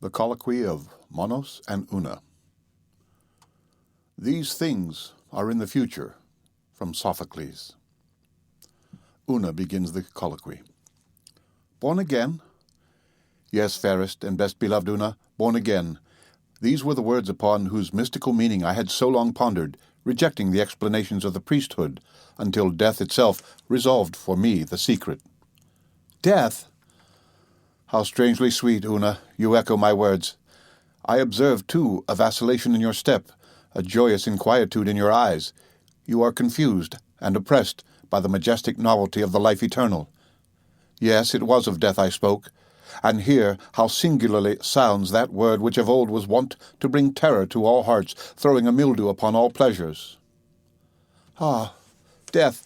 The Colloquy of Monos and Una. These things are in the future, from Sophocles. Una begins the colloquy. Born again? Yes, fairest and best beloved Una, born again. These were the words upon whose mystical meaning I had so long pondered, rejecting the explanations of the priesthood, until death itself resolved for me the secret. Death? How strangely sweet, Una, you echo my words. I observe, too, a vacillation in your step, a joyous inquietude in your eyes. You are confused and oppressed by the majestic novelty of the life eternal. Yes, it was of death I spoke, and hear how singularly sounds that word which of old was wont to bring terror to all hearts, throwing a mildew upon all pleasures. Ah, death,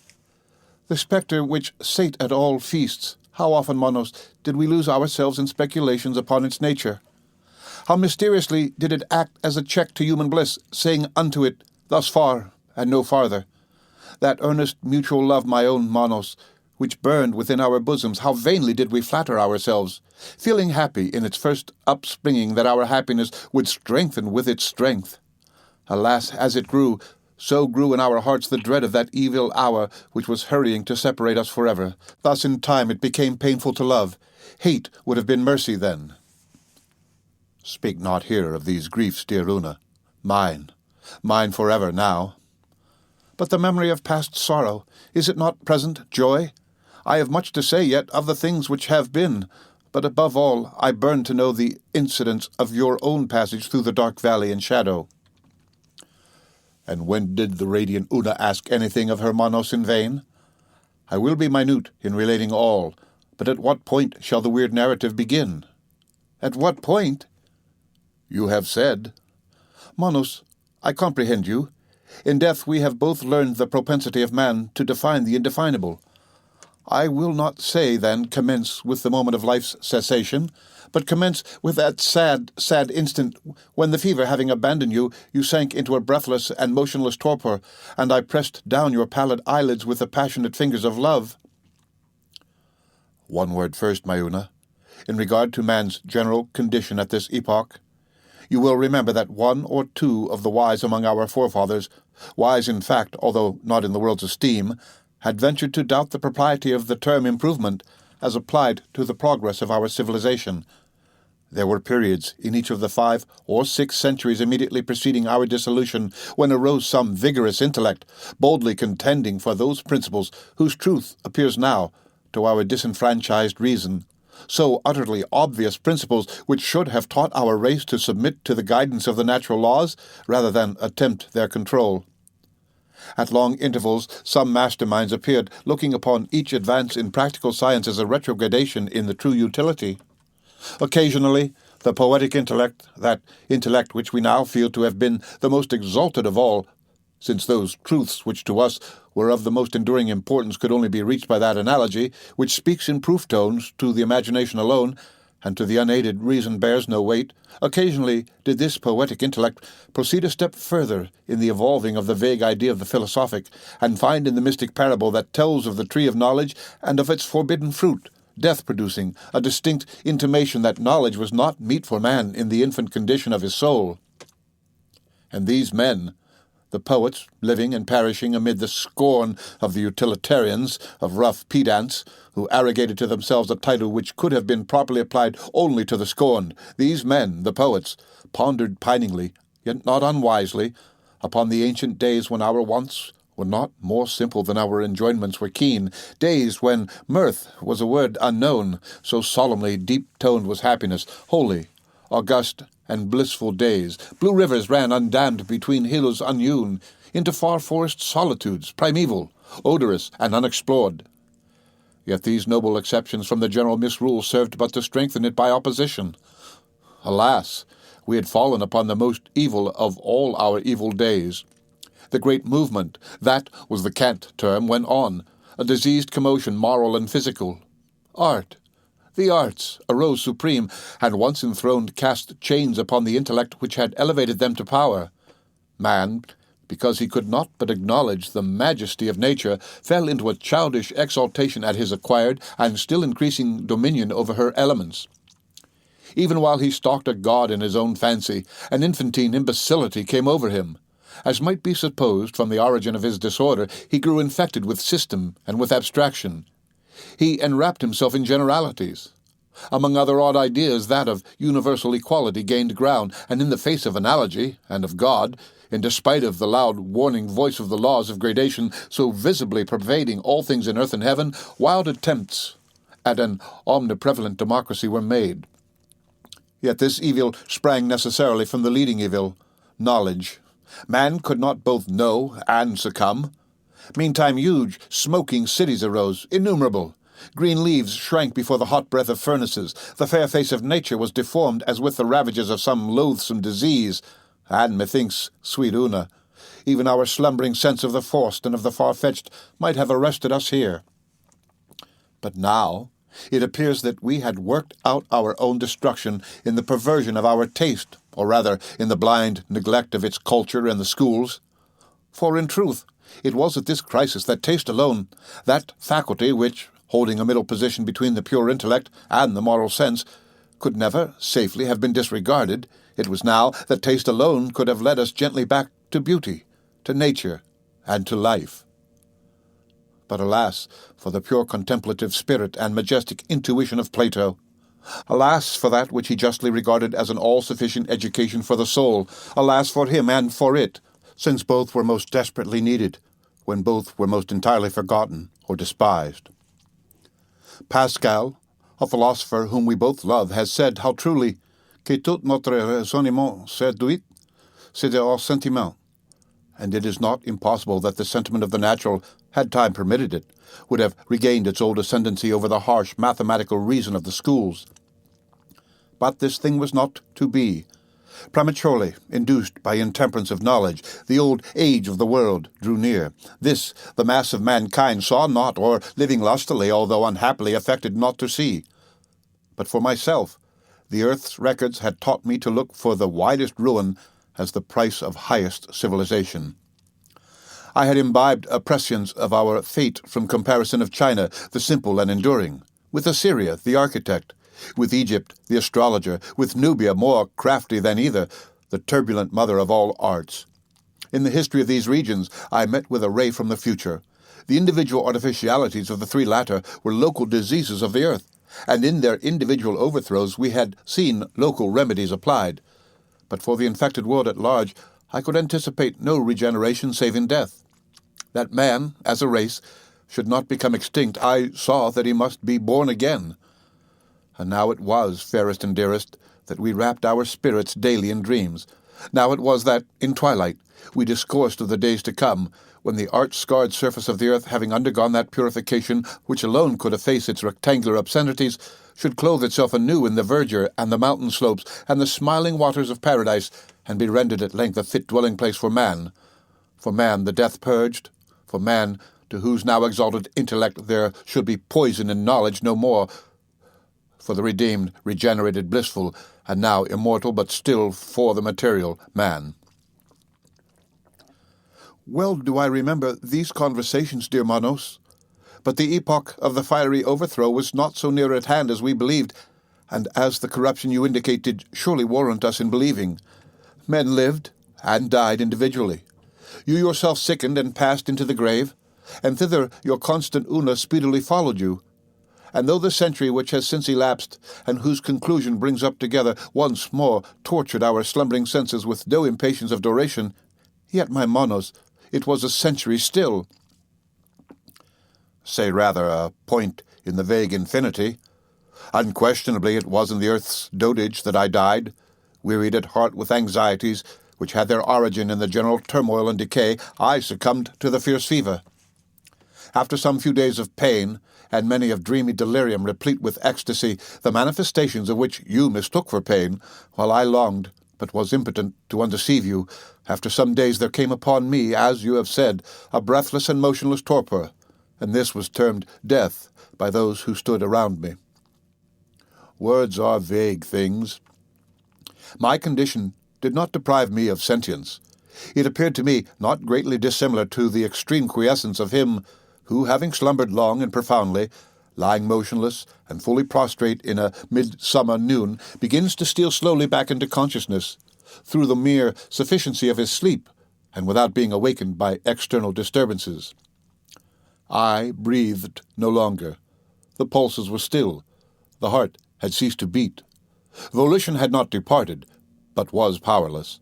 the spectre which sate at all feasts, how often, Monos, did we lose ourselves in speculations upon its nature? How mysteriously did it act as a check to human bliss, saying unto it, thus far, and no farther. That earnest mutual love, my own Monos, which burned within our bosoms, how vainly did we flatter ourselves, feeling happy in its first upspringing that our happiness would strengthen with its strength. Alas, as it grew, so grew in our hearts the dread of that evil hour which was hurrying to separate us forever. Thus in time it became painful to love. Hate would have been mercy then. Speak not here of these griefs, dear Una. Mine forever now. But the memory of past sorrow, is it not present joy? I have much to say yet of the things which have been, but above all I burn to know the incidents of your own passage through the dark valley in shadow. And when did the radiant Una ask anything of her Monos in vain? I will be minute in relating all, but at what point shall the weird narrative begin? At what point? You have said. Monos, I comprehend you. In death we have both learned the propensity of man to define the indefinable. I will not say, then, commence with the moment of life's cessation, but commence with that sad, sad instant when, the fever having abandoned you, you sank into a breathless and motionless torpor, and I pressed down your pallid eyelids with the passionate fingers of love. One word first, my Una, in regard to man's general condition at this epoch. You will remember that one or two of the wise among our forefathers, wise in fact, although not in the world's esteem, had ventured to doubt the propriety of the term improvement as applied to the progress of our civilization. There were periods in each of the 5 or 6 centuries immediately preceding our dissolution when arose some vigorous intellect, boldly contending for those principles whose truth appears now to our disenfranchised reason. So utterly obvious principles which should have taught our race to submit to the guidance of the natural laws rather than attempt their control. At long intervals, some masterminds appeared, looking upon each advance in practical science as a retrogradation in the true utility. Occasionally, the poetic intellect, that intellect which we now feel to have been the most exalted of all, since those truths which to us were of the most enduring importance could only be reached by that analogy, which speaks in proof tones to the imagination alone, and to the unaided reason bears no weight, occasionally did this poetic intellect proceed a step further in the evolving of the vague idea of the philosophic, and find in the mystic parable that tells of the tree of knowledge and of its forbidden fruit, death-producing, a distinct intimation that knowledge was not meet for man in the infant condition of his soul. And these men, the poets, living and perishing amid the scorn of the utilitarians, of rough pedants, who arrogated to themselves a title which could have been properly applied only to the scorned, these men, the poets, pondered piningly, yet not unwisely, upon the ancient days when our wants were not more simple than our enjoyments were keen, days when mirth was a word unknown, so solemnly deep-toned was happiness, holy, august, and blissful days. Blue rivers ran undammed between hills unhewn, into far forest solitudes, primeval, odorous, and unexplored. Yet these noble exceptions from the general misrule served but to strengthen it by opposition. Alas, we had fallen upon the most evil of all our evil days. The great movement, that was the cant term, went on, a diseased commotion moral and physical. Art, the arts, arose supreme, and once enthroned cast chains upon the intellect which had elevated them to power. Man, because he could not but acknowledge the majesty of nature, fell into a childish exaltation at his acquired and still increasing dominion over her elements. Even while he stalked a god in his own fancy, an infantine imbecility came over him. As might be supposed from the origin of his disorder, he grew infected with system and with abstraction. He enwrapped himself in generalities. Among other odd ideas, that of universal equality gained ground, and in the face of analogy, and of God, in despite of the loud warning voice of the laws of gradation so visibly pervading all things in earth and heaven, wild attempts at an omniprevalent democracy were made. Yet this evil sprang necessarily from the leading evil, knowledge. Man could not both know and succumb. Meantime huge, smoking cities arose, innumerable. Green leaves shrank before the hot breath of furnaces. The fair face of nature was deformed as with the ravages of some loathsome disease. And methinks, sweet Una, even our slumbering sense of the forced and of the far-fetched might have arrested us here. But now it appears that we had worked out our own destruction in the perversion of our taste, or rather in the blind neglect of its culture in the schools. For in truth, it was at this crisis that taste alone, that faculty which, holding a middle position between the pure intellect and the moral sense, could never safely have been disregarded, it was now that taste alone could have led us gently back to beauty, to nature, and to life. But alas for the pure contemplative spirit and majestic intuition of Plato! Alas for that which he justly regarded as an all-sufficient education for the soul! Alas for him and for it, since both were most desperately needed, when both were most entirely forgotten or despised. Pascal, a philosopher whom we both love, has said how truly que tout notre raisonnement séduit, c'est hors sentiment, and it is not impossible that the sentiment of the natural, had time permitted it, would have regained its old ascendancy over the harsh mathematical reason of the schools. But this thing was not to be. Prematurely, induced by intemperance of knowledge, the old age of the world drew near. This the mass of mankind saw not, or, living lustily, although unhappily, affected not to see. But for myself, the earth's records had taught me to look for the widest ruin as the price of highest civilization. I had imbibed a prescience of our fate from comparison of China, the simple and enduring, with Assyria, the architect, with Egypt, the astrologer, with Nubia, more crafty than either, the turbulent mother of all arts. In the history of these regions I met with a ray from the future. The individual artificialities of the three latter were local diseases of the earth, and in their individual overthrows we had seen local remedies applied. But for the infected world at large I could anticipate no regeneration save in death. That man, as a race, should not become extinct, I saw that he must be born again. And now it was, fairest and dearest, that we wrapped our spirits daily in dreams. Now it was that, in twilight, we discoursed of the days to come, when the arch-scarred surface of the earth, having undergone that purification which alone could efface its rectangular obscenities, should clothe itself anew in the verdure and the mountain slopes and the smiling waters of paradise, and be rendered at length a fit dwelling-place for man the death purged, for man to whose now exalted intellect there should be poison and knowledge no more, for the redeemed, regenerated, blissful, and now immortal, but still for the material man. Well do I remember these conversations, dear Manos, but the epoch of the fiery overthrow was not so near at hand as we believed, and as the corruption you indicate did surely warrant us in believing. Men lived and died individually. You yourself sickened and passed into the grave, and thither your constant Una speedily followed you. And though the century which has since elapsed, and whose conclusion brings up together once more tortured our slumbering senses with no impatience of duration, yet, my Monos, it was a century still. Say rather a point in the vague infinity. Unquestionably it was in the earth's dotage that I died, wearied at heart with anxieties which had their origin in the general turmoil and decay. I succumbed to the fierce fever. After some few days of pain, and many of dreamy delirium replete with ecstasy, the manifestations of which you mistook for pain, while I longed, but was impotent, to undeceive you, after some days there came upon me, as you have said, a breathless and motionless torpor, and this was termed death by those who stood around me. Words are vague things. My condition did not deprive me of sentience. It appeared to me not greatly dissimilar to the extreme quiescence of him who, having slumbered long and profoundly, lying motionless and fully prostrate in a midsummer noon, begins to steal slowly back into consciousness through the mere sufficiency of his sleep and without being awakened by external disturbances. I breathed no longer. The pulses were still. The heart had ceased to beat. Volition had not departed, but was powerless.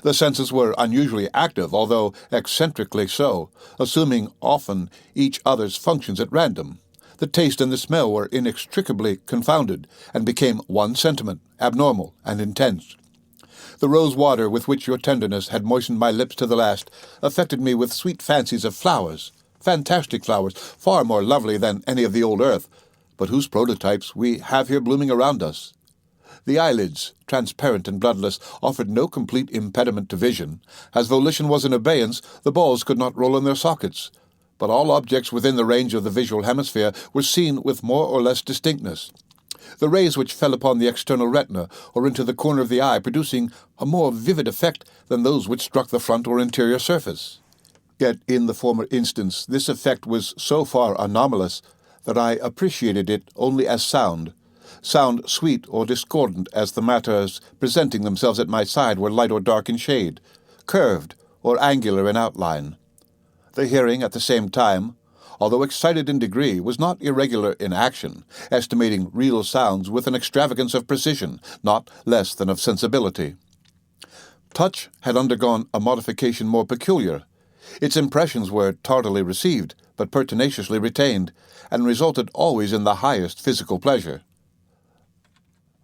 The senses were unusually active, although eccentrically so, assuming often each other's functions at random. The taste and the smell were inextricably confounded, and became one sentiment, abnormal and intense. The rose water with which your tenderness had moistened my lips to the last affected me with sweet fancies of flowers, fantastic flowers, far more lovely than any of the old earth, but whose prototypes we have here blooming around us. The eyelids, transparent and bloodless, offered no complete impediment to vision. As volition was in abeyance, the balls could not roll in their sockets, but all objects within the range of the visual hemisphere were seen with more or less distinctness. The rays which fell upon the external retina or into the corner of the eye producing a more vivid effect than those which struck the front or interior surface. Yet in the former instance this effect was so far anomalous that I appreciated it only as sound sweet or discordant as the matters presenting themselves at my side were light or dark in shade, curved or angular in outline. The hearing, at the same time, although excited in degree, was not irregular in action, estimating real sounds with an extravagance of precision, not less than of sensibility. Touch had undergone a modification more peculiar. Its impressions were tardily received, but pertinaciously retained, and resulted always in the highest physical pleasure.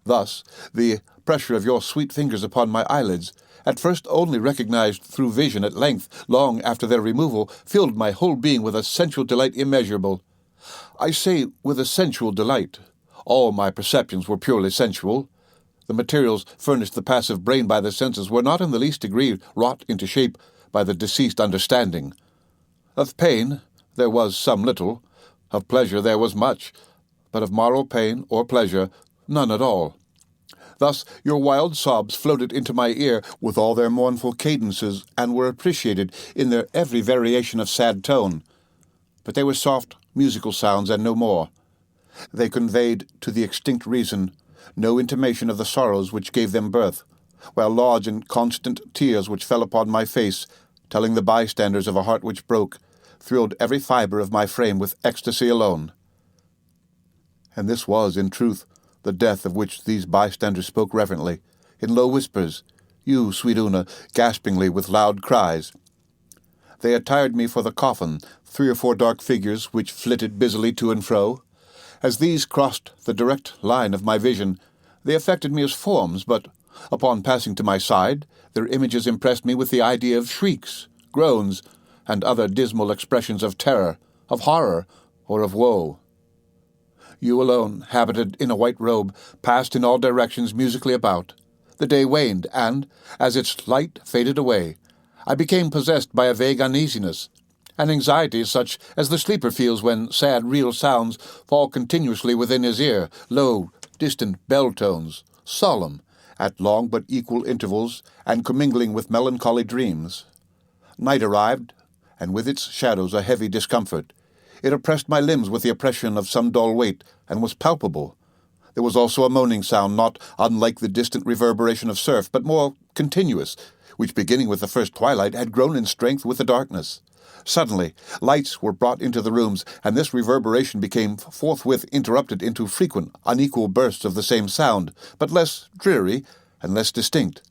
Thus, the pressure of your sweet fingers upon my eyelids, at first only recognized through vision, at length, long after their removal, filled my whole being with a sensual delight immeasurable. I say with a sensual delight. All my perceptions were purely sensual. The materials furnished the passive brain by the senses were not in the least degree wrought into shape by the deceased understanding. Of pain there was some little, of pleasure there was much, but of moral pain or pleasure none at all. Thus your wild sobs floated into my ear with all their mournful cadences, and were appreciated in their every variation of sad tone. But they were soft, musical sounds, and no more. They conveyed to the extinct reason no intimation of the sorrows which gave them birth, while large and constant tears which fell upon my face, telling the bystanders of a heart which broke, thrilled every fibre of my frame with ecstasy alone. And this was, in truth, the death of which these bystanders spoke reverently, in low whispers, you, sweet Una, gaspingly with loud cries. They attired me for the coffin, 3 or 4 dark figures which flitted busily to and fro. As these crossed the direct line of my vision, they affected me as forms, but, upon passing to my side, their images impressed me with the idea of shrieks, groans, and other dismal expressions of terror, of horror, or of woe. You alone, habited in a white robe, passed in all directions musically about. The day waned, and, as its light faded away, I became possessed by a vague uneasiness, an anxiety such as the sleeper feels when sad real sounds fall continuously within his ear, low, distant bell tones, solemn, at long but equal intervals, and commingling with melancholy dreams. Night arrived, and with its shadows a heavy discomfort. It oppressed my limbs with the oppression of some dull weight, and was palpable. There was also a moaning sound, not unlike the distant reverberation of surf, but more continuous, which, beginning with the first twilight, had grown in strength with the darkness. Suddenly, lights were brought into the rooms, and this reverberation became forthwith interrupted into frequent, unequal bursts of the same sound, but less dreary and less distinct.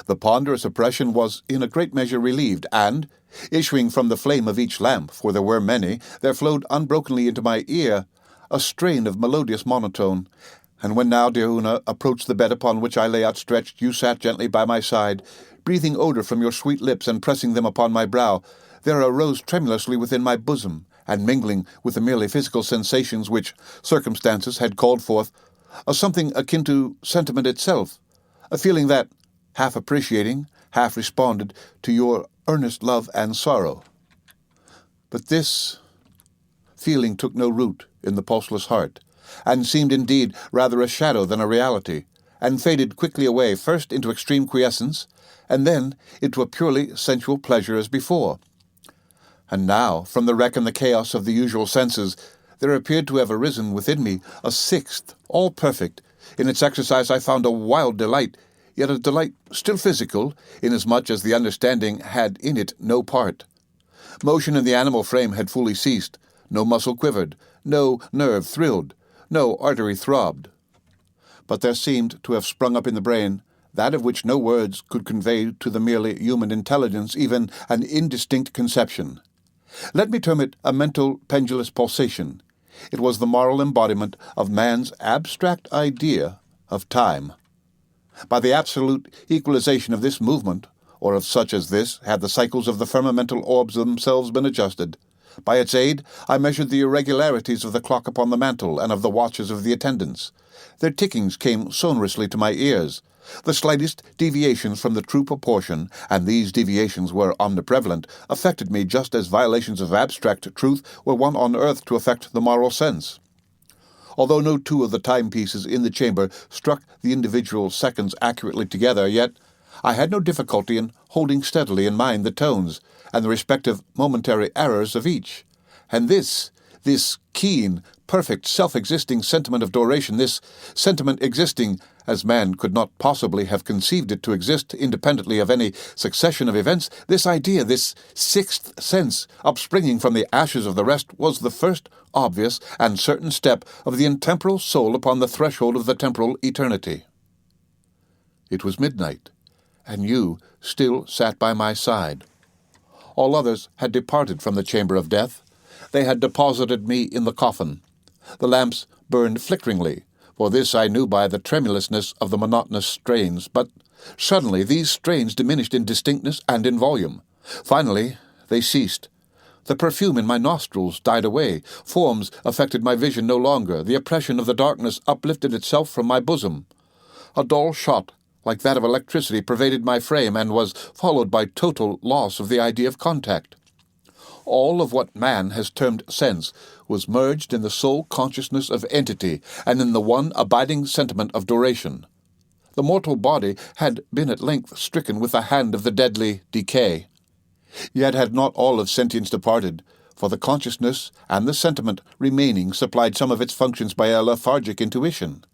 The ponderous oppression was in a great measure relieved, and, issuing from the flame of each lamp, for there were many, there flowed unbrokenly into my ear a strain of melodious monotone. And when now, dear Una, approached the bed upon which I lay outstretched, you sat gently by my side, breathing odour from your sweet lips and pressing them upon my brow, there arose tremulously within my bosom, and mingling with the merely physical sensations which circumstances had called forth, a something akin to sentiment itself, a feeling that, half appreciating, half responded to your earnest love and sorrow. But this feeling took no root in the pulseless heart, and seemed indeed rather a shadow than a reality, and faded quickly away, first into extreme quiescence, and then into a purely sensual pleasure as before. And now, from the wreck and the chaos of the usual senses, there appeared to have arisen within me a sixth, all perfect. In its exercise I found a wild delight, yet a delight still physical, inasmuch as the understanding had in it no part. Motion in the animal frame had fully ceased. No muscle quivered, no nerve thrilled, no artery throbbed. But there seemed to have sprung up in the brain that of which no words could convey to the merely human intelligence even an indistinct conception. Let me term it a mental pendulous pulsation. It was the moral embodiment of man's abstract idea of time. By the absolute equalization of this movement, or of such as this, had the cycles of the firmamental orbs themselves been adjusted. By its aid, I measured the irregularities of the clock upon the mantle and of the watches of the attendants. Their tickings came sonorously to my ears. The slightest deviations from the true proportion, and these deviations were omniprevalent, affected me just as violations of abstract truth were wont on earth to affect the moral sense. Although no two of the timepieces in the chamber struck the individual seconds accurately together, yet I had no difficulty in holding steadily in mind the tones and the respective momentary errors of each. And this keen, perfect, self-existing sentiment of duration, this sentiment existing as man could not possibly have conceived it to exist independently of any succession of events, this idea, this sixth sense, upspringing from the ashes of the rest, was the first obvious and certain step of the intemporal soul upon the threshold of the temporal eternity. It was midnight, and you still sat by my side. All others had departed from the chamber of death. They had deposited me in the coffin. The lamps burned flickeringly, for this I knew by the tremulousness of the monotonous strains, but suddenly these strains diminished in distinctness and in volume. Finally, they ceased. The perfume in my nostrils died away. Forms affected my vision no longer. The oppression of the darkness uplifted itself from my bosom. A dull shot, like that of electricity, pervaded my frame and was followed by total loss of the idea of contact. All of what man has termed sense was merged in the sole consciousness of entity and in the one abiding sentiment of duration. The mortal body had been at length stricken with the hand of the deadly decay. Yet had not all of sentience departed, for the consciousness and the sentiment remaining supplied some of its functions by a lethargic intuition.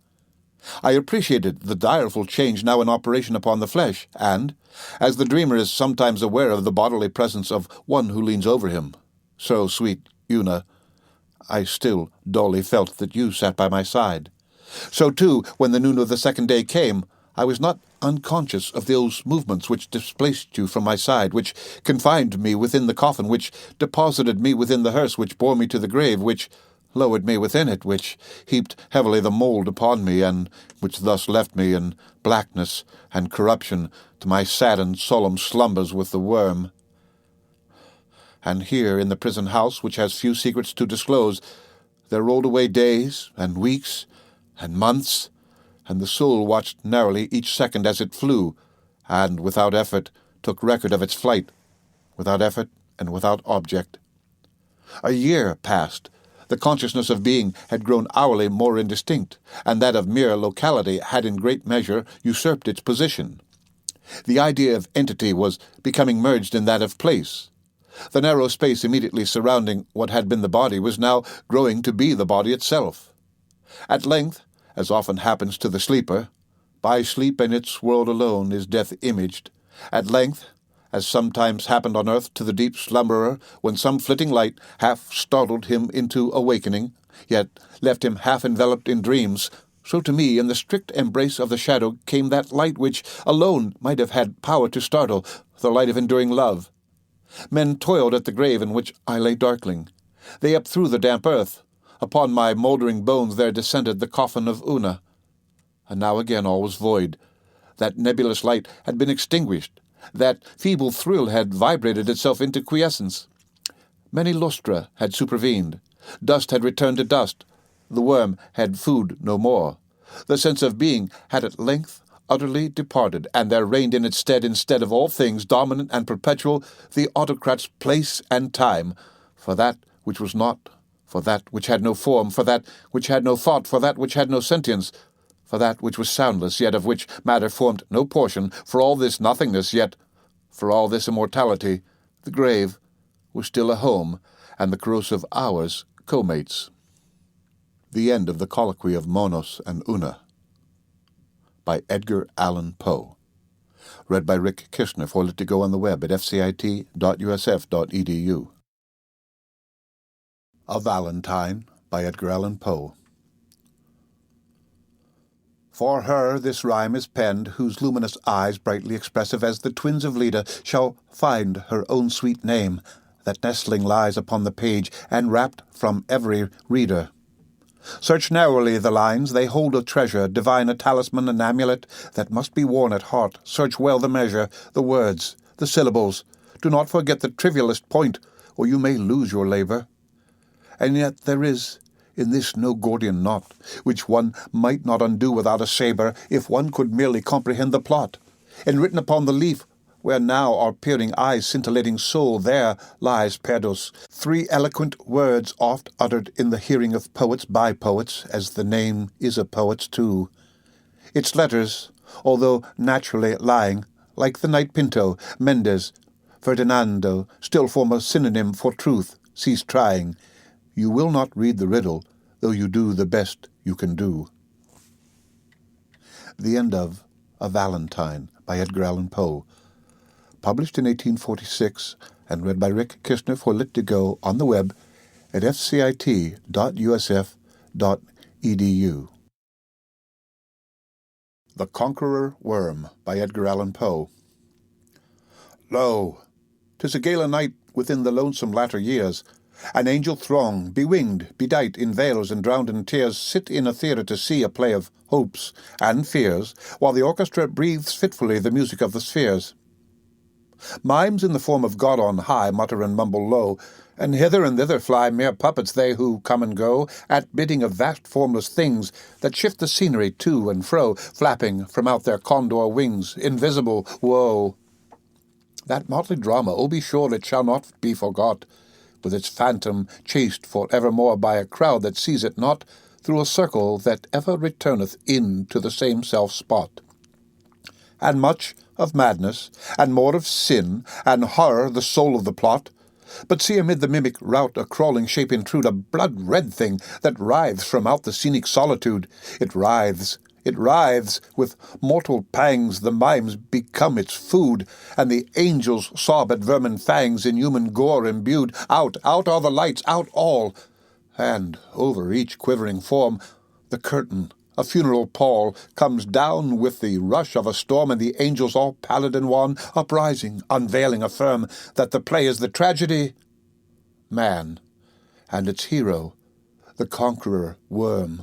I appreciated the direful change now in operation upon the flesh, and, as the dreamer is sometimes aware of the bodily presence of one who leans over him, so, sweet Una, I still dully felt that you sat by my side. So, too, when the noon of the second day came, I was not unconscious of those movements which displaced you from my side, which confined me within the coffin, which deposited me within the hearse, which bore me to the grave, which lowered me within it, which heaped heavily the mould upon me, and which thus left me in blackness and corruption to my sad and solemn slumbers with the worm. And here, in the prison house, which has few secrets to disclose, there rolled away days and weeks and months, and the soul watched narrowly each second as it flew, and without effort took record of its flight, without effort and without object. A year passed. The consciousness of being had grown hourly more indistinct, and that of mere locality had in great measure usurped its position. The idea of entity was becoming merged in that of place. The narrow space immediately surrounding what had been the body was now growing to be the body itself. At length, as often happens to the sleeper, by sleep and its world alone is death imaged. At length, as sometimes happened on earth to the deep slumberer, when some flitting light half startled him into awakening, yet left him half enveloped in dreams, so to me, in the strict embrace of the shadow, came that light which alone might have had power to startle, the light of enduring love. Men toiled at the grave in which I lay darkling. They upthrew the damp earth. Upon my mouldering bones there descended the coffin of Una. And now again all was void. That nebulous light had been extinguished. That feeble thrill had vibrated itself into quiescence. Many lustra had supervened. Dust had returned to dust. The worm had food no more. The sense of being had at length utterly departed, and there reigned in its stead, instead of all things dominant and perpetual, the autocrat's place and time, for that which was not, for that which had no form, for that which had no thought, for that which had no sentience, for that which was soundless, yet of which matter formed no portion, for all this nothingness, yet for all this immortality, the grave was still a home, and the corrosive hours co-mates. The End of the Colloquy of Monos and Una by Edgar Allan Poe. Read by Rick Kishner for Let to Go on the web at ℚ𝔚𝔤𝔤.usf.edu. A Valentine by Edgar Allan Poe. For her this rhyme is penned, whose luminous eyes, brightly expressive as the twins of Leda, shall find her own sweet name, that nestling lies upon the page, and rapt from every reader. Search narrowly the lines, they hold a treasure, divine a talisman, an amulet, that must be worn at heart. Search well the measure, the words, the syllables. Do not forget the trivialest point, or you may lose your labour. And yet there is in this no Gordian knot, which one might not undo without a sabre, if one could merely comprehend the plot. And written upon the leaf, where now are peering eyes, scintillating soul, there lies Perdos, 3 eloquent words oft uttered in the hearing of poets by poets, as the name is a poet's too. Its letters, although naturally lying, like the knight Pinto, Mendes, Ferdinando, still form a synonym for truth. Cease trying. You will not read the riddle, though you do the best you can do. The End of A Valentine by Edgar Allan Poe. Published in 1846 and read by Rick Kishner for Lit to Go on the web at ℚ𝔚𝔤𝔤.usf.edu. The Conqueror Worm by Edgar Allan Poe. Lo, 'tis a gala night within the lonesome latter years. An angel throng, bewinged, bedight in veils and drowned in tears, sit in a theatre to see a play of hopes and fears, while the orchestra breathes fitfully the music of the spheres. Mimes in the form of God on high mutter and mumble low, and hither and thither fly mere puppets they who come and go, at bidding of vast formless things that shift the scenery to and fro, flapping from out their condor wings, invisible, woe. That motley drama, oh be sure it shall not be forgot, with its phantom chased for evermore by a crowd that sees it not, through a circle that ever returneth in to the same self-spot. And much of madness, and more of sin, and horror the soul of the plot. But see amid the mimic rout a crawling shape intrude, a blood-red thing that writhes from out the scenic solitude. It writhes, with mortal pangs the mimes become its food, and the angels sob at vermin fangs in human gore imbued. Out are the lights, out all, and over each quivering form the curtain, a funeral pall, comes down with the rush of a storm, and the angels all pallid and wan, uprising, unveiling, affirm that the play is the tragedy, man, and its hero, the conqueror worm.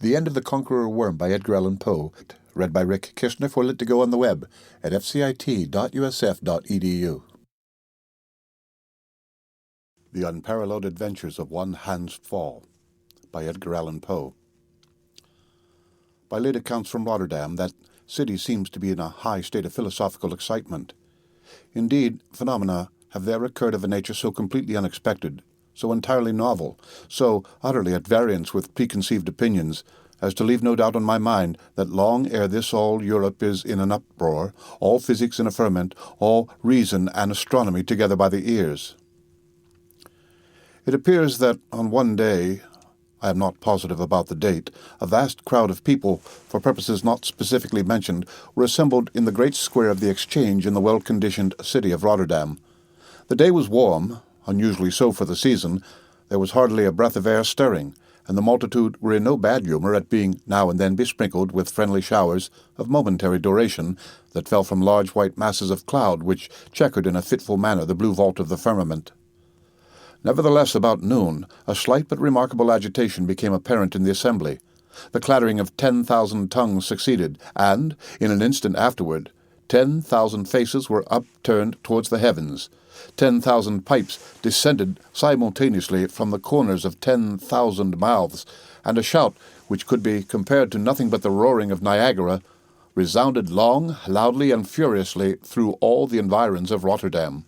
The End of the Conqueror Worm by Edgar Allan Poe, read by Rick Kishner for Lit to Go on the web at ℚ𝔚𝔤𝔤.usf.edu. The Unparalleled Adventures of One Hans Pfaall by Edgar Allan Poe. By late accounts from Rotterdam, that city seems to be in a high state of philosophical excitement. Indeed, phenomena have there occurred of a nature so completely unexpected, so entirely novel, so utterly at variance with preconceived opinions, as to leave no doubt on my mind that long ere this all Europe is in an uproar, all physics in a ferment, all reason and astronomy together by the ears. It appears that on one day, I am not positive about the date, a vast crowd of people, for purposes not specifically mentioned, were assembled in the great square of the Exchange in the well-conditioned city of Rotterdam. The day was warm, unusually so for the season. There was hardly a breath of air stirring, and the multitude were in no bad humour at being now and then besprinkled with friendly showers of momentary duration that fell from large white masses of cloud which checkered in a fitful manner the blue vault of the firmament. Nevertheless, about noon, a slight but remarkable agitation became apparent in the assembly. The clattering of 10,000 tongues succeeded, and, in an instant afterward, 10,000 faces were upturned towards the heavens. 10,000 pipes descended simultaneously from the corners of 10,000 mouths, and a shout, which could be compared to nothing but the roaring of Niagara, resounded long, loudly, and furiously through all the environs of Rotterdam.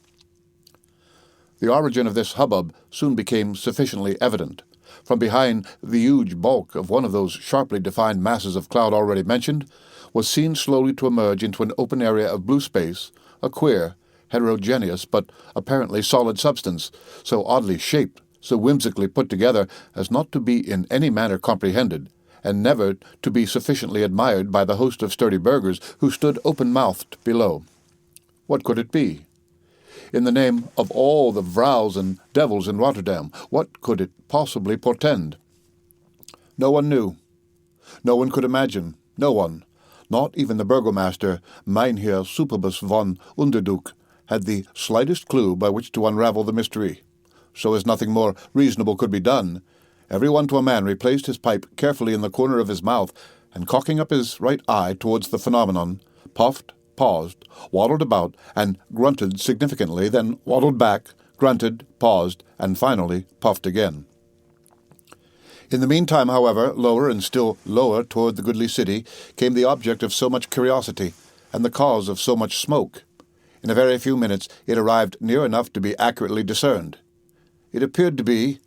The origin of this hubbub soon became sufficiently evident. From behind the huge bulk of one of those sharply defined masses of cloud already mentioned, was seen slowly to emerge into an open area of blue space, a queer, heterogeneous, but apparently solid substance, so oddly shaped so whimsically put together as not to be in any manner comprehended, and never to be sufficiently admired by the host of sturdy burghers who stood open-mouthed below. What could it be? In the name of all the vrouws and devils in Rotterdam, what could it possibly portend? No one knew. No one could imagine. No one, not even the burgomaster, Mynheer Superbus von Underduk, had the slightest clue by which to unravel the mystery. So as nothing more reasonable could be done, every one to a man replaced his pipe carefully in the corner of his mouth, and cocking up his right eye towards the phenomenon, puffed, paused, waddled about, and grunted significantly, then waddled back, grunted, paused, and finally puffed again. In the meantime, however, lower and still lower toward the goodly city came the object of so much curiosity, and the cause of so much smoke. In a very few minutes it arrived near enough to be accurately discerned. It appeared to be,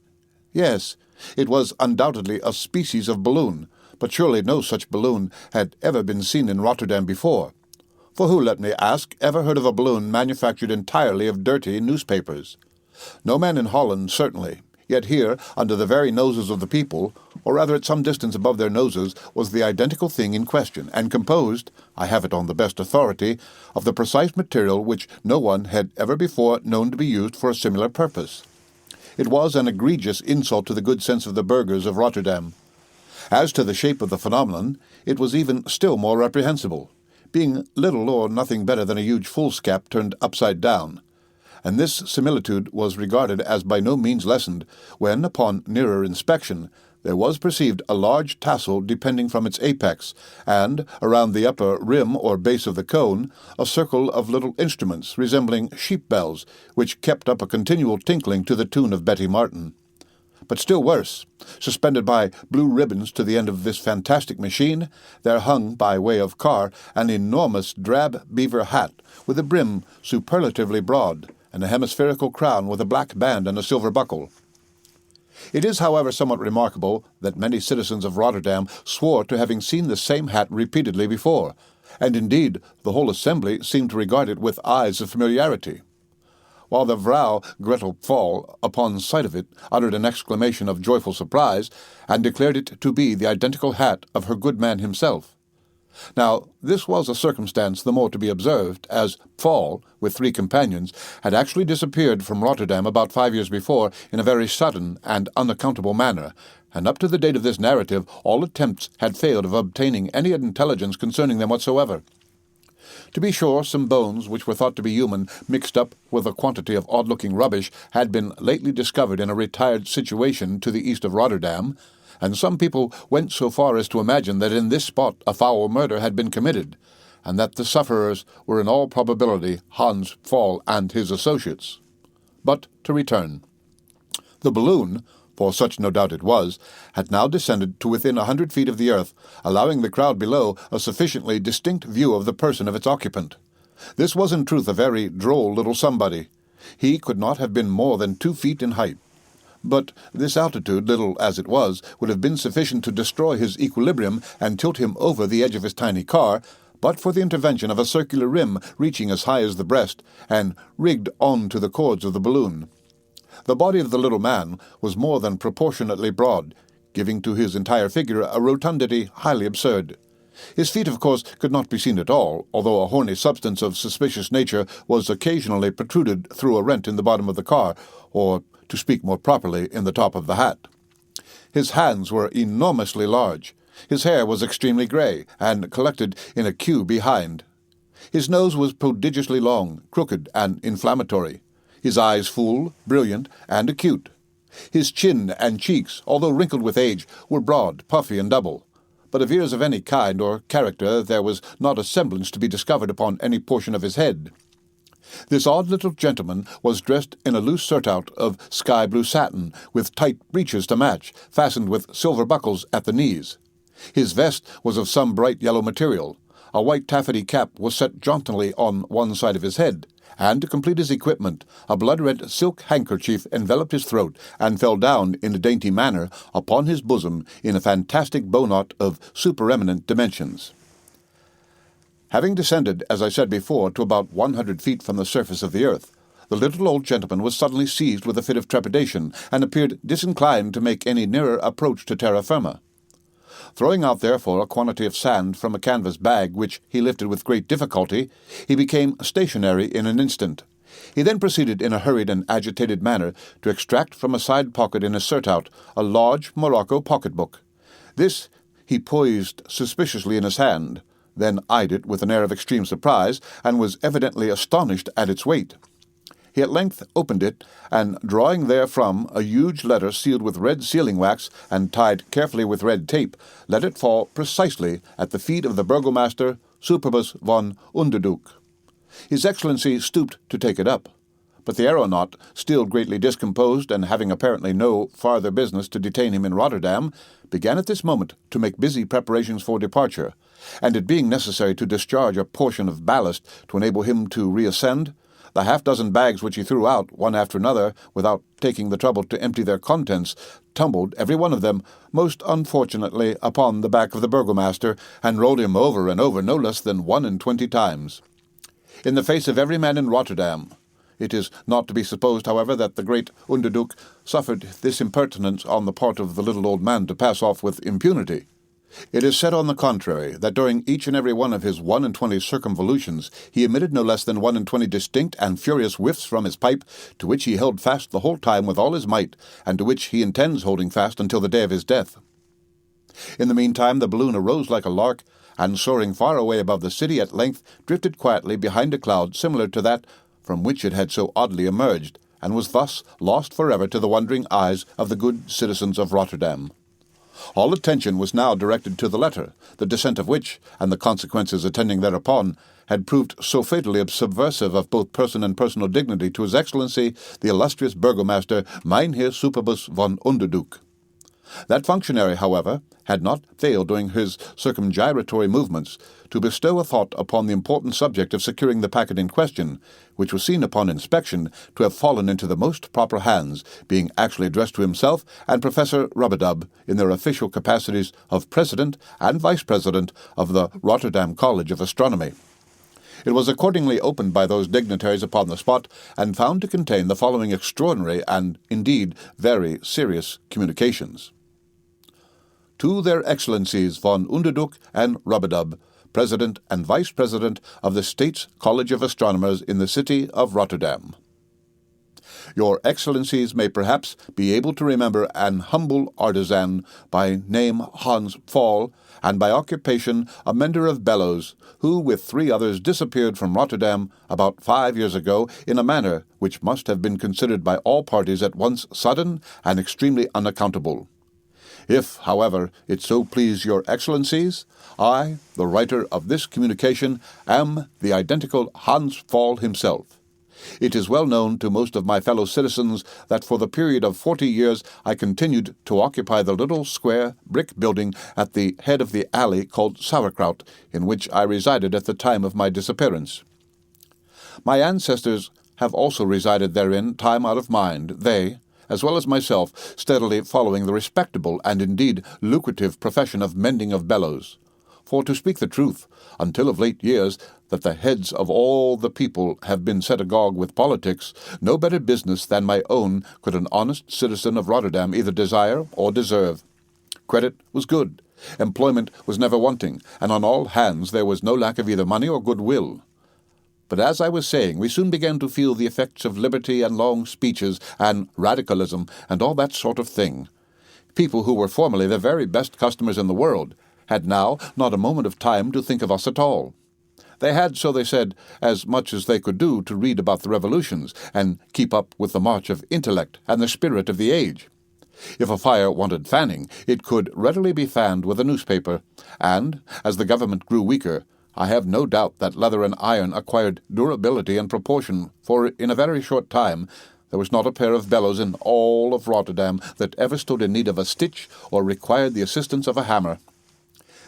yes, it was undoubtedly a species of balloon, but surely no such balloon had ever been seen in Rotterdam before. For who, let me ask, ever heard of a balloon manufactured entirely of dirty newspapers? No man in Holland, certainly. Yet here, under the very noses of the people, or rather at some distance above their noses, was the identical thing in question, and composed, I have it on the best authority, of the precise material which no one had ever before known to be used for a similar purpose. It was an egregious insult to the good sense of the burghers of Rotterdam. As to the shape of the phenomenon, it was even still more reprehensible, being little or nothing better than a huge foolscap turned upside down. And this similitude was regarded as by no means lessened, when, upon nearer inspection, there was perceived a large tassel depending from its apex, and, around the upper rim or base of the cone, a circle of little instruments resembling sheep bells, which kept up a continual tinkling to the tune of Betty Martin. But still worse, suspended by blue ribbons to the end of this fantastic machine, there hung, by way of car, an enormous drab beaver hat, with a brim superlatively broad, and a hemispherical crown with a black band and a silver buckle. It is, however, somewhat remarkable that many citizens of Rotterdam swore to having seen the same hat repeatedly before, and indeed the whole assembly seemed to regard it with eyes of familiarity. While the Vrouw Gretel Pfaall, upon sight of it, uttered an exclamation of joyful surprise, and declared it to be the identical hat of her good man himself. Now, this was a circumstance the more to be observed, as Pfaall, with 3 companions, had actually disappeared from Rotterdam about 5 years before in a very sudden and unaccountable manner, and up to the date of this narrative all attempts had failed of obtaining any intelligence concerning them whatsoever. To be sure, some bones, which were thought to be human, mixed up with a quantity of odd-looking rubbish, had been lately discovered in a retired situation to the east of Rotterdam, and some people went so far as to imagine that in this spot a foul murder had been committed, and that the sufferers were in all probability Hans Pfaall and his associates. But to return. The balloon, for such no doubt it was, had now descended to within 100 feet of the earth, allowing the crowd below a sufficiently distinct view of the person of its occupant. This was in truth a very droll little somebody. He could not have been more than 2 feet in height. But this altitude, little as it was, would have been sufficient to destroy his equilibrium and tilt him over the edge of his tiny car, but for the intervention of a circular rim reaching as high as the breast, and rigged on to the cords of the balloon. The body of the little man was more than proportionately broad, giving to his entire figure a rotundity highly absurd. His feet, of course, could not be seen at all, although a horny substance of suspicious nature was occasionally protruded through a rent in the bottom of the car, or, to speak more properly, in the top of the hat. His hands were enormously large. His hair was extremely grey, and collected in a queue behind. His nose was prodigiously long, crooked, and inflammatory. His eyes full, brilliant, and acute. His chin and cheeks, although wrinkled with age, were broad, puffy, and double. But of ears of any kind or character there was not a semblance to be discovered upon any portion of his head. This odd little gentleman was dressed in a loose surtout of sky-blue satin, with tight breeches to match, fastened with silver buckles at the knees. His vest was of some bright yellow material. A white taffety cap was set jauntily on one side of his head, and to complete his equipment, a blood-red silk handkerchief enveloped his throat and fell down in a dainty manner upon his bosom in a fantastic bowknot of supereminent dimensions. Having descended, as I said before, to about 100 feet from the surface of the earth, The little old gentleman was suddenly seized with a fit of trepidation, and appeared disinclined to make any nearer approach to terra firma. Throwing out therefore a quantity of sand from a canvas bag, which he lifted with great difficulty, he became stationary in an instant. He then proceeded in a hurried and agitated manner to extract from a side pocket in his surtout a large morocco pocket-book. This he poised suspiciously in his hand, then eyed it with an air of extreme surprise, and was evidently astonished at its weight. He at length opened it, and drawing therefrom a huge letter sealed with red sealing-wax and tied carefully with red tape, let it fall precisely at the feet of the burgomaster Superbus von Underduk. His Excellency stooped to take it up, but the aeronaut, still greatly discomposed, and having apparently no farther business to detain him in Rotterdam, began at this moment to make busy preparations for departure, and it being necessary to discharge a portion of ballast to enable him to reascend, the half-dozen bags which he threw out, one after another, without taking the trouble to empty their contents, tumbled, every one of them, most unfortunately upon the back of the burgomaster, and rolled him over and over no less than 21 times. In the face of every man in Rotterdam. It is not to be supposed, however, that the great Underduk suffered this impertinence on the part of the little old man to pass off with impunity. It is said, on the contrary, that during each and every one of his 21 circumvolutions he emitted no less than 21 distinct and furious whiffs from his pipe, to which he held fast the whole time with all his might, and to which he intends holding fast until the day of his death. In the meantime the balloon arose like a lark, and soaring far away above the city, at length drifted quietly behind a cloud similar to that from which it had so oddly emerged, and was thus lost forever to the wondering eyes of the good citizens of Rotterdam. All attention was now directed to the letter, the descent of which, and the consequences attending thereupon, had proved so fatally subversive of both person and personal dignity to His Excellency, the illustrious burgomaster Mynheer Superbus von Underduk. That functionary, however, had not failed during his circumgyratory movements to bestow a thought upon the important subject of securing the packet in question, which was seen upon inspection to have fallen into the most proper hands, being actually addressed to himself and Professor Rub-a-Dub in their official capacities of President and Vice-President of the Rotterdam College of Astronomy. It was accordingly opened by those dignitaries upon the spot, and found to contain the following extraordinary and, indeed, very serious communications. To their Excellencies von Underduk and Rub-a-Dub, President and Vice-President of the States College of Astronomers in the city of Rotterdam. Your Excellencies may perhaps be able to remember an humble artisan, by name Hans Pfaall, and by occupation a mender of bellows, who with 3 others disappeared from Rotterdam about 5 years ago in a manner which must have been considered by all parties at once sudden and extremely unaccountable. If, however, it so please your Excellencies, I, the writer of this communication, am the identical Hans Pfaall himself. It is well known to most of my fellow citizens that for the period of 40 years I continued to occupy the little square brick building at the head of the alley called Sauerkraut, in which I resided at the time of my disappearance. My ancestors have also resided therein time out of mind, they, as well as myself, steadily following the respectable and indeed lucrative profession of mending of bellows. For, to speak the truth, until of late years that the heads of all the people have been set agog with politics, no better business than my own could an honest citizen of Rotterdam either desire or deserve. Credit was good, employment was never wanting, and on all hands there was no lack of either money or goodwill. But as I was saying, we soon began to feel the effects of liberty and long speeches and radicalism and all that sort of thing. People who were formerly the very best customers in the world had now not a moment of time to think of us at all. They had, so they said, as much as they could do to read about the revolutions and keep up with the march of intellect and the spirit of the age. If a fire wanted fanning, it could readily be fanned with a newspaper, and, as the government grew weaker, I have no doubt that leather and iron acquired durability and proportion, for in a very short time there was not a pair of bellows in all of Rotterdam that ever stood in need of a stitch or required the assistance of a hammer.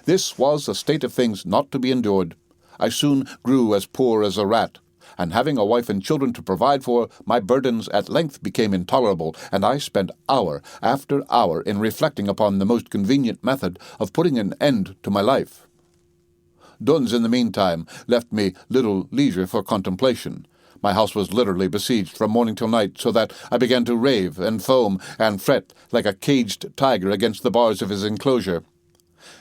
This was a state of things not to be endured. I soon grew as poor as a rat, and having a wife and children to provide for, my burdens at length became intolerable, and I spent hour after hour in reflecting upon the most convenient method of putting an end to my life. Duns, in the meantime, left me little leisure for contemplation, My house was literally besieged from morning till night, so that I began to rave and foam and fret like a caged tiger against the bars of his enclosure.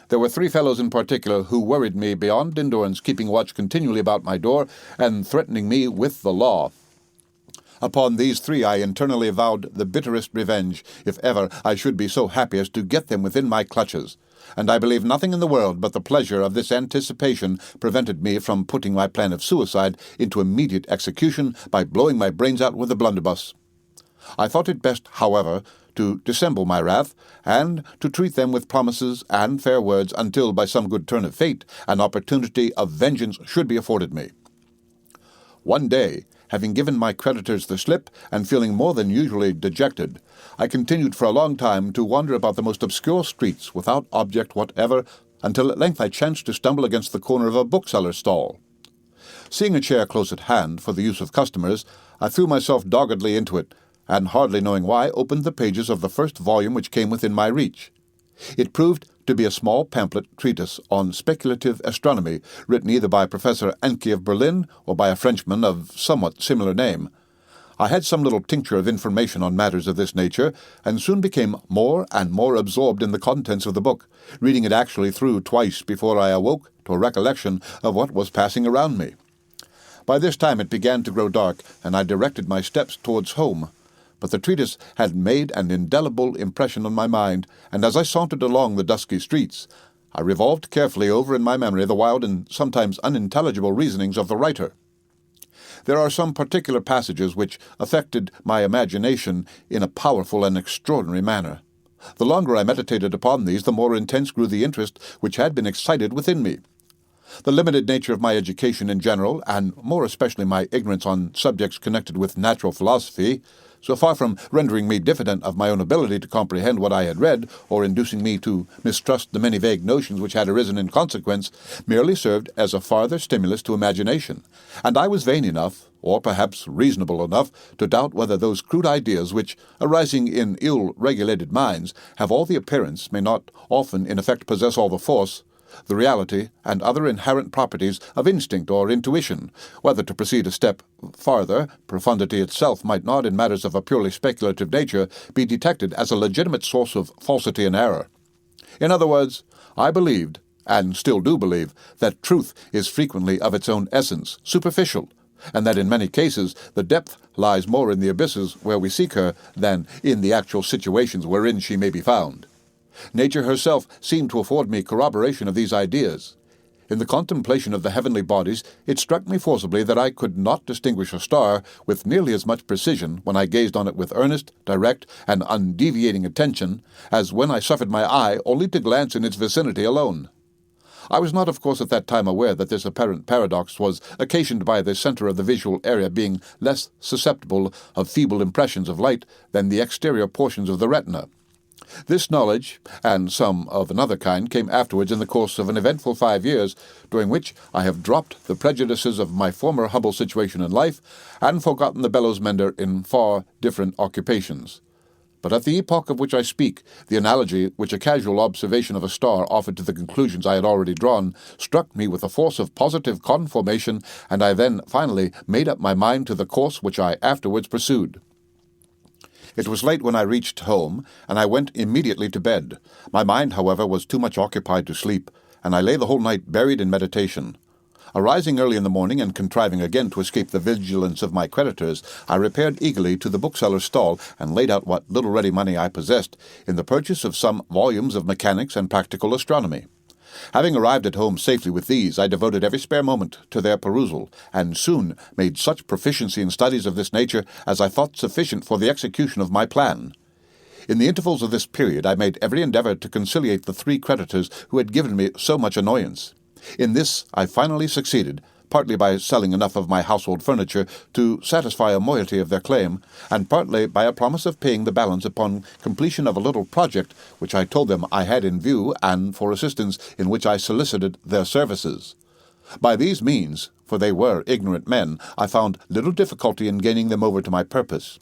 There were 3 fellows in particular who worried me beyond endurance, keeping watch continually about my door and threatening me with the law. Upon these 3 I internally vowed the bitterest revenge, if ever I should be so happy as to get them within my clutches, and I believe nothing in the world but the pleasure of this anticipation prevented me from putting my plan of suicide into immediate execution by blowing my brains out with a blunderbuss. I thought it best, however, to dissemble my wrath, and to treat them with promises and fair words until, by some good turn of fate, an opportunity of vengeance should be afforded me. One day, having given my creditors the slip, and feeling more than usually dejected, I continued for a long time to wander about the most obscure streets without object whatever, until at length I chanced to stumble against the corner of a bookseller's stall. Seeing a chair close at hand for the use of customers, I threw myself doggedly into it, and hardly knowing why, opened the pages of the first volume which came within my reach. It proved to be a small pamphlet treatise on speculative astronomy, written either by Professor Encke of Berlin or by a Frenchman of somewhat similar name. I had some little tincture of information on matters of this nature, and soon became more and more absorbed in the contents of the book, reading it actually through twice before I awoke to a recollection of what was passing around me. By this time it began to grow dark, and I directed my steps towards home. But the treatise had made an indelible impression on my mind, and as I sauntered along the dusky streets, I revolved carefully over in my memory the wild and sometimes unintelligible reasonings of the writer. There are some particular passages which affected my imagination in a powerful and extraordinary manner. The longer I meditated upon these, the more intense grew the interest which had been excited within me. The limited nature of my education in general, and more especially my ignorance on subjects connected with natural philosophy, so far from rendering me diffident of my own ability to comprehend what I had read, or inducing me to mistrust the many vague notions which had arisen in consequence, merely served as a farther stimulus to imagination, and I was vain enough, or perhaps reasonable enough, to doubt whether those crude ideas which, arising in ill-regulated minds, have all the appearance, may not often in effect possess all the force, the reality, and other inherent properties of instinct or intuition. Whether, to proceed a step farther, profundity itself might not, in matters of a purely speculative nature, be detected as a legitimate source of falsity and error. In other words, I believed, and still do believe, that truth is frequently of its own essence superficial, and that in many cases the depth lies more in the abysses where we seek her than in the actual situations wherein she may be found. Nature herself seemed to afford me corroboration of these ideas. In the contemplation of the heavenly bodies, it struck me forcibly that I could not distinguish a star with nearly as much precision when I gazed on it with earnest, direct, and undeviating attention, as when I suffered my eye only to glance in its vicinity alone. I was not, of course, at that time aware that this apparent paradox was occasioned by the center of the visual area being less susceptible of feeble impressions of light than the exterior portions of the retina. This knowledge, and some of another kind, came afterwards in the course of an eventful 5 years, during which I have dropped the prejudices of my former humble situation in life, and forgotten the bellows mender in far different occupations. But at the epoch of which I speak, the analogy which a casual observation of a star offered to the conclusions I had already drawn struck me with a force of positive conformation, and I then finally made up my mind to the course which I afterwards pursued. It was late when I reached home, and I went immediately to bed. My mind, however, was too much occupied to sleep, and I lay the whole night buried in meditation. Arising early in the morning, and contriving again to escape the vigilance of my creditors, I repaired eagerly to the bookseller's stall, and laid out what little ready money I possessed in the purchase of some volumes of mechanics and practical astronomy. Having arrived at home safely with these, I devoted every spare moment to their perusal, and soon made such proficiency in studies of this nature as I thought sufficient for the execution of my plan. In the intervals of this period I made every endeavor to conciliate the 3 creditors who had given me so much annoyance. In this I finally succeeded, partly by selling enough of my household furniture to satisfy a moiety of their claim, and partly by a promise of paying the balance upon completion of a little project which I told them I had in view, and for assistance in which I solicited their services. By these means, for they were ignorant men, I found little difficulty in gaining them over to my purpose.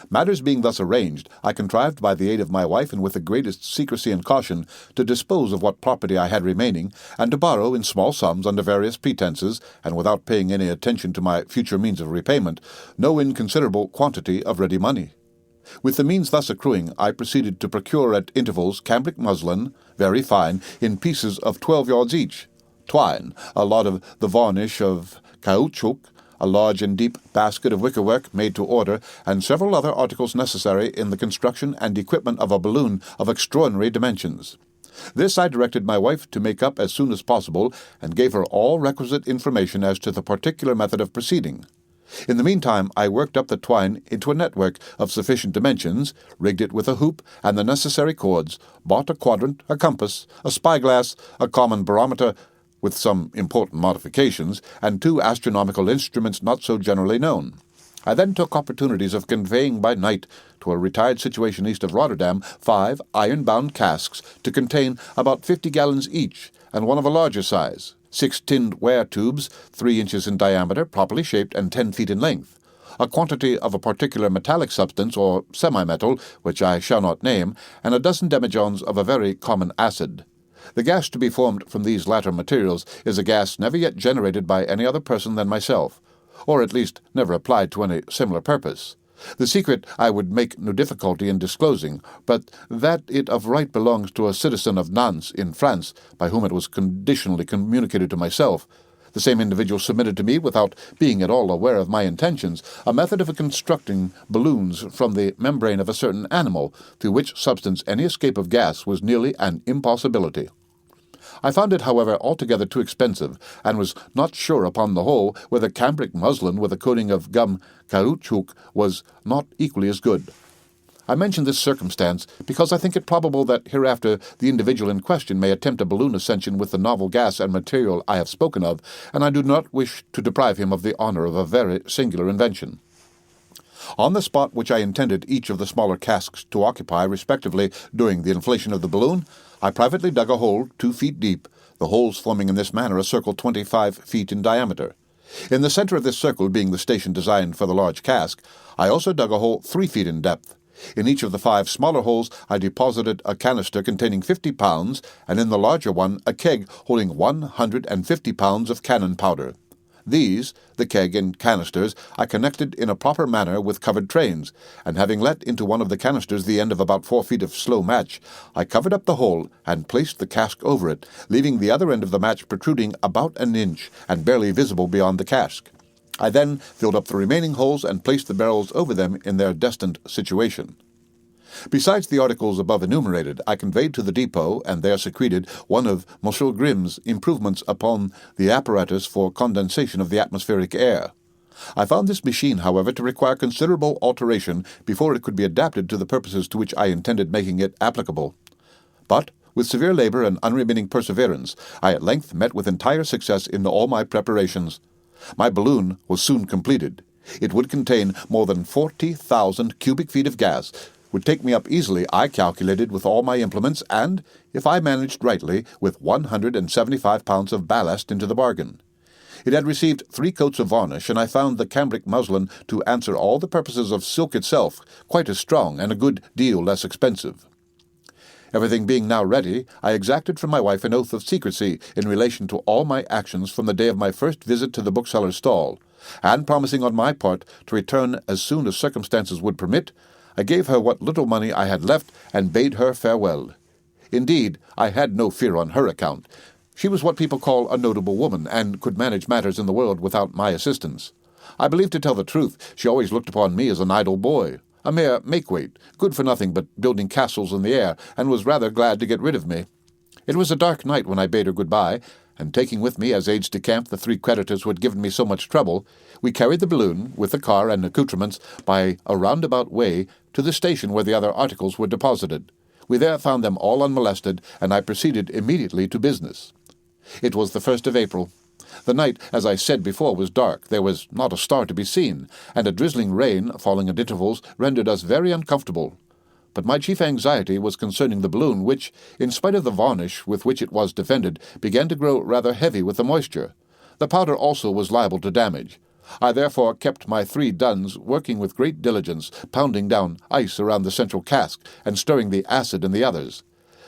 Matters being thus arranged, I contrived by the aid of my wife and with the greatest secrecy and caution to dispose of what property I had remaining, and to borrow in small sums under various pretenses, and without paying any attention to my future means of repayment, no inconsiderable quantity of ready money. With the means thus accruing, I proceeded to procure at intervals cambric muslin, very fine, in pieces of 12 yards each, twine, a lot of the varnish of 𝔬𝔩𝔩𝔞𝔫, a large and deep basket of wickerwork made to order, and several other articles necessary in the construction and equipment of a balloon of extraordinary dimensions. This I directed my wife to make up as soon as possible, and gave her all requisite information as to the particular method of proceeding. In the meantime, I worked up the twine into a network of sufficient dimensions, rigged it with a hoop and the necessary cords, bought a quadrant, a compass, a spyglass, a common barometer, with some important modifications, and 2 astronomical instruments not so generally known. I then took opportunities of conveying by night to a retired situation east of Rotterdam 5 iron-bound casks to contain about 50 gallons each, and one of a larger size, 6 tinned ware tubes, 3 inches in diameter, properly shaped, and 10 feet in length, a quantity of a particular metallic substance or semi-metal, which I shall not name, and a dozen demijohns of a very common acid. The gas to be formed from these latter materials is a gas never yet generated by any other person than myself, or at least never applied to any similar purpose. The secret I would make no difficulty in disclosing, but that it of right belongs to a citizen of Nantes in France, by whom it was conditionally communicated to myself. The same individual submitted to me, without being at all aware of my intentions, a method of constructing balloons from the membrane of a certain animal, through which substance any escape of gas was nearly an impossibility. I found it, however, altogether too expensive, and was not sure upon the whole whether cambric muslin with a coating of gum 𝔬𝔩𝔩𝔞𝔫 was not equally as good. I mention this circumstance because I think it probable that hereafter the individual in question may attempt a balloon ascension with the novel gas and material I have spoken of, and I do not wish to deprive him of the honor of a very singular invention. On the spot which I intended each of the smaller casks to occupy, respectively, during the inflation of the balloon, I privately dug a hole 2 feet deep, the holes forming in this manner a circle 25 feet in diameter. In the center of this circle, being the station designed for the large cask, I also dug a hole 3 feet in depth. In each of the 5 smaller holes I deposited a canister containing 50 pounds, and in the larger one a keg holding 150 pounds of cannon powder. These, the keg and canisters, I connected in a proper manner with covered trains, and having let into one of the canisters the end of about 4 feet of slow match, I covered up the hole and placed the cask over it, leaving the other end of the match protruding about an inch and barely visible beyond the cask. I then filled up the remaining holes and placed the barrels over them in their destined situation. Besides the articles above enumerated, I conveyed to the depot, and there secreted, one of M. Grimm's improvements upon the apparatus for condensation of the atmospheric air. I found this machine, however, to require considerable alteration before it could be adapted to the purposes to which I intended making it applicable. But, with severe labor and unremitting perseverance, I at length met with entire success in all my preparations. My balloon was soon completed. It would contain more than 40,000 cubic feet of gas, would take me up easily, I calculated, with all my implements, and, if I managed rightly, with 175 pounds of ballast into the bargain. It had received 3 coats of varnish, and I found the cambric muslin to answer all the purposes of silk itself, quite as strong and a good deal less expensive. Everything being now ready, I exacted from my wife an oath of secrecy in relation to all my actions from the day of my first visit to the bookseller's stall, and promising on my part to return as soon as circumstances would permit, I gave her what little money I had left and bade her farewell. Indeed, I had no fear on her account. She was what people call a notable woman, and could manage matters in the world without my assistance. I believe, to tell the truth, she always looked upon me as an idle boy, a mere make-weight, good for nothing but building castles in the air, and was rather glad to get rid of me. It was a dark night when I bade her good-bye, and taking with me as aides-de-camp the 3 creditors who had given me so much trouble, we carried the balloon, with the car and accoutrements, by a roundabout way to the station where the other articles were deposited. We there found them all unmolested, and I proceeded immediately to business. It was the 1st of April. The night, as I said before, was dark. There was not a star to be seen, and a drizzling rain, falling at intervals, rendered us very uncomfortable. But my chief anxiety was concerning the balloon, which, in spite of the varnish with which it was defended, began to grow rather heavy with the moisture. The powder also was liable to damage. I therefore kept my 3 duns working with great diligence, pounding down ice around the central cask, and stirring the acid in the others.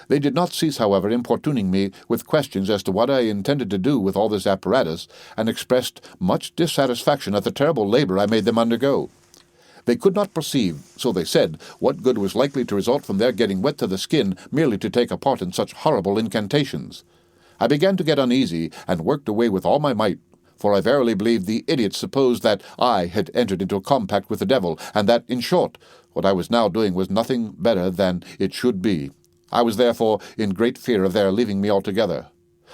They did not cease, however, importuning me with questions as to what I intended to do with all this apparatus, and expressed much dissatisfaction at the terrible labor I made them undergo. They could not perceive, so they said, what good was likely to result from their getting wet to the skin merely to take a part in such horrible incantations. I began to get uneasy, and worked away with all my might, for I verily believed the idiots supposed that I had entered into a compact with the devil, and that, in short, what I was now doing was nothing better than it should be. I was therefore in great fear of their leaving me altogether.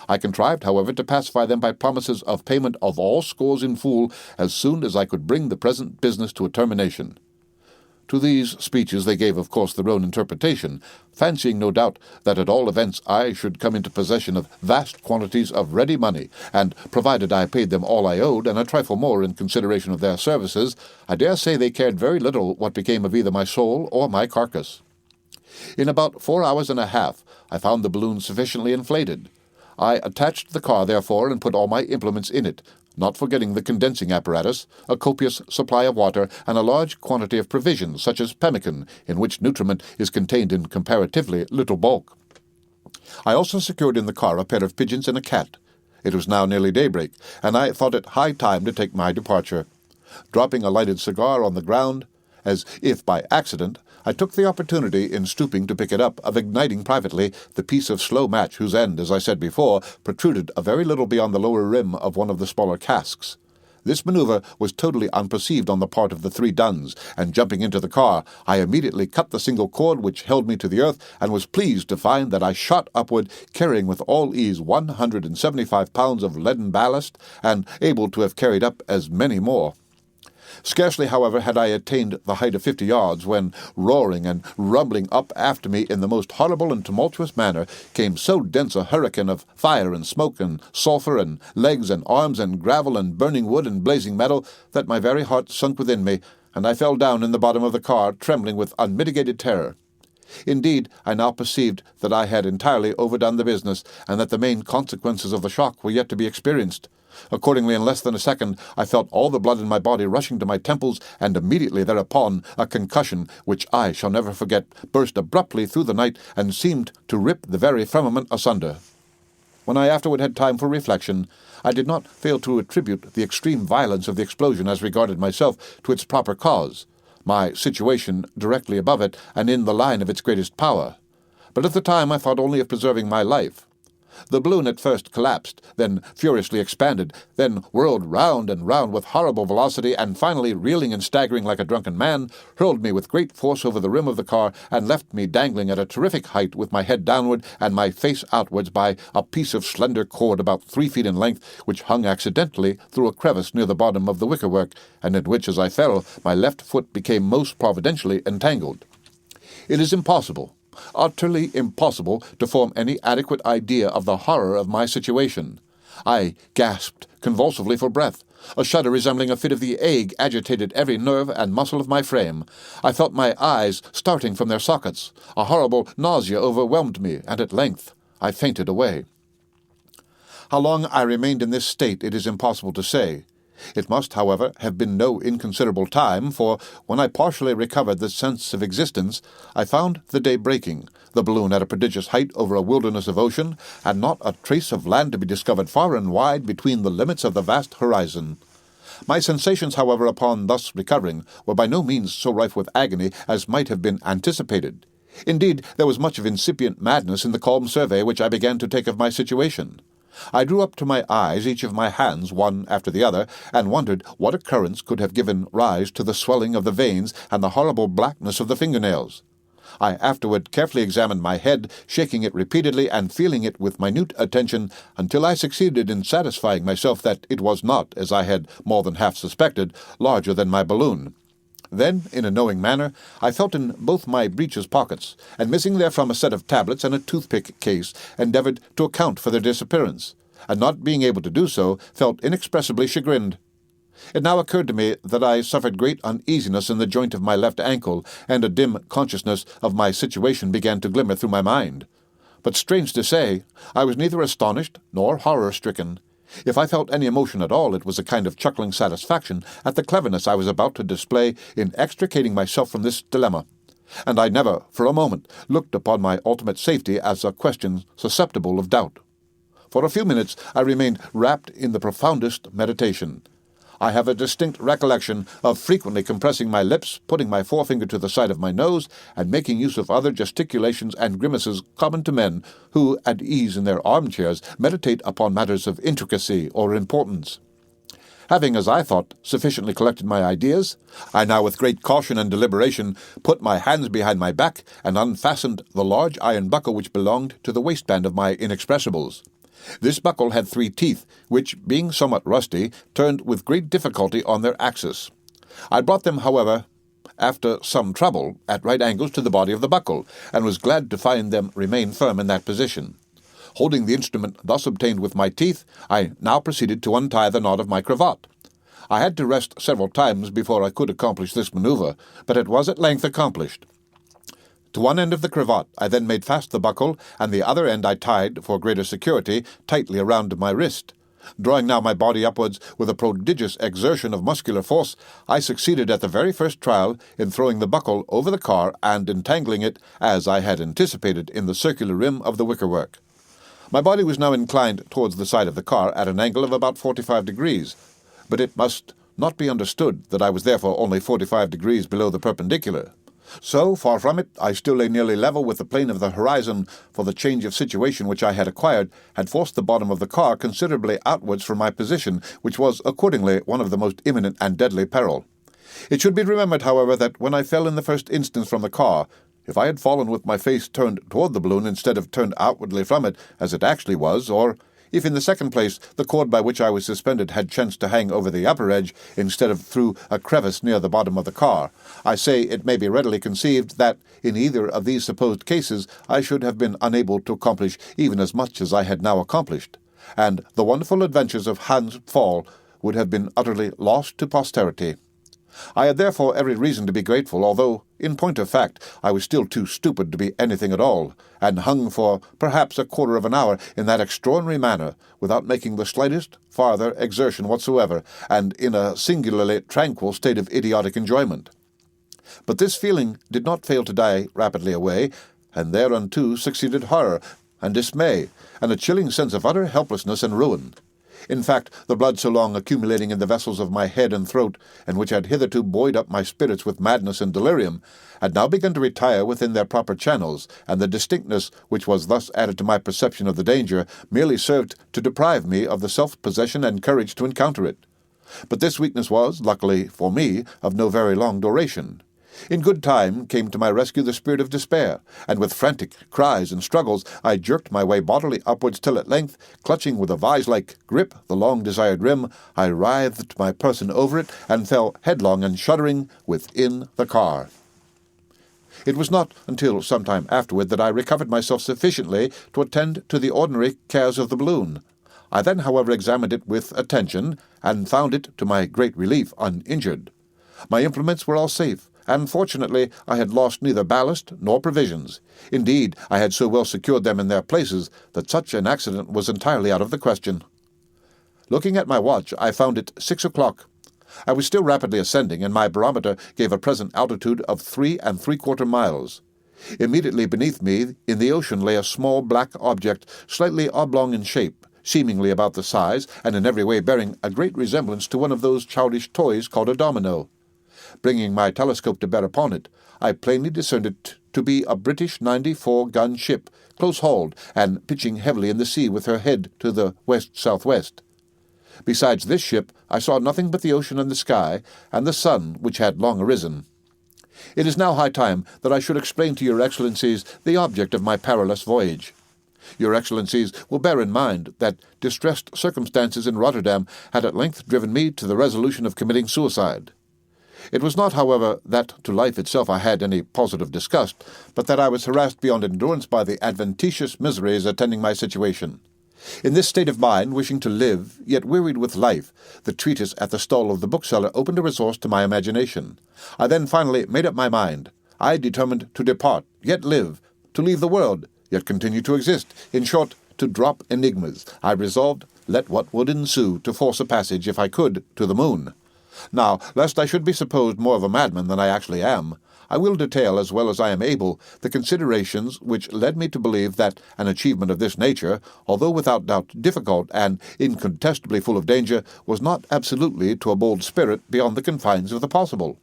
I contrived, however, to pacify them by promises of payment of all scores in full as soon as I could bring the present business to a termination. To these speeches they gave, of course, their own interpretation, fancying, no doubt, that at all events I should come into possession of vast quantities of ready money, and, provided I paid them all I owed, and a trifle more in consideration of their services, I dare say they cared very little what became of either my soul or my carcass. In about 4 hours and a half I found the balloon sufficiently inflated. I attached the car, therefore, and put all my implements in it, not forgetting the condensing apparatus, a copious supply of water, and a large quantity of provisions, such as pemmican, in which nutriment is contained in comparatively little bulk. I also secured in the car a pair of pigeons and a cat. It was now nearly daybreak, and I thought it high time to take my departure. Dropping a lighted cigar on the ground, as if by accident, I took the opportunity, in stooping to pick it up, of igniting privately the piece of slow match whose end, as I said before, protruded a very little beyond the lower rim of one of the smaller casks. This maneuver was totally unperceived on the part of the 3 duns, and jumping into the car, I immediately cut the single cord which held me to the earth, and was pleased to find that I shot upward, carrying with all ease 175 pounds of leaden ballast, and able to have carried up as many more. Scarcely, however, had I attained the height of 50 yards, when, roaring and rumbling up after me in the most horrible and tumultuous manner, came so dense a hurricane of fire and smoke and sulphur and legs and arms and gravel and burning wood and blazing metal, that my very heart sunk within me, and I fell down in the bottom of the car, trembling with unmitigated terror. Indeed, I now perceived that I had entirely overdone the business, and that the main consequences of the shock were yet to be experienced. Accordingly, in less than a second, I felt all the blood in my body rushing to my temples, and immediately thereupon a concussion, which I shall never forget, burst abruptly through the night, and seemed to rip the very firmament asunder. When I afterward had time for reflection, I did not fail to attribute the extreme violence of the explosion as regarded myself to its proper cause, my situation directly above it, and in the line of its greatest power. But at the time I thought only of preserving my life. The balloon at first collapsed, then furiously expanded, then whirled round and round with horrible velocity, and finally, reeling and staggering like a drunken man, hurled me with great force over the rim of the car, and left me dangling at a terrific height with my head downward and my face outwards by a piece of slender cord about 3 feet in length, which hung accidentally through a crevice near the bottom of the wickerwork, and in which, as I fell, my left foot became most providentially entangled. It is impossible, utterly impossible, to form any adequate idea of the horror of my situation. I gasped convulsively for breath. A shudder resembling a fit of the ague agitated every nerve and muscle of my frame. I felt my eyes starting from their sockets. A horrible nausea overwhelmed me, and at length I fainted away. How long I remained in this state it is impossible to say. It must, however, have been no inconsiderable time, for when I partially recovered the sense of existence, I found the day breaking, the balloon at a prodigious height over a wilderness of ocean, and not a trace of land to be discovered far and wide between the limits of the vast horizon. My sensations, however, upon thus recovering, were by no means so rife with agony as might have been anticipated. Indeed, there was much of incipient madness in the calm survey which I began to take of my situation. I drew up to my eyes each of my hands, one after the other, and wondered what occurrence could have given rise to the swelling of the veins and the horrible blackness of the fingernails. I afterward carefully examined my head, shaking it repeatedly and feeling it with minute attention, until I succeeded in satisfying myself that it was not, as I had more than half suspected, larger than my balloon. Then, in a knowing manner, I felt in both my breeches pockets, and missing therefrom a set of tablets and a toothpick case, endeavored to account for their disappearance, and not being able to do so, felt inexpressibly chagrined. It now occurred to me that I suffered great uneasiness in the joint of my left ankle, and a dim consciousness of my situation began to glimmer through my mind. But strange to say, I was neither astonished nor horror-stricken. If I felt any emotion at all, it was a kind of chuckling satisfaction at the cleverness I was about to display in extricating myself from this dilemma, and I never, for a moment, looked upon my ultimate safety as a question susceptible of doubt. For a few minutes I remained wrapped in the profoundest meditation. I have a distinct recollection of frequently compressing my lips, putting my forefinger to the side of my nose, and making use of other gesticulations and grimaces common to men who, at ease in their armchairs, meditate upon matters of intricacy or importance. Having, as I thought, sufficiently collected my ideas, I now with great caution and deliberation put my hands behind my back and unfastened the large iron buckle which belonged to the waistband of my inexpressibles. This buckle had 3 teeth, which, being somewhat rusty, turned with great difficulty on their axis. I brought them, however, after some trouble, at right angles to the body of the buckle, and was glad to find them remain firm in that position. Holding the instrument thus obtained with my teeth, I now proceeded to untie the knot of my cravat. I had to rest several times before I could accomplish this maneuver, but it was at length accomplished. To one end of the cravat I then made fast the buckle, and the other end I tied, for greater security, tightly around my wrist. Drawing now my body upwards with a prodigious exertion of muscular force, I succeeded at the very first trial in throwing the buckle over the car and entangling it, as I had anticipated, in the circular rim of the wickerwork. My body was now inclined towards the side of the car at an angle of about 45 degrees, but it must not be understood that I was therefore only 45 degrees below the perpendicular. So, far from it, I still lay nearly level with the plane of the horizon, for the change of situation which I had acquired had forced the bottom of the car considerably outwards from my position, which was accordingly one of the most imminent and deadly peril. It should be remembered, however, that when I fell in the first instance from the car, if I had fallen with my face turned toward the balloon instead of turned outwardly from it, as it actually was, or if in the second place the cord by which I was suspended had chanced to hang over the upper edge instead of through a crevice near the bottom of the car, I say it may be readily conceived that in either of these supposed cases I should have been unable to accomplish even as much as I had now accomplished, and the wonderful adventures of Hans Pfaall would have been utterly lost to posterity. I had therefore every reason to be grateful, although, in point of fact, I was still too stupid to be anything at all, and hung for perhaps a quarter of an hour in that extraordinary manner, without making the slightest farther exertion whatsoever, and in a singularly tranquil state of idiotic enjoyment. But this feeling did not fail to die rapidly away, and thereunto succeeded horror and dismay, and a chilling sense of utter helplessness and ruin. In fact, the blood so long accumulating in the vessels of my head and throat, and which had hitherto buoyed up my spirits with madness and delirium, had now begun to retire within their proper channels, and the distinctness which was thus added to my perception of the danger merely served to deprive me of the self-possession and courage to encounter it. But this weakness was, luckily for me, of no very long duration. In good time came to my rescue the spirit of despair, and with frantic cries and struggles I jerked my way bodily upwards till at length, clutching with a vise-like grip the long-desired rim, I writhed my person over it and fell headlong and shuddering within the car. It was not until some time afterward that I recovered myself sufficiently to attend to the ordinary cares of the balloon. I then, however, examined it with attention, and found it, to my great relief, uninjured. My implements were all safe, and fortunately I had lost neither ballast nor provisions. Indeed, I had so well secured them in their places that such an accident was entirely out of the question. Looking at my watch, I found it 6 o'clock. I was still rapidly ascending, and my barometer gave a present altitude of 3 3/4 miles. Immediately beneath me in the ocean lay a small black object, slightly oblong in shape, seemingly about the size, and in every way bearing a great resemblance to one of those childish toys called a domino. Bringing my telescope to bear upon it, I plainly discerned it to be a British 94-gun ship, close-hauled, and pitching heavily in the sea with her head to the west-southwest. Besides this ship, I saw nothing but the ocean and the sky, and the sun, which had long arisen. It is now high time that I should explain to your Excellencies the object of my perilous voyage. Your Excellencies will bear in mind that distressed circumstances in Rotterdam had at length driven me to the resolution of committing suicide. It was not, however, that to life itself I had any positive disgust, but that I was harassed beyond endurance by the adventitious miseries attending my situation. In this state of mind, wishing to live, yet wearied with life, the treatise at the stall of the bookseller opened a resource to my imagination. I then finally made up my mind. I determined to depart, yet live, to leave the world, yet continue to exist, in short, to drop enigmas. I resolved let what would ensue to force a passage, if I could, to the moon. Now, lest I should be supposed more of a madman than I actually am, I will detail, as well as I am able, the considerations which led me to believe that an achievement of this nature, although without doubt difficult and incontestably full of danger, was not absolutely, to a bold spirit, beyond the confines of the possible.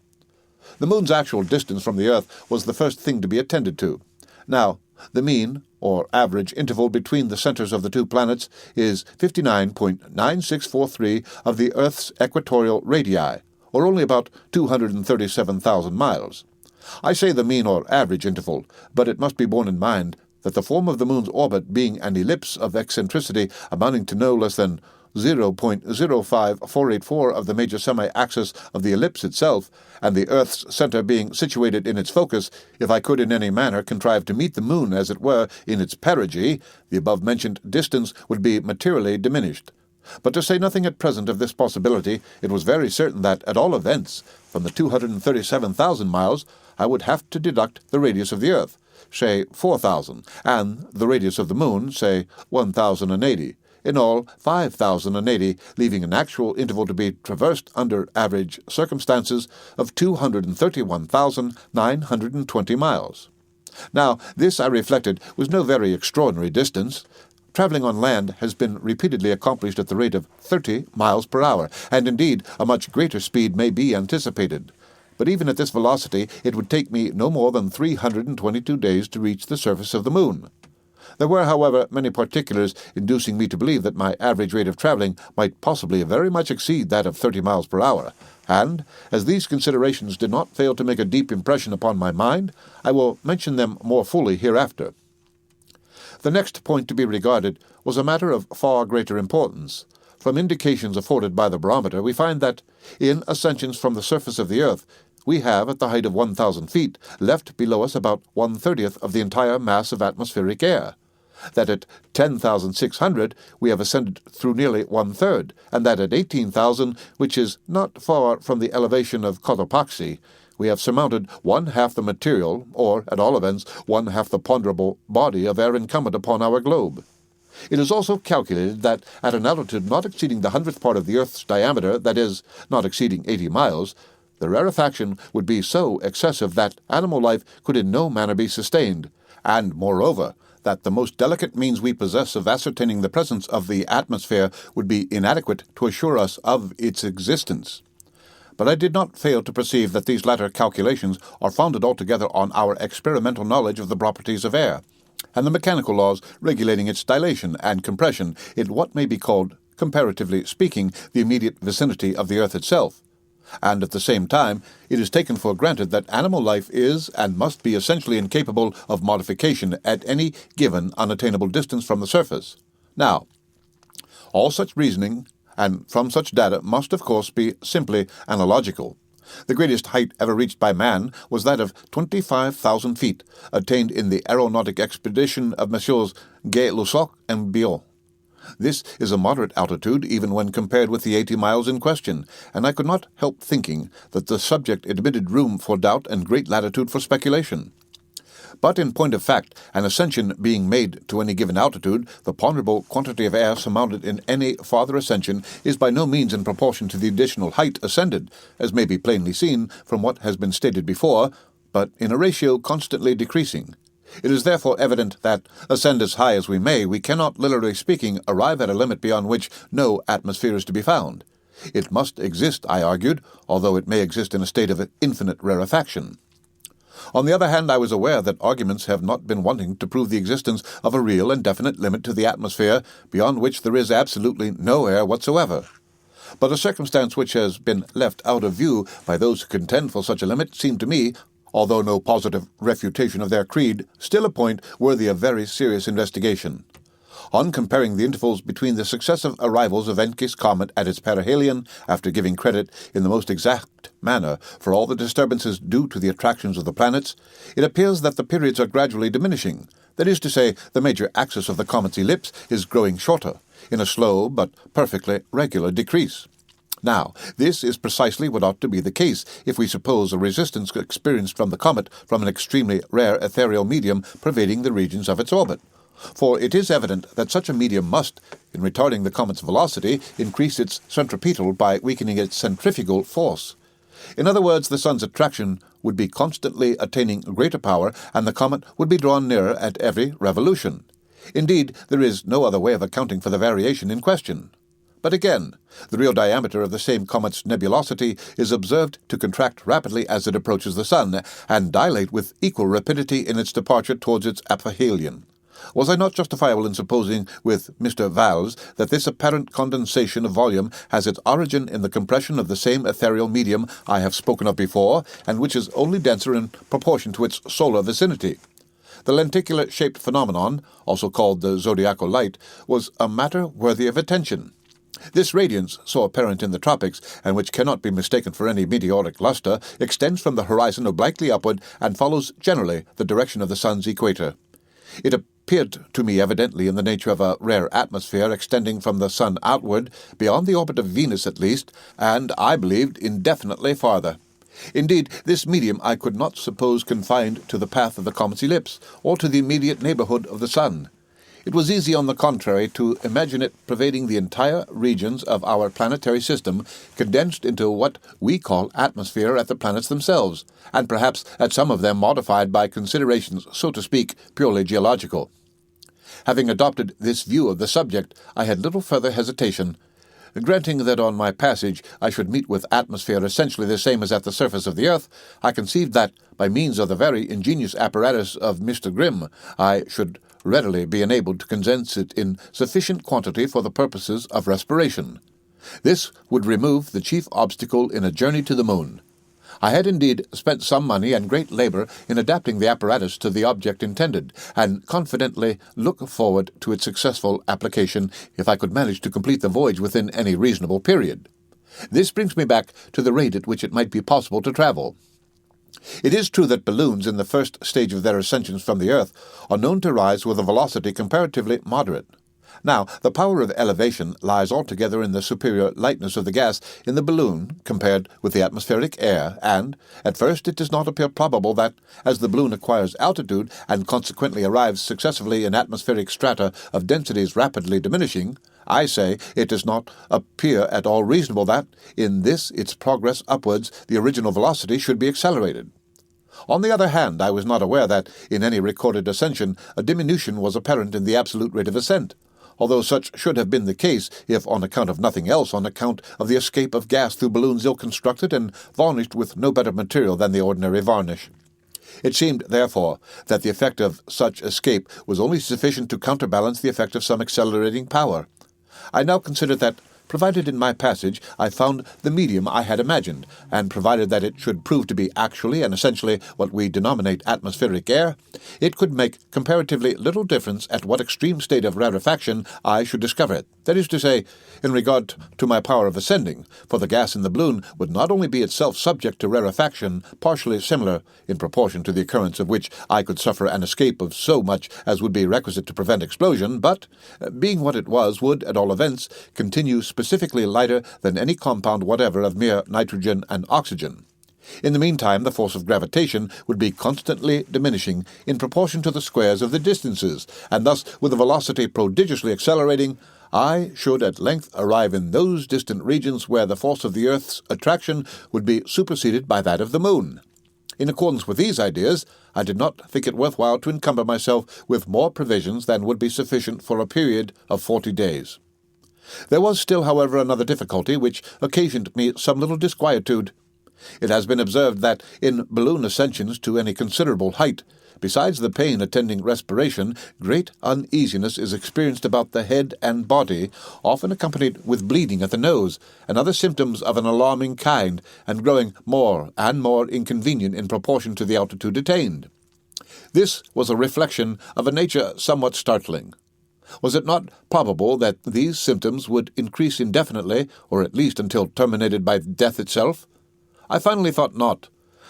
The moon's actual distance from the earth was the first thing to be attended to. Now, the mean, or average, interval between the centers of the two planets is 59.9643 of the Earth's equatorial radii, or only about 237,000 miles. I say the mean or average interval, but it must be borne in mind that the form of the moon's orbit being an ellipse of eccentricity amounting to no less than 0.05484 of the major semi-axis of the ellipse itself, and the Earth's center being situated in its focus, if I could in any manner contrive to meet the moon, as it were, in its perigee, the above-mentioned distance would be materially diminished. But to say nothing at present of this possibility, it was very certain that, at all events, from the 237,000 miles, I would have to deduct the radius of the Earth, say 4,000, and the radius of the Moon, say 1,080. In all, 5,080, leaving an actual interval to be traversed under average circumstances of 231,920 miles. Now, this, I reflected, was no very extraordinary distance. Travelling on land has been repeatedly accomplished at the rate of 30 miles per hour, and indeed a much greater speed may be anticipated. But even at this velocity it would take me no more than 322 days to reach the surface of the moon. There were, however, many particulars inducing me to believe that my average rate of travelling might possibly very much exceed that of 30 miles per hour, and, as these considerations did not fail to make a deep impression upon my mind, I will mention them more fully hereafter. The next point to be regarded was a matter of far greater importance. From indications afforded by the barometer, we find that, in ascensions from the surface of the earth, we have, at the height of 1,000 feet, left below us about 1/30th of the entire mass of atmospheric air, that at 10,600 we have ascended through nearly 1/3, and that at 18,000, which is not far from the elevation of Cotopaxi, we have surmounted 1/2 the material, or, at all events, 1/2 the ponderable body of air incumbent upon our globe. It is also calculated that at an altitude not exceeding the 100th part of the Earth's diameter, that is, not exceeding 80 miles, the rarefaction would be so excessive that animal life could in no manner be sustained, and, moreover, that the most delicate means we possess of ascertaining the presence of the atmosphere would be inadequate to assure us of its existence. But I did not fail to perceive that these latter calculations are founded altogether on our experimental knowledge of the properties of air, and the mechanical laws regulating its dilation and compression in what may be called, comparatively speaking, the immediate vicinity of the earth itself. And at the same time, it is taken for granted that animal life is and must be essentially incapable of modification at any given unattainable distance from the surface. Now, all such reasoning and from such data must, of course, be simply analogical. The greatest height ever reached by man was that of 25,000 feet, attained in the aeronautic expedition of Messrs. 𝔚𝔬𝔯𝔤 and 𝔚𝔬𝔯𝔤. This is a moderate altitude even when compared with the 80 miles in question, and I could not help thinking that the subject admitted room for doubt and great latitude for speculation. But in point of fact, an ascension being made to any given altitude, the ponderable quantity of air surmounted in any farther ascension is by no means in proportion to the additional height ascended, as may be plainly seen from what has been stated before, but in a ratio constantly decreasing. It is therefore evident that, ascend as high as we may, we cannot, literally speaking, arrive at a limit beyond which no atmosphere is to be found. It must exist, I argued, although it may exist in a state of infinite rarefaction. On the other hand, I was aware that arguments have not been wanting to prove the existence of a real and definite limit to the atmosphere, beyond which there is absolutely no air whatsoever. But a circumstance which has been left out of view by those who contend for such a limit seemed to me, although no positive refutation of their creed, still a point worthy of very serious investigation. On comparing the intervals between the successive arrivals of Encke's comet at its perihelion, after giving credit in the most exact manner for all the disturbances due to the attractions of the planets, it appears that the periods are gradually diminishing. That is to say, the major axis of the comet's ellipse is growing shorter, in a slow but perfectly regular decrease. Now, this is precisely what ought to be the case if we suppose a resistance experienced from the comet from an extremely rare ethereal medium pervading the regions of its orbit. For it is evident that such a medium must, in retarding the comet's velocity, increase its centripetal by weakening its centrifugal force. In other words, the sun's attraction would be constantly attaining greater power, and the comet would be drawn nearer at every revolution. Indeed, there is no other way of accounting for the variation in question. But again, the real diameter of the same comet's nebulosity is observed to contract rapidly as it approaches the sun, and dilate with equal rapidity in its departure towards its aphelion. Was I not justifiable in supposing, with Mr. Valles, that this apparent condensation of volume has its origin in the compression of the same ethereal medium I have spoken of before, and which is only denser in proportion to its solar vicinity? The lenticular-shaped phenomenon, also called the zodiacal light, was a matter worthy of attention. This radiance, so apparent in the tropics, and which cannot be mistaken for any meteoric luster, extends from the horizon obliquely upward and follows generally the direction of the sun's equator. It appeared to me evidently in the nature of a rare atmosphere extending from the sun outward, beyond the orbit of Venus at least, and, I believed, indefinitely farther. Indeed, this medium I could not suppose confined to the path of the comet's ellipse, or to the immediate neighbourhood of the sun. It was easy, on the contrary, to imagine it pervading the entire regions of our planetary system, condensed into what we call atmosphere at the planets themselves, and perhaps at some of them modified by considerations, so to speak, purely geological. Having adopted this view of the subject, I had little further hesitation. Granting that on my passage I should meet with atmosphere essentially the same as at the surface of the earth, I conceived that, by means of the very ingenious apparatus of Mr. Grimm, I should readily be enabled to condense it in sufficient quantity for the purposes of respiration. This would remove the chief obstacle in a journey to the moon. I had indeed spent some money and great labor in adapting the apparatus to the object intended, and confidently look forward to its successful application if I could manage to complete the voyage within any reasonable period. This brings me back to the rate at which it might be possible to travel. It is true that balloons in the first stage of their ascensions from the earth are known to rise with a velocity comparatively moderate. Now, the power of elevation lies altogether in the superior lightness of the gas in the balloon compared with the atmospheric air, and, at first, it does not appear probable that, as the balloon acquires altitude and consequently arrives successively in atmospheric strata of densities rapidly diminishing, I say it does not appear at all reasonable that, in this its progress upwards, the original velocity should be accelerated. On the other hand, I was not aware that, in any recorded ascension, a diminution was apparent in the absolute rate of ascent, although such should have been the case if, on account of nothing else, on account of the escape of gas through balloons ill-constructed and varnished with no better material than the ordinary varnish. It seemed, therefore, that the effect of such escape was only sufficient to counterbalance the effect of some accelerating power. I now considered that, provided in my passage I found the medium I had imagined, and provided that it should prove to be actually and essentially what we denominate atmospheric air, it could make comparatively little difference at what extreme state of rarefaction I should discover it. That is to say, in regard to my power of ascending, for the gas in the balloon would not only be itself subject to rarefaction, partially similar, in proportion to the occurrence of which I could suffer an escape of so much as would be requisite to prevent explosion, but, being what it was, would, at all events, continue specifically lighter than any compound whatever of mere nitrogen and oxygen. In the meantime, the force of gravitation would be constantly diminishing in proportion to the squares of the distances, and thus, with a velocity prodigiously accelerating, I should at length arrive in those distant regions where the force of the earth's attraction would be superseded by that of the moon. In accordance with these ideas, I did not think it worthwhile to encumber myself with more provisions than would be sufficient for a period of 40 days. There was still, however, another difficulty which occasioned me some little disquietude. It has been observed that in balloon ascensions to any considerable height, besides the pain attending respiration, great uneasiness is experienced about the head and body, often accompanied with bleeding at the nose, and other symptoms of an alarming kind, and growing more and more inconvenient in proportion to the altitude attained. This was a reflection of a nature somewhat startling. Was it not probable that these symptoms would increase indefinitely, or at least until terminated by death itself? I finally thought not.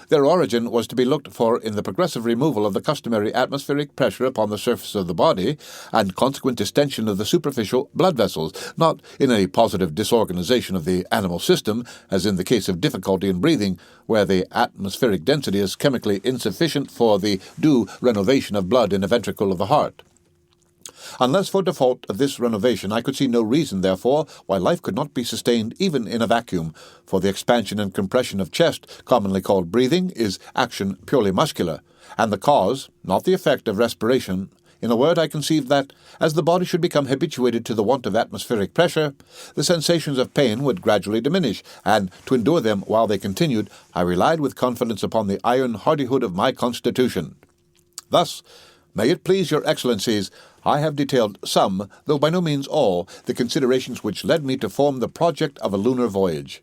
Their origin was to be looked for in the progressive removal of the customary atmospheric pressure upon the surface of the body, and consequent distension of the superficial blood vessels, not in any positive disorganization of the animal system, as in the case of difficulty in breathing, where the atmospheric density is chemically insufficient for the due renovation of blood in a ventricle of the heart. Unless for default of this renovation, I could see no reason, therefore, why life could not be sustained even in a vacuum, for the expansion and compression of chest, commonly called breathing, is action purely muscular, and the cause, not the effect of respiration. In a word, I conceived that, as the body should become habituated to the want of atmospheric pressure, the sensations of pain would gradually diminish, and, to endure them while they continued, I relied with confidence upon the iron hardihood of my constitution. Thus, may it please your Excellencies, I have detailed some, though by no means all, the considerations which led me to form the project of a lunar voyage.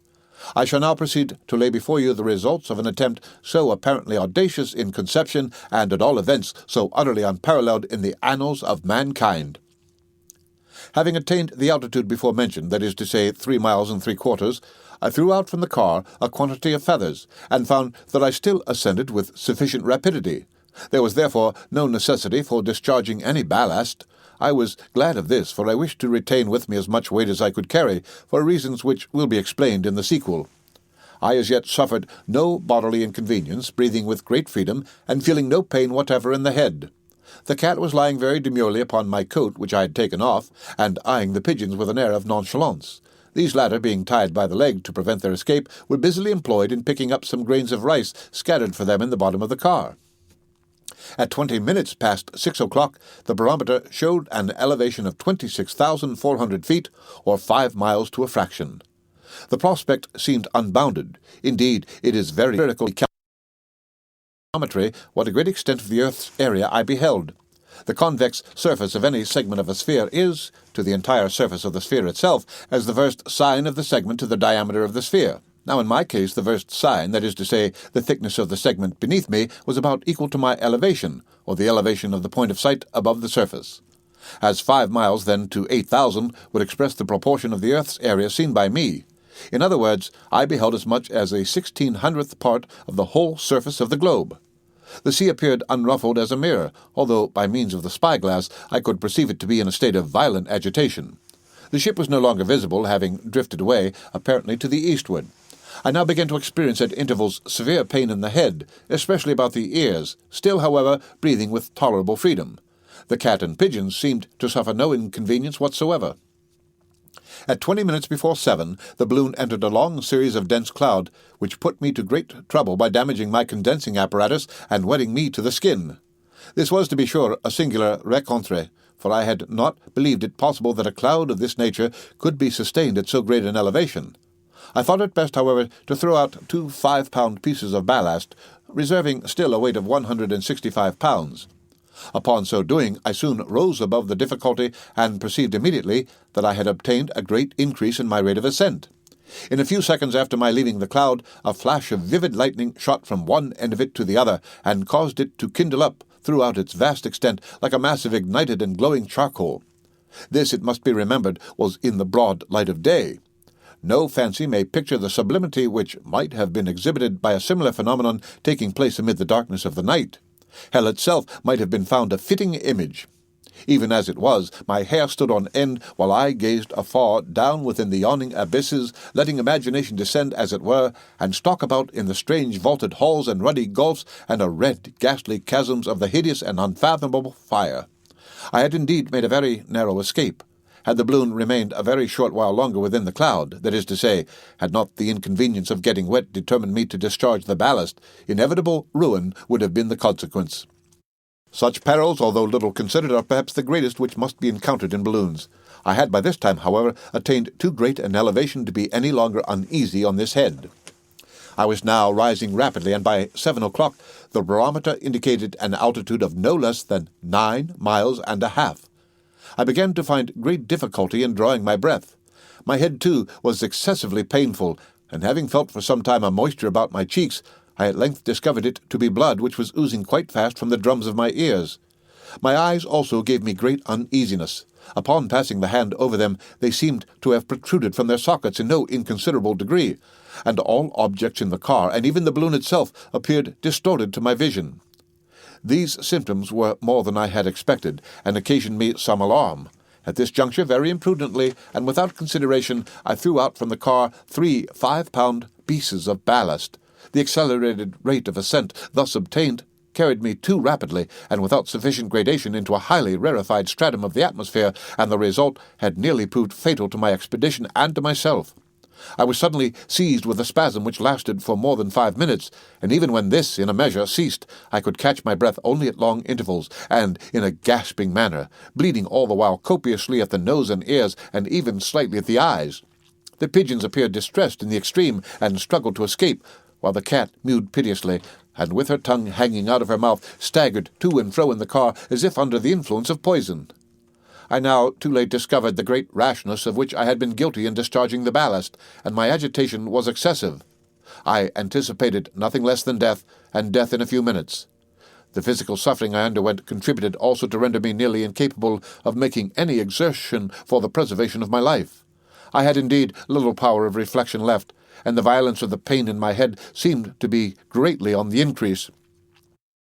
I shall now proceed to lay before you the results of an attempt so apparently audacious in conception, and at all events so utterly unparalleled in the annals of mankind. Having attained the altitude before mentioned, that is to say 3 miles and 3/4, I threw out from the car a quantity of feathers, and found that I still ascended with sufficient rapidity. There was therefore no necessity for discharging any ballast. I was glad of this, for I wished to retain with me as much weight as I could carry, for reasons which will be explained in the sequel. I as yet suffered no bodily inconvenience, breathing with great freedom, and feeling no pain whatever in the head. The cat was lying very demurely upon my coat, which I had taken off, and eyeing the pigeons with an air of nonchalance. These latter, being tied by the leg to prevent their escape, were busily employed in picking up some grains of rice scattered for them in the bottom of the car. At 20 minutes past 6 o'clock, the barometer showed an elevation of 26,400 feet, or 5 miles to a fraction. The prospect seemed unbounded. Indeed, it is very critical what a great extent of the earth's area I beheld. The convex surface of any segment of a sphere is, to the entire surface of the sphere itself, as the versed sine of the segment to the diameter of the sphere. Now, in my case, the versed sine, that is to say, the thickness of the segment beneath me, was about equal to my elevation, or the elevation of the point of sight above the surface. As 5 miles, then, to 8,000 would express the proportion of the earth's area seen by me. In other words, I beheld as much as a 1/1600th part of the whole surface of the globe. The sea appeared unruffled as a mirror, although by means of the spyglass I could perceive it to be in a state of violent agitation. The ship was no longer visible, having drifted away, apparently to the eastward. I now began to experience at intervals severe pain in the head, especially about the ears, still, however, breathing with tolerable freedom. The cat and pigeons seemed to suffer no inconvenience whatsoever. At 20 minutes before 7, the balloon entered a long series of dense cloud, which put me to great trouble by damaging my condensing apparatus and wetting me to the skin. This was, to be sure, a singular rencontre, for I had not believed it possible that a cloud of this nature could be sustained at so great an elevation. I thought it best, however, to throw out 2 5-pound pieces of ballast, reserving still a weight of 165 pounds. Upon so doing, I soon rose above the difficulty, and perceived immediately that I had obtained a great increase in my rate of ascent. In a few seconds after my leaving the cloud, a flash of vivid lightning shot from one end of it to the other, and caused it to kindle up throughout its vast extent like a mass of ignited and glowing charcoal. This, it must be remembered, was in the broad light of day. No fancy may picture the sublimity which might have been exhibited by a similar phenomenon taking place amid the darkness of the night. Hell itself might have been found a fitting image. Even as it was, my hair stood on end while I gazed afar down within the yawning abysses, letting imagination descend, as it were, and stalk about in the strange vaulted halls and ruddy gulfs and red ghastly chasms of the hideous and unfathomable fire. I had indeed made a very narrow escape. Had the balloon remained a very short while longer within the cloud, that is to say, had not the inconvenience of getting wet determined me to discharge the ballast, inevitable ruin would have been the consequence. Such perils, although little considered, are perhaps the greatest which must be encountered in balloons. I had by this time, however, attained too great an elevation to be any longer uneasy on this head. I was now rising rapidly, and by 7 o'clock the barometer indicated an altitude of no less than 9 miles and a half. I began to find great difficulty in drawing my breath. My head, too, was excessively painful, and having felt for some time a moisture about my cheeks, I at length discovered it to be blood which was oozing quite fast from the drums of my ears. My eyes also gave me great uneasiness. Upon passing the hand over them, they seemed to have protruded from their sockets in no inconsiderable degree, and all objects in the car, and even the balloon itself, appeared distorted to my vision. These symptoms were more than I had expected, and occasioned me some alarm. At this juncture, very imprudently, and without consideration, I threw out from the car 3 5-pound pieces of ballast. The accelerated rate of ascent thus obtained carried me too rapidly and without sufficient gradation into a highly rarefied stratum of the atmosphere, and the result had nearly proved fatal to my expedition and to myself. I was suddenly seized with a spasm which lasted for more than 5 minutes, and even when this, in a measure, ceased, I could catch my breath only at long intervals, and in a gasping manner, bleeding all the while copiously at the nose and ears, and even slightly at the eyes. The pigeons appeared distressed in the extreme, and struggled to escape, while the cat mewed piteously, and with her tongue hanging out of her mouth, staggered to and fro in the car as if under the influence of poison. I now too late discovered the great rashness of which I had been guilty in discharging the ballast, and my agitation was excessive. I anticipated nothing less than death, and death in a few minutes. The physical suffering I underwent contributed also to render me nearly incapable of making any exertion for the preservation of my life. I had indeed little power of reflection left, and the violence of the pain in my head seemed to be greatly on the increase.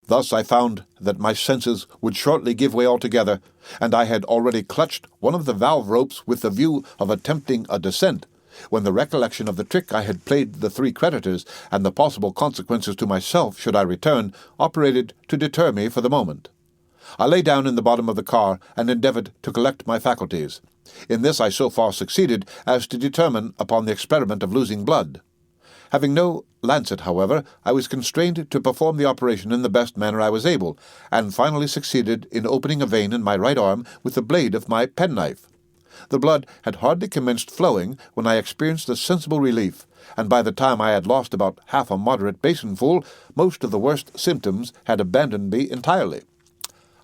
Thus I found that my senses would shortly give way altogether, and I had already clutched one of the valve ropes with the view of attempting a descent, when the recollection of the trick I had played the 3 creditors, and the possible consequences to myself should I return, operated to deter me for the moment. I lay down in the bottom of the car, and endeavoured to collect my faculties. In this I so far succeeded as to determine upon the experiment of losing blood. Having no lancet, however, I was constrained to perform the operation in the best manner I was able, and finally succeeded in opening a vein in my right arm with the blade of my penknife. The blood had hardly commenced flowing when I experienced a sensible relief, and by the time I had lost about half a moderate basinful, most of the worst symptoms had abandoned me entirely.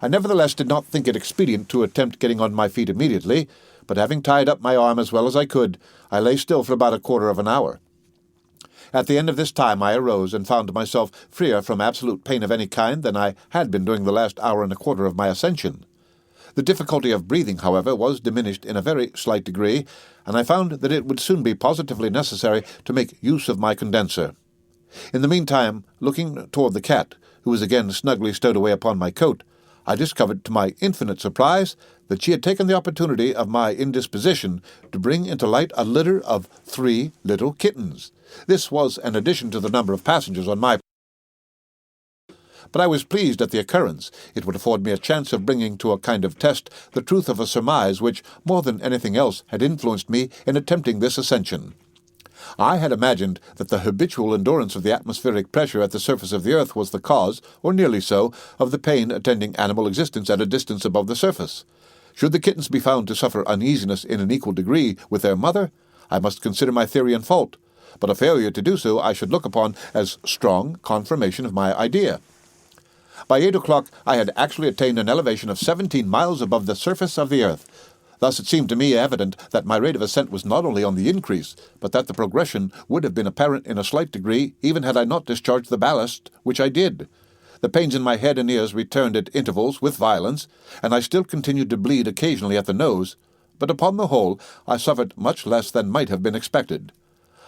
I nevertheless did not think it expedient to attempt getting on my feet immediately, but having tied up my arm as well as I could, I lay still for about a quarter of an hour. At the end of this time I arose and found myself freer from absolute pain of any kind than I had been during the last hour and a quarter of my ascension. The difficulty of breathing, however, was diminished in a very slight degree, and I found that it would soon be positively necessary to make use of my condenser. In the meantime, looking toward the cat, who was again snugly stowed away upon my coat, I discovered to my infinite surprise that she had taken the opportunity of my indisposition to bring into light a litter of 3 little kittens. This was an addition to the number of passengers on my but I was pleased at the occurrence. It would afford me a chance of bringing to a kind of test the truth of a surmise which, more than anything else, had influenced me in attempting this ascension. I had imagined that the habitual endurance of the atmospheric pressure at the surface of the earth was the cause, or nearly so, of the pain attending animal existence at a distance above the surface. Should the kittens be found to suffer uneasiness in an equal degree with their mother, I must consider my theory in fault, but a failure to do so I should look upon as strong confirmation of my idea. By 8 o'clock I had actually attained an elevation of 17 miles above the surface of the earth. Thus it seemed to me evident that my rate of ascent was not only on the increase, but that the progression would have been apparent in a slight degree even had I not discharged the ballast, which I did. The pains in my head and ears returned at intervals with violence, and I still continued to bleed occasionally at the nose, but upon the whole I suffered much less than might have been expected.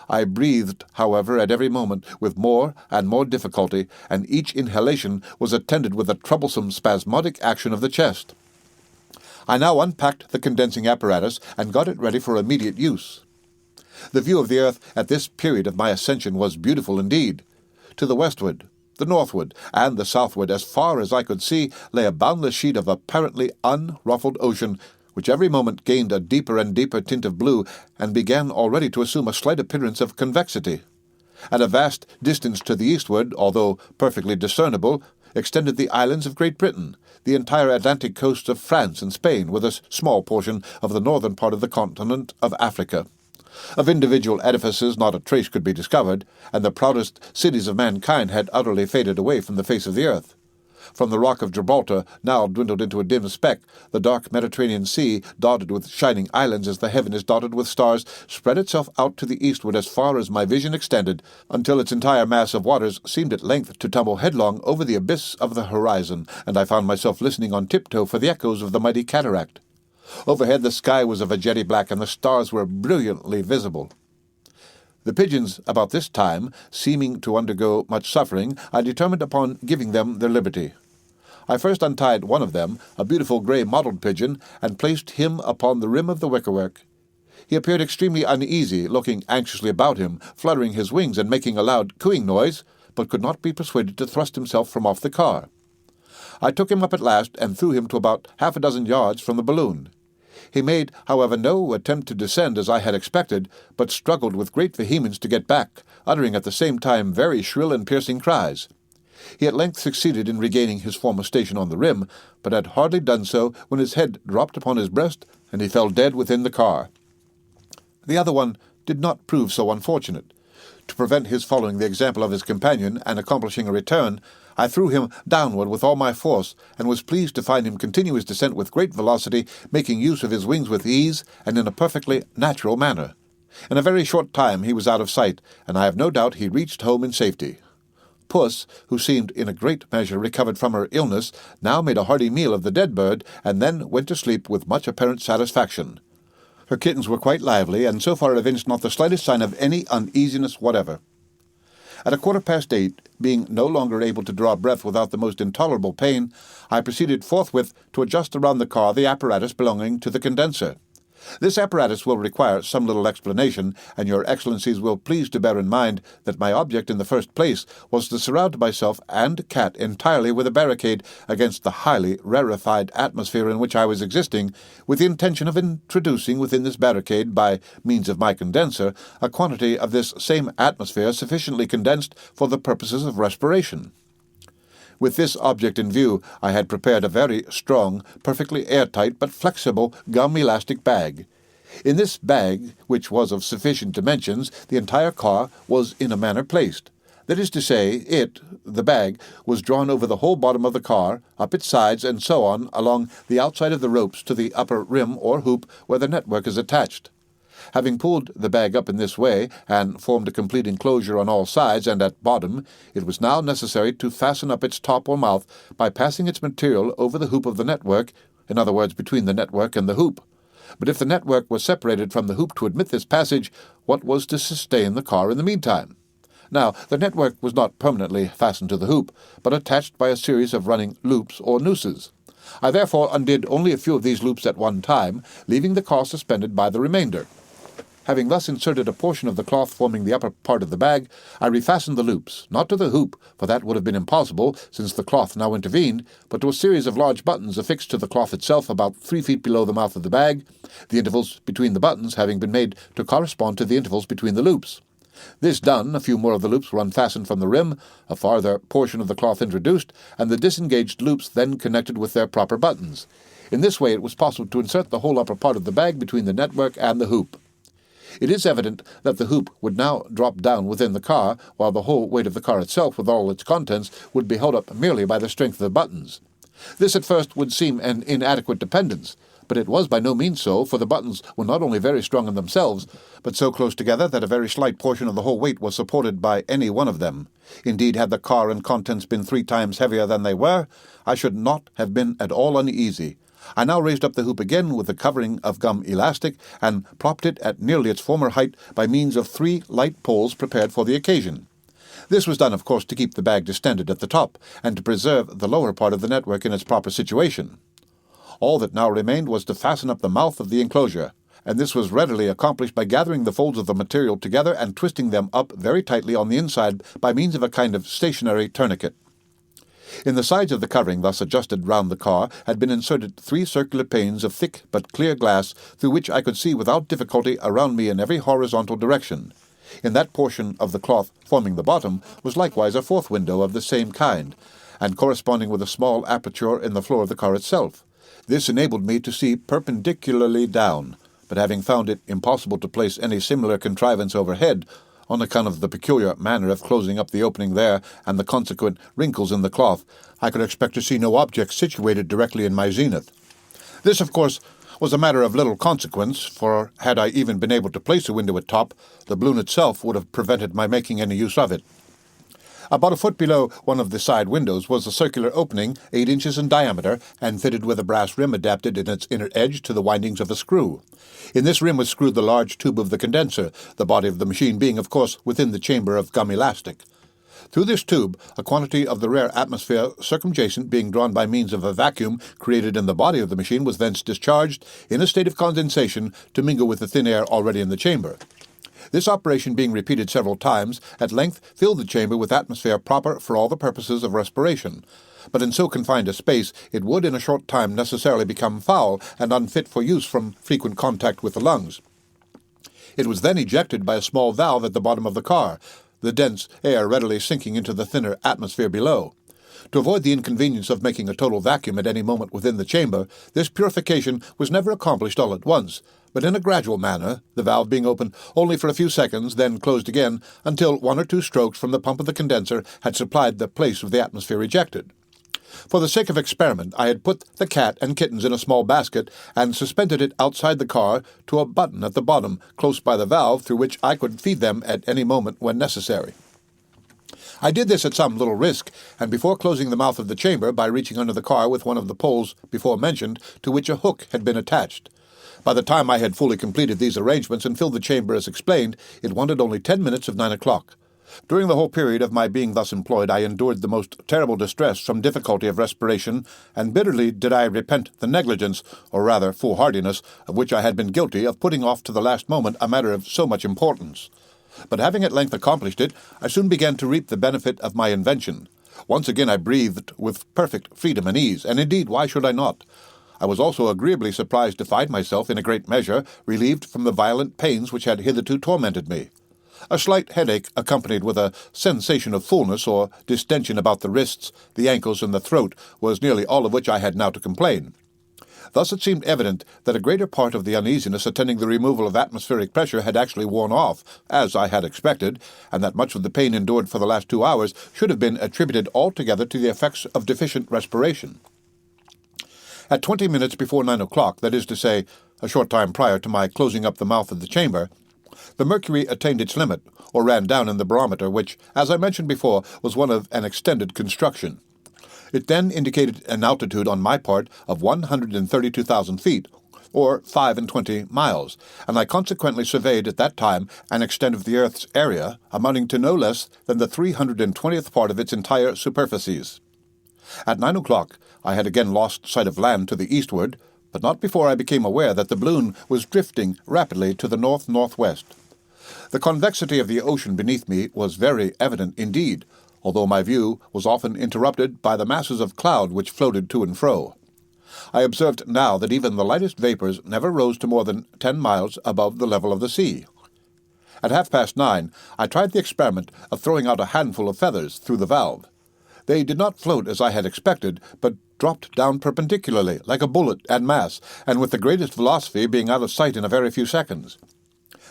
I breathed, however, at every moment with more and more difficulty, and each inhalation was attended with a troublesome spasmodic action of the chest. I now unpacked the condensing apparatus and got it ready for immediate use. The view of the earth at this period of my ascension was beautiful indeed. To the westward, the northward, and the southward, as far as I could see, lay a boundless sheet of apparently unruffled ocean, which every moment gained a deeper and deeper tint of blue, and began already to assume a slight appearance of convexity. At a vast distance to the eastward, although perfectly discernible, extended the islands of Great Britain, the entire Atlantic coasts of France and Spain, with a small portion of the northern part of the continent of Africa. Of individual edifices not a trace could be discovered, and the proudest cities of mankind had utterly faded away from the face of the earth. From the rock of Gibraltar, now dwindled into a dim speck, the dark Mediterranean Sea, dotted with shining islands as the heaven is dotted with stars, spread itself out to the eastward as far as my vision extended, until its entire mass of waters seemed at length to tumble headlong over the abyss of the horizon, and I found myself listening on tiptoe for the echoes of the mighty cataract. Overhead the sky was of a jetty black, and the stars were brilliantly visible. The pigeons, about this time, seeming to undergo much suffering, I determined upon giving them their liberty. I first untied one of them, a beautiful grey mottled pigeon, and placed him upon the rim of the wickerwork. He appeared extremely uneasy, looking anxiously about him, fluttering his wings and making a loud cooing noise, but could not be persuaded to thrust himself from off the car. I took him up at last and threw him to about 6 yards from the balloon. He made, however, no attempt to descend as I had expected, but struggled with great vehemence to get back, uttering at the same time very shrill and piercing cries. He at length succeeded in regaining his former station on the rim, but had hardly done so when his head dropped upon his breast, and he fell dead within the car. The other one did not prove so unfortunate. To prevent his following the example of his companion and accomplishing a return, I threw him downward with all my force, and was pleased to find him continue his descent with great velocity, making use of his wings with ease and in a perfectly natural manner. In a very short time he was out of sight, and I have no doubt he reached home in safety. Puss, who seemed in a great measure recovered from her illness, now made a hearty meal of the dead bird, and then went to sleep with much apparent satisfaction. Her kittens were quite lively, and so far evinced not the slightest sign of any uneasiness whatever. At 8:15, being no longer able to draw breath without the most intolerable pain, I proceeded forthwith to adjust around the car the apparatus belonging to the condenser. This apparatus will require some little explanation, and your excellencies will please to bear in mind that my object in the first place was to surround myself and cat entirely with a barricade against the highly rarefied atmosphere in which I was existing, with the intention of introducing within this barricade, by means of my condenser, a quantity of this same atmosphere sufficiently condensed for the purposes of respiration. With this object in view, I had prepared a very strong, perfectly airtight but flexible gum-elastic bag. In this bag, which was of sufficient dimensions, the entire car was in a manner placed. That is to say, the bag, was drawn over the whole bottom of the car, up its sides, and so on, along the outside of the ropes to the upper rim or hoop where the network is attached. Having pulled the bag up in this way, and formed a complete enclosure on all sides and at bottom, it was now necessary to fasten up its top or mouth by passing its material over the hoop of the network, in other words, between the network and the hoop. But if the network was separated from the hoop to admit this passage, what was to sustain the car in the meantime? Now, the network was not permanently fastened to the hoop, but attached by a series of running loops or nooses. I therefore undid only a few of these loops at one time, leaving the car suspended by the remainder. Having thus inserted a portion of the cloth forming the upper part of the bag, I refastened the loops, not to the hoop, for that would have been impossible, since the cloth now intervened, but to a series of large buttons affixed to the cloth itself about 3 feet below the mouth of the bag, the intervals between the buttons having been made to correspond to the intervals between the loops. This done, a few more of the loops were unfastened from the rim, a farther portion of the cloth introduced, and the disengaged loops then connected with their proper buttons. In this way it was possible to insert the whole upper part of the bag between the network and the hoop. It is evident that the hoop would now drop down within the car, while the whole weight of the car itself, with all its contents, would be held up merely by the strength of the buttons. This at first would seem an inadequate dependence, but it was by no means so, for the buttons were not only very strong in themselves, but so close together that a very slight portion of the whole weight was supported by any one of them. Indeed, had the car and contents been 3 times heavier than they were, I should not have been at all uneasy. I now raised up the hoop again with the covering of gum elastic, and propped it at nearly its former height by means of 3 light poles prepared for the occasion. This was done, of course, to keep the bag distended at the top, and to preserve the lower part of the network in its proper situation. All that now remained was to fasten up the mouth of the enclosure, and this was readily accomplished by gathering the folds of the material together and twisting them up very tightly on the inside by means of a kind of stationary tourniquet. In the sides of the covering thus adjusted round the car had been inserted 3 circular panes of thick but clear glass, through which I could see without difficulty around me in every horizontal direction. In that portion of the cloth forming the bottom was likewise a 4th window of the same kind, and corresponding with a small aperture in the floor of the car itself. This enabled me to see perpendicularly down, but having found it impossible to place any similar contrivance overhead, on account of the peculiar manner of closing up the opening there and the consequent wrinkles in the cloth, I could expect to see no object situated directly in my zenith. This, of course, was a matter of little consequence, for had I even been able to place a window at top, the balloon itself would have prevented my making any use of it. About a foot below one of the side windows was a circular opening 8 inches in diameter, and fitted with a brass rim adapted in its inner edge to the windings of a screw. In this rim was screwed the large tube of the condenser, the body of the machine being, of course, within the chamber of gum elastic. Through this tube, a quantity of the rare atmosphere circumjacent being drawn by means of a vacuum created in the body of the machine was thence discharged, in a state of condensation, to mingle with the thin air already in the chamber. This operation being repeated several times, at length filled the chamber with atmosphere proper for all the purposes of respiration. But in so confined a space, it would in a short time necessarily become foul and unfit for use from frequent contact with the lungs. It was then ejected by a small valve at the bottom of the car, the dense air readily sinking into the thinner atmosphere below. To avoid the inconvenience of making a total vacuum at any moment within the chamber, this purification was never accomplished all at once, but in a gradual manner, the valve being open only for a few seconds, then closed again, until 1 or 2 strokes from the pump of the condenser had supplied the place of the atmosphere ejected. For the sake of experiment, I had put the cat and kittens in a small basket and suspended it outside the car to a button at the bottom, close by the valve, through which I could feed them at any moment when necessary. I did this at some little risk, and before closing the mouth of the chamber by reaching under the car with one of the poles before mentioned, to which a hook had been attached. By the time I had fully completed these arrangements and filled the chamber as explained, it wanted only 10 minutes of 9 o'clock. During the whole period of my being thus employed, I endured the most terrible distress from difficulty of respiration, and bitterly did I repent the negligence, or rather foolhardiness, of which I had been guilty of putting off to the last moment a matter of so much importance. But having at length accomplished it, I soon began to reap the benefit of my invention. Once again I breathed with perfect freedom and ease, and indeed, why should I not? I was also agreeably surprised to find myself, in a great measure, relieved from the violent pains which had hitherto tormented me. A slight headache, accompanied with a sensation of fullness or distension about the wrists, the ankles, and the throat, was nearly all of which I had now to complain. Thus it seemed evident that a greater part of the uneasiness attending the removal of atmospheric pressure had actually worn off, as I had expected, and that much of the pain endured for the last 2 hours should have been attributed altogether to the effects of deficient respiration. At 20 minutes before 9 o'clock, that is to say, a short time prior to my closing up the mouth of the chamber, the mercury attained its limit, or ran down in the barometer, which, as I mentioned before, was one of an extended construction. It then indicated an altitude on my part of 132,000 feet, or 25 miles, and I consequently surveyed at that time an extent of the earth's area amounting to no less than the 320th part of its entire superficies. At 9 o'clock I had again lost sight of land to the eastward, but not before I became aware that the balloon was drifting rapidly to the north-northwest. The convexity of the ocean beneath me was very evident indeed, although my view was often interrupted by the masses of cloud which floated to and fro. I observed now that even the lightest vapors never rose to more than 10 miles above the level of the sea. At 9:30, I tried the experiment of throwing out a handful of feathers through the valve. They did not float as I had expected, but dropped down perpendicularly, like a bullet en masse, and with the greatest velocity, being out of sight in a very few seconds.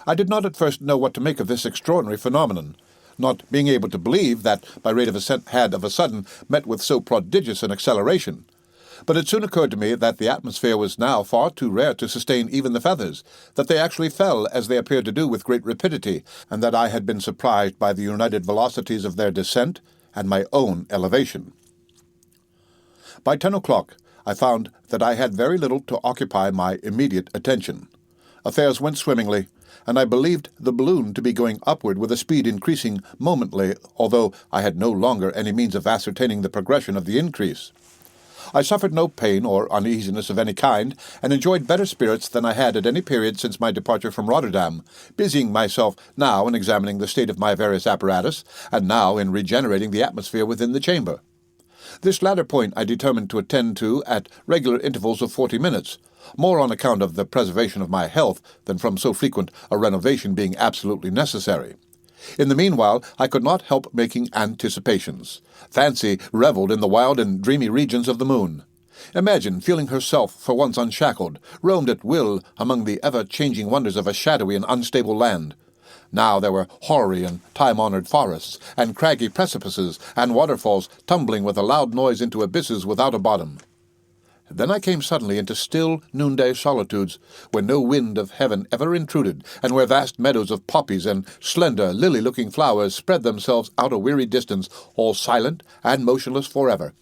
I did not at first know what to make of this extraordinary phenomenon, not being able to believe that my rate of ascent had of a sudden met with so prodigious an acceleration. But it soon occurred to me that the atmosphere was now far too rare to sustain even the feathers, that they actually fell, as they appeared to do, with great rapidity, and that I had been surprised by the united velocities of their descent and my own elevation. By 10 o'clock, I found that I had very little to occupy my immediate attention. Affairs went swimmingly, and I believed the balloon to be going upward with a speed increasing momently, although I had no longer any means of ascertaining the progression of the increase. I suffered no pain or uneasiness of any kind, and enjoyed better spirits than I had at any period since my departure from Rotterdam, busying myself now in examining the state of my various apparatus, and now in regenerating the atmosphere within the chamber. This latter point I determined to attend to at regular intervals of 40 minutes, more on account of the preservation of my health than from so frequent a renovation being absolutely necessary. In the meanwhile, I could not help making anticipations. Fancy revelled in the wild and dreamy regions of the moon. Imagine feeling herself for once unshackled, roamed at will among the ever-changing wonders of a shadowy and unstable land. Now there were hoary and time-honored forests, and craggy precipices, and waterfalls tumbling with a loud noise into abysses without a bottom. Then I came suddenly into still noonday solitudes, where no wind of heaven ever intruded, and where vast meadows of poppies and slender, lily-looking flowers spread themselves out a weary distance, all silent and motionless forever.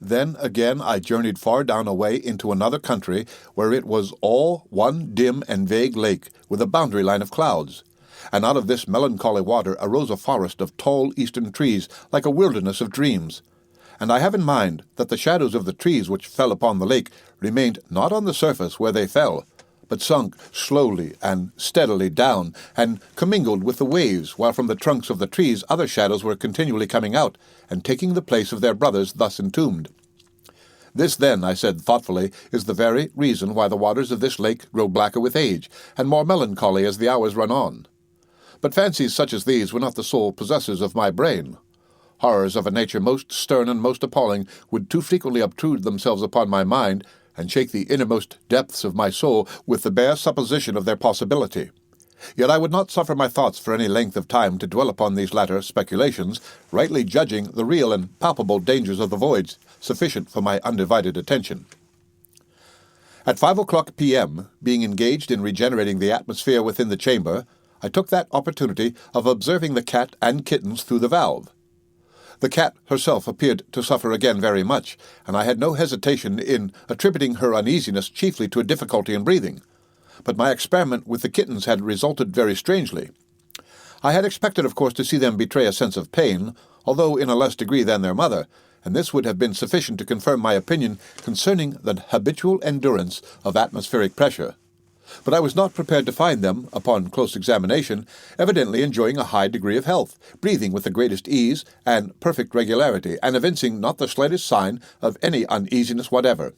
Then again I journeyed far down away into another country, where it was all one dim and vague lake, with a boundary line of clouds. And out of this melancholy water arose a forest of tall eastern trees, like a wilderness of dreams. And I have in mind that the shadows of the trees which fell upon the lake remained not on the surface where they fell, but sunk slowly and steadily down, and commingled with the waves, while from the trunks of the trees other shadows were continually coming out, and taking the place of their brothers thus entombed. This, then, I said thoughtfully, is the very reason why the waters of this lake grow blacker with age, and more melancholy as the hours run on. But fancies such as these were not the sole possessors of my brain. Horrors of a nature most stern and most appalling would too frequently obtrude themselves upon my mind, and shake the innermost depths of my soul with the bare supposition of their possibility. Yet I would not suffer my thoughts for any length of time to dwell upon these latter speculations, rightly judging the real and palpable dangers of the voyage sufficient for my undivided attention. At 5:00 p.m., being engaged in regenerating the atmosphere within the chamber, I took that opportunity of observing the cat and kittens through the valve. The cat herself appeared to suffer again very much, and I had no hesitation in attributing her uneasiness chiefly to a difficulty in breathing. But my experiment with the kittens had resulted very strangely. I had expected, of course, to see them betray a sense of pain, although in a less degree than their mother, and this would have been sufficient to confirm my opinion concerning the habitual endurance of atmospheric pressure. But I was not prepared to find them, upon close examination, evidently enjoying a high degree of health, breathing with the greatest ease and perfect regularity, and evincing not the slightest sign of any uneasiness whatever.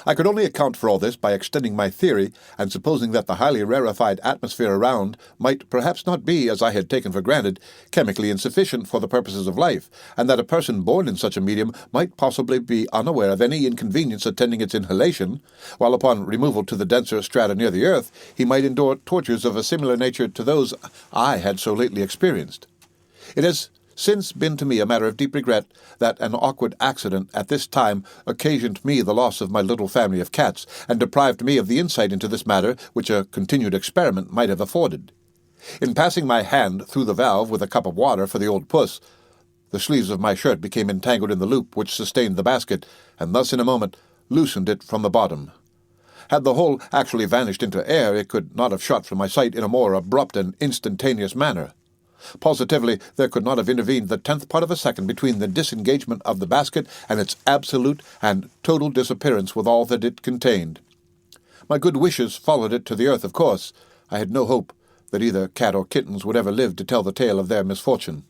I could only account for all this by extending my theory, and supposing that the highly rarefied atmosphere around might perhaps not be, as I had taken for granted, chemically insufficient for the purposes of life, and that a person born in such a medium might possibly be unaware of any inconvenience attending its inhalation, while upon removal to the denser strata near the earth he might endure tortures of a similar nature to those I had so lately experienced. It has since been to me a matter of deep regret that an awkward accident at this time occasioned me the loss of my little family of cats, and deprived me of the insight into this matter which a continued experiment might have afforded. In passing my hand through the valve with a cup of water for the old puss, the sleeves of my shirt became entangled in the loop which sustained the basket, and thus in a moment loosened it from the bottom. Had the whole actually vanished into air, it could not have shot from my sight in a more abrupt and instantaneous manner. Positively, there could not have intervened the 10th part of a second between the disengagement of the basket and its absolute and total disappearance with all that it contained. My good wishes followed it to the earth, of course. I had no hope that either cat or kittens would ever live to tell the tale of their misfortune.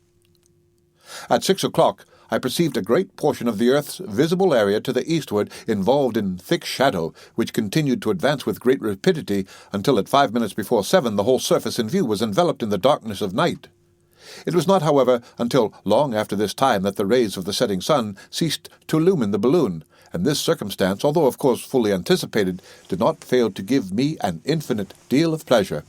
At 6 o'clock, I perceived a great portion of the earth's visible area to the eastward involved in thick shadow, which continued to advance with great rapidity until at 5 minutes before 7 the whole surface in view was enveloped in the darkness of night. It was not, however, until long after this time that the rays of the setting sun ceased to illumine the balloon, and this circumstance, although of course fully anticipated, did not fail to give me an infinite deal of pleasure.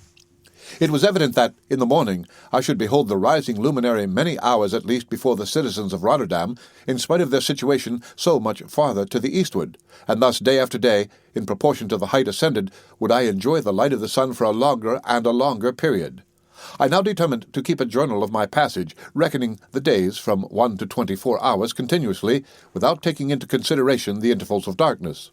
It was evident that, in the morning, I should behold the rising luminary many hours at least before the citizens of Rotterdam, in spite of their situation so much farther to the eastward, and thus day after day, in proportion to the height ascended, would I enjoy the light of the sun for a longer and a longer period. I now determined to keep a journal of my passage, reckoning the days from 1 to 24 hours continuously, without taking into consideration the intervals of darkness.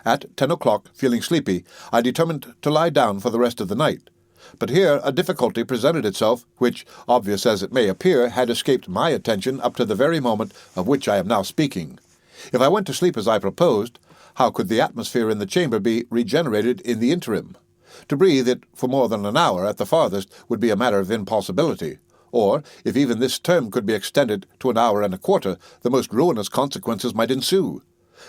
At 10 o'clock, feeling sleepy, I determined to lie down for the rest of the night. But here a difficulty presented itself, which, obvious as it may appear, had escaped my attention up to the very moment of which I am now speaking. If I went to sleep as I proposed, how could the atmosphere in the chamber be regenerated in the interim? To breathe it for more than an hour at the farthest would be a matter of impossibility, or, if even this term could be extended to an hour and a quarter, the most ruinous consequences might ensue.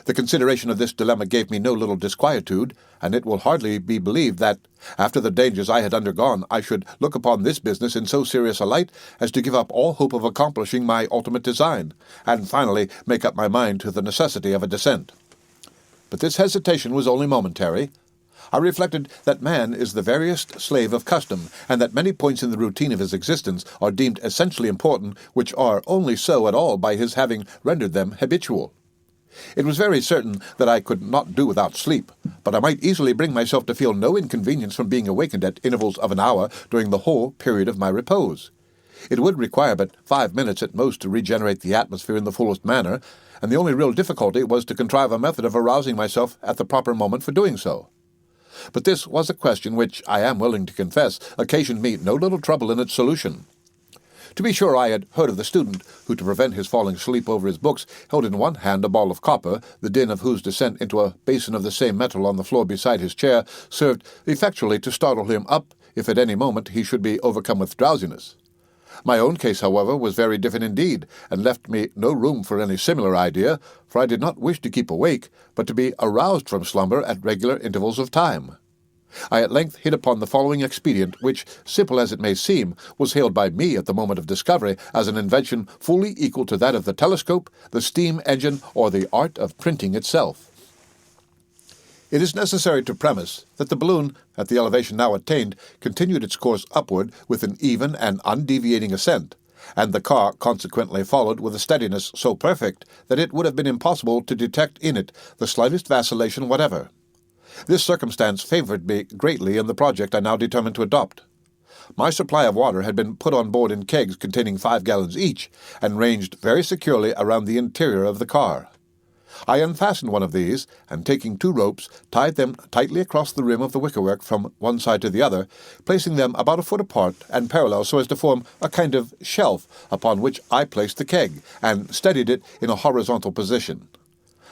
The consideration of this dilemma gave me no little disquietude, and it will hardly be believed that, after the dangers I had undergone, I should look upon this business in so serious a light as to give up all hope of accomplishing my ultimate design, and finally make up my mind to the necessity of a descent. But this hesitation was only momentary. I reflected that man is the veriest slave of custom, and that many points in the routine of his existence are deemed essentially important, which are only so at all by his having rendered them habitual. It was very certain that I could not do without sleep, but I might easily bring myself to feel no inconvenience from being awakened at intervals of an hour during the whole period of my repose. It would require but 5 minutes at most to regenerate the atmosphere in the fullest manner, and the only real difficulty was to contrive a method of arousing myself at the proper moment for doing so. But this was a question which, I am willing to confess, occasioned me no little trouble in its solution. To be sure, I had heard of the student who, to prevent his falling asleep over his books, held in one hand a ball of copper, the din of whose descent into a basin of the same metal on the floor beside his chair served effectually to startle him up if at any moment he should be overcome with drowsiness. My own case, however, was very different indeed, and left me no room for any similar idea, for I did not wish to keep awake, but to be aroused from slumber at regular intervals of time. I at length hit upon the following expedient, which, simple as it may seem, was hailed by me at the moment of discovery as an invention fully equal to that of the telescope, the steam engine, or the art of printing itself. It is necessary to premise that the balloon, at the elevation now attained, continued its course upward with an even and undeviating ascent, and the car consequently followed with a steadiness so perfect that it would have been impossible to detect in it the slightest vacillation whatever. This circumstance favored me greatly in the project I now determined to adopt. My supply of water had been put on board in kegs containing 5 gallons each, and ranged very securely around the interior of the car. I unfastened one of these, and taking 2 ropes, tied them tightly across the rim of the wickerwork from one side to the other, placing them about a foot apart and parallel so as to form a kind of shelf upon which I placed the keg, and steadied it in a horizontal position.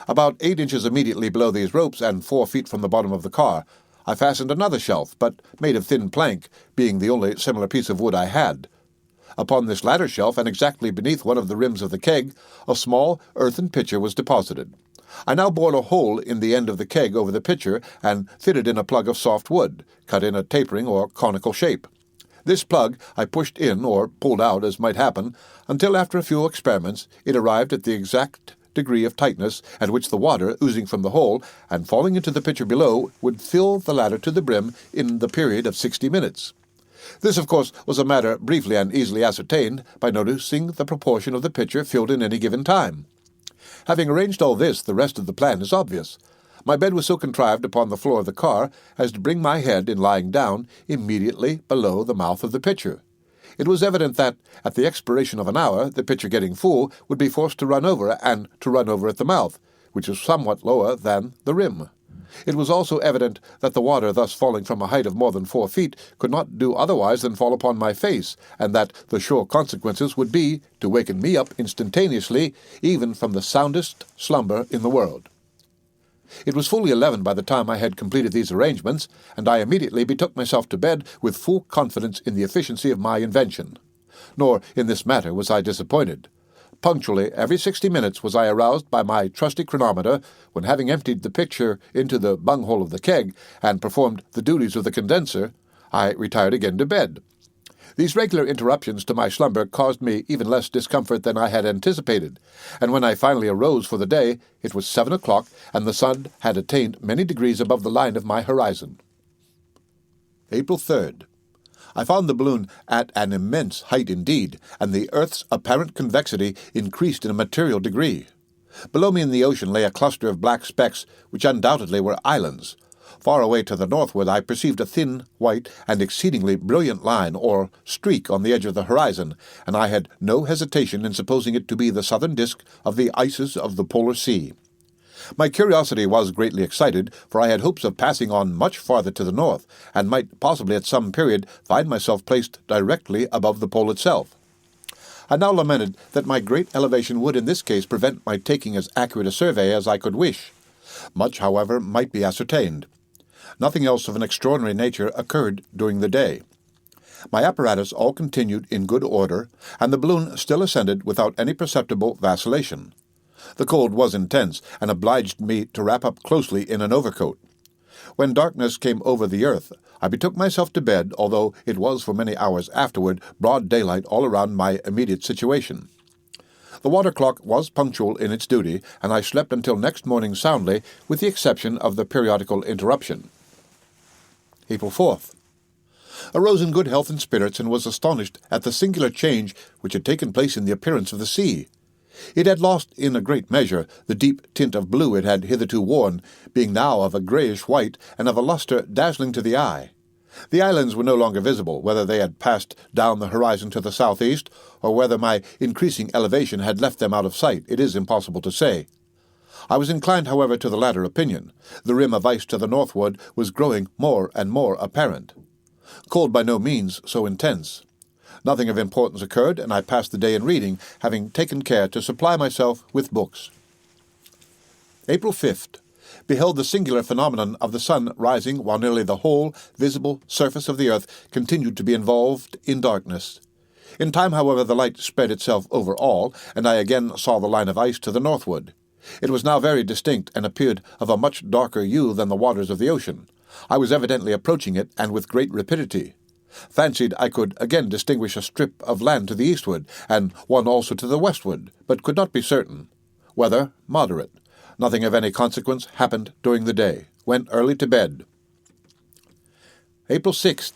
About 8 inches immediately below these ropes, and 4 feet from the bottom of the car, I fastened another shelf, but made of thin plank, being the only similar piece of wood I had. Upon this latter shelf, and exactly beneath one of the rims of the keg, a small earthen pitcher was deposited. I now bored a hole in the end of the keg over the pitcher, and fitted in a plug of soft wood, cut in a tapering or conical shape. This plug I pushed in, or pulled out, as might happen, until after a few experiments it arrived at the exact degree of tightness at which the water, oozing from the hole and falling into the pitcher below, would fill the latter to the brim in the period of 60 minutes. This, of course, was a matter briefly and easily ascertained by noticing the proportion of the pitcher filled in any given time. Having arranged all this, the rest of the plan is obvious. My bed was so contrived upon the floor of the car as to bring my head, in lying down, immediately below the mouth of the pitcher. It was evident that, at the expiration of an hour, the pitcher getting full would be forced to run over, and to run over at the mouth, which was somewhat lower than the rim. It was also evident that the water thus falling from a height of more than 4 feet could not do otherwise than fall upon my face, and that the sure consequences would be to waken me up instantaneously, even from the soundest slumber in the world. It was fully 11 by the time I had completed these arrangements, and I immediately betook myself to bed with full confidence in the efficiency of my invention. Nor in this matter was I disappointed. Punctually every 60 minutes was I aroused by my trusty chronometer, when, having emptied the pitcher into the bunghole of the keg, and performed the duties of the condenser, I retired again to bed. These regular interruptions to my slumber caused me even less discomfort than I had anticipated, and when I finally arose for the day, it was 7 o'clock, and the sun had attained many degrees above the line of my horizon. April 3rd. I found the balloon at an immense height indeed, and the earth's apparent convexity increased in a material degree. Below me in the ocean lay a cluster of black specks, which undoubtedly were islands. Far away to the northward I perceived a thin, white, and exceedingly brilliant line, or streak, on the edge of the horizon, and I had no hesitation in supposing it to be the southern disk of the ices of the polar sea. My curiosity was greatly excited, for I had hopes of passing on much farther to the north, and might possibly at some period find myself placed directly above the pole itself. I now lamented that my great elevation would in this case prevent my taking as accurate a survey as I could wish. Much, however, might be ascertained. Nothing else of an extraordinary nature occurred during the day. My apparatus all continued in good order, and the balloon still ascended without any perceptible vacillation. The cold was intense, and obliged me to wrap up closely in an overcoat. When darkness came over the earth, I betook myself to bed, although it was for many hours afterward broad daylight all around my immediate situation. The water clock was punctual in its duty, and I slept until next morning soundly, with the exception of the periodical interruption. April 4th. Arose in good health and spirits, and was astonished at the singular change which had taken place in the appearance of the sea. It had lost in a great measure the deep tint of blue it had hitherto worn, being now of a greyish-white, and of a lustre dazzling to the eye. The islands were no longer visible, whether they had passed down the horizon to the southeast, or whether my increasing elevation had left them out of sight, it is impossible to say. I was inclined, however, to the latter opinion. The rim of ice to the northward was growing more and more apparent. Cold by no means so intense. Nothing of importance occurred, and I passed the day in reading, having taken care to supply myself with books. April 5th. Beheld the singular phenomenon of the sun rising while nearly the whole visible surface of the earth continued to be involved in darkness. In time, however, the light spread itself over all, and I again saw the line of ice to the northward. It was now very distinct, and appeared of a much darker hue than the waters of the ocean. I was evidently approaching it, and with great rapidity. Fancied I could again distinguish a strip of land to the eastward, and one also to the westward, but could not be certain. Weather moderate. Nothing of any consequence happened during the day. Went early to bed. April 6th.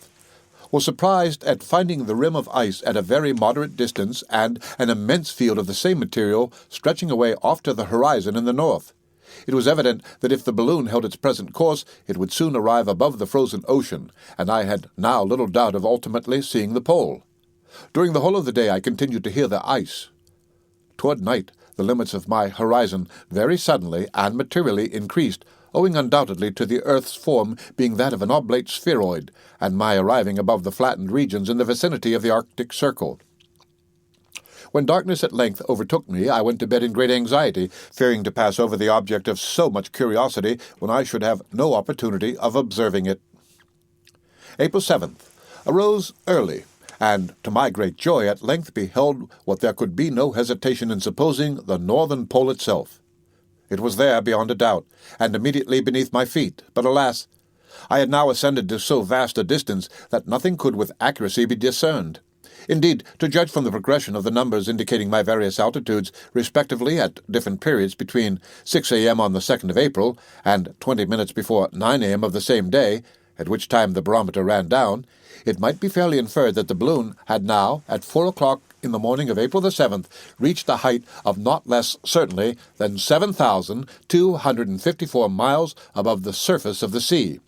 Was surprised at finding the rim of ice at a very moderate distance, and an immense field of the same material stretching away off to the horizon in the north. It was evident that if the balloon held its present course, it would soon arrive above the frozen ocean, and I had now little doubt of ultimately seeing the pole. During the whole of the day I continued to hear the ice. Toward night, the limits of my horizon very suddenly and materially increased, owing undoubtedly to the earth's form being that of an oblate spheroid, and my arriving above the flattened regions in the vicinity of the Arctic Circle. When darkness at length overtook me, I went to bed in great anxiety, fearing to pass over the object of so much curiosity when I should have no opportunity of observing it. April 7th. Arose early, and, to my great joy, at length beheld what there could be no hesitation in supposing the northern pole itself. It was there beyond a doubt, and immediately beneath my feet, but alas! I had now ascended to so vast a distance that nothing could with accuracy be discerned. Indeed, to judge from the progression of the numbers indicating my various altitudes, respectively at different periods between 6 a.m. on the 2nd of April and 20 minutes before 9 a.m. of the same day, at which time the barometer ran down, it might be fairly inferred that the balloon had now, at 4 o'clock in the morning of April the 7th, reached a height of not less certainly than 7,254 miles above the surface of the sea.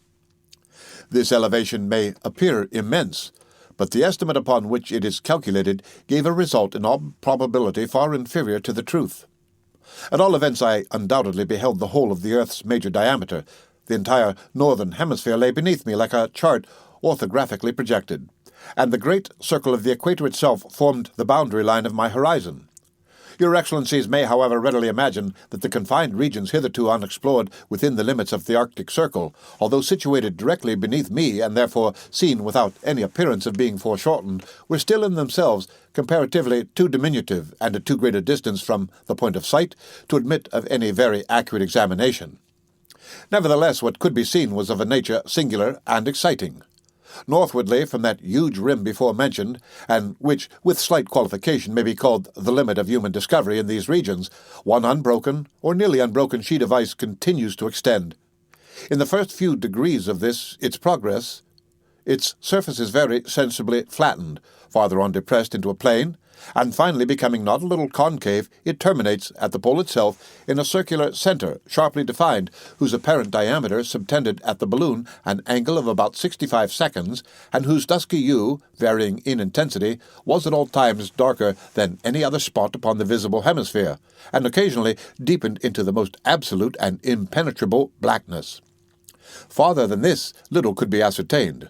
This elevation may appear immense, but the estimate upon which it is calculated gave a result in all probability far inferior to the truth. At all events, I undoubtedly beheld the whole of the earth's major diameter. The entire northern hemisphere lay beneath me like a chart orthographically projected, and the great circle of the equator itself formed the boundary line of my horizon. Your Excellencies may, however, readily imagine that the confined regions hitherto unexplored within the limits of the Arctic Circle, although situated directly beneath me and therefore seen without any appearance of being foreshortened, were still in themselves comparatively too diminutive and at too great a distance from the point of sight to admit of any very accurate examination. Nevertheless, what could be seen was of a nature singular and exciting. Northwardly from that huge rim before mentioned, and which, with slight qualification, may be called the limit of human discovery in these regions, one unbroken, or nearly unbroken sheet of ice continues to extend. In the first few degrees of this, its progress, its surface is very sensibly flattened, farther on depressed into a plane, and finally becoming not a little concave, it terminates at the pole itself in a circular center, sharply defined, whose apparent diameter subtended at the balloon an angle of about 65 seconds, and whose dusky hue, varying in intensity, was at all times darker than any other spot upon the visible hemisphere, and occasionally deepened into the most absolute and impenetrable blackness. Farther than this, little could be ascertained.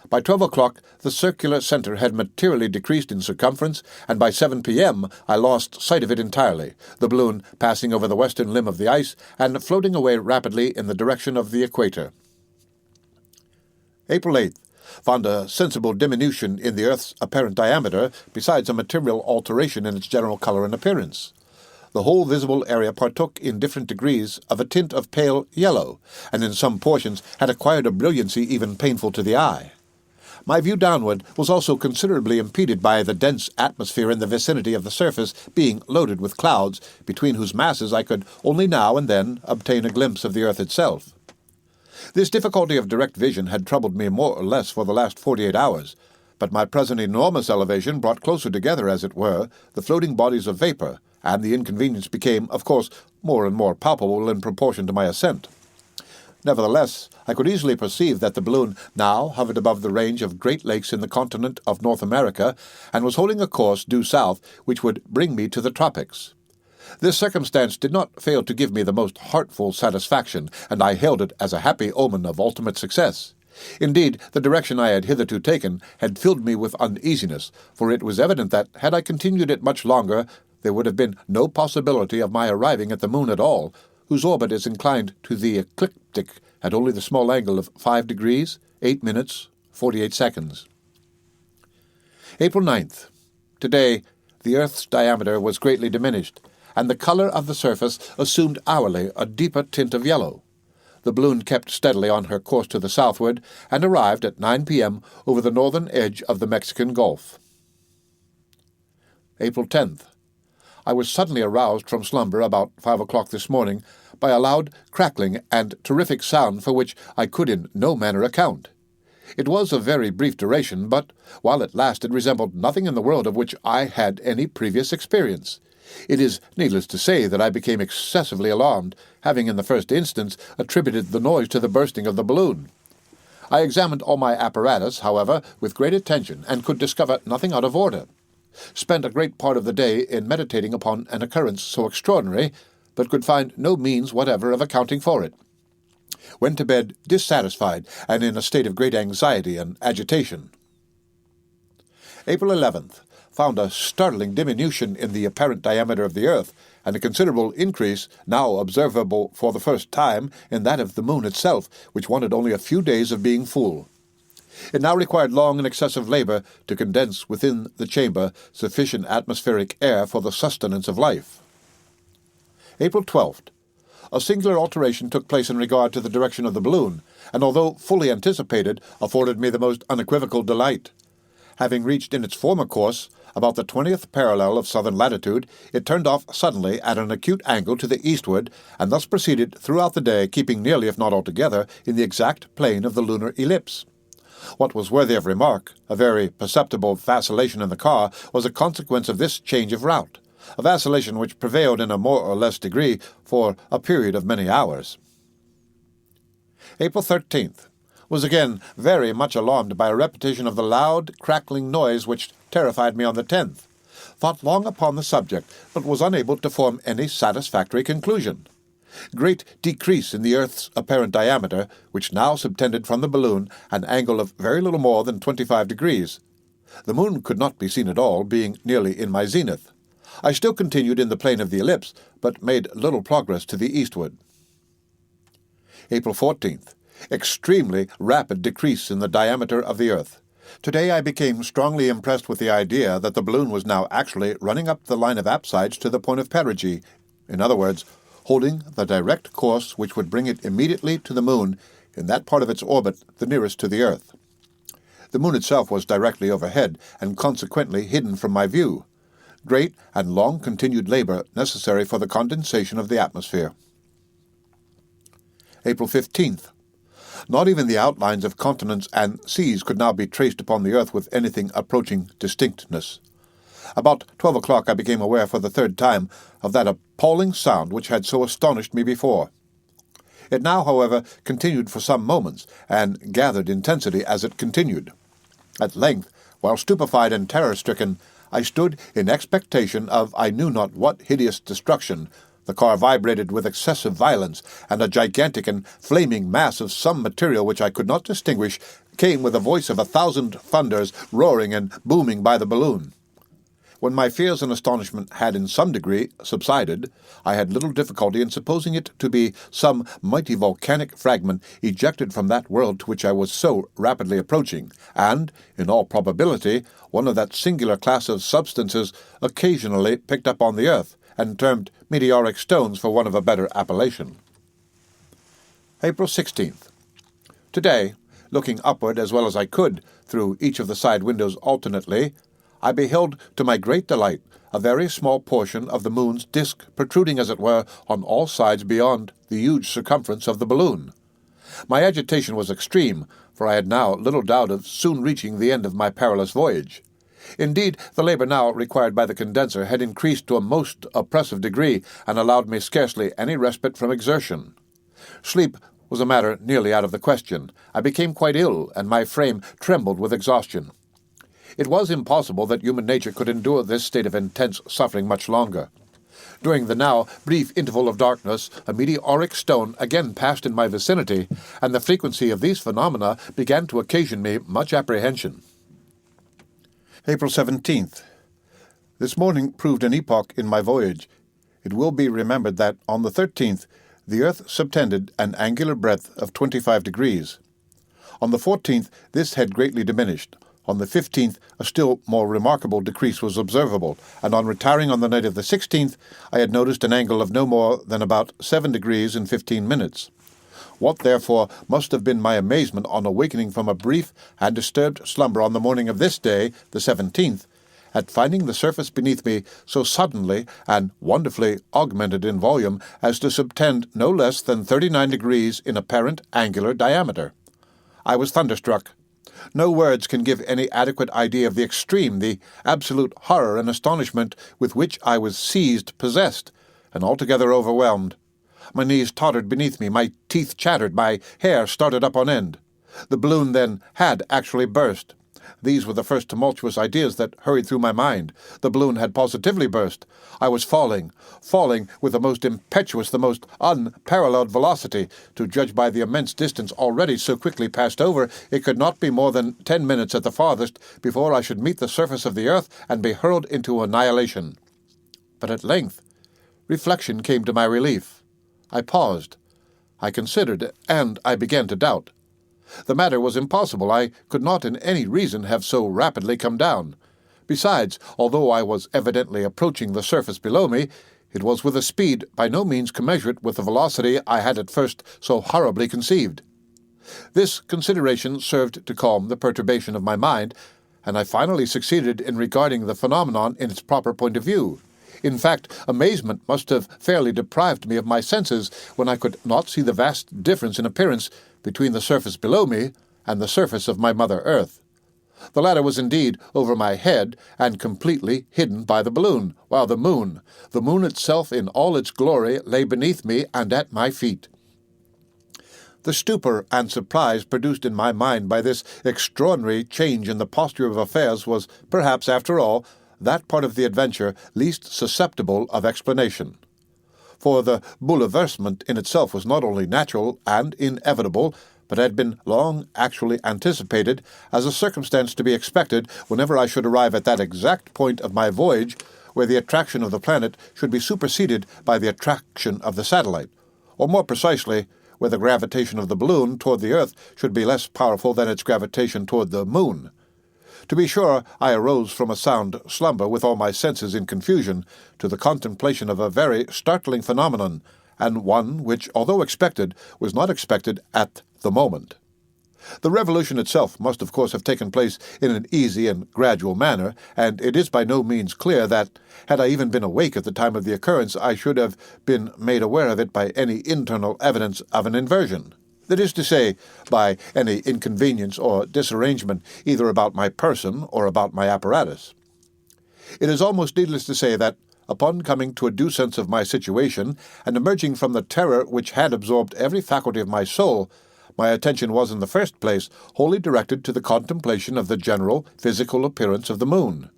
By 12 o'clock, the circular center had materially decreased in circumference, and by 7 p.m. I lost sight of it entirely, the balloon passing over the western limb of the ice and floating away rapidly in the direction of the equator. April 8th. Found a sensible diminution in the earth's apparent diameter, besides a material alteration in its general color and appearance. The whole visible area partook in different degrees of a tint of pale yellow, and in some portions had acquired a brilliancy even painful to the eye. My view downward was also considerably impeded by the dense atmosphere in the vicinity of the surface being loaded with clouds, between whose masses I could only now and then obtain a glimpse of the earth itself. This difficulty of direct vision had troubled me more or less for the last 48 hours, but my present enormous elevation brought closer together, as it were, the floating bodies of vapor, and the inconvenience became, of course, more and more palpable in proportion to my ascent. Nevertheless, I could easily perceive that the balloon now hovered above the range of great lakes in the continent of North America, and was holding a course due south which would bring me to the tropics. This circumstance did not fail to give me the most heartful satisfaction, and I hailed it as a happy omen of ultimate success. Indeed, the direction I had hitherto taken had filled me with uneasiness, for it was evident that, had I continued it much longer, there would have been no possibility of my arriving at the moon at all, whose orbit is inclined to the ecliptic at only the small angle of 5 degrees, 8 minutes, 48 seconds. April 9th. Today, the Earth's diameter was greatly diminished, and the color of the surface assumed hourly a deeper tint of yellow. The balloon kept steadily on her course to the southward, and arrived at 9 p.m. over the northern edge of the Mexican Gulf. April 10th. I was suddenly aroused from slumber about 5 o'clock this morning by a loud crackling and terrific sound for which I could in no manner account. It was of very brief duration, but while it lasted resembled nothing in the world of which I had any previous experience. It is needless to say that I became excessively alarmed, having in the first instance attributed the noise to the bursting of the balloon. I examined all my apparatus, however, with great attention, and could discover nothing out of order. Spent a great part of the day in meditating upon an occurrence so extraordinary, but could find no means whatever of accounting for it. Went to bed dissatisfied and in a state of great anxiety and agitation. April 11th. Found a startling diminution in the apparent diameter of the earth, and a considerable increase, now observable for the first time, in that of the moon itself, which wanted only a few days of being full. It now required long and excessive labor to condense within the chamber sufficient atmospheric air for the sustenance of life. April 12th. A singular alteration took place in regard to the direction of the balloon, and although fully anticipated, afforded me the most unequivocal delight. Having reached in its former course about the 20th parallel of southern latitude, it turned off suddenly at an acute angle to the eastward, and thus proceeded throughout the day, keeping nearly, if not altogether, in the exact plane of the lunar ellipse. What was worthy of remark, a very perceptible vacillation in the car, was a consequence of this change of route, a vacillation which prevailed in a more or less degree for a period of many hours. April 13th. Was again very much alarmed by a repetition of the loud, crackling noise which terrified me on the 10th. Thought long upon the subject, but was unable to form any satisfactory conclusion. Great decrease in the earth's apparent diameter, which now subtended from the balloon an angle of very little more than 25 degrees. The moon could not be seen at all, being nearly in my zenith. I still continued in the plane of the ellipse, but made little progress to the eastward. April 14th. Extremely rapid decrease in the diameter of the earth. Today I became strongly impressed with the idea that the balloon was now actually running up the line of apsides to the point of perigee, in other words, holding the direct course which would bring it immediately to the moon in that part of its orbit the nearest to the earth. The moon itself was directly overhead, and consequently hidden from my view. Great and long-continued labor necessary for the condensation of the atmosphere. April 15th. Not even the outlines of continents and seas could now be traced upon the earth with anything approaching distinctness. About 12 o'clock I became aware for the third time of that appalling sound which had so astonished me before. It now, however, continued for some moments, and gathered intensity as it continued. At length, while stupefied and terror-stricken, I stood in expectation of I knew not what hideous destruction. The car vibrated with excessive violence, and a gigantic and flaming mass of some material which I could not distinguish came with a voice of 1,000 thunders roaring and booming by the balloon. When my fears and astonishment had in some degree subsided, I had little difficulty in supposing it to be some mighty volcanic fragment ejected from that world to which I was so rapidly approaching, and, in all probability, one of that singular class of substances occasionally picked up on the earth, and termed meteoric stones for want of a better appellation. April 16th. Today, looking upward as well as I could through each of the side windows alternately, I beheld, to my great delight, a very small portion of the moon's disk protruding, as it were, on all sides beyond the huge circumference of the balloon. My agitation was extreme, for I had now little doubt of soon reaching the end of my perilous voyage. Indeed, the labor now required by the condenser had increased to a most oppressive degree, and allowed me scarcely any respite from exertion. Sleep was a matter nearly out of the question. I became quite ill, and my frame trembled with exhaustion. It was impossible that human nature could endure this state of intense suffering much longer. During the now brief interval of darkness, a meteoric stone again passed in my vicinity, and the frequency of these phenomena began to occasion me much apprehension. April 17th. This morning proved an epoch in my voyage. It will be remembered that, on the 13th, the earth subtended an angular breadth of 25 degrees. On the 14th, this had greatly diminished. On the 15th, a still more remarkable decrease was observable, and on retiring on the night of the 16th, I had noticed an angle of no more than about 7 degrees and 15 minutes. What, therefore, must have been my amazement on awakening from a brief and disturbed slumber on the morning of this day, the 17th, at finding the surface beneath me so suddenly and wonderfully augmented in volume as to subtend no less than 39 degrees in apparent angular diameter. I was thunderstruck. No words can give any adequate idea of the extreme, the absolute horror and astonishment with which I was seized, possessed, and altogether overwhelmed. My knees tottered beneath me, my teeth chattered, my hair started up on end. The balloon, then, had actually burst. These were the first tumultuous ideas that hurried through my mind. The balloon had positively burst. I was falling with the most impetuous, the most unparalleled velocity. To judge by the immense distance already so quickly passed over, it could not be more than 10 minutes at the farthest before I should meet the surface of the earth and be hurled into annihilation. But at length, reflection came to my relief. I paused. I considered, and I began to doubt. The matter was impossible. I could not in any reason have so rapidly come down. Besides, although I was evidently approaching the surface below me, it was with a speed by no means commensurate with the velocity I had at first so horribly conceived. This consideration served to calm the perturbation of my mind, and I finally succeeded in regarding the phenomenon in its proper point of view. In fact, amazement must have fairly deprived me of my senses when I could not see the vast difference in appearance between the surface below me and the surface of my Mother Earth. The latter was indeed over my head and completely hidden by the balloon, while the moon itself in all its glory, lay beneath me and at my feet. The stupor and surprise produced in my mind by this extraordinary change in the posture of affairs was, perhaps, after all, that part of the adventure least susceptible of explanation. For the bouleversement in itself was not only natural and inevitable, but had been long actually anticipated as a circumstance to be expected whenever I should arrive at that exact point of my voyage where the attraction of the planet should be superseded by the attraction of the satellite, or more precisely, where the gravitation of the balloon toward the earth should be less powerful than its gravitation toward the moon. To be sure, I arose from a sound slumber with all my senses in confusion to the contemplation of a very startling phenomenon, and one which, although expected, was not expected at the moment. The revolution itself must of course have taken place in an easy and gradual manner, and it is by no means clear that, had I even been awake at the time of the occurrence, I should have been made aware of it by any internal evidence of an inversion. That is to say, by any inconvenience or disarrangement either about my person or about my apparatus. It is almost needless to say that, upon coming to a due sense of my situation, and emerging from the terror which had absorbed every faculty of my soul, my attention was in the first place wholly directed to the contemplation of the general physical appearance of the moon.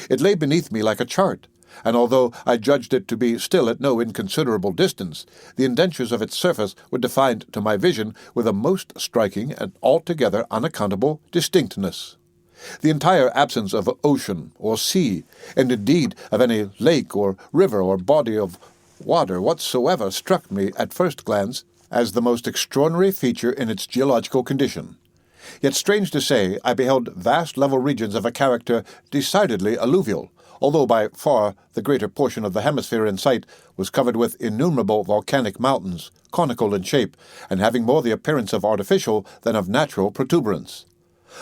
It lay beneath me like a chart, and although I judged it to be still at no inconsiderable distance, the indentures of its surface were defined to my vision with a most striking and altogether unaccountable distinctness. The entire absence of ocean or sea, and indeed of any lake or river or body of water whatsoever, struck me at first glance as the most extraordinary feature in its geological condition. Yet, strange to say, I beheld vast level regions of a character decidedly alluvial, although by far the greater portion of the hemisphere in sight was covered with innumerable volcanic mountains, conical in shape, and having more the appearance of artificial than of natural protuberance.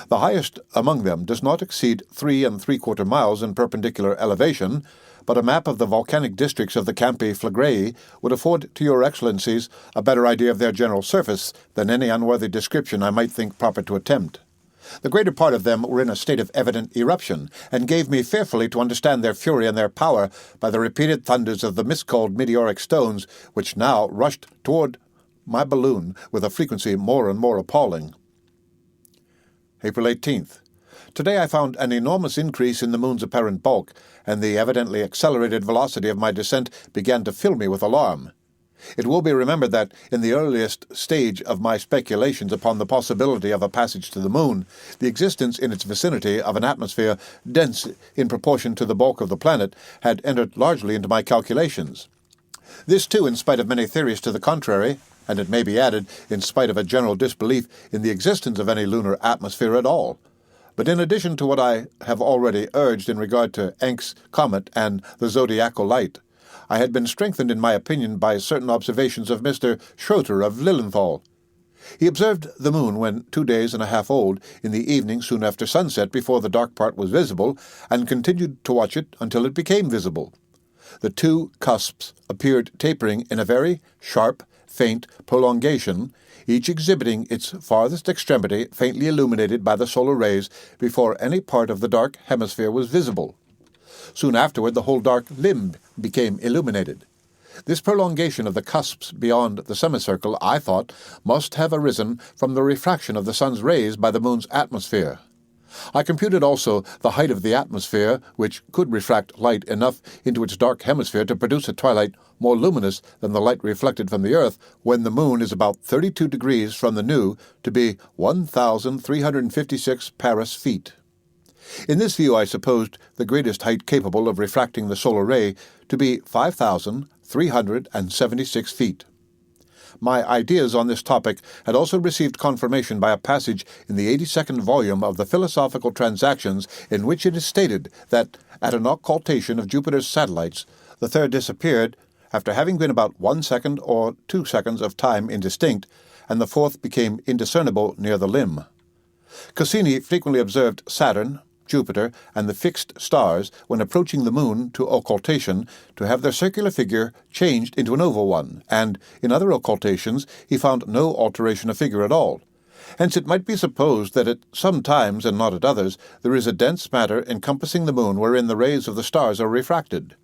The highest among them does not exceed 3 3/4 miles in perpendicular elevation, but a map of the volcanic districts of the Campi Flegrei would afford to your Excellencies a better idea of their general surface than any unworthy description I might think proper to attempt. The greater part of them were in a state of evident eruption, and gave me fearfully to understand their fury and their power by the repeated thunders of the miscalled meteoric stones, which now rushed toward my balloon with a frequency more and more appalling. April 18th. Today I found an enormous increase in the moon's apparent bulk, and the evidently accelerated velocity of my descent began to fill me with alarm. It will be remembered that, in the earliest stage of my speculations upon the possibility of a passage to the moon, the existence in its vicinity of an atmosphere dense in proportion to the bulk of the planet had entered largely into my calculations. This, too, in spite of many theories to the contrary, and it may be added, in spite of a general disbelief in the existence of any lunar atmosphere at all. But in addition to what I have already urged in regard to Encke's comet and the zodiacal light, I had been strengthened in my opinion by certain observations of Mr. Schröter of Lilienthal. He observed the moon when 2 days and a half old in the evening soon after sunset before the dark part was visible, and continued to watch it until it became visible. The two cusps appeared tapering in a very sharp, faint prolongation, each exhibiting its farthest extremity faintly illuminated by the solar rays before any part of the dark hemisphere was visible. Soon afterward the whole dark limb became illuminated. This prolongation of the cusps beyond the semicircle, I thought, must have arisen from the refraction of the sun's rays by the moon's atmosphere. I computed also the height of the atmosphere, which could refract light enough into its dark hemisphere to produce a twilight more luminous than the light reflected from the earth, when the moon is about 32 degrees from the new, to be 1,356 Paris feet. In this view I supposed the greatest height capable of refracting the solar ray to be 5,376 feet. My ideas on this topic had also received confirmation by a passage in the 82nd volume of the Philosophical Transactions, in which it is stated that, at an occultation of Jupiter's satellites, the third disappeared after having been about 1 second or 2 seconds of time indistinct, and the fourth became indiscernible near the limb. Cassini frequently observed Saturn, Jupiter, and the fixed stars, when approaching the moon to occultation, to have their circular figure changed into an oval one, and in other occultations he found no alteration of figure at all. Hence it might be supposed that at some times, and not at others, there is a dense matter encompassing the moon wherein the rays of the stars are refracted.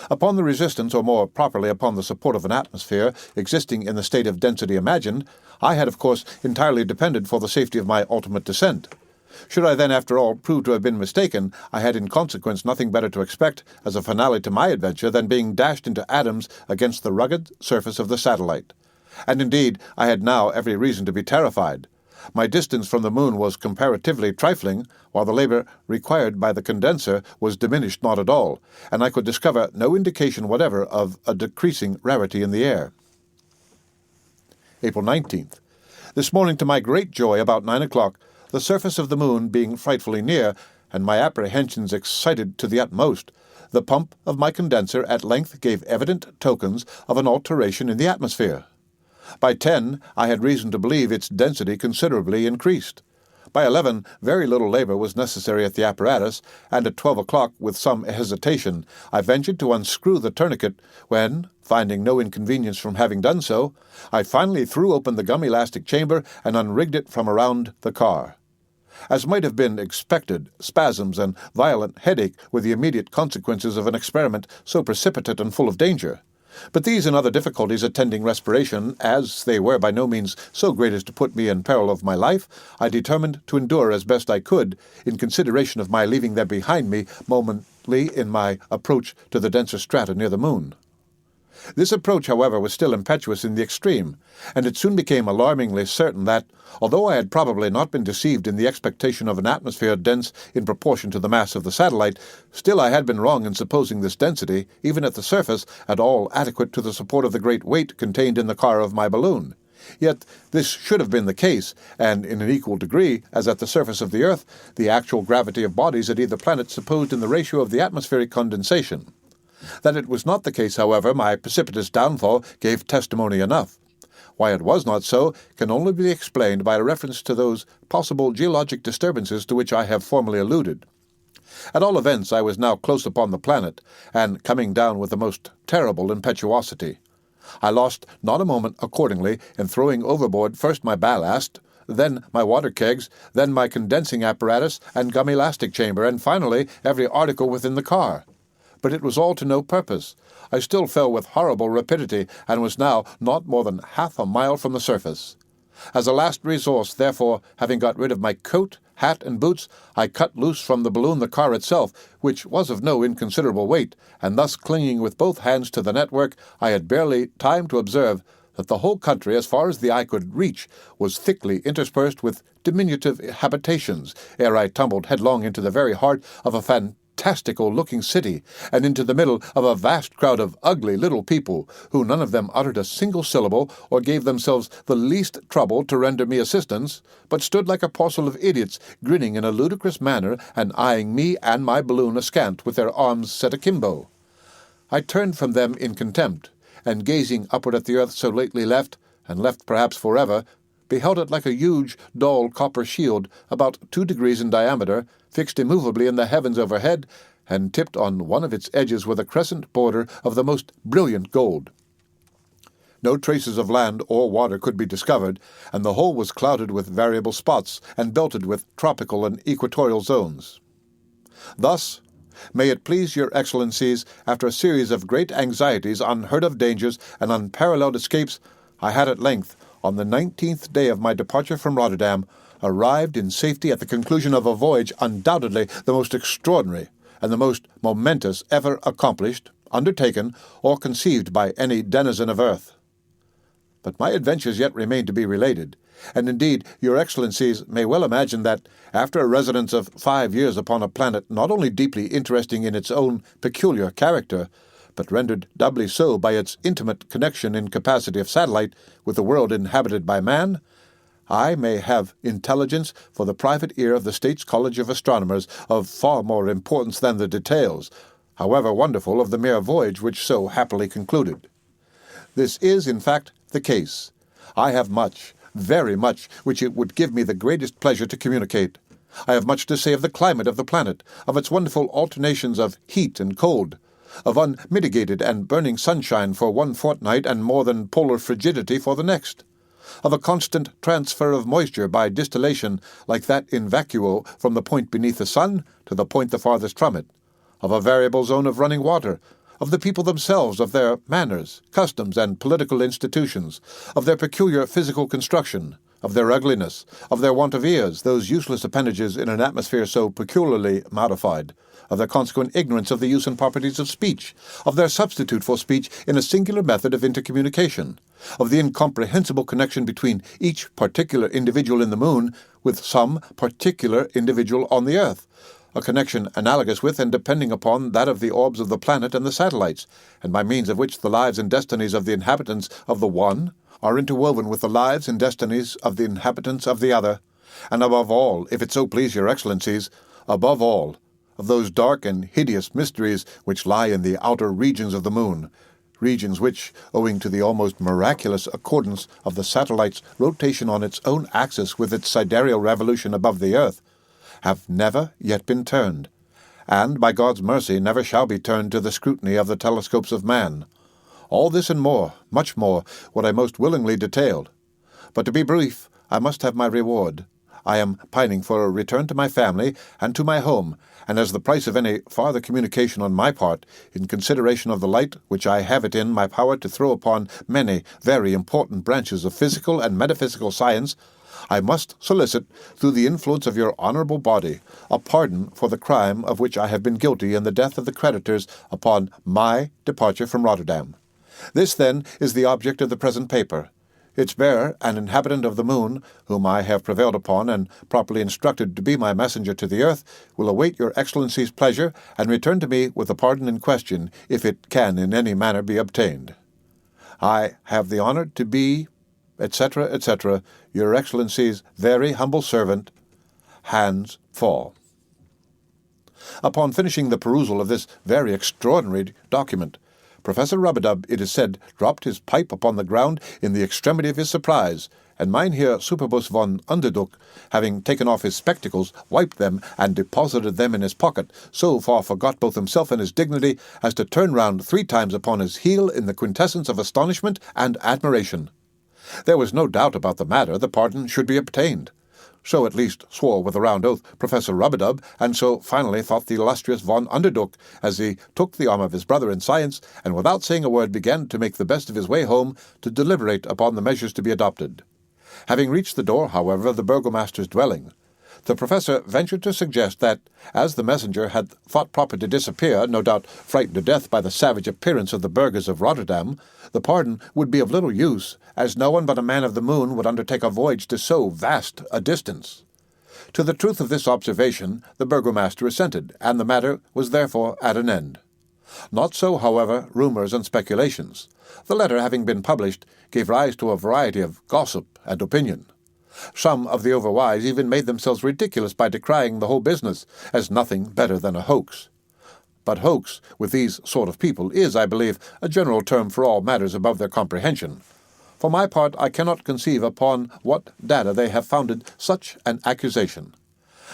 Upon the resistance, or more properly upon the support of an atmosphere existing in the state of density imagined, I had of course entirely depended for the safety of my ultimate descent. Should I then, after all, prove to have been mistaken, I had in consequence nothing better to expect as a finale to my adventure than being dashed into atoms against the rugged surface of the satellite. And indeed, I had now every reason to be terrified. My distance from the moon was comparatively trifling, while the labor required by the condenser was diminished not at all, and I could discover no indication whatever of a decreasing rarity in the air. April 19th. This morning, to my great joy, about 9 o'clock, the surface of the moon being frightfully near, and my apprehensions excited to the utmost, the pump of my condenser at length gave evident tokens of an alteration in the atmosphere. By 10, I had reason to believe its density considerably increased. By 11, very little labor was necessary at the apparatus, and at 12 o'clock, with some hesitation, I ventured to unscrew the tourniquet, when, finding no inconvenience from having done so, I finally threw open the gum elastic chamber and unrigged it from around the car. As might have been expected, spasms and violent headache were the immediate consequences of an experiment so precipitate and full of danger. But these and other difficulties attending respiration, as they were by no means so great as to put me in peril of my life, I determined to endure as best I could, in consideration of my leaving them behind me momently in my approach to the denser strata near the moon. This approach, however, was still impetuous in the extreme, and it soon became alarmingly certain that, although I had probably not been deceived in the expectation of an atmosphere dense in proportion to the mass of the satellite, still I had been wrong in supposing this density, even at the surface, at all adequate to the support of the great weight contained in the car of my balloon. Yet this should have been the case, and in an equal degree, as at the surface of the earth, the actual gravity of bodies at either planet supposed in the ratio of the atmospheric condensation. That it was not the case, however, my precipitous downfall gave testimony enough. Why it was not so can only be explained by a reference to those possible geologic disturbances to which I have formerly alluded. At all events, I was now close upon the planet, and coming down with the most terrible impetuosity. I lost not a moment, accordingly, in throwing overboard first my ballast, then my water kegs, then my condensing apparatus and gum elastic chamber, and finally every article within the car. But it was all to no purpose. I still fell with horrible rapidity, and was now not more than half a mile from the surface. As a last resource, therefore, having got rid of my coat, hat, and boots, I cut loose from the balloon the car itself, which was of no inconsiderable weight, and thus clinging with both hands to the network, I had barely time to observe that the whole country, as far as the eye could reach, was thickly interspersed with diminutive habitations, ere I tumbled headlong into the very heart of a fantastical-looking city, and into the middle of a vast crowd of ugly little people, who none of them uttered a single syllable, or gave themselves the least trouble to render me assistance, but stood like a parcel of idiots, grinning in a ludicrous manner, and eyeing me and my balloon askant with their arms set akimbo. I turned from them in contempt, and gazing upward at the earth so lately left, and left perhaps forever, beheld it like a huge, dull copper shield, about 2 degrees in diameter, fixed immovably in the heavens overhead, and tipped on one of its edges with a crescent border of the most brilliant gold. No traces of land or water could be discovered, and the whole was clouded with variable spots, and belted with tropical and equatorial zones. Thus, may it please your Excellencies, after a series of great anxieties, unheard-of dangers, and unparalleled escapes, I had at length, on the 19th day of my departure from Rotterdam, arrived in safety at the conclusion of a voyage undoubtedly the most extraordinary and the most momentous ever accomplished, undertaken, or conceived by any denizen of earth. But my adventures yet remain to be related, and indeed your Excellencies may well imagine that, after a residence of 5 years upon a planet not only deeply interesting in its own peculiar character, but rendered doubly so by its intimate connection in capacity of satellite with the world inhabited by man, I may have intelligence for the private ear of the States College of Astronomers of far more importance than the details, however wonderful, of the mere voyage which so happily concluded. This is, in fact, the case. I have much, very much, which it would give me the greatest pleasure to communicate. I have much to say of the climate of the planet, of its wonderful alternations of heat and cold, of unmitigated and burning sunshine for one fortnight and more than polar frigidity for the next, of a constant transfer of moisture by distillation like that in vacuo from the point beneath the sun to the point the farthest from it, of a variable zone of running water, of the people themselves, of their manners, customs, and political institutions, of their peculiar physical construction, of their ugliness, of their want of ears, those useless appendages in an atmosphere so peculiarly modified, of their consequent ignorance of the use and properties of speech, of their substitute for speech in a singular method of intercommunication, of the incomprehensible connection between each particular individual in the moon with some particular individual on the earth, a connection analogous with and depending upon that of the orbs of the planet and the satellites, and by means of which the lives and destinies of the inhabitants of the one are interwoven with the lives and destinies of the inhabitants of the other, and above all, if it so please your Excellencies, above all, of those dark and hideous mysteries which lie in the outer regions of the moon, regions which, owing to the almost miraculous accordance of the satellite's rotation on its own axis with its sidereal revolution above the earth, have never yet been turned, and, by God's mercy, never shall be turned to the scrutiny of the telescopes of man. All this and more, much more, would I most willingly detail. But to be brief, I must have my reward. I am pining for a return to my family and to my home, and as the price of any farther communication on my part, in consideration of the light which I have it in my power to throw upon many very important branches of physical and metaphysical science, I must solicit, through the influence of your honourable body, a pardon for the crime of which I have been guilty in the death of the creditors upon my departure from Rotterdam. This, then, is the object of the present paper. Its bearer, an inhabitant of the moon, whom I have prevailed upon and properly instructed to be my messenger to the earth, will await your Excellency's pleasure and return to me with the pardon in question, if it can in any manner be obtained. I have the honour to be, etc., etc., your Excellency's very humble servant, Hans Pfaall. Upon finishing the perusal of this very extraordinary document, Professor Rub-a-Dub, it is said, dropped his pipe upon the ground in the extremity of his surprise, and Mynheer Superbus von Underduk, having taken off his spectacles, wiped them and deposited them in his pocket, so far forgot both himself and his dignity as to turn round 3 times upon his heel in the quintessence of astonishment and admiration. There was no doubt about the matter, the pardon should be obtained. So at least swore with a round oath Professor Rub-a-Dub, and so finally thought the illustrious von Underduk, as he took the arm of his brother in science, and without saying a word began to make the best of his way home to deliberate upon the measures to be adopted. Having reached the door, however, of the burgomaster's dwelling, The professor ventured to suggest that, as the messenger had thought proper to disappear, no doubt frightened to death by the savage appearance of the burghers of Rotterdam, the pardon would be of little use, as no one but a man of the moon would undertake a voyage to so vast a distance. To the truth of this observation the burgomaster assented, and the matter was therefore at an end. Not so, however, rumours and speculations. The letter, having been published, gave rise to a variety of gossip and opinion. Some of the overwise even made themselves ridiculous by decrying the whole business as nothing better than a hoax. But hoax, with these sort of people, is, I believe, a general term for all matters above their comprehension. For my part, I cannot conceive upon what data they have founded such an accusation.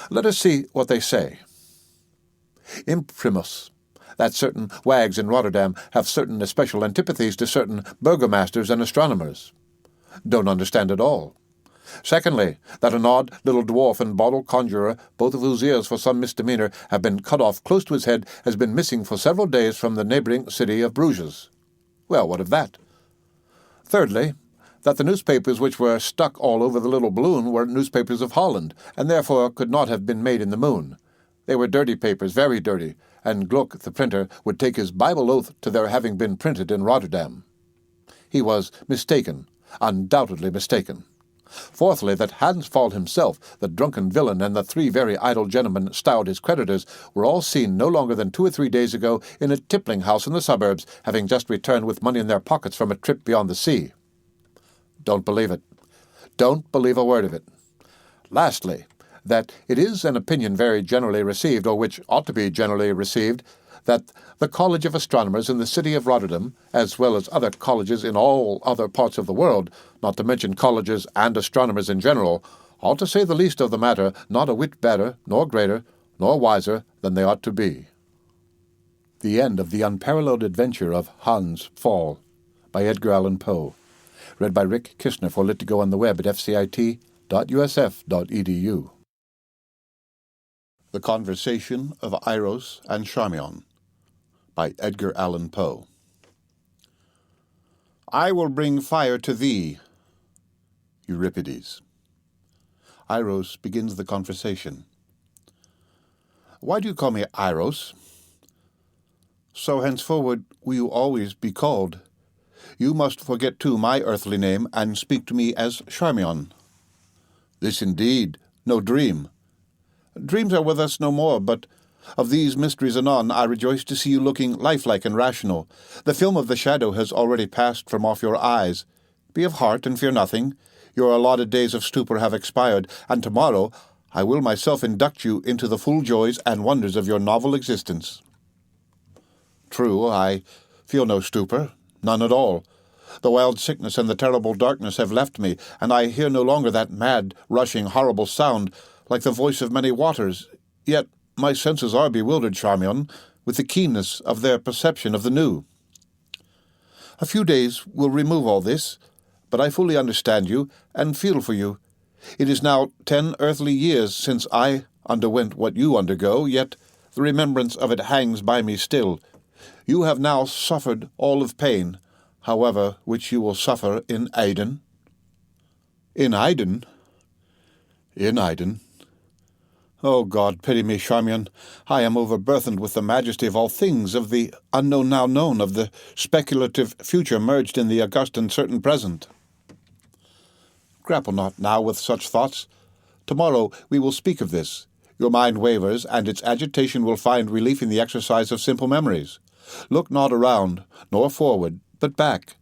Let us see what they say. Imprimus, that certain wags in Rotterdam have certain especial antipathies to certain burgomasters and astronomers. Don't understand at all. Secondly, that an odd little dwarf and bottle conjurer, both of whose ears for some misdemeanour have been cut off close to his head, has been missing for several days from the neighbouring city of Bruges. Well, what of that? Thirdly, that the newspapers which were stuck all over the little balloon were newspapers of Holland, and therefore could not have been made in the moon. They were dirty papers, very dirty, and Gluck, the printer, would take his Bible oath to their having been printed in Rotterdam. He was mistaken, undoubtedly mistaken. Fourthly, that Hans Pfaall himself, the drunken villain, and the 3 very idle gentlemen styled his creditors, were all seen no longer than 2 or 3 days ago in a tippling house in the suburbs, having just returned with money in their pockets from a trip beyond the sea. Don't believe it. Don't believe a word of it. Lastly, that it is an opinion very generally received, or which ought to be generally received, that the College of Astronomers in the city of Rotterdam, as well as other colleges in all other parts of the world, not to mention colleges and astronomers in general, ought to say the least of the matter, not a whit better, nor greater, nor wiser than they ought to be. The End of the Unparalleled Adventure of Hans Pfaall, by Edgar Allan Poe. Read by Rick Kishner for Lit to Go on the web at fcit.usf.edu. The Conversation of Eiros and Charmion, by Edgar Allan Poe. I will bring fire to thee. Euripides. Eiros begins the conversation. Why do you call me Eiros? So henceforward will you always be called. You must forget too my earthly name, and speak to me as Charmion. This indeed, no dream. Dreams are with us no more, but of these mysteries anon I rejoice to see you looking lifelike and rational. The film of the shadow has already passed from off your eyes. Be of heart and fear nothing. Your allotted days of stupor have expired, and tomorrow I will myself induct you into the full joys and wonders of your novel existence. True, I feel no stupor, none at all. The wild sickness and the terrible darkness have left me, and I hear no longer that mad, rushing, horrible sound, like the voice of many waters. Yet my senses are bewildered, Charmion, with the keenness of their perception of the new. A few days will remove all this, but I fully understand you and feel for you. It is now 10 earthly years since I underwent what you undergo, yet the remembrance of it hangs by me still. You have now suffered all of pain, however, which you will suffer in Aden. In Aden? In Aden. O God, pity me, Charmion. I am overburthened with the majesty of all things, of the unknown now known, of the speculative future merged in the august and certain present. Grapple not now with such thoughts. Tomorrow we will speak of this. Your mind wavers, and its agitation will find relief in the exercise of simple memories. Look not around, nor forward, but back.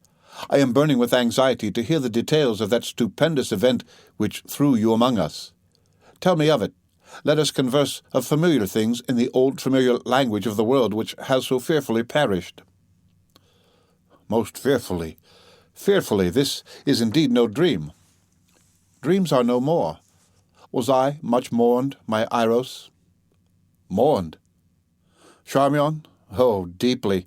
I am burning with anxiety to hear the details of that stupendous event which threw you among us. Tell me of it. Let us converse of familiar things in the old familiar language of the world which has so fearfully perished. Most fearfully, fearfully, this is indeed no dream. Dreams are no more. Was I much mourned, my Eiros? Mourned? Charmion? Oh, deeply.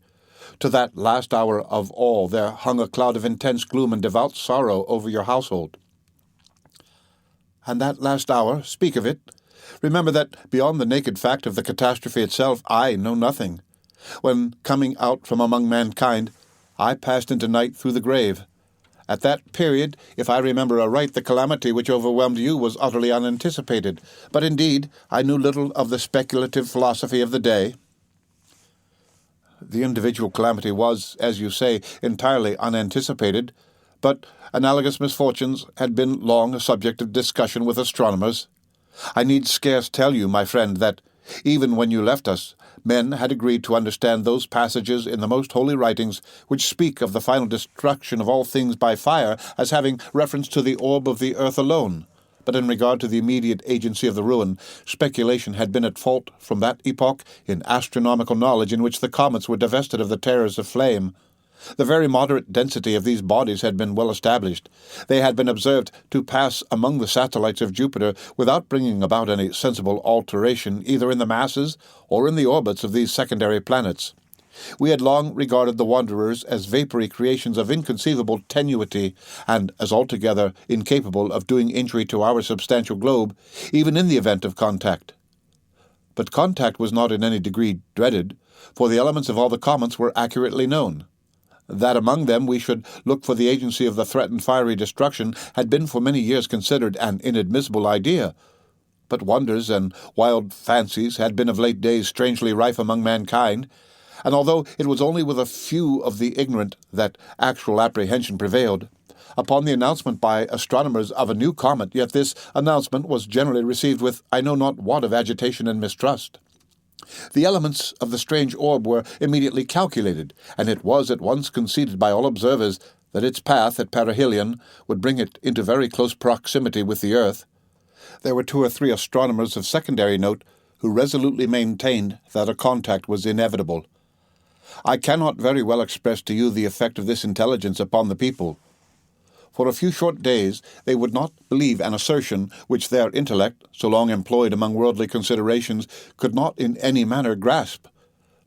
To that last hour of all there hung a cloud of intense gloom and devout sorrow over your household. And that last hour, speak of it. Remember that beyond the naked fact of the catastrophe itself, I know nothing. When, coming out from among mankind, I passed into night through the grave, At that period, if I remember aright, the calamity which overwhelmed you was utterly unanticipated. But indeed, I knew little of the speculative philosophy of the day. The individual calamity was, as you say, entirely unanticipated, but analogous misfortunes had been long a subject of discussion with astronomers. I need scarce tell you, my friend, that, even when you left us, men had agreed to understand those passages in the most holy writings which speak of the final destruction of all things by fire as having reference to the orb of the earth alone. But in regard to the immediate agency of the ruin, speculation had been at fault from that epoch in astronomical knowledge in which the comets were divested of the terrors of flame. The very moderate density of these bodies had been well established. They had been observed to pass among the satellites of Jupiter without bringing about any sensible alteration either in the masses or in the orbits of these secondary planets. We had long regarded the wanderers as vapory creations of inconceivable tenuity, and as altogether incapable of doing injury to our substantial globe, even in the event of contact. But contact was not in any degree dreaded, for the elements of all the comets were accurately known. That among them we should look for the agency of the threatened fiery destruction had been for many years considered an inadmissible idea. But wonders and wild fancies had been of late days strangely rife among mankind, and although it was only with a few of the ignorant that actual apprehension prevailed, upon the announcement by astronomers of a new comet, yet this announcement was generally received with I know not what of agitation and mistrust. The elements of the strange orb were immediately calculated, and it was at once conceded by all observers that its path at perihelion would bring it into very close proximity with the earth. There were 2 or 3 astronomers of secondary note who resolutely maintained that a contact was inevitable. I cannot very well express to you the effect of this intelligence upon the people. For a few short days they would not believe an assertion which their intellect, so long employed among worldly considerations, could not in any manner grasp.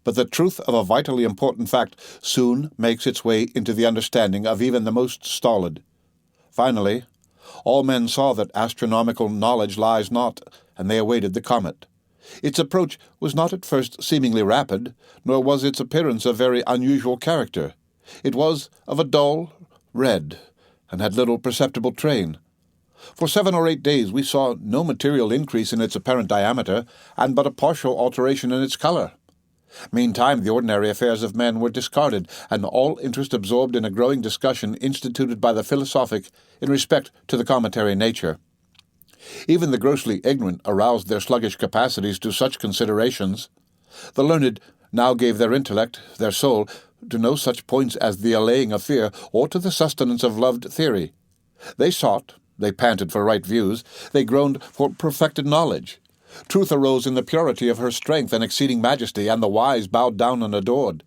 But the truth of a vitally important fact soon makes its way into the understanding of even the most stolid. Finally, all men saw that astronomical knowledge lies not, and they awaited the comet. Its approach was not at first seemingly rapid, nor was its appearance of very unusual character. It was of a dull red, and had little perceptible train. For 7 or 8 days we saw no material increase in its apparent diameter, and but a partial alteration in its colour. Meantime the ordinary affairs of men were discarded, and all interest absorbed in a growing discussion instituted by the philosophic in respect to the cometary nature. Even the grossly ignorant aroused their sluggish capacities to such considerations. The learned now gave their intellect, their soul, to no such points as the allaying of fear or to the sustenance of loved theory. They sought, they panted for right views, they groaned for perfected knowledge. Truth arose in the purity of her strength and exceeding majesty, and the wise bowed down and adored.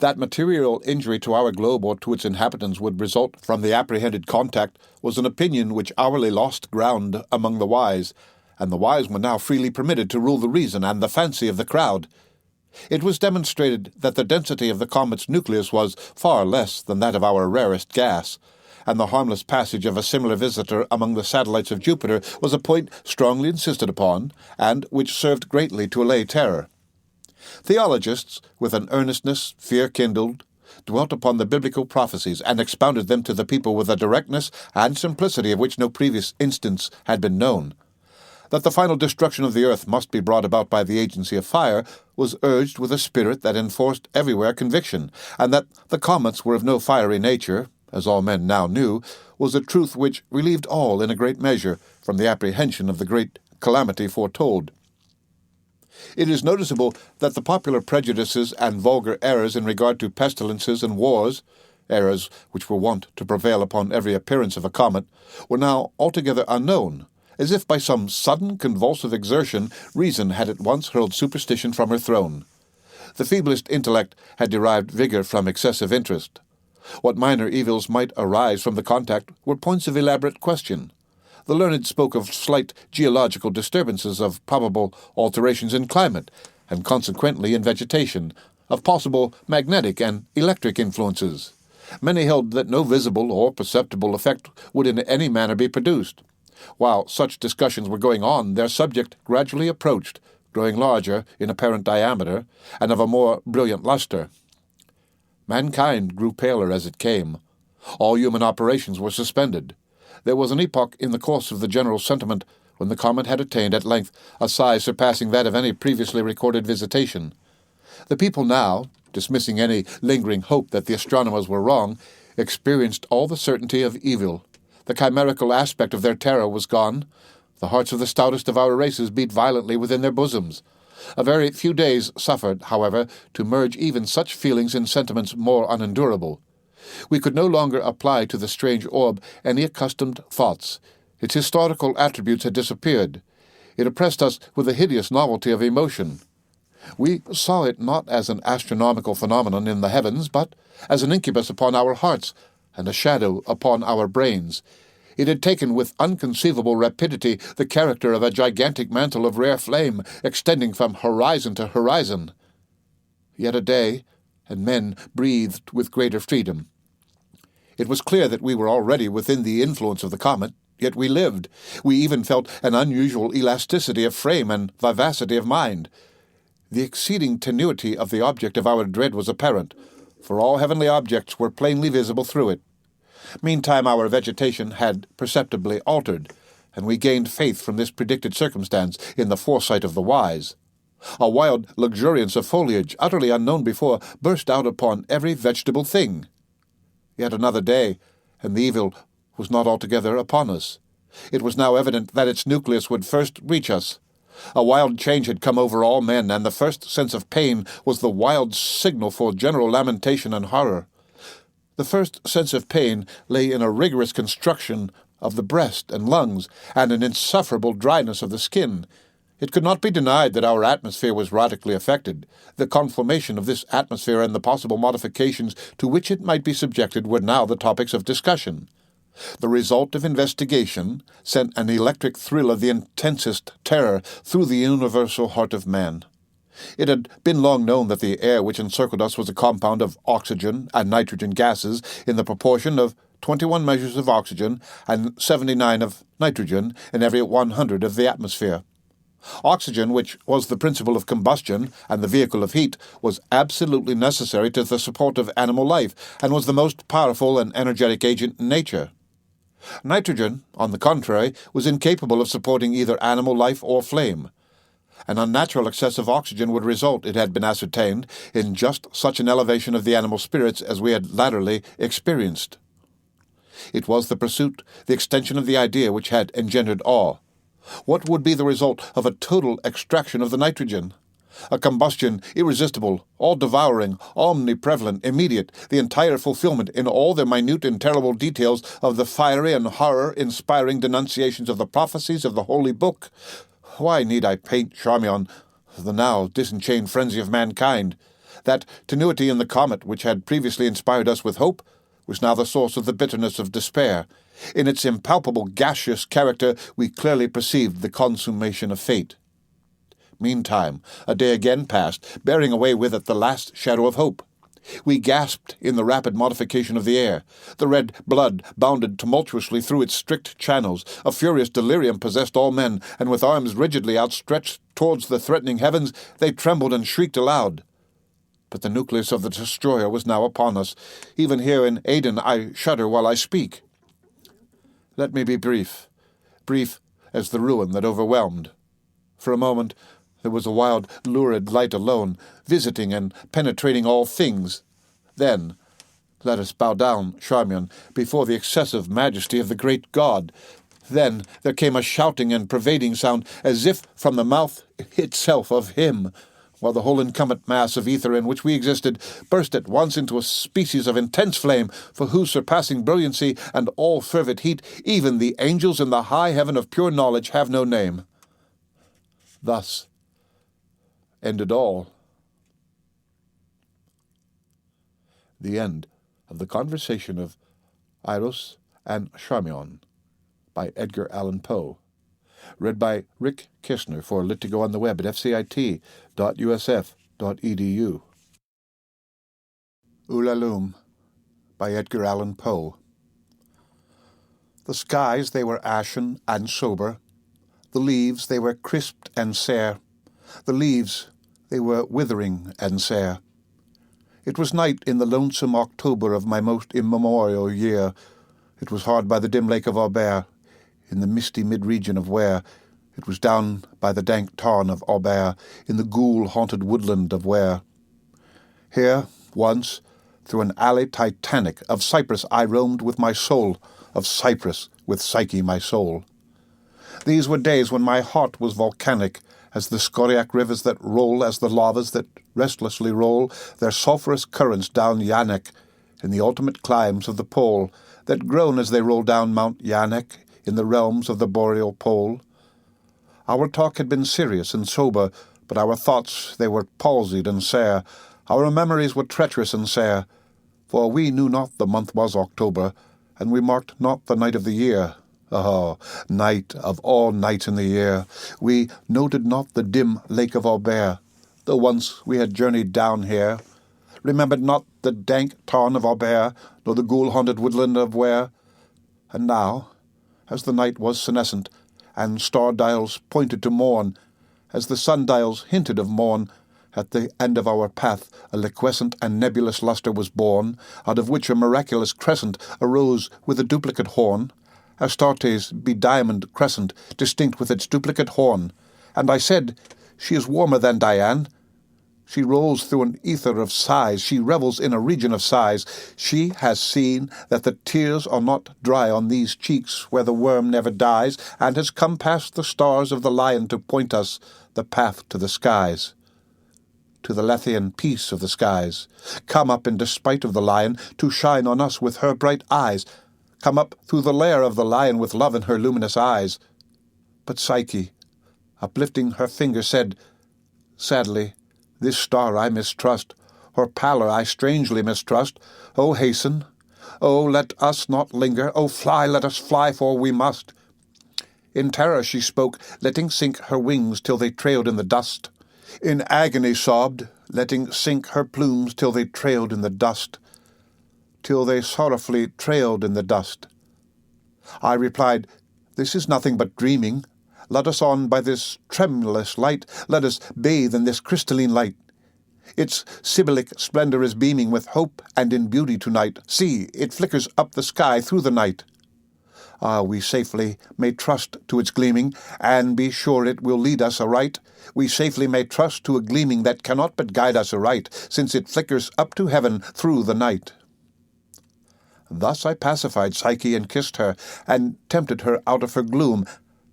That material injury to our globe or to its inhabitants would result from the apprehended contact was an opinion which hourly lost ground among the wise, and the wise were now freely permitted to rule the reason and the fancy of the crowd. It was demonstrated that the density of the comet's nucleus was far less than that of our rarest gas, and the harmless passage of a similar visitor among the satellites of Jupiter was a point strongly insisted upon, and which served greatly to allay terror. Theologists, with an earnestness fear-kindled, dwelt upon the biblical prophecies and expounded them to the people with a directness and simplicity of which no previous instance had been known. That the final destruction of the earth must be brought about by the agency of fire was urged with a spirit that enforced everywhere conviction, and that the comets were of no fiery nature, as all men now knew, was a truth which relieved all in a great measure from the apprehension of the great calamity foretold. It is noticeable that the popular prejudices and vulgar errors in regard to pestilences and wars, errors which were wont to prevail upon every appearance of a comet, were now altogether unknown. As if by some sudden convulsive exertion, reason had at once hurled superstition from her throne. The feeblest intellect had derived vigor from excessive interest. What minor evils might arise from the contact were points of elaborate question. The learned spoke of slight geological disturbances, of probable alterations in climate, and consequently in vegetation, of possible magnetic and electric influences. Many held that no visible or perceptible effect would in any manner be produced. While such discussions were going on, their subject gradually approached, growing larger in apparent diameter, and of a more brilliant luster. Mankind grew paler as it came. All human operations were suspended. There was an epoch in the course of the general sentiment when the comet had attained at length a size surpassing that of any previously recorded visitation. The people now, dismissing any lingering hope that the astronomers were wrong, experienced all the certainty of evil. The chimerical aspect of their terror was gone. The hearts of the stoutest of our races beat violently within their bosoms. A very few days suffered, however, to merge even such feelings in sentiments more unendurable. We could no longer apply to the strange orb any accustomed thoughts. Its historical attributes had disappeared. It oppressed us with a hideous novelty of emotion. We saw it not as an astronomical phenomenon in the heavens, but as an incubus upon our hearts and a shadow upon our brains. It had taken with unconceivable rapidity the character of a gigantic mantle of rare flame, extending from horizon to horizon. Yet a day, and men breathed with greater freedom. It was clear that we were already within the influence of the comet, yet we lived. We even felt an unusual elasticity of frame and vivacity of mind. The exceeding tenuity of the object of our dread was apparent, for all heavenly objects were plainly visible through it. Meantime our vegetation had perceptibly altered, and we gained faith from this predicted circumstance in the foresight of the wise. A wild luxuriance of foliage, utterly unknown before, burst out upon every vegetable thing. Yet another day, and the evil was not altogether upon us. It was now evident that its nucleus would first reach us. A wild change had come over all men, and the first sense of pain was the wild signal for general lamentation and horror. The first sense of pain lay in a rigorous constriction of the breast and lungs, and an insufferable dryness of the skin. It could not be denied that our atmosphere was radically affected. The conformation of this atmosphere and the possible modifications to which it might be subjected were now the topics of discussion. The result of investigation sent an electric thrill of the intensest terror through the universal heart of man. It had been long known that the air which encircled us was a compound of oxygen and nitrogen gases in the proportion of 21 measures of oxygen and 79 of nitrogen in every 100 of the atmosphere. Oxygen, which was the principle of combustion and the vehicle of heat, was absolutely necessary to the support of animal life, and was the most powerful and energetic agent in nature. Nitrogen, on the contrary, was incapable of supporting either animal life or flame. An unnatural excess of oxygen would result, it had been ascertained, in just such an elevation of the animal spirits as we had latterly experienced. It was the pursuit, the extension of the idea which had engendered awe. What would be the result of a total extraction of the nitrogen? A combustion irresistible, all-devouring, omniprevalent, immediate, the entire fulfillment in all their minute and terrible details of the fiery and horror-inspiring denunciations of the prophecies of the Holy Book. Why need I paint Charmion, the now disenchained frenzy of mankind? That tenuity in the comet which had previously inspired us with hope was now the source of the bitterness of despair. In its impalpable gaseous character we clearly perceived the consummation of fate. Meantime, a day again passed, bearing away with it the last shadow of hope. We gasped in the rapid modification of the air. The red blood bounded tumultuously through its strict channels. A furious delirium possessed all men, and with arms rigidly outstretched towards the threatening heavens, they trembled and shrieked aloud. But the nucleus of the destroyer was now upon us. Even here in Aden I shudder while I speak. Let me be brief as the ruin that overwhelmed. For a moment there was a wild, lurid light alone, visiting and penetrating all things. Then, let us bow down, Charmion, before the excessive majesty of the great God. Then there came a shouting and pervading sound, as if from the mouth itself of him, while the whole incumbent mass of ether in which we existed burst at once into a species of intense flame, for whose surpassing brilliancy and all-fervid heat even the angels in the high heaven of pure knowledge have no name. Thus ended all. The end of the conversation of Eros and Charmion by Edgar Allan Poe. Read by Rick Kistner for Lit to Go on the web at fcit.usf.edu. Ulalume by Edgar Allan Poe. The skies they were ashen and sober, the leaves they were crisped and sere, the leaves they were withering and sere. It was night in the lonesome October of my most immemorial year. It was hard by the dim lake of Aubert, in the misty mid-region of Ware. It was down by the dank tarn of Aubert, in the ghoul-haunted woodland of Ware. Here, once, through an alley titanic, of Cyprus I roamed with my soul, of Cyprus with Psyche my soul. These were days when my heart was volcanic, as the scoriac rivers that roll, as the lavas that restlessly roll their sulphurous currents down Yanek, in the ultimate climes of the pole, that groan as they roll down Mount Yanek, in the realms of the boreal pole. Our talk had been serious and sober, but our thoughts they were palsied and sere. Our memories were treacherous and sere, for we knew not the month was October, and we marked not the night of the year. Oh, night of all nights in the year! We noted not the dim lake of Aubert, though once we had journeyed down here, remembered not the dank tarn of Aubert, nor the ghoul-haunted woodland of Ware. And now, as the night was senescent, and star-dials pointed to morn, as the sun-dials hinted of morn, at the end of our path a liquescent and nebulous lustre was born, out of which a miraculous crescent arose with a duplicate horn, Astarte's bediamond crescent, distinct with its duplicate horn. And I said, she is warmer than Diane. She rolls through an ether of sighs, she revels in a region of sighs. She has seen that the tears are not dry on these cheeks where the worm never dies, and has come past the stars of the lion to point us the path to the skies, to the Lethean peace of the skies. Come up in despite of the lion to shine on us with her bright eyes. Come up through the lair of the lion with love in her luminous eyes. But Psyche, uplifting her finger, said, sadly, this star I mistrust, her pallor I strangely mistrust. Oh, hasten! Oh, let us not linger! Oh, fly, let us fly, for we must! In terror she spoke, letting sink her wings till they trailed in the dust. In agony sobbed, letting sink her plumes till they trailed in the dust, till they sorrowfully trailed in the dust. I replied, this is nothing but dreaming. Let us on by this tremulous light, let us bathe in this crystalline light. Its Sibylic splendor is beaming with hope and in beauty tonight. See, it flickers up the sky through the night. Ah, we safely may trust to its gleaming, and be sure it will lead us aright. We safely may trust to a gleaming that cannot but guide us aright, since it flickers up to heaven through the night. Thus I pacified Psyche and kissed her, and tempted her out of her gloom,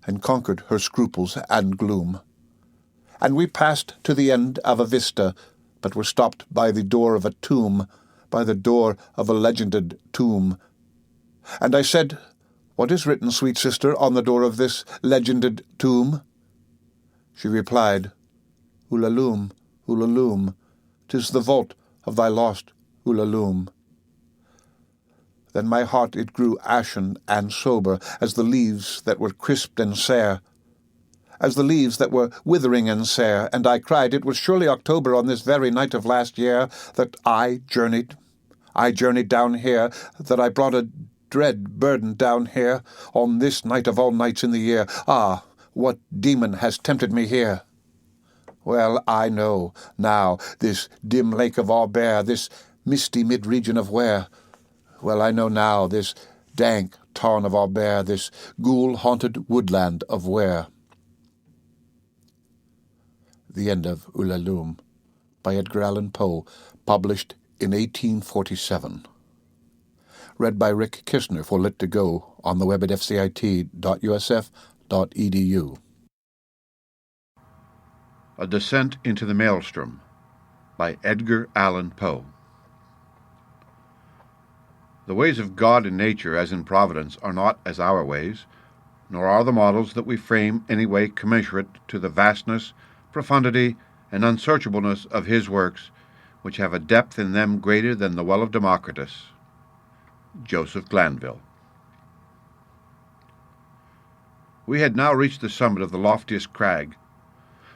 and conquered her scruples and gloom. And we passed to the end of a vista, but were stopped by the door of a tomb, by the door of a legended tomb. And I said, what is written, sweet sister, on the door of this legended tomb? She replied, Ulalume, Ulalume, 'tis the vault of thy lost Ulalume. Then my heart it grew ashen and sober, as the leaves that were crisped and sere, as the leaves that were withering and sere, and I cried, it was surely October on this very night of last year that I journeyed down here, that I brought a dread burden down here, on this night of all nights in the year. Ah, what demon has tempted me here? Well, I know now this dim lake of Aubert, this misty mid-region of Ware. Well, I know now this dank tarn of Aubert, this ghoul-haunted woodland of Ware. The End of Ulalume, by Edgar Allan Poe, published in 1847. Read by Rick Kishner for Lit2Go on the web at fcit.usf.edu. A Descent into the Maelstrom, by Edgar Allan Poe. The ways of God in nature, as in providence, are not as our ways, nor are the models that we frame any way commensurate to the vastness, profundity, and unsearchableness of his works, which have a depth in them greater than the well of Democritus. Joseph Glanville. We had now reached the summit of the loftiest crag.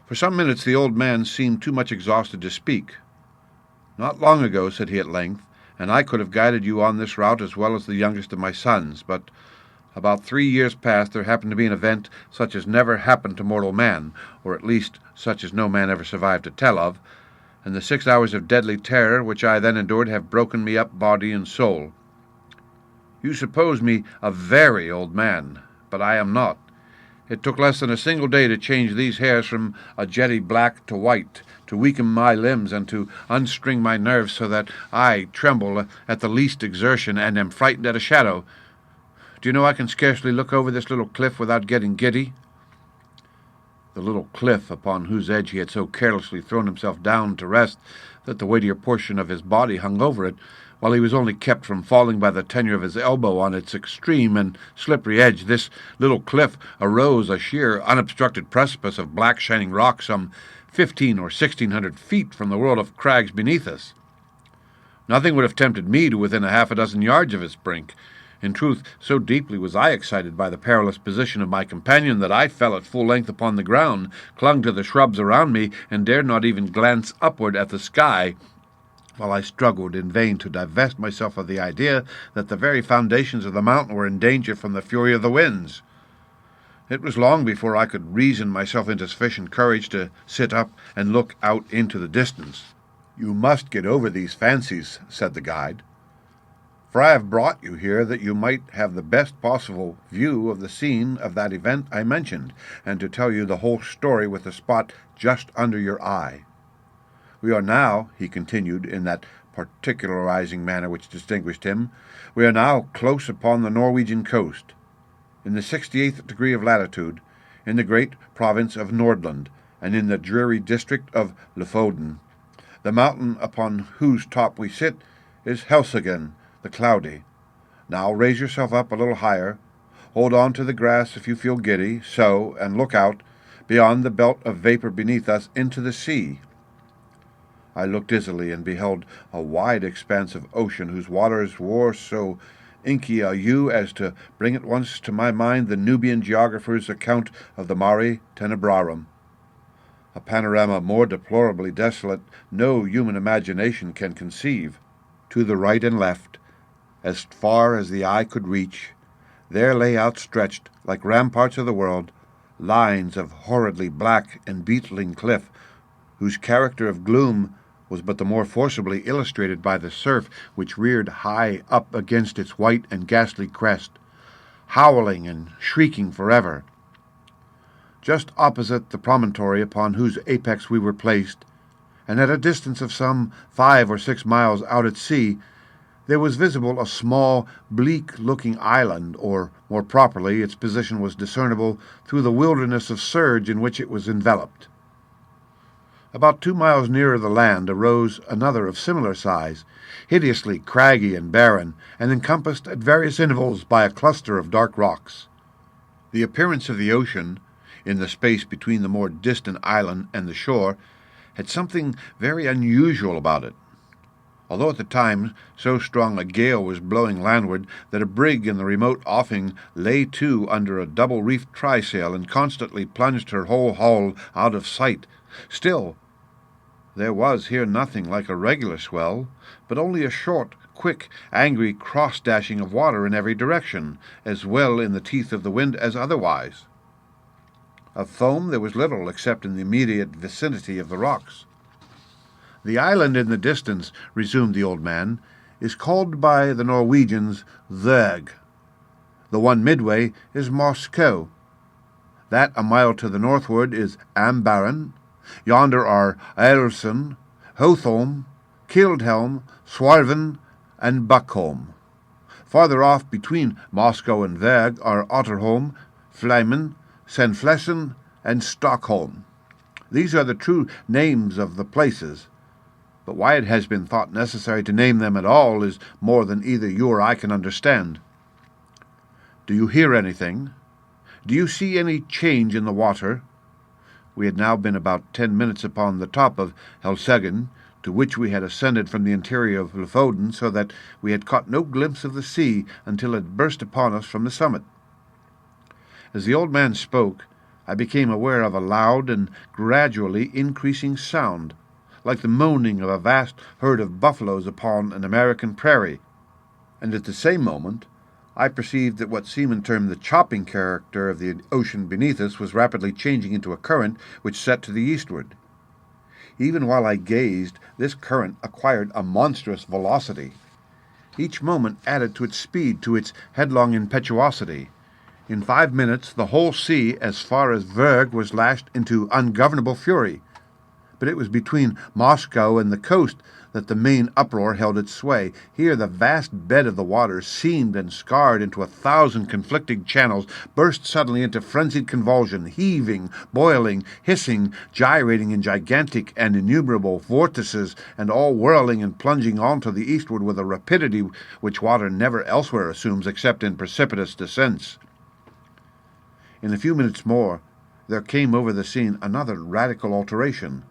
For some minutes the old man seemed too much exhausted to speak. Not long ago, said he at length, and I could have guided you on this route as well as the youngest of my sons, but about 3 years past there happened to be an event such as never happened to mortal man, or at least such as no man ever survived to tell of, and the 6 hours of deadly terror which I then endured have broken me up body and soul. You suppose me a very old man, but I am not. It took less than a single day to change these hairs from a jetty black to white, to weaken my limbs and to unstring my nerves so that I tremble at the least exertion and am frightened at a shadow. Do you know I can scarcely look over this little cliff without getting giddy? The little cliff upon whose edge he had so carelessly thrown himself down to rest that the weightier portion of his body hung over it, while he was only kept from falling by the tenure of his elbow on its extreme and slippery edge. This little cliff arose a sheer, unobstructed precipice of black shining rock some 1,500 or 1,600 feet from the world of crags beneath us. Nothing would have tempted me to within a half a dozen yards of its brink. In truth, so deeply was I excited by the perilous position of my companion that I fell at full length upon the ground, clung to the shrubs around me, and dared not even glance upward at the sky, while I struggled in vain to divest myself of the idea that the very foundations of the mountain were in danger from the fury of the winds. It was long before I could reason myself into sufficient courage to sit up and look out into the distance. "You must get over these fancies," said the guide, "for I have brought you here that you might have the best possible view of the scene of that event I mentioned, and to tell you the whole story with the spot just under your eye. We are now," he continued, in that particularizing manner which distinguished him, "we are now close upon the Norwegian coast, in the 68th degree of latitude, in the great province of Nordland, and in the dreary district of ℚ𝔬𝔤𝔤. The mountain upon whose top we sit is ℚ𝔬𝔤𝔤, the cloudy. Now raise yourself up a little higher, hold on to the grass if you feel giddy, so, and look out, beyond the belt of vapor beneath us, into the sea." I looked dizzily and beheld a wide expanse of ocean whose waters wore so inky a hue as to bring at once to my mind the Nubian geographer's account of the Mare Tenebrarum. A panorama more deplorably desolate no human imagination can conceive. To the right and left, as far as the eye could reach, there lay outstretched, like ramparts of the world, lines of horridly black and beetling cliff, whose character of gloom was but the more forcibly illustrated by the surf which reared high up against its white and ghastly crest, howling and shrieking forever. Just opposite the promontory upon whose apex we were placed, and at a distance of some 5 or 6 miles out at sea, there was visible a small, bleak-looking island, or, more properly, its position was discernible through the wilderness of surge in which it was enveloped. About 2 miles nearer the land arose another of similar size, hideously craggy and barren, and encompassed at various intervals by a cluster of dark rocks. The appearance of the ocean, in the space between the more distant island and the shore, had something very unusual about it. Although at the time so strong a gale was blowing landward that a brig in the remote offing lay to under a double-reefed trysail and constantly plunged her whole hull out of sight, still there was here nothing like a regular swell, but only a short, quick, angry cross-dashing of water in every direction, as well in the teeth of the wind as otherwise. Of foam there was little except in the immediate vicinity of the rocks. "The island in the distance," resumed the old man, "is called by the Norwegians ℚ𝔬𝔤. The one midway is Moscow. That a mile to the northward is Ambaren. Yonder are Älvsund, Höthholm, Kildhelm, Swarven, and Buckholm. Farther off between Moscow and ℚ𝔬𝔤 are Otterholm, Fleimen, Senflesen, and Stockholm. These are the true names of the places, but why it has been thought necessary to name them at all is more than either you or I can understand. Do you hear anything? Do you see any change in the water?" We had now been about 10 minutes upon the top of ℚ𝔬𝔤, to which we had ascended from the interior of ℚ𝔬𝔤, so that we had caught no glimpse of the sea until it burst upon us from the summit. As the old man spoke, I became aware of a loud and gradually increasing sound, like the moaning of a vast herd of buffaloes upon an American prairie, and at the same moment I perceived that what seamen term the chopping character of the ocean beneath us was rapidly changing into a current which set to the eastward. Even while I gazed, this current acquired a monstrous velocity. Each moment added to its speed, to its headlong impetuosity. In 5 minutes, the whole sea, as far as Vurrgh, was lashed into ungovernable fury. But it was between Moscow and the coast that the main uproar held its sway. Here the vast bed of the water, seamed and scarred into 1,000 conflicting channels, burst suddenly into frenzied convulsion, heaving, boiling, hissing, gyrating in gigantic and innumerable vortices, and all whirling and plunging on to the eastward with a rapidity which water never elsewhere assumes except in precipitous descents. In a few minutes more, there came over the scene another radical alteration.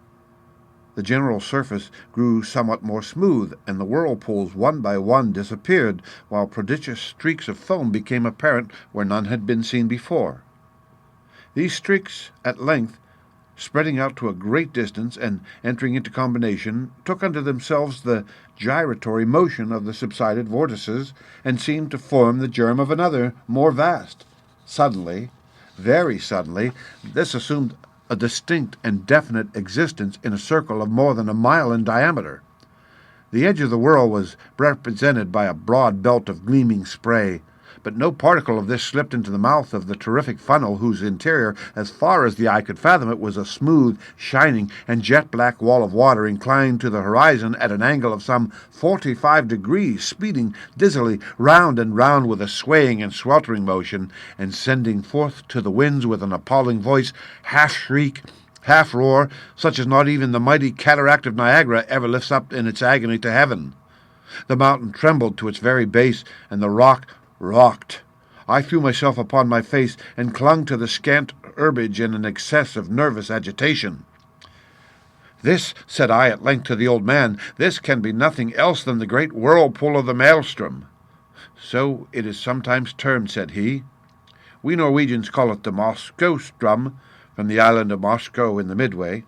The general surface grew somewhat more smooth, and the whirlpools one by one disappeared, while prodigious streaks of foam became apparent where none had been seen before. These streaks, at length, spreading out to a great distance and entering into combination, took unto themselves the gyratory motion of the subsided vortices, and seemed to form the germ of another, more vast. Suddenly, very suddenly, this assumed a distinct and definite existence in a circle of more than a mile in diameter. The edge of the whirl was represented by a broad belt of gleaming spray, but no particle of this slipped into the mouth of the terrific funnel, whose interior, as far as the eye could fathom it, was a smooth, shining, and jet-black wall of water inclined to the horizon at an angle of some 45 degrees, speeding dizzily round and round with a swaying and sweltering motion, and sending forth to the winds with an appalling voice, half shriek, half roar, such as not even the mighty cataract of Niagara ever lifts up in its agony to heaven. The mountain trembled to its very base, and the rock rocked. I threw myself upon my face and clung to the scant herbage in an excess of nervous agitation. "This," said I at length to the old man, "this can be nothing else than the great whirlpool of the Maelstrom." "So it is sometimes termed," said he. "We Norwegians call it the Moscow-strum, from the island of Moscow in the Midway."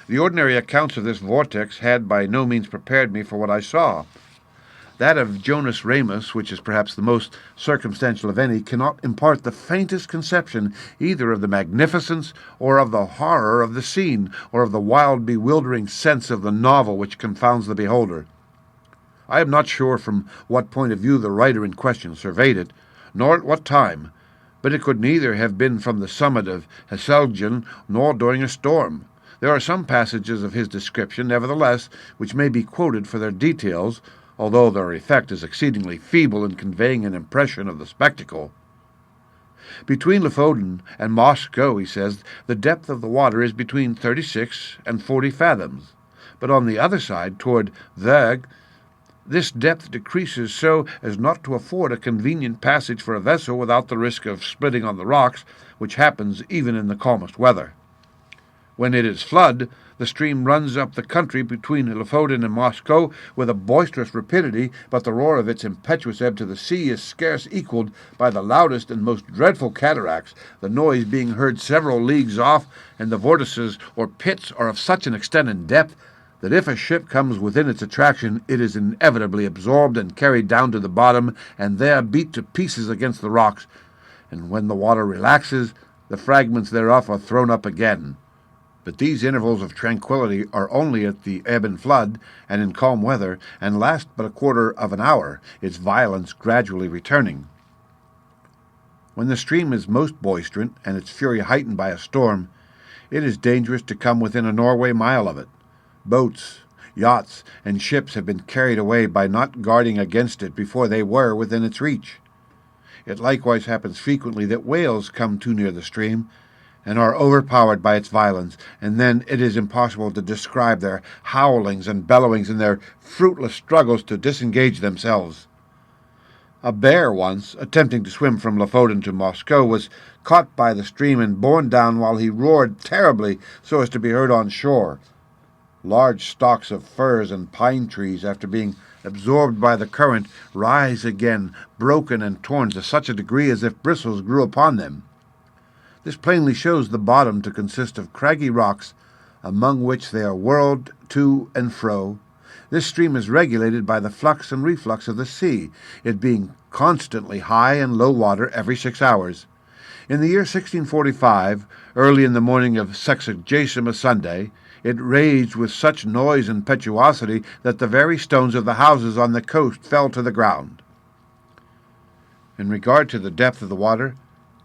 The ordinary accounts of this vortex had by no means prepared me for what I saw. That of Jonas Ramus, which is perhaps the most circumstantial of any, cannot impart the faintest conception either of the magnificence or of the horror of the scene, or of the wild, bewildering sense of the novel which confounds the beholder. I am not sure from what point of view the writer in question surveyed it, nor at what time, but it could neither have been from the summit of ℚ nor during a storm. There are some passages of his description, nevertheless, which may be quoted for their details, although their effect is exceedingly feeble in conveying an impression of the spectacle. Between Lofoten and Moscow, he says, the depth of the water is between 36 and 40 fathoms, but on the other side, toward Vurrgh, this depth decreases so as not to afford a convenient passage for a vessel without the risk of splitting on the rocks, which happens even in the calmest weather. When it is flood, the stream runs up the country between Lofoten and Moscow with a boisterous rapidity, but the roar of its impetuous ebb to the sea is scarce equalled by the loudest and most dreadful cataracts, the noise being heard several leagues off, and the vortices or pits are of such an extent and depth that if a ship comes within its attraction, it is inevitably absorbed and carried down to the bottom, and there beat to pieces against the rocks, and when the water relaxes, the fragments thereof are thrown up again. But these intervals of tranquillity are only at the ebb and flood, and in calm weather, and last but a quarter of an hour, its violence gradually returning. When the stream is most boisterous, and its fury heightened by a storm, it is dangerous to come within a Norway mile of it. Boats, yachts, and ships have been carried away by not guarding against it before they were within its reach. It likewise happens frequently that whales come too near the stream, and are overpowered by its violence, and then it is impossible to describe their howlings and bellowings and their fruitless struggles to disengage themselves. A bear once, attempting to swim from Lofoten to Moscow, was caught by the stream and borne down while he roared terribly so as to be heard on shore. Large stalks of firs and pine trees, after being absorbed by the current, rise again, broken and torn to such a degree as if bristles grew upon them. This plainly shows the bottom to consist of craggy rocks, among which they are whirled to and fro. This stream is regulated by the flux and reflux of the sea, it being constantly high and low water every 6 hours. In the year 1645, early in the morning of Sexagesima Sunday, It raged with such noise and impetuosity that the very stones of the houses on the coast fell to the ground. In regard to the depth of the water,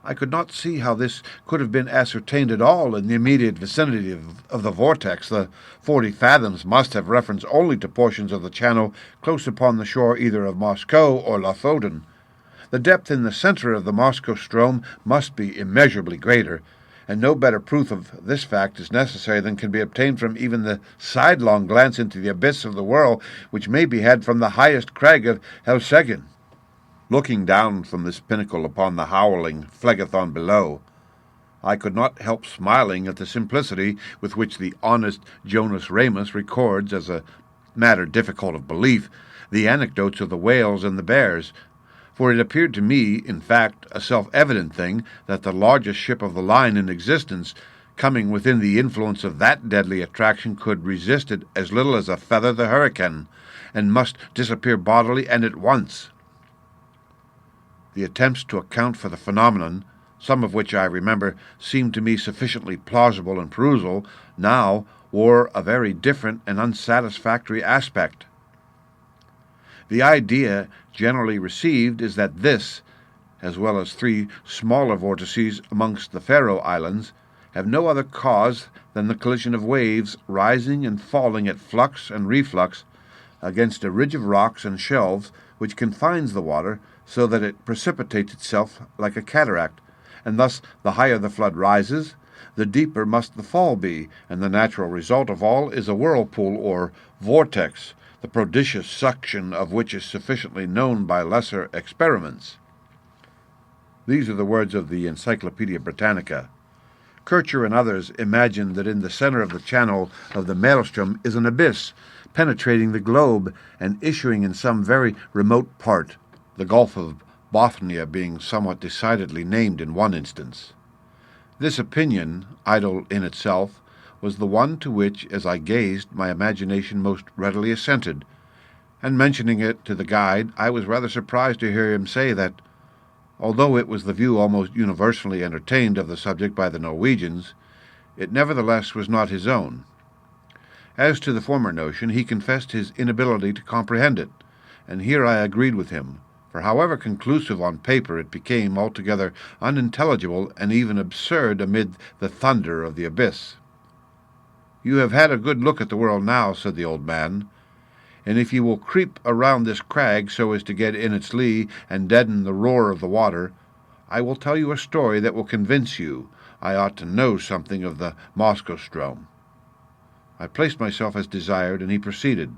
I could not see how this could have been ascertained at all in the immediate vicinity of the vortex. The 40 fathoms must have reference only to portions of the channel close upon the shore either of Moscow or Lofoten. The depth in the center of the Moscow Strom must be immeasurably greater, and no better proof of this fact is necessary than can be obtained from even the sidelong glance into the abyss of the whirl, which may be had from the highest crag of ℚ𝔞𝔫𝔞. Looking down from this pinnacle upon the howling Phlegethon below, I could not help smiling at the simplicity with which the honest Jonas Ramus records, as a matter difficult of belief, the anecdotes of the whales and the bears, for it appeared to me, in fact, a self-evident thing that the largest ship of the line in existence, coming within the influence of that deadly attraction, could resist it as little as a feather the hurricane, and must disappear bodily and at once. The attempts to account for the phenomenon, some of which I remember seemed to me sufficiently plausible in perusal, now wore a very different and unsatisfactory aspect. The idea generally received is that this, as well as 3 smaller vortices amongst the Faroe Islands, have no other cause than the collision of waves rising and falling at flux and reflux against a ridge of rocks and shelves which confines the water so that it precipitates itself like a cataract, and thus the higher the flood rises, the deeper must the fall be, and the natural result of all is a whirlpool or vortex, the prodigious suction of which is sufficiently known by lesser experiments. These are the words of the Encyclopaedia Britannica. Kircher and others imagine that in the center of the channel of the Maelstrom is an abyss, penetrating the globe and issuing in some very remote part, the Gulf of Bothnia being somewhat decidedly named in one instance. This opinion, idle in itself, was the one to which, as I gazed, my imagination most readily assented, and mentioning it to the guide, I was rather surprised to hear him say that, although it was the view almost universally entertained of the subject by the Norwegians, it nevertheless was not his own. As to the former notion, he confessed his inability to comprehend it, and here I agreed with him, for however conclusive on paper it became altogether unintelligible and even absurd amid the thunder of the abyss. "You have had a good look at the world now," said the old man, "and if you will creep around this crag so as to get in its lee and deaden the roar of the water, I will tell you a story that will convince you I ought to know something of the Moscow Strom." I placed myself as desired, and he proceeded.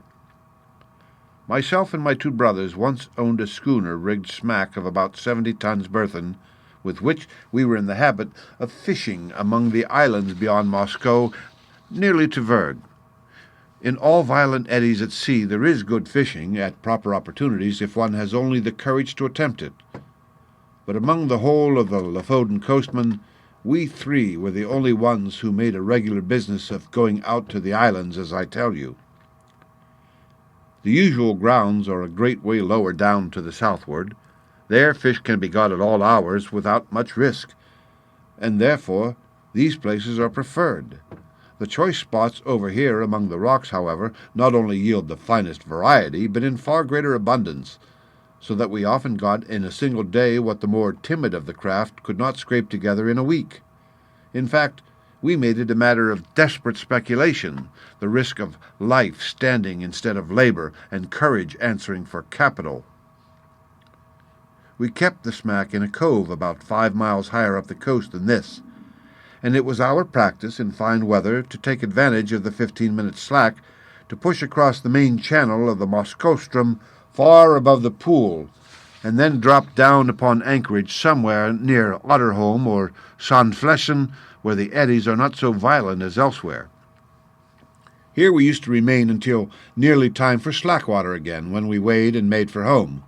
"Myself and my 2 brothers once owned a schooner rigged smack of about 70 tons burthen, with which we were in the habit of fishing among the islands beyond Moscow, nearly to Vurrgh. In all violent eddies at sea there is good fishing, at proper opportunities, if one has only the courage to attempt it. But among the whole of the Lofoten coastmen, we 3 were the only ones who made a regular business of going out to the islands, as I tell you. The usual grounds are a great way lower down to the southward. There fish can be got at all hours without much risk, and therefore these places are preferred. The choice spots over here among the rocks, however, not only yield the finest variety, but in far greater abundance, so that we often got in a single day what the more timid of the craft could not scrape together in a week. In fact, we made it a matter of desperate speculation, the risk of life standing instead of labor, and courage answering for capital. We kept the smack in a cove about 5 miles higher up the coast than this, and it was our practice in fine weather to take advantage of the 15-minute slack to push across the main channel of the Moskostrom far above the pool, and then drop down upon anchorage somewhere near Otterholm or Sandflesen, where the eddies are not so violent as elsewhere. Here we used to remain until nearly time for slack water again, when we weighed and made for home.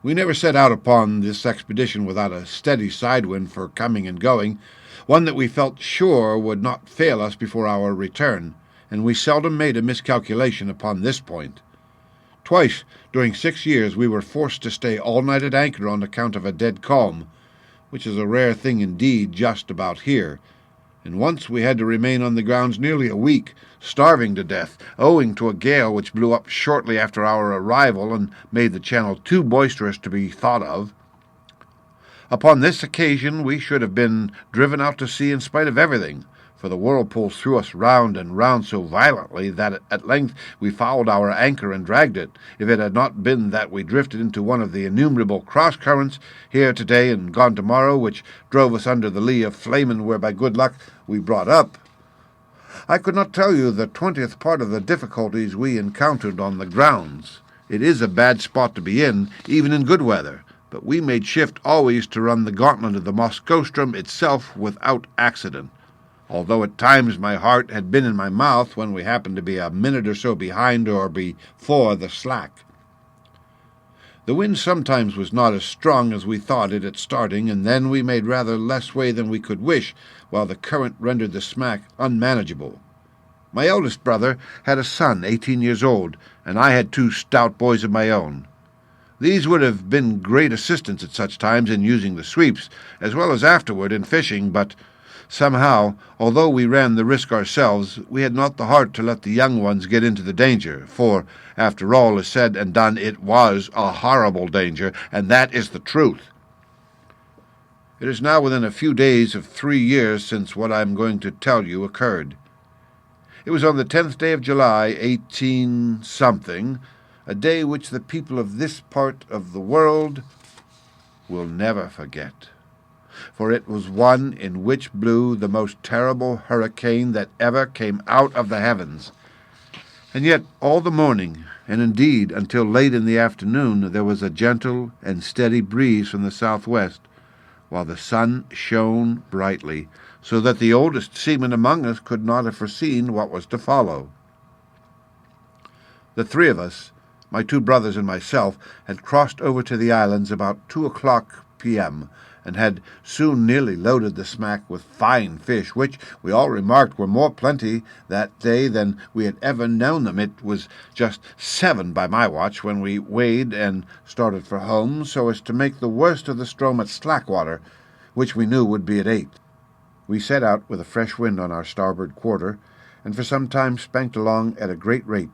We never set out upon this expedition without a steady side-wind for coming and going, one that we felt sure would not fail us before our return, and we seldom made a miscalculation upon this point. Twice during 6 years we were forced to stay all night at anchor on account of a dead calm, which is a rare thing indeed just about here, and once we had to remain on the grounds nearly a week, starving to death, owing to a gale which blew up shortly after our arrival and made the channel too boisterous to be thought of. Upon this occasion we should have been driven out to sea in spite of everything, for the whirlpools threw us round and round so violently that at length we fouled our anchor and dragged it, if it had not been that we drifted into one of the innumerable cross-currents, here today and gone tomorrow, which drove us under the lee of Flamen, where by good luck we brought up. I could not tell you the 20th part of the difficulties we encountered on the grounds. It is a bad spot to be in, even in good weather, but we made shift always to run the gauntlet of the Moskostrom itself without accident, although at times my heart had been in my mouth when we happened to be a minute or so behind or before the slack. The wind sometimes was not as strong as we thought it at starting, and then we made rather less way than we could wish, while the current rendered the smack unmanageable. My eldest brother had a son 18 years old, and I had 2 stout boys of my own. These would have been great assistance at such times in using the sweeps, as well as afterward in fishing, but somehow, although we ran the risk ourselves, we had not the heart to let the young ones get into the danger, for, after all is said and done, it was a horrible danger, and that is the truth. It is now within a few days of 3 years since what I am going to tell you occurred. It was on the 10th day of July, 18-something, a day which the people of this part of the world will never forget, for it was one in which blew the most terrible hurricane that ever came out of the heavens. And yet all the morning, and indeed until late in the afternoon, there was a gentle and steady breeze from the southwest, while the sun shone brightly, so that the oldest seaman among us could not have foreseen what was to follow. The 3 of us, my 2 brothers and myself, had crossed over to the islands about 2:00 p.m., and had soon nearly loaded the smack with fine fish, which we all remarked were more plenty that day than we had ever known them. It was just 7 by my watch when we weighed and started for home, so as to make the worst of the storm at slack-water, which we knew would be at 8. We set out with a fresh wind on our starboard quarter, and for some time spanked along at a great rate,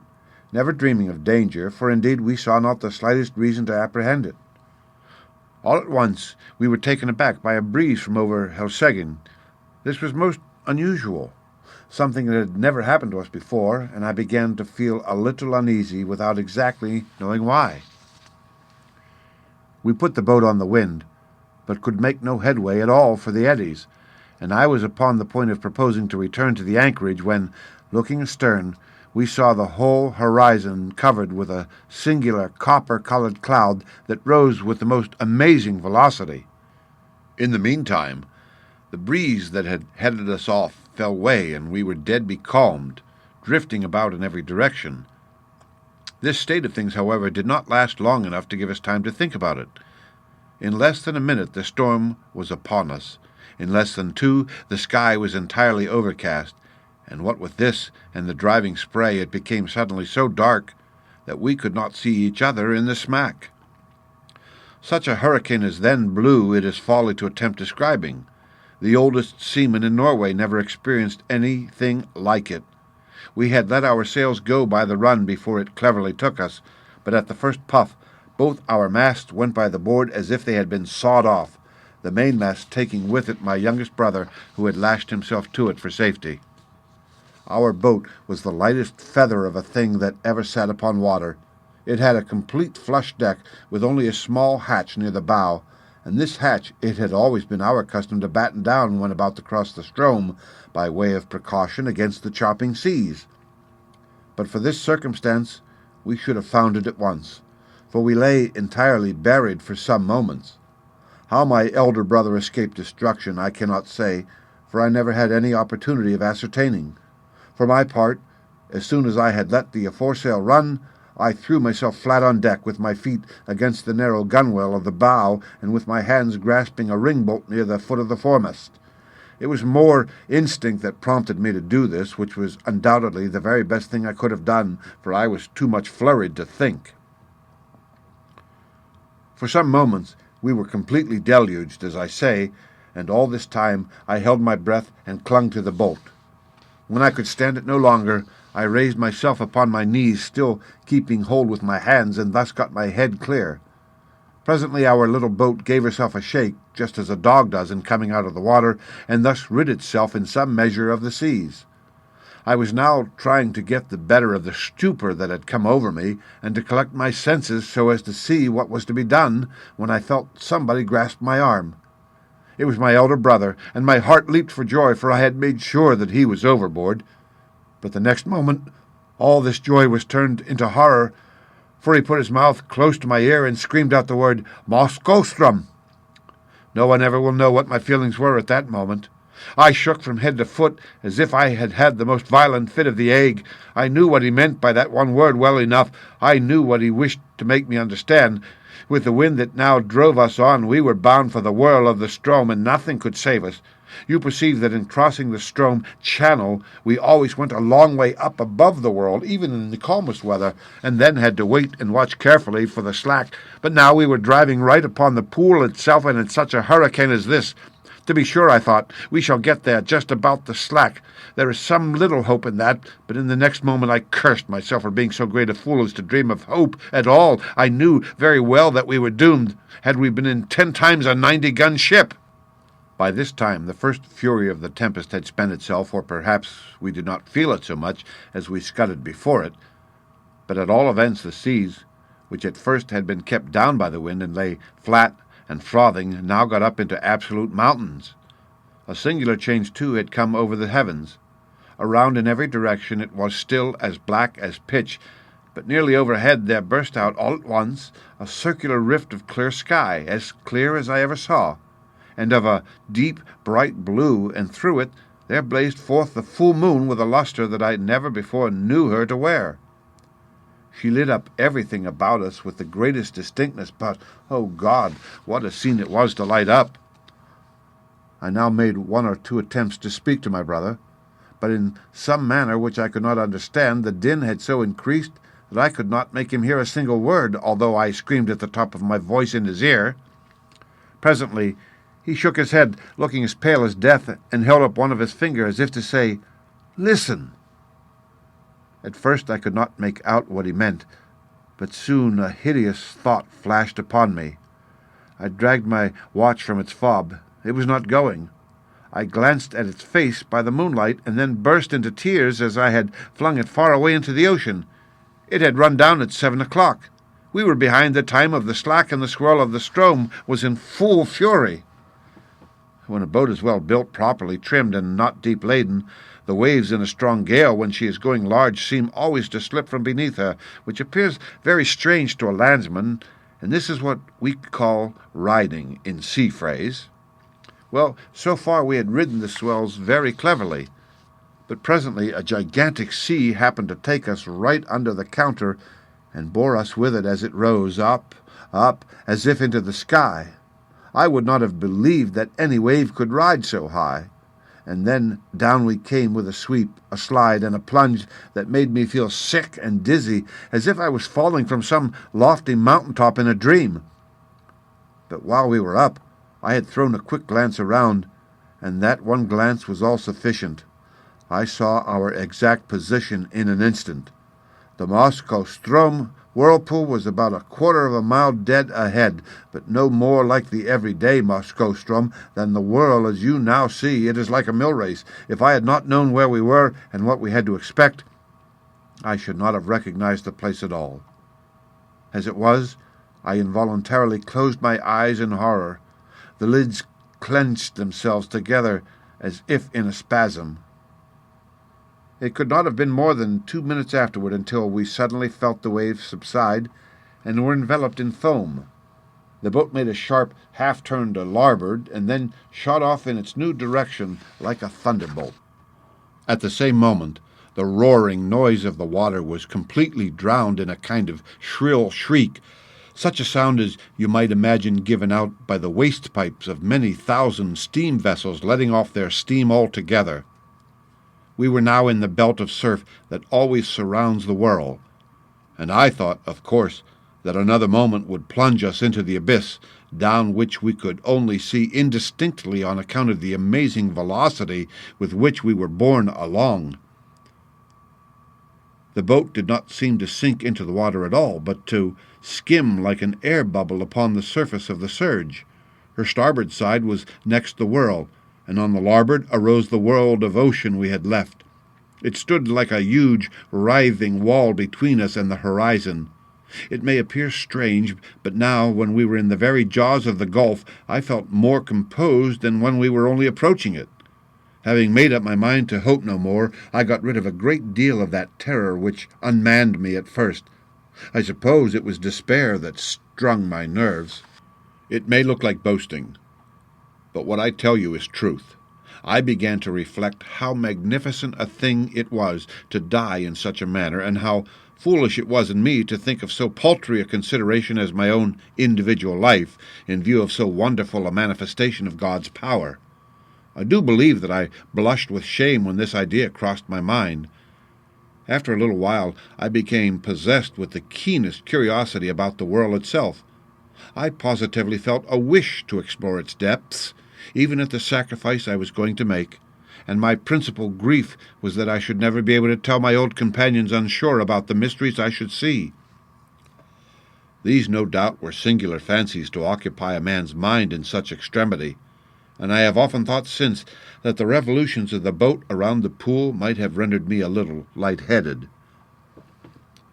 never dreaming of danger, for indeed we saw not the slightest reason to apprehend it. All at once we were taken aback by a breeze from over ℚ. This was most unusual, something that had never happened to us before, and I began to feel a little uneasy without exactly knowing why. We put the boat on the wind, but could make no headway at all for the eddies, and I was upon the point of proposing to return to the anchorage when, looking astern, we saw the whole horizon covered with a singular copper-colored cloud that rose with the most amazing velocity. In the meantime, the breeze that had headed us off fell way, and we were dead becalmed, drifting about in every direction. This state of things, however, did not last long enough to give us time to think about it. In less than a minute the storm was upon us. In less than 2 the sky was entirely overcast, and what with this and the driving spray, it became suddenly so dark that we could not see each other in the smack. Such a hurricane as then blew it is folly to attempt describing. The oldest seaman in Norway never experienced anything like it. We had let our sails go by the run before it cleverly took us, but at the first puff both our masts went by the board as if they had been sawed off, the mainmast taking with it my youngest brother, who had lashed himself to it for safety. Our boat was the lightest feather of a thing that ever sat upon water. It had a complete flush deck, with only a small hatch near the bow, and this hatch it had always been our custom to batten down when about to cross the Strom, by way of precaution against the chopping seas. But for this circumstance we should have found it at once, for we lay entirely buried for some moments. How my elder brother escaped destruction I cannot say, for I never had any opportunity of ascertaining. For my part, as soon as I had let the aforesail run, I threw myself flat on deck, with my feet against the narrow gunwale of the bow, and with my hands grasping a ring-bolt near the foot of the foremast. It was more instinct that prompted me to do this, which was undoubtedly the very best thing I could have done, for I was too much flurried to think. For some moments we were completely deluged, as I say, and all this time I held my breath and clung to the bolt. When I could stand it no longer, I raised myself upon my knees, still keeping hold with my hands, and thus got my head clear. Presently our little boat gave herself a shake, just as a dog does in coming out of the water, and thus rid itself in some measure of the seas. I was now trying to get the better of the stupor that had come over me, and to collect my senses so as to see what was to be done, when I felt somebody grasp my arm. It was my elder brother, and my heart leaped for joy, for I had made sure that he was overboard. But the next moment all this joy was turned into horror, for he put his mouth close to my ear and screamed out the word, "┬Ż┬Ż!" No one ever will know what my feelings were at that moment. I shook from head to foot as if I had had the most violent fit of the ague. I knew what he meant by that one word well enough. I knew what he wished to make me understand. With the wind that now drove us on, we were bound for the whirl of the ┬Ż┬Ż, and nothing could save us. You perceive that in crossing the ┬Ż┬Ż channel we always went a long way up above the whirl, even in the calmest weather, and then had to wait and watch carefully for the slack. But now we were driving right upon the pool itself, and in such a hurricane as this. To be sure, I thought, we shall get there just about the slack. There is some little hope in that, but in the next moment I cursed myself for being so great a fool as to dream of hope at all. I knew very well that we were doomed, had we been in 10 times a 90-gun ship. By this time the first fury of the tempest had spent itself, or perhaps we did not feel it so much as we scudded before it. But at all events the seas, which at first had been kept down by the wind and lay flat and frothing, now got up into absolute mountains. A singular change, too, had come over the heavens. Around in every direction it was still as black as pitch, but nearly overhead there burst out all at once a circular rift of clear sky, as clear as I ever saw, and of a deep, bright blue, and through it there blazed forth the full moon with a lustre that I never before knew her to wear. She lit up everything about us with the greatest distinctness, but, oh God, what a scene it was to light up! I now made 1 or 2 attempts to speak to my brother, but in some manner which I could not understand, the din had so increased that I could not make him hear a single word, although I screamed at the top of my voice in his ear. Presently he shook his head, looking as pale as death, and held up one of his fingers as if to say, "Listen." At first I could not make out what he meant, but soon a hideous thought flashed upon me. I dragged my watch from its fob. It was not going. I glanced at its face by the moonlight, and then burst into tears as I had flung it far away into the ocean. It had run down at 7 o'clock. We were behind the time of the slack, and the swirl of the ┬Ż┬Ż was in full fury. When a boat is well built, properly trimmed, and not deep laden, the waves in a strong gale, when she is going large, seem always to slip from beneath her, which appears very strange to a landsman, and this is what we call riding in sea phrase. Well, so far we had ridden the swells very cleverly, but presently a gigantic sea happened to take us right under the counter and bore us with it as it rose up, as if into the sky. I would not have believed that any wave could ride so high. And then down we came with a sweep, a slide, and a plunge that made me feel sick and dizzy, as if I was falling from some lofty mountain-top in a dream. But while we were up, I had thrown a quick glance around, and that one glance was all sufficient. I saw our exact position in an instant. The ┬Ż┬Ż whirlpool was about 1/4 of a mile dead ahead, but no more like the everyday ┬Ż┬Ż than the whirl as you now see. It is like a mill race. If I had not known where we were and what we had to expect, I should not have recognized the place at all. As it was, I involuntarily closed my eyes in horror. The lids clenched themselves together as if in a spasm. It could not have been more than 2 minutes afterward until we suddenly felt the waves subside and were enveloped in foam. The boat made a sharp half-turn to larboard and then shot off in its new direction like a thunderbolt. At the same moment, the roaring noise of the water was completely drowned in a kind of shrill shriek, such a sound as you might imagine given out by the waste pipes of many thousand steam vessels letting off their steam altogether. We were now in the belt of surf that always surrounds the whirl, and I thought, of course, that another moment would plunge us into the abyss, down which we could only see indistinctly on account of the amazing velocity with which we were borne along. The boat did not seem to sink into the water at all, but to skim like an air bubble upon the surface of the surge. Her starboard side was next the whirl, and on the larboard arose the world of ocean we had left. It stood like a huge, writhing wall between us and the horizon. It may appear strange, but now, when we were in the very jaws of the gulf, I felt more composed than when we were only approaching it. Having made up my mind to hope no more, I got rid of a great deal of that terror which unmanned me at first. I suppose it was despair that strung my nerves. It may look like boasting, but what I tell you is truth. I began to reflect how magnificent a thing it was to die in such a manner, and how foolish it was in me to think of so paltry a consideration as my own individual life in view of so wonderful a manifestation of God's power. I do believe that I blushed with shame when this idea crossed my mind. After a little while I became possessed with the keenest curiosity about the world itself. I positively felt a wish to explore its depths, even at the sacrifice I was going to make, and my principal grief was that I should never be able to tell my old companions on shore about the mysteries I should see. These, no doubt, were singular fancies to occupy a man's mind in such extremity, and I have often thought since that the revolutions of the boat around the pool might have rendered me a little light-headed.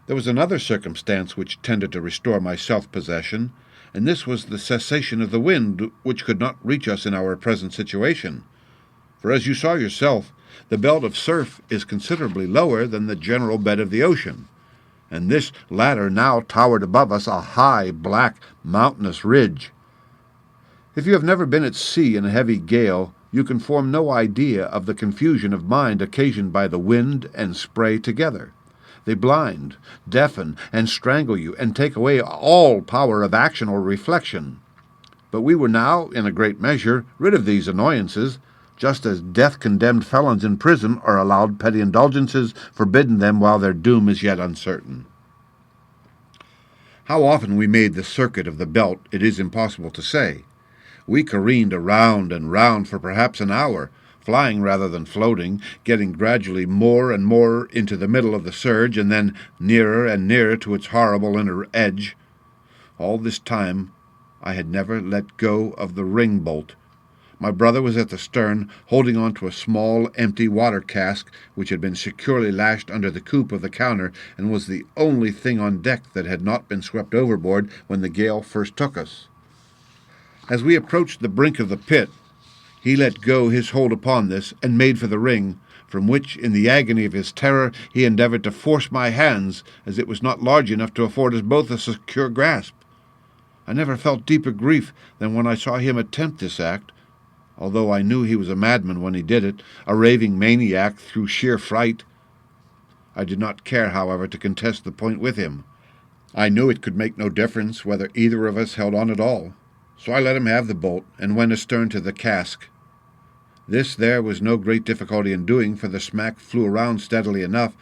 There was another circumstance which tended to restore my self-possession, and this was the cessation of the wind, which could not reach us in our present situation. For as you saw yourself, the belt of surf is considerably lower than the general bed of the ocean, and this latter now towered above us, a high, black, mountainous ridge. If you have never been at sea in a heavy gale, you can form no idea of the confusion of mind occasioned by the wind and spray together. They blind, deafen, and strangle you, and take away all power of action or reflection. But we were now, in a great measure, rid of these annoyances, just as death-condemned felons in prison are allowed petty indulgences forbidden them while their doom is yet uncertain. How often we made the circuit of the belt it is impossible to say. We careened around and round for perhaps an hour, flying rather than floating, getting gradually more and more into the middle of the surge, and then nearer and nearer to its horrible inner edge. All this time I had never let go of the ring-bolt. My brother was at the stern, holding on to a small, empty water cask which had been securely lashed under the coop of the counter, and was the only thing on deck that had not been swept overboard when the gale first took us. As we approached the brink of the pit, he let go his hold upon this, and made for the ring, from which, in the agony of his terror, he endeavoured to force my hands, as it was not large enough to afford us both a secure grasp. I never felt deeper grief than when I saw him attempt this act, although I knew he was a madman when he did it, a raving maniac through sheer fright. I did not care, however, to contest the point with him. I knew it could make no difference whether either of us held on at all, so I let him have the bolt, and went astern to the cask. This there was no great difficulty in doing, for the smack flew around steadily enough,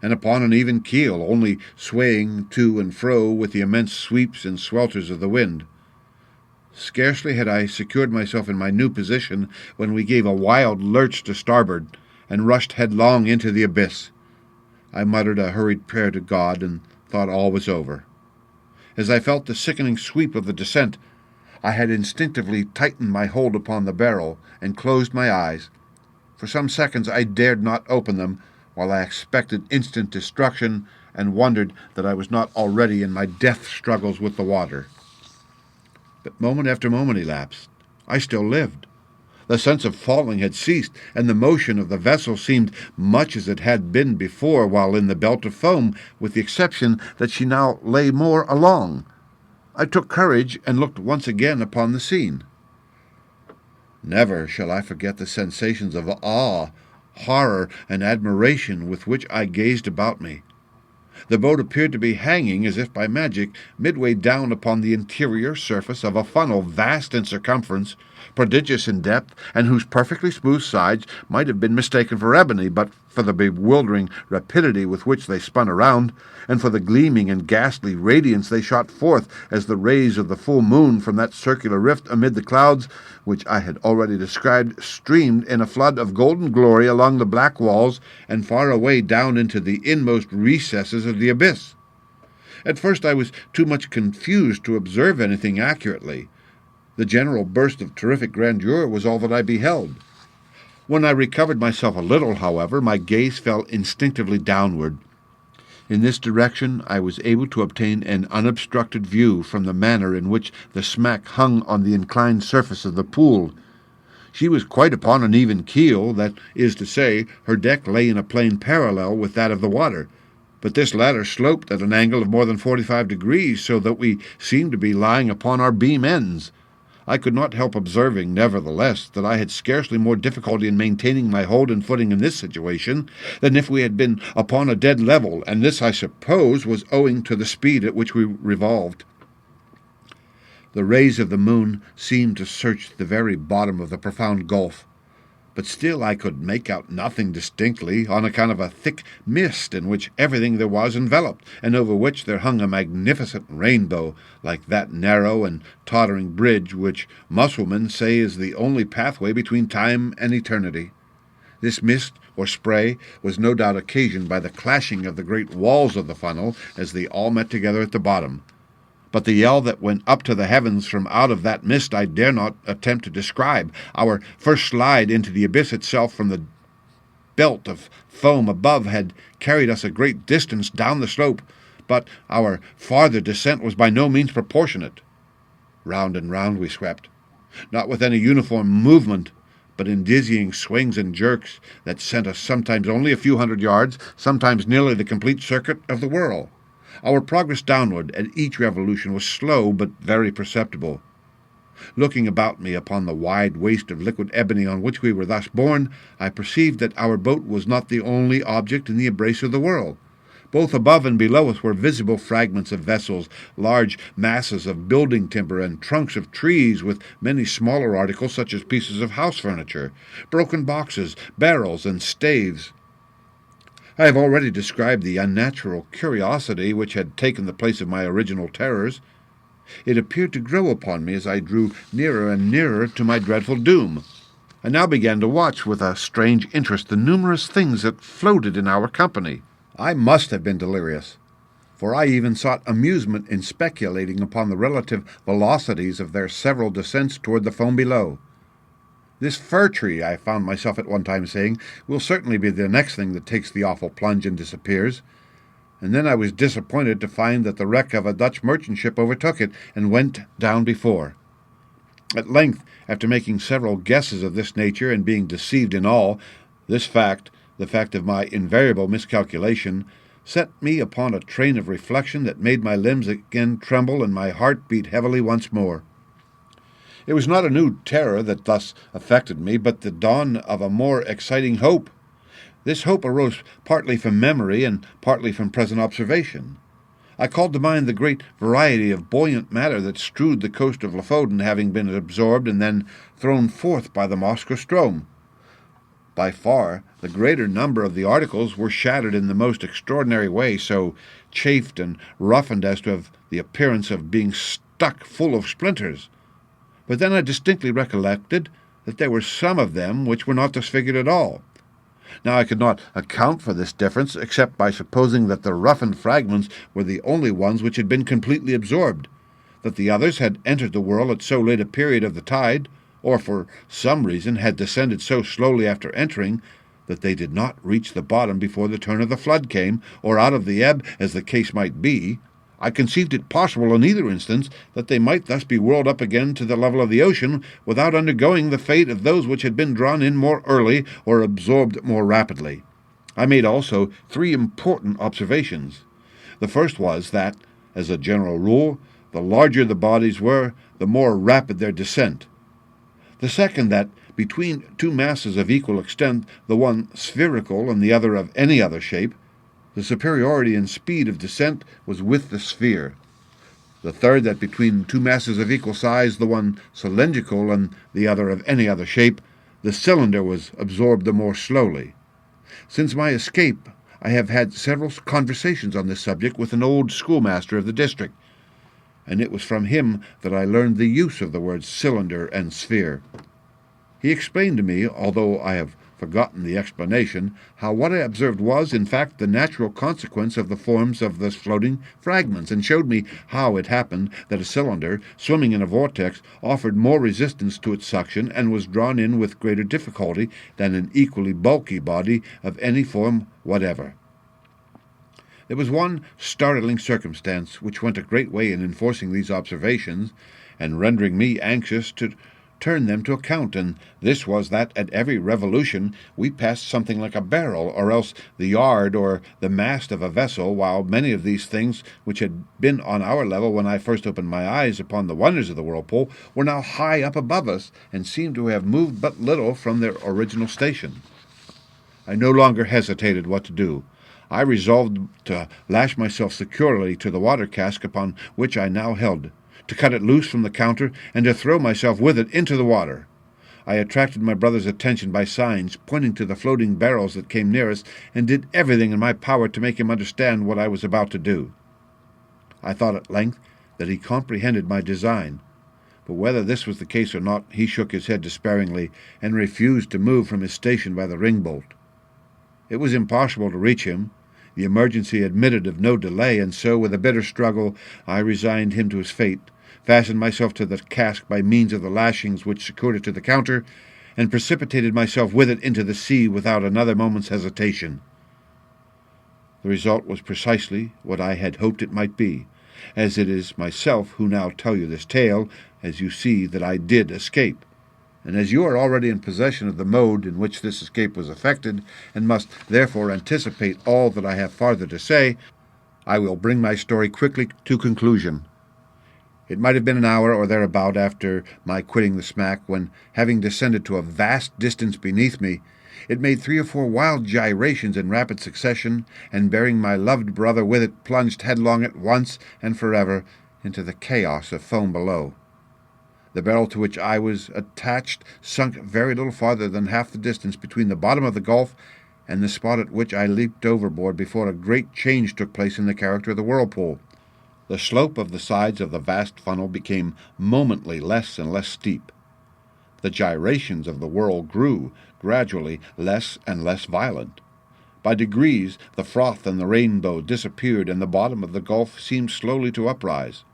and upon an even keel, only swaying to and fro with the immense sweeps and swelters of the wind. Scarcely had I secured myself in my new position when we gave a wild lurch to starboard, and rushed headlong into the abyss. I muttered a hurried prayer to God, and thought all was over. As I felt the sickening sweep of the descent, I had instinctively tightened my hold upon the barrel, and closed my eyes. For some seconds I dared not open them, while I expected instant destruction, and wondered that I was not already in my death struggles with the water. But moment after moment elapsed. I still lived. The sense of falling had ceased, and the motion of the vessel seemed much as it had been before while in the belt of foam, with the exception that she now lay more along. I took courage, and looked once again upon the scene. Never shall I forget the sensations of awe, horror, and admiration with which I gazed about me. The boat appeared to be hanging, as if by magic, midway down upon the interior surface of a funnel vast in circumference, prodigious in depth, and whose perfectly smooth sides might have been mistaken for ebony but for the bewildering rapidity with which they spun around, and for the gleaming and ghastly radiance they shot forth as the rays of the full moon from that circular rift amid the clouds, which I had already described, streamed in a flood of golden glory along the black walls and far away down into the inmost recesses of the abyss. At first I was too much confused to observe anything accurately. The general burst of terrific grandeur was all that I beheld. When I recovered myself a little, however, my gaze fell instinctively downward. In this direction I was able to obtain an unobstructed view from the manner in which the smack hung on the inclined surface of the pool. She was quite upon an even keel, that is to say, her deck lay in a plane parallel with that of the water, but this latter sloped at an angle of more than 45 degrees, so that we seemed to be lying upon our beam ends. I could not help observing, nevertheless, that I had scarcely more difficulty in maintaining my hold and footing in this situation than if we had been upon a dead level, and this, I suppose, was owing to the speed at which we revolved. The rays of the moon seemed to search the very bottom of the profound gulf, but still I could make out nothing distinctly, on account of a thick mist in which everything there was enveloped, and over which there hung a magnificent rainbow, like that narrow and tottering bridge which Mussulmen say is the only pathway between time and eternity. This mist, or spray, was no doubt occasioned by the clashing of the great walls of the funnel as they all met together at the bottom. But the yell that went up to the heavens from out of that mist I dare not attempt to describe. Our first slide into the abyss itself from the belt of foam above had carried us a great distance down the slope, but our farther descent was by no means proportionate. Round and round we swept, not with any uniform movement, but in dizzying swings and jerks that sent us sometimes only a few hundred yards, sometimes nearly the complete circuit of the whirl. Our progress downward at each revolution was slow but very perceptible. Looking about me upon the wide waste of liquid ebony on which we were thus borne, I perceived that our boat was not the only object in the embrace of the whirl. Both above and below us were visible fragments of vessels, large masses of building timber, and trunks of trees, with many smaller articles such as pieces of house furniture, broken boxes, barrels, and staves. I have already described the unnatural curiosity which had taken the place of my original terrors. It appeared to grow upon me as I drew nearer and nearer to my dreadful doom. I now began to watch with a strange interest the numerous things that floated in our company. I must have been delirious, for I even sought amusement in speculating upon the relative velocities of their several descents toward the foam below. "This fir tree," I found myself at one time saying, "will certainly be the next thing that takes the awful plunge and disappears." And then I was disappointed to find that the wreck of a Dutch merchant ship overtook it and went down before. At length, after making several guesses of this nature and being deceived in all, this fact, the fact of my invariable miscalculation, set me upon a train of reflection that made my limbs again tremble and my heart beat heavily once more. It was not a new terror that thus affected me, but the dawn of a more exciting hope. This hope arose partly from memory and partly from present observation. I called to mind the great variety of buoyant matter that strewed the coast of Lofoden, having been absorbed and then thrown forth by the Moskoe Stroom. By far the greater number of the articles were shattered in the most extraordinary way, so chafed and roughened as to have the appearance of being stuck full of splinters. But then I distinctly recollected that there were some of them which were not disfigured at all. Now I could not account for this difference, except by supposing that the roughened fragments were the only ones which had been completely absorbed, that the others had entered the whirl at so late a period of the tide, or for some reason had descended so slowly after entering, that they did not reach the bottom before the turn of the flood came, or out of the ebb, as the case might be. I conceived it possible in either instance that they might thus be whirled up again to the level of the ocean without undergoing the fate of those which had been drawn in more early or absorbed more rapidly. I made also 3 important observations. The first was that, as a general rule, the larger the bodies were, the more rapid their descent. The second, that between 2 masses of equal extent, the one spherical and the other of any other shape, the superiority in speed of descent was with the sphere. The third, that between 2 masses of equal size, the one cylindrical and the other of any other shape, the cylinder was absorbed the more slowly. Since my escape, I have had several conversations on this subject with an old schoolmaster of the district, and it was from him that I learned the use of the words cylinder and sphere. He explained to me, although I have forgotten the explanation, how what I observed was, in fact, the natural consequence of the forms of the floating fragments, and showed me how it happened that a cylinder, swimming in a vortex, offered more resistance to its suction and was drawn in with greater difficulty than an equally bulky body of any form whatever. There was one startling circumstance which went a great way in enforcing these observations, and rendering me anxious to turn them to account, and this was that at every revolution we passed something like a barrel, or else the yard or the mast of a vessel, while many of these things which had been on our level when I first opened my eyes upon the wonders of the whirlpool were now high up above us, and seemed to have moved but little from their original station. I no longer hesitated what to do. I resolved to lash myself securely to the water cask upon which I now held, to cut it loose from the counter, and to throw myself with it into the water. I attracted my brother's attention by signs, pointing to the floating barrels that came near us, and did everything in my power to make him understand what I was about to do. I thought at length that he comprehended my design, but whether this was the case or not, he shook his head despairingly, and refused to move from his station by the ring-bolt. It was impossible to reach him. The emergency admitted of no delay, and so, with a bitter struggle, I resigned him to his fate, fastened myself to the cask by means of the lashings which secured it to the counter, and precipitated myself with it into the sea without another moment's hesitation. The result was precisely what I had hoped it might be, as it is myself who now tell you this tale, as you see that I did escape. And as you are already in possession of the mode in which this escape was effected, and must therefore anticipate all that I have farther to say, I will bring my story quickly to conclusion. It might have been an hour or thereabout after my quitting the smack, when, having descended to a vast distance beneath me, it made 3 or 4 wild gyrations in rapid succession, and bearing my loved brother with it, plunged headlong at once and forever into the chaos of foam below. The barrel to which I was attached sunk very little farther than half the distance between the bottom of the gulf and the spot at which I leaped overboard before a great change took place in the character of the whirlpool. The slope of the sides of the vast funnel became momently less and less steep. The gyrations of the whirl grew gradually less and less violent. By degrees the froth and the rainbow disappeared, and the bottom of the gulf seemed slowly to uprise.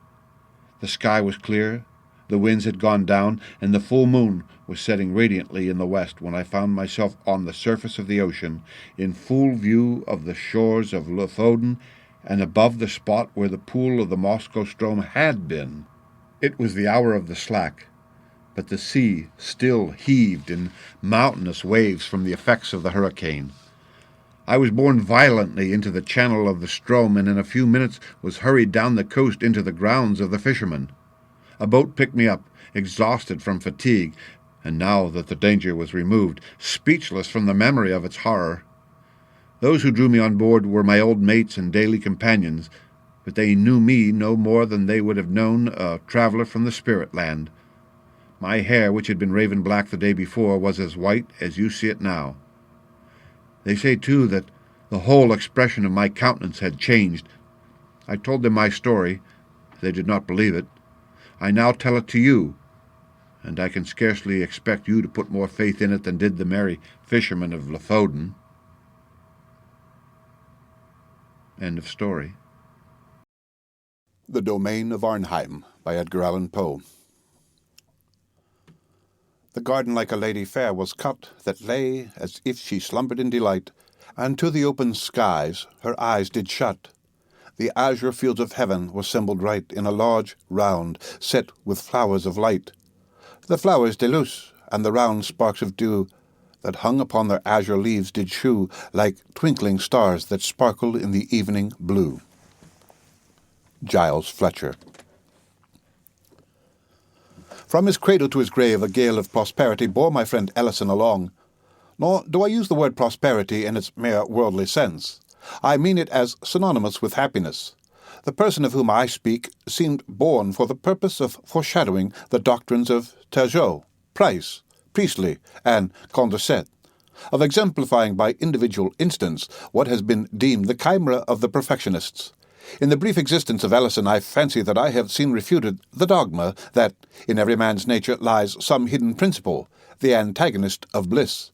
The sky was clear, the winds had gone down, and the full moon was setting radiantly in the west when I found myself on the surface of the ocean, in full view of the shores of 𝔈𝔠𝔤, and above the spot where the pool of the Moscow Strom had been. It was the hour of the slack, but the sea still heaved in mountainous waves from the effects of the hurricane. I was borne violently into the channel of the Strom, and in a few minutes was hurried down the coast into the grounds of the fishermen. A boat picked me up, exhausted from fatigue, and now that the danger was removed, speechless from the memory of its horror. Those who drew me on board were my old mates and daily companions, but they knew me no more than they would have known a traveller from the spirit land. My hair, which had been raven black the day before, was as white as you see it now. They say, too, that the whole expression of my countenance had changed. I told them my story. They did not believe it. I now tell it to you, and I can scarcely expect you to put more faith in it than did the merry fishermen of 𝔈𝔠𝔤. End of story. The Domain of Arnheim by Edgar Allan Poe. The garden like a lady fair was cut, that lay as if she slumbered in delight, and to the open skies her eyes did shut. The azure fields of heaven were assembled right in a large round, set with flowers of light. The flowers de luce, and the round sparks of dew, that hung upon their azure leaves did shew, like twinkling stars that sparkled in the evening blue. Giles Fletcher. From his cradle to his grave a gale of prosperity bore my friend Ellison along. Nor do I use the word prosperity in its mere worldly sense. I mean it as synonymous with happiness. The person of whom I speak seemed born for the purpose of foreshadowing the doctrines of Turgot, Price, Priestley, and Condorcet. of exemplifying by individual instance what has been deemed the chimera of the perfectionists. In the brief existence of Ellison, I fancy that I have seen refuted the dogma that in every man's nature lies some hidden principle, the antagonist of bliss.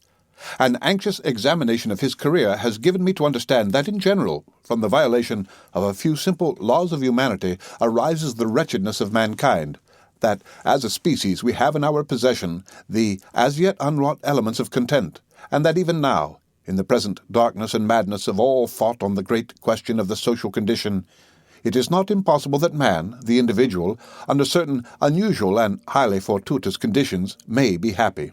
An anxious examination of his career has given me to understand that in general, from the violation of a few simple laws of humanity arises the wretchedness of mankind, that as a species we have in our possession the as yet unwrought elements of content, and that even now, in the present darkness and madness of all thought on the great question of the social condition, it is not impossible that man, the individual, under certain unusual and highly fortuitous conditions, may be happy.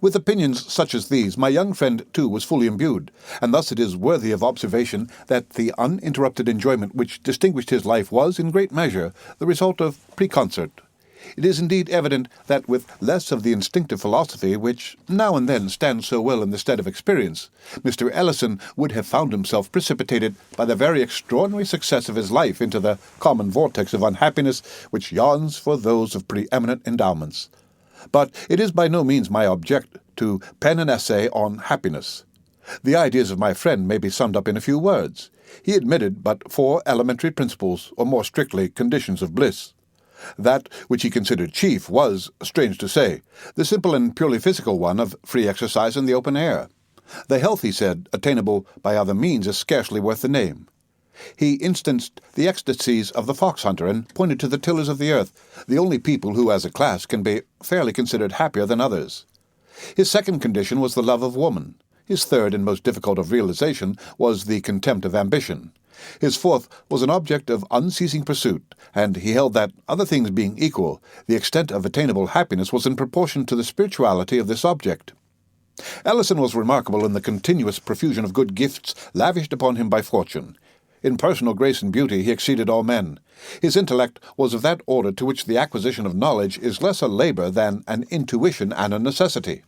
With opinions such as these, my young friend, too, was fully imbued, and thus it is worthy of observation that the uninterrupted enjoyment which distinguished his life was, in great measure, the result of preconcert. It is indeed evident that with less of the instinctive philosophy which now and then stands so well in the stead of experience, Mr. Ellison would have found himself precipitated by the very extraordinary success of his life into the common vortex of unhappiness which yawns for those of preeminent endowments. But it is by no means my object to pen an essay on happiness. The ideas of my friend may be summed up in a few words. He admitted but 4 elementary principles, or more strictly, conditions of bliss. That which he considered chief was, strange to say, the simple and purely physical one of free exercise in the open air. The health, he said, attainable by other means is scarcely worth the name. He instanced the ecstasies of the fox-hunter and pointed to the tillers of the earth, the only people who, as a class, can be fairly considered happier than others. His second condition was the love of woman. His third and most difficult of realization was the contempt of ambition. His fourth was an object of unceasing pursuit, and he held that, other things being equal, the extent of attainable happiness was in proportion to the spirituality of this object. Ellison was remarkable in the continuous profusion of good gifts lavished upon him by fortune. In personal grace and beauty he exceeded all men. His intellect was of that order to which the acquisition of knowledge is less a labor than an intuition and a necessity.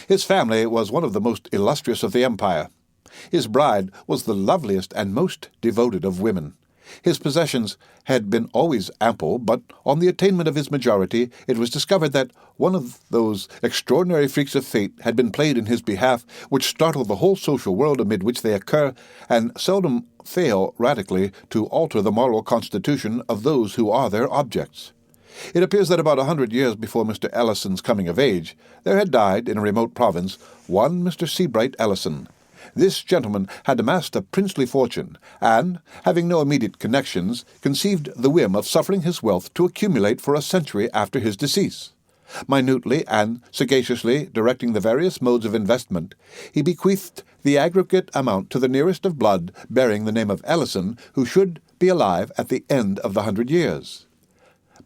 His family was one of the most illustrious of the empire. His bride was the loveliest and most devoted of women. His possessions had been always ample, but on the attainment of his majority it was discovered that one of those extraordinary freaks of fate had been played in his behalf which startle the whole social world amid which they occur, and seldom fail radically to alter the moral constitution of those who are their objects. It appears that about 100 years before Mr. Ellison's coming of age, there had died, in a remote province, one Mr. Seabright Ellison. This gentleman had amassed a princely fortune, and, having no immediate connections, conceived the whim of suffering his wealth to accumulate for a century after his decease. Minutely and sagaciously directing the various modes of investment, he bequeathed the aggregate amount to the nearest of blood bearing the name of Ellison, who should be alive at the end of the 100 years.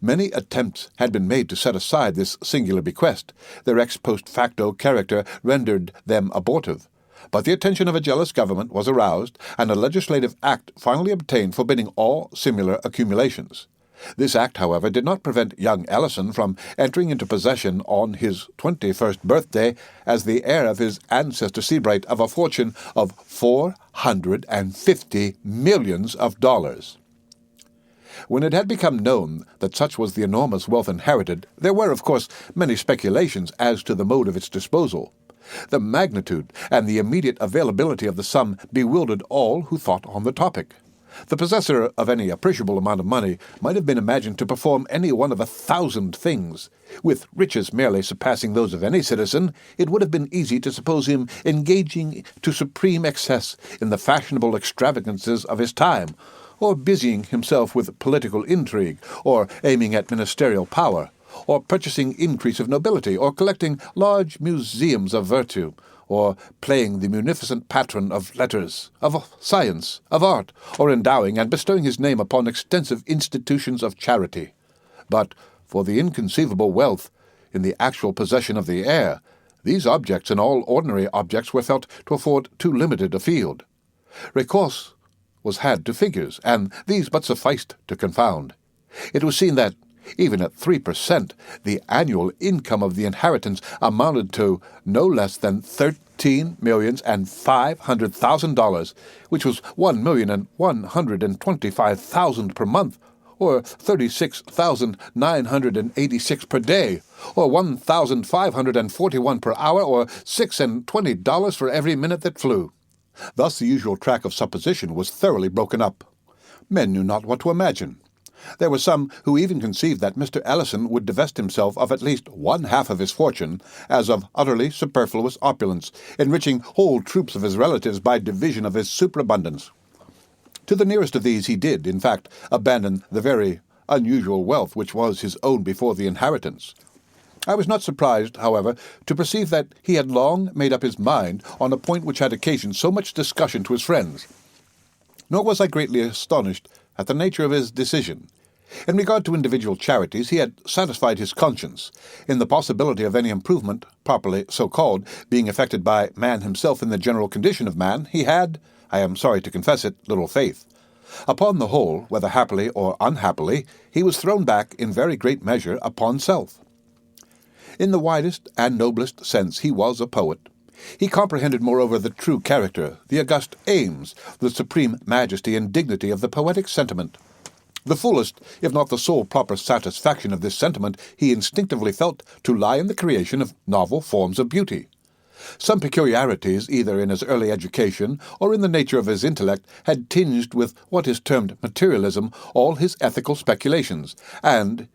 Many attempts had been made to set aside this singular bequest, their ex post facto character rendered them abortive. But the attention of a jealous government was aroused, and a legislative act finally obtained forbidding all similar accumulations. This act, however, did not prevent young Ellison from entering into possession on his 21st birthday as the heir of his ancestor Seabright of a fortune of $450 millions. When it had become known that such was the enormous wealth inherited, there were, of course, many speculations as to the mode of its disposal. The magnitude and the immediate availability of the sum bewildered all who thought on the topic. The possessor of any appreciable amount of money might have been imagined to perform any one of 1,000 things. With riches merely surpassing those of any citizen, it would have been easy to suppose him engaging to supreme excess in the fashionable extravagances of his time, or busying himself with political intrigue, or aiming at ministerial power, or purchasing increase of nobility, or collecting large museums of virtue, or playing the munificent patron of letters, of science, of art, or endowing and bestowing his name upon extensive institutions of charity. But for the inconceivable wealth in the actual possession of the heir, these objects and all ordinary objects were felt to afford too limited a field. Recourse was had to figures, and these but sufficed to confound. It was seen that, even at 3%, the annual income of the inheritance amounted to no less than $13,500,000, which was $1,125,000 per month, or 36,986 per day, or 1,541 per hour, or $620 for every minute that flew. Thus the usual track of supposition was thoroughly broken up. Men knew not what to imagine. There were some who even conceived that Mr. Ellison would divest himself of at least one half of his fortune, as of utterly superfluous opulence, enriching whole troops of his relatives by division of his superabundance. To the nearest of these he did, in fact, abandon the very unusual wealth which was his own before the inheritance. I was not surprised, however, to perceive that he had long made up his mind on a point which had occasioned so much discussion to his friends. Nor was I greatly astonished at the nature of his decision. In regard to individual charities, he had satisfied his conscience. In the possibility of any improvement, properly so called, being effected by man himself in the general condition of man, he had, I am sorry to confess it, little faith. Upon the whole, whether happily or unhappily, he was thrown back in very great measure upon self. In the widest and noblest sense he was a poet. He comprehended, moreover, the true character, the august aims, the supreme majesty and dignity of the poetic sentiment. The fullest, if not the sole proper satisfaction of this sentiment, he instinctively felt to lie in the creation of novel forms of beauty. Some peculiarities, either in his early education or in the nature of his intellect, had tinged with what is termed materialism all his ethical speculations, and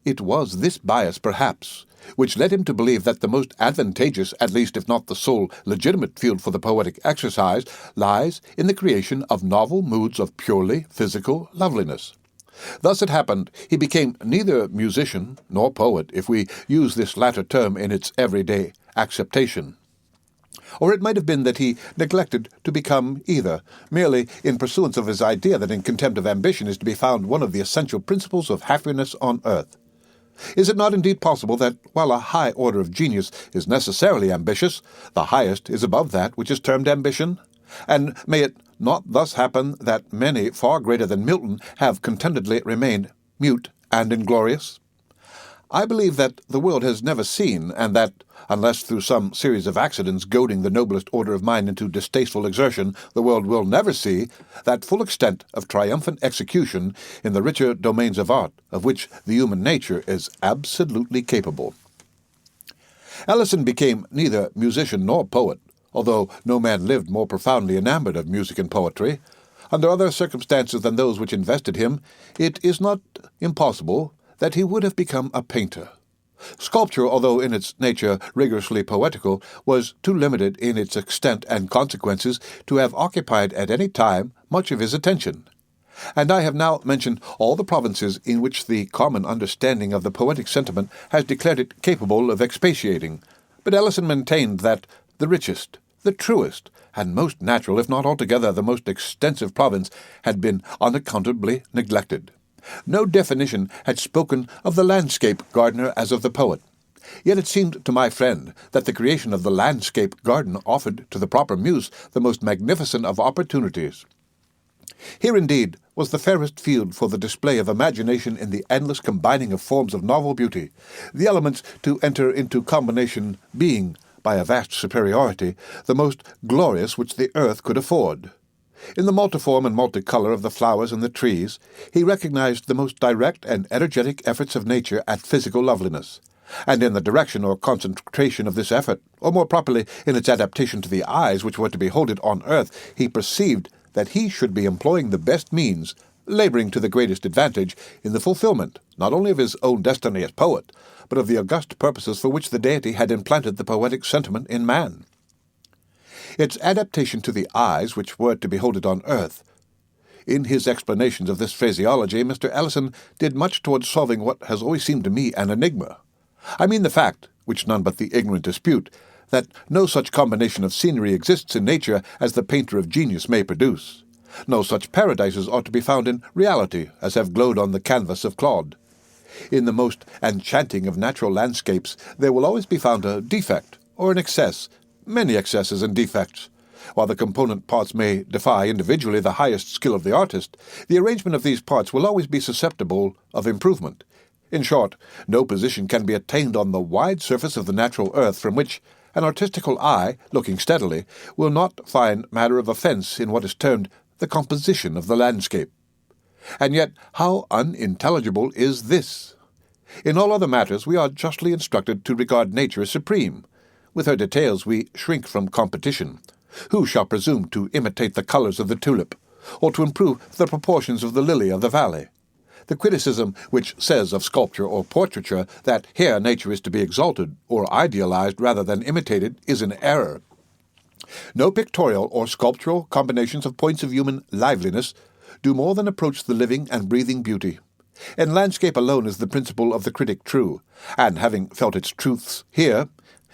it was this bias, perhaps, which led him to believe that the most advantageous, at least if not the sole legitimate field for the poetic exercise, lies in the creation of novel moods of purely physical loveliness. Thus it happened he became neither musician nor poet, if we use this latter term in its everyday acceptation. Or it might have been that he neglected to become either, merely in pursuance of his idea that in contempt of ambition is to be found one of the essential principles of happiness on earth. Is it not indeed possible that, while a high order of genius is necessarily ambitious, the highest is above that which is termed ambition? And may it not thus happen that many far greater than Milton have contentedly remained mute and inglorious? I believe that the world has never seen, and that, unless through some series of accidents goading the noblest order of mind into distasteful exertion, the world will never see, that full extent of triumphant execution in the richer domains of art, of which the human nature is absolutely capable. Ellison became neither musician nor poet, although no man lived more profoundly enamoured of music and poetry. Under other circumstances than those which invested him, it is not impossible that he would have become a painter. Sculpture, although in its nature rigorously poetical, was too limited in its extent and consequences to have occupied at any time much of his attention. And I have now mentioned all the provinces in which the common understanding of the poetic sentiment has declared it capable of expatiating. But Ellison maintained that the richest, the truest, and most natural, if not altogether the most extensive province, had been unaccountably neglected. No definition had spoken of the landscape gardener as of the poet. Yet it seemed to my friend that the creation of the landscape garden offered to the proper muse the most magnificent of opportunities. Here, indeed, was the fairest field for the display of imagination in the endless combining of forms of novel beauty, the elements to enter into combination being, by a vast superiority, the most glorious which the earth could afford. In the multiform and multicolour of the flowers and the trees, he recognized the most direct and energetic efforts of nature at physical loveliness, and in the direction or concentration of this effort, or more properly in its adaptation to the eyes which were to behold it on earth, he perceived that he should be employing the best means, labouring to the greatest advantage, in the fulfilment, not only of his own destiny as poet, but of the august purposes for which the deity had implanted the poetic sentiment in man. Its adaptation to the eyes which were to behold it on earth. In his explanations of this phraseology, Mr. Ellison did much towards solving what has always seemed to me an enigma. I mean the fact, which none but the ignorant dispute, that no such combination of scenery exists in nature as the painter of genius may produce. No such paradises ought to be found in reality as have glowed on the canvas of Claude. In the most enchanting of natural landscapes there will always be found a defect, or an excess, many excesses and defects. While the component parts may defy individually the highest skill of the artist, the arrangement of these parts will always be susceptible of improvement. In short, no position can be attained on the wide surface of the natural earth from which an artistical eye, looking steadily, will not find matter of offence in what is termed the composition of the landscape. And yet how unintelligible is this? In all other matters we are justly instructed to regard nature as supreme. With her details we shrink from competition. Who shall presume to imitate the colours of the tulip, or to improve the proportions of the lily of the valley? The criticism which says of sculpture or portraiture that here nature is to be exalted or idealized rather than imitated is an error. No pictorial or sculptural combinations of points of human liveliness do more than approach the living and breathing beauty. In landscape alone is the principle of the critic true, and having felt its truths here,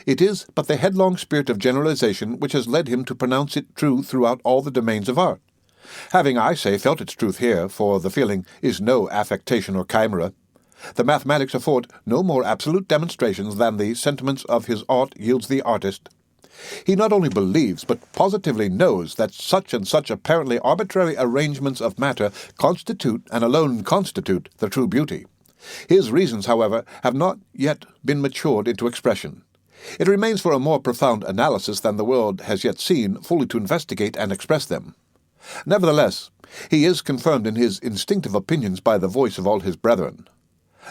it is but the headlong spirit of generalization which has led him to pronounce it true throughout all the domains of art. Having, I say, felt its truth here, for the feeling is no affectation or chimera, the mathematics afford no more absolute demonstrations than the sentiments of his art yields the artist. He not only believes, but positively knows that such and such apparently arbitrary arrangements of matter constitute, and alone constitute, the true beauty. His reasons, however, have not yet been matured into expression. It remains for a more profound analysis than the world has yet seen fully to investigate and express them. Nevertheless, he is confirmed in his instinctive opinions by the voice of all his brethren.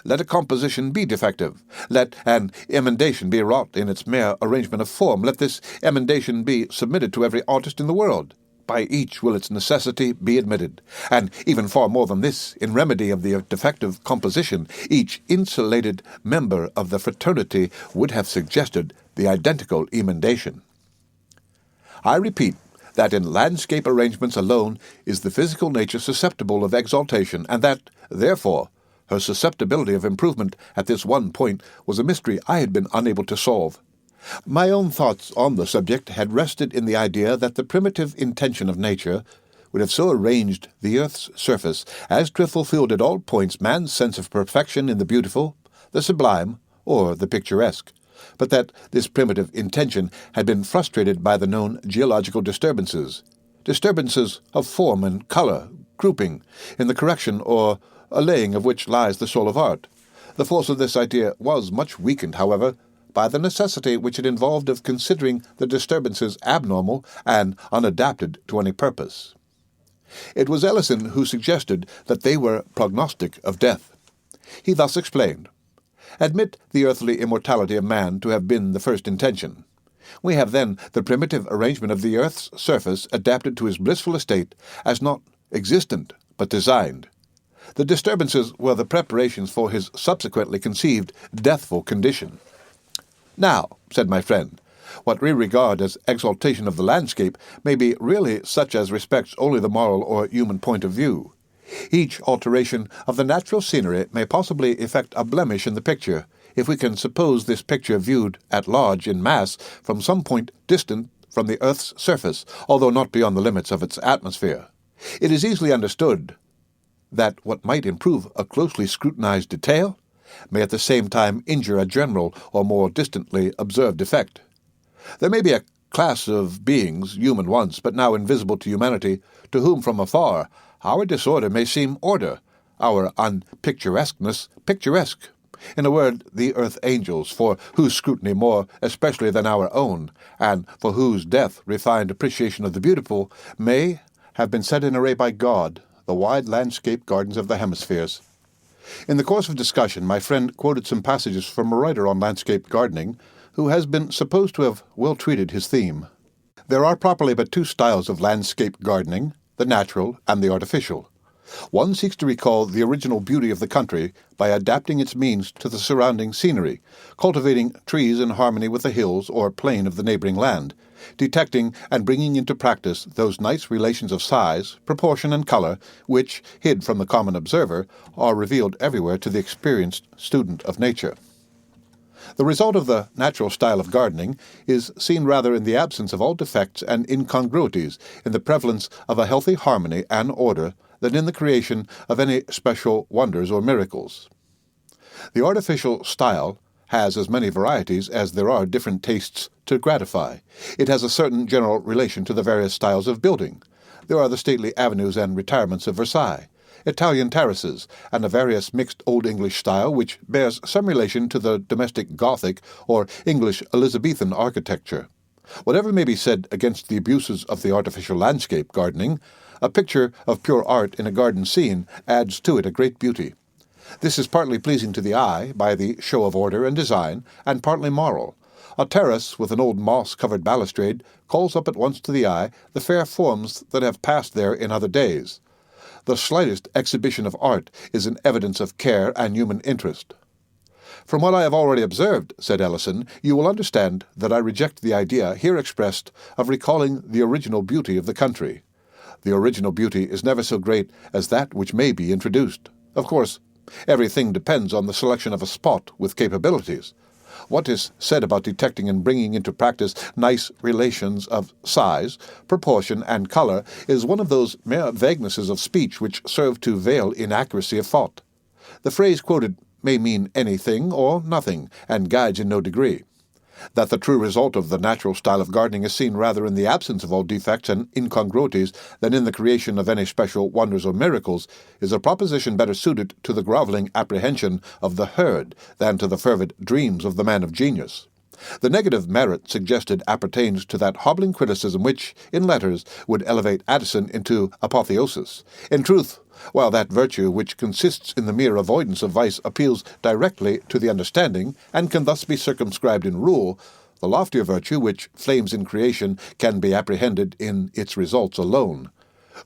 Let a composition be defective. Let an emendation be wrought in its mere arrangement of form. Let this emendation be submitted to every artist in the world. By each will its necessity be admitted. And even far more than this, in remedy of the defective composition, each insulated member of the fraternity would have suggested the identical emendation. I repeat that in landscape arrangements alone is the physical nature susceptible of exaltation, and that, therefore, her susceptibility of improvement at this one point was a mystery I had been unable to solve. My own thoughts on the subject had rested in the idea that the primitive intention of nature would have so arranged the earth's surface as to have fulfilled at all points man's sense of perfection in the beautiful, the sublime, or the picturesque, but that this primitive intention had been frustrated by the known geological disturbances of form and colour, grouping, in the correction or allaying of which lies the soul of art. The force of this idea was much weakened, however, by the necessity which it involved of considering the disturbances abnormal and unadapted to any purpose. It was Ellison who suggested that they were prognostic of death. He thus explained: admit the earthly immortality of man to have been the first intention. We have then the primitive arrangement of the earth's surface adapted to his blissful estate as not existent but designed. The disturbances were the preparations for his subsequently conceived deathful condition. Now, said my friend, what we regard as exaltation of the landscape may be really such as respects only the moral or human point of view. Each alteration of the natural scenery may possibly effect a blemish in the picture, if we can suppose this picture viewed at large in mass from some point distant from the earth's surface, although not beyond the limits of its atmosphere. It is easily understood that what might improve a closely scrutinized detail may at the same time injure a general or more distantly observed effect. There may be a class of beings, human once, but now invisible to humanity, to whom from afar our disorder may seem order, our unpicturesqueness picturesque. In a word, the earth angels, for whose scrutiny more especially than our own, and for whose death refined appreciation of the beautiful, may have been set in array by God, the wide landscape gardens of the hemispheres. In the course of discussion, my friend quoted some passages from a writer on landscape gardening, who has been supposed to have well treated his theme. There are properly but two styles of landscape gardening, the natural and the artificial. One seeks to recall the original beauty of the country by adapting its means to the surrounding scenery, cultivating trees in harmony with the hills or plain of the neighboring land, detecting and bringing into practice those nice relations of size, proportion, and color which, hid from the common observer, are revealed everywhere to the experienced student of nature. The result of the natural style of gardening is seen rather in the absence of all defects and incongruities, in the prevalence of a healthy harmony and order, than in the creation of any special wonders or miracles. The artificial style has as many varieties as there are different tastes to gratify. It has a certain general relation to the various styles of building. There are the stately avenues and retirements of Versailles, Italian terraces, and a various mixed Old English style which bears some relation to the domestic Gothic or English Elizabethan architecture. Whatever may be said against the abuses of the artificial landscape gardening, A picture of pure art in a garden scene adds to it a great beauty. This is partly pleasing to the eye by the show of order and design, and partly moral. A terrace with an old moss-covered balustrade calls up at once to the eye the fair forms that have passed there in other days. The slightest exhibition of art is an evidence of care and human interest. "From what I have already observed," said Ellison, "you will understand that I reject the idea here expressed of recalling the original beauty of the country. The original beauty is never so great as that which may be introduced. Of course, everything depends on the selection of a spot with capabilities. What is said about detecting and bringing into practice nice relations of size, proportion, and color is one of those mere vaguenesses of speech which serve to veil inaccuracy of thought. The phrase quoted may mean anything or nothing, and guides in no degree. That the true result of the natural style of gardening is seen rather in the absence of all defects and incongruities than in the creation of any special wonders or miracles is a proposition better suited to the grovelling apprehension of the herd than to the fervid dreams of the man of genius. The negative merit suggested appertains to that hobbling criticism which, in letters, would elevate Addison into apotheosis. In truth, while that virtue which consists in the mere avoidance of vice appeals directly to the understanding, and can thus be circumscribed in rule, the loftier virtue which flames in creation can be apprehended in its results alone.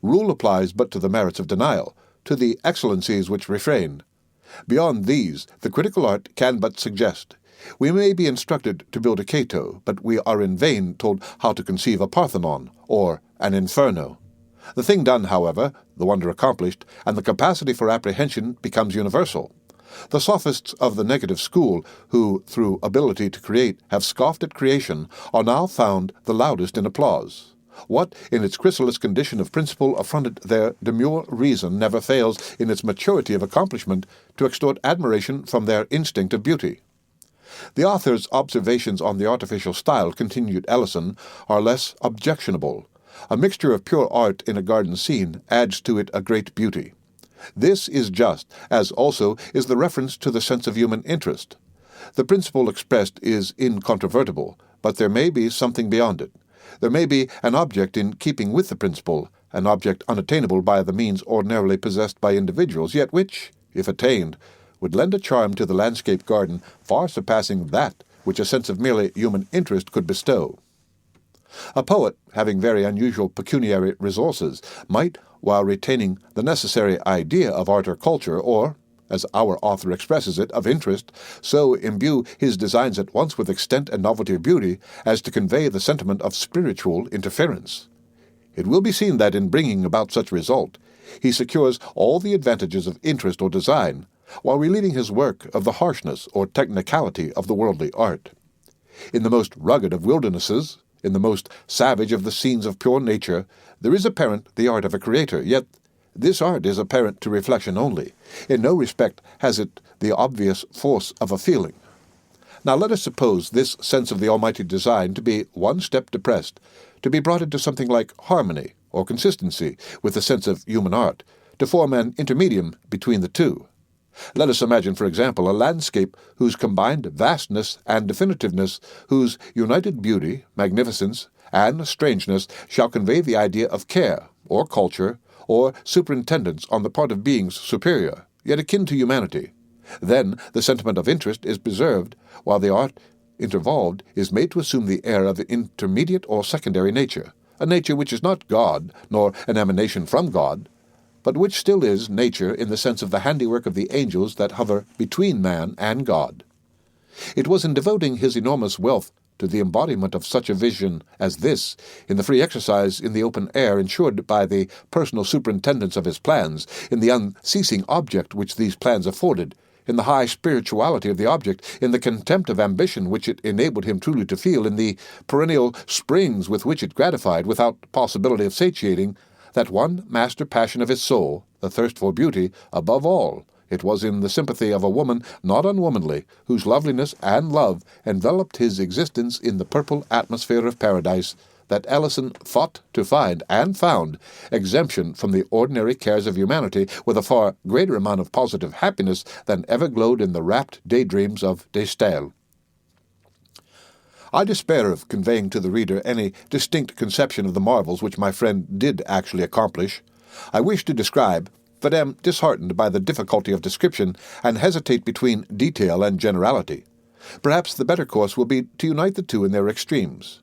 Rule applies but to the merits of denial, to the excellencies which refrain. Beyond these, the critical art can but suggest. We may be instructed to build a Cato, but we are in vain told how to conceive a Parthenon, or an Inferno. The thing done, however, the wonder accomplished, and the capacity for apprehension becomes universal. The sophists of the negative school, who, through ability to create, have scoffed at creation, are now found the loudest in applause. What, in its chrysalis condition of principle, affronted their demure reason never fails, in its maturity of accomplishment, to extort admiration from their instinct of beauty. The author's observations on the artificial style, continued Ellison, are less objectionable. A mixture of pure art in a garden scene adds to it a great beauty. This is just, as also is the reference to the sense of human interest. The principle expressed is incontrovertible, but there may be something beyond it. There may be an object in keeping with the principle, an object unattainable by the means ordinarily possessed by individuals, yet which, if attained, would lend a charm to the landscape garden far surpassing that which a sense of merely human interest could bestow. A poet, having very unusual pecuniary resources, might, while retaining the necessary idea of art or culture, or, as our author expresses it, of interest, so imbue his designs at once with extent and novelty of beauty as to convey the sentiment of spiritual interference. It will be seen that in bringing about such result, he secures all the advantages of interest or design, while relieving his work of the harshness or technicality of the worldly art. In the most rugged of wildernesses, in the most savage of the scenes of pure nature, there is apparent the art of a creator, yet this art is apparent to reflection only. In no respect has it the obvious force of a feeling. Now let us suppose this sense of the almighty design to be one step depressed, to be brought into something like harmony or consistency with the sense of human art, to form an intermedium between the two. Let us imagine, for example, a landscape whose combined vastness and definitiveness, whose united beauty, magnificence, and strangeness shall convey the idea of care, or culture, or superintendence on the part of beings superior, yet akin to humanity. Then the sentiment of interest is preserved, while the art intervolved is made to assume the air of intermediate or secondary nature, a nature which is not God, nor an emanation from God, but which still is nature in the sense of the handiwork of the angels that hover between man and God. It was in devoting his enormous wealth to the embodiment of such a vision as this, in the free exercise in the open air ensured by the personal superintendence of his plans, in the unceasing object which these plans afforded, in the high spirituality of the object, in the contempt of ambition which it enabled him truly to feel, in the perennial springs with which it gratified, without possibility of satiating, that one master passion of his soul, the thirst for beauty, above all, it was in the sympathy of a woman not unwomanly, whose loveliness and love enveloped his existence in the purple atmosphere of paradise, that Ellison thought to find, and found, exemption from the ordinary cares of humanity with a far greater amount of positive happiness than ever glowed in the rapt daydreams of de Staël. I despair of conveying to the reader any distinct conception of the marvels which my friend did actually accomplish. I wish to describe, but am disheartened by the difficulty of description, and hesitate between detail and generality. Perhaps the better course will be to unite the two in their extremes.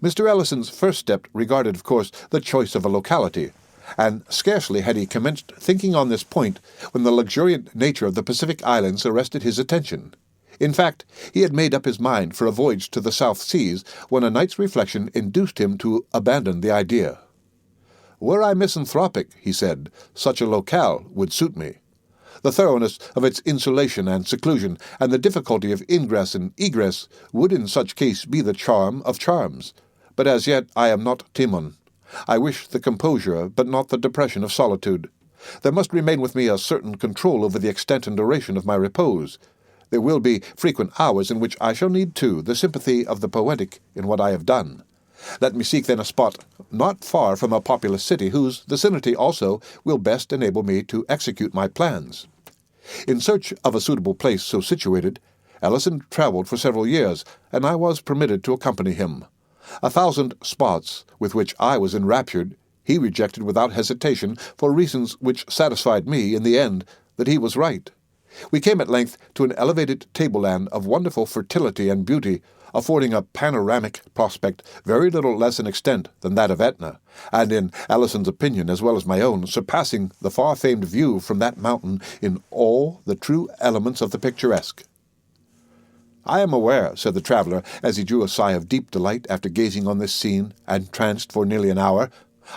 Mr. Ellison's first step regarded, of course, the choice of a locality, and scarcely had he commenced thinking on this point when the luxuriant nature of the Pacific Islands arrested his attention. In fact, he had made up his mind for a voyage to the South Seas when a night's reflection induced him to abandon the idea. "Were I misanthropic," he said, "such a locale would suit me. The thoroughness of its insulation and seclusion, and the difficulty of ingress and egress, would in such case be the charm of charms. But as yet I am not ℚ𝔬𝔤. I wish the composure, but not the depression of solitude. There must remain with me a certain control over the extent and duration of my repose. There will be frequent hours in which I shall need, too, the sympathy of the poetic in what I have done. Let me seek then a spot not far from a populous city, whose vicinity also will best enable me to execute my plans." In search of a suitable place so situated, Ellison travelled for several years, and I was permitted to accompany him. 1,000 spots, with which I was enraptured, he rejected without hesitation, for reasons which satisfied me, in the end, that he was right. We came at length to an elevated tableland of wonderful fertility and beauty, affording a panoramic prospect very little less in extent than that of Etna, and in Ellison's opinion as well as my own, surpassing the far-famed view from that mountain in all the true elements of the picturesque. "I am aware," said the traveller, as he drew a sigh of deep delight after gazing on this scene, entranced for nearly an hour,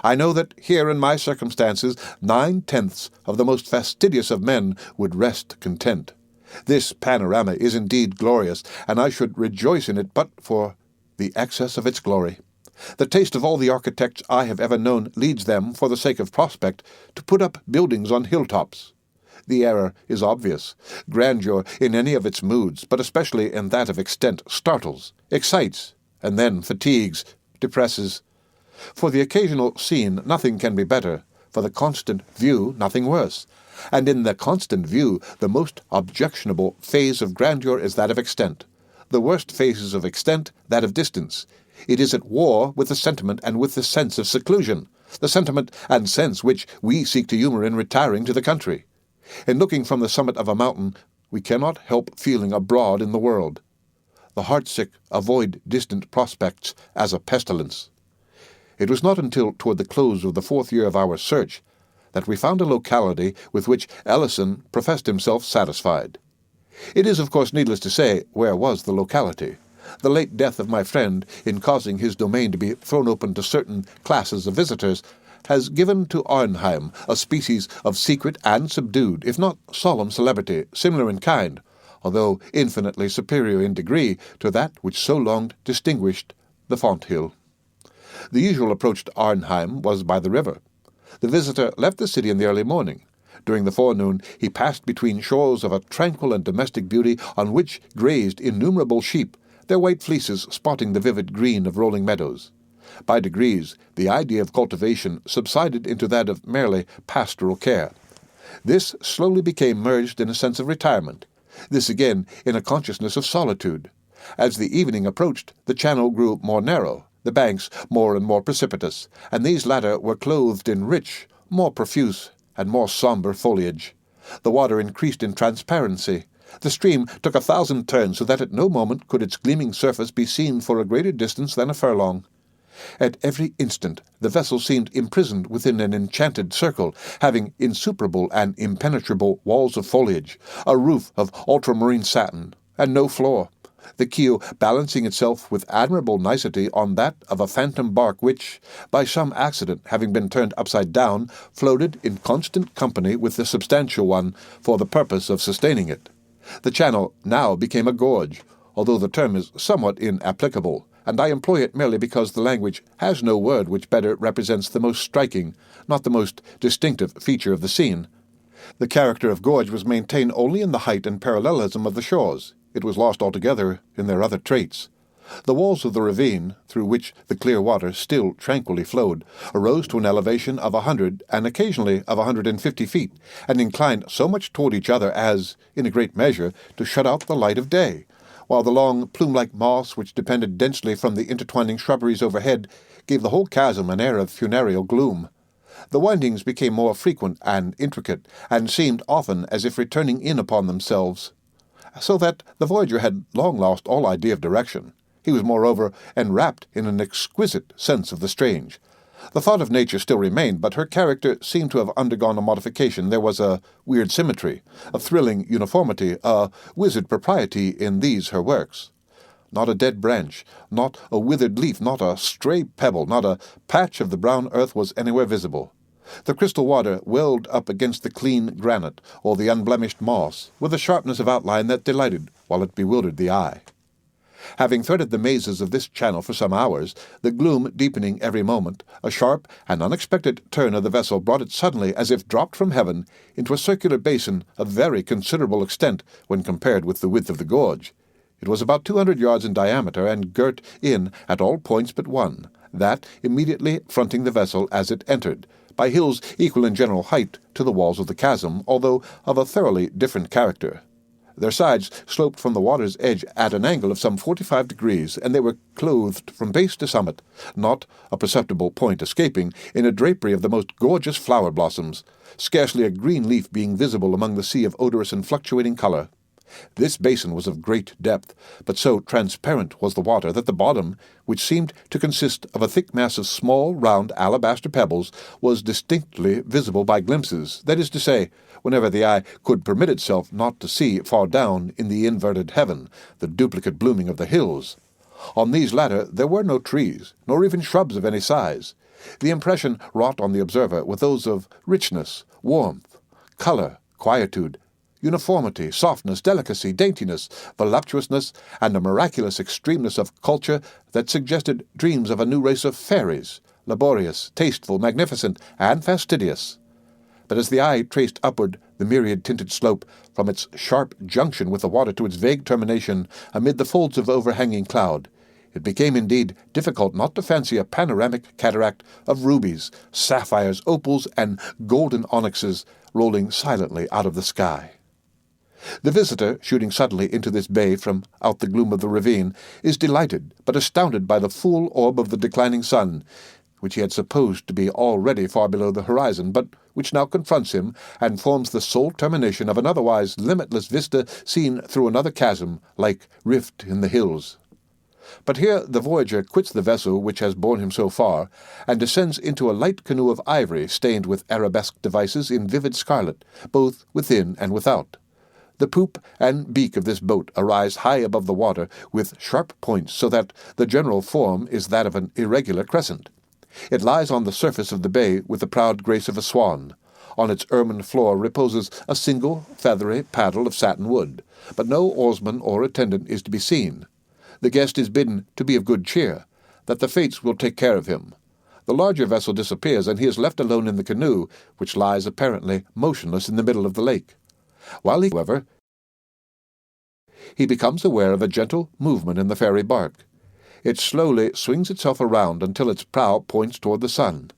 "I know that here in my circumstances 9/10 of the most fastidious of men would rest content. This panorama is indeed glorious, and I should rejoice in it but for the excess of its glory. The taste of all the architects I have ever known leads them, for the sake of prospect, to put up buildings on hilltops. The error is obvious. Grandeur in any of its moods, but especially in that of extent, startles, excites, and then fatigues, depresses. For the occasional scene nothing can be better, for the constant view nothing worse, and in the constant view the most objectionable phase of grandeur is that of extent, the worst phases of extent that of distance. It is at war with the sentiment and with the sense of seclusion, the sentiment and sense which we seek to humour in retiring to the country. In looking from the summit of a mountain, we cannot help feeling abroad in the world. The heartsick avoid distant prospects as a pestilence. It was not until toward the close of the 4th year of our search that we found a locality with which Ellison professed himself satisfied. It is, of course, needless to say where was the locality. The late death of my friend, in causing his domain to be thrown open to certain classes of visitors, has given to Arnheim a species of secret and subdued, if not solemn celebrity, similar in kind, although infinitely superior in degree to that which so long distinguished the Fonthill. The usual approach to Arnheim was by the river. The visitor left the city in the early morning. During the forenoon he passed between shores of a tranquil and domestic beauty on which grazed innumerable sheep, their white fleeces spotting the vivid green of rolling meadows. By degrees the idea of cultivation subsided into that of merely pastoral care. This slowly became merged in a sense of retirement, this again in a consciousness of solitude. As the evening approached, the channel grew more narrow, the banks more and more precipitous, and these latter were clothed in rich, more profuse, and more sombre foliage. The water increased in transparency. The stream took 1,000 turns, so that at no moment could its gleaming surface be seen for a greater distance than a furlong. At every instant the vessel seemed imprisoned within an enchanted circle, having insuperable and impenetrable walls of foliage, a roof of ultramarine satin, and no floor, the keel balancing itself with admirable nicety on that of a phantom bark which, by some accident having been turned upside down, floated in constant company with the substantial one for the purpose of sustaining it. The channel now became a gorge, although the term is somewhat inapplicable, and I employ it merely because the language has no word which better represents the most striking, not the most distinctive feature of the scene. The character of gorge was maintained only in the height and parallelism of the shores. It was lost altogether in their other traits. The walls of the ravine, through which the clear water still tranquilly flowed, arose to an elevation of 100 and occasionally of 150 feet, and inclined so much toward each other as, in a great measure, to shut out the light of day, while the long, plume-like moss which depended densely from the intertwining shrubberies overhead gave the whole chasm an air of funereal gloom. The windings became more frequent and intricate, and seemed often as if returning in upon themselves, so that the voyager had long lost all idea of direction. He was, moreover, enwrapped in an exquisite sense of the strange. The thought of nature still remained, but her character seemed to have undergone a modification. There was a weird symmetry, a thrilling uniformity, a wizard propriety in these her works. Not a dead branch, not a withered leaf, not a stray pebble, not a patch of the brown earth was anywhere visible. The crystal water welled up against the clean granite or the unblemished moss, with a sharpness of outline that delighted while it bewildered the eye. Having threaded the mazes of this channel for some hours, the gloom deepening every moment, a sharp and unexpected turn of the vessel brought it suddenly, as if dropped from heaven, into a circular basin of very considerable extent when compared with the width of the gorge. It was about 200 yards in diameter, and girt in at all points but one, that immediately fronting the vessel as it entered, by hills equal in general height to the walls of the chasm, although of a thoroughly different character. Their sides sloped from the water's edge at an angle of some 45 degrees, and they were clothed from base to summit, not a perceptible point escaping, in a drapery of the most gorgeous flower blossoms, scarcely a green leaf being visible among the sea of odorous and fluctuating colour. This basin was of great depth, but so transparent was the water that the bottom, which seemed to consist of a thick mass of small, round alabaster pebbles, was distinctly visible by glimpses, that is to say, whenever the eye could permit itself not to see far down in the inverted heaven the duplicate blooming of the hills. On these latter there were no trees, nor even shrubs of any size. The impression wrought on the observer were those of richness, warmth, colour, quietude, uniformity, softness, delicacy, daintiness, voluptuousness, and a miraculous extremeness of culture that suggested dreams of a new race of fairies, laborious, tasteful, magnificent, and fastidious. But as the eye traced upward the myriad-tinted slope, from its sharp junction with the water to its vague termination amid the folds of overhanging cloud, it became indeed difficult not to fancy a panoramic cataract of rubies, sapphires, opals, and golden onyxes rolling silently out of the sky. The visitor, shooting suddenly into this bay from out the gloom of the ravine, is delighted but astounded by the full orb of the declining sun, which he had supposed to be already far below the horizon, but which now confronts him and forms the sole termination of an otherwise limitless vista seen through another chasm, like rift in the hills. But here the voyager quits the vessel which has borne him so far, and descends into a light canoe of ivory stained with arabesque devices in vivid scarlet, both within and without. The poop and beak of this boat arise high above the water with sharp points, so that the general form is that of an irregular crescent. It lies on the surface of the bay with the proud grace of a swan. On its ermine floor reposes a single feathery paddle of satin wood, but no oarsman or attendant is to be seen. The guest is bidden to be of good cheer, that the fates will take care of him. The larger vessel disappears, and he is left alone in the canoe, which lies apparently motionless in the middle of the lake. While he, however, he becomes aware of a gentle movement in the fairy bark. It slowly swings itself around until its prow points toward the sun.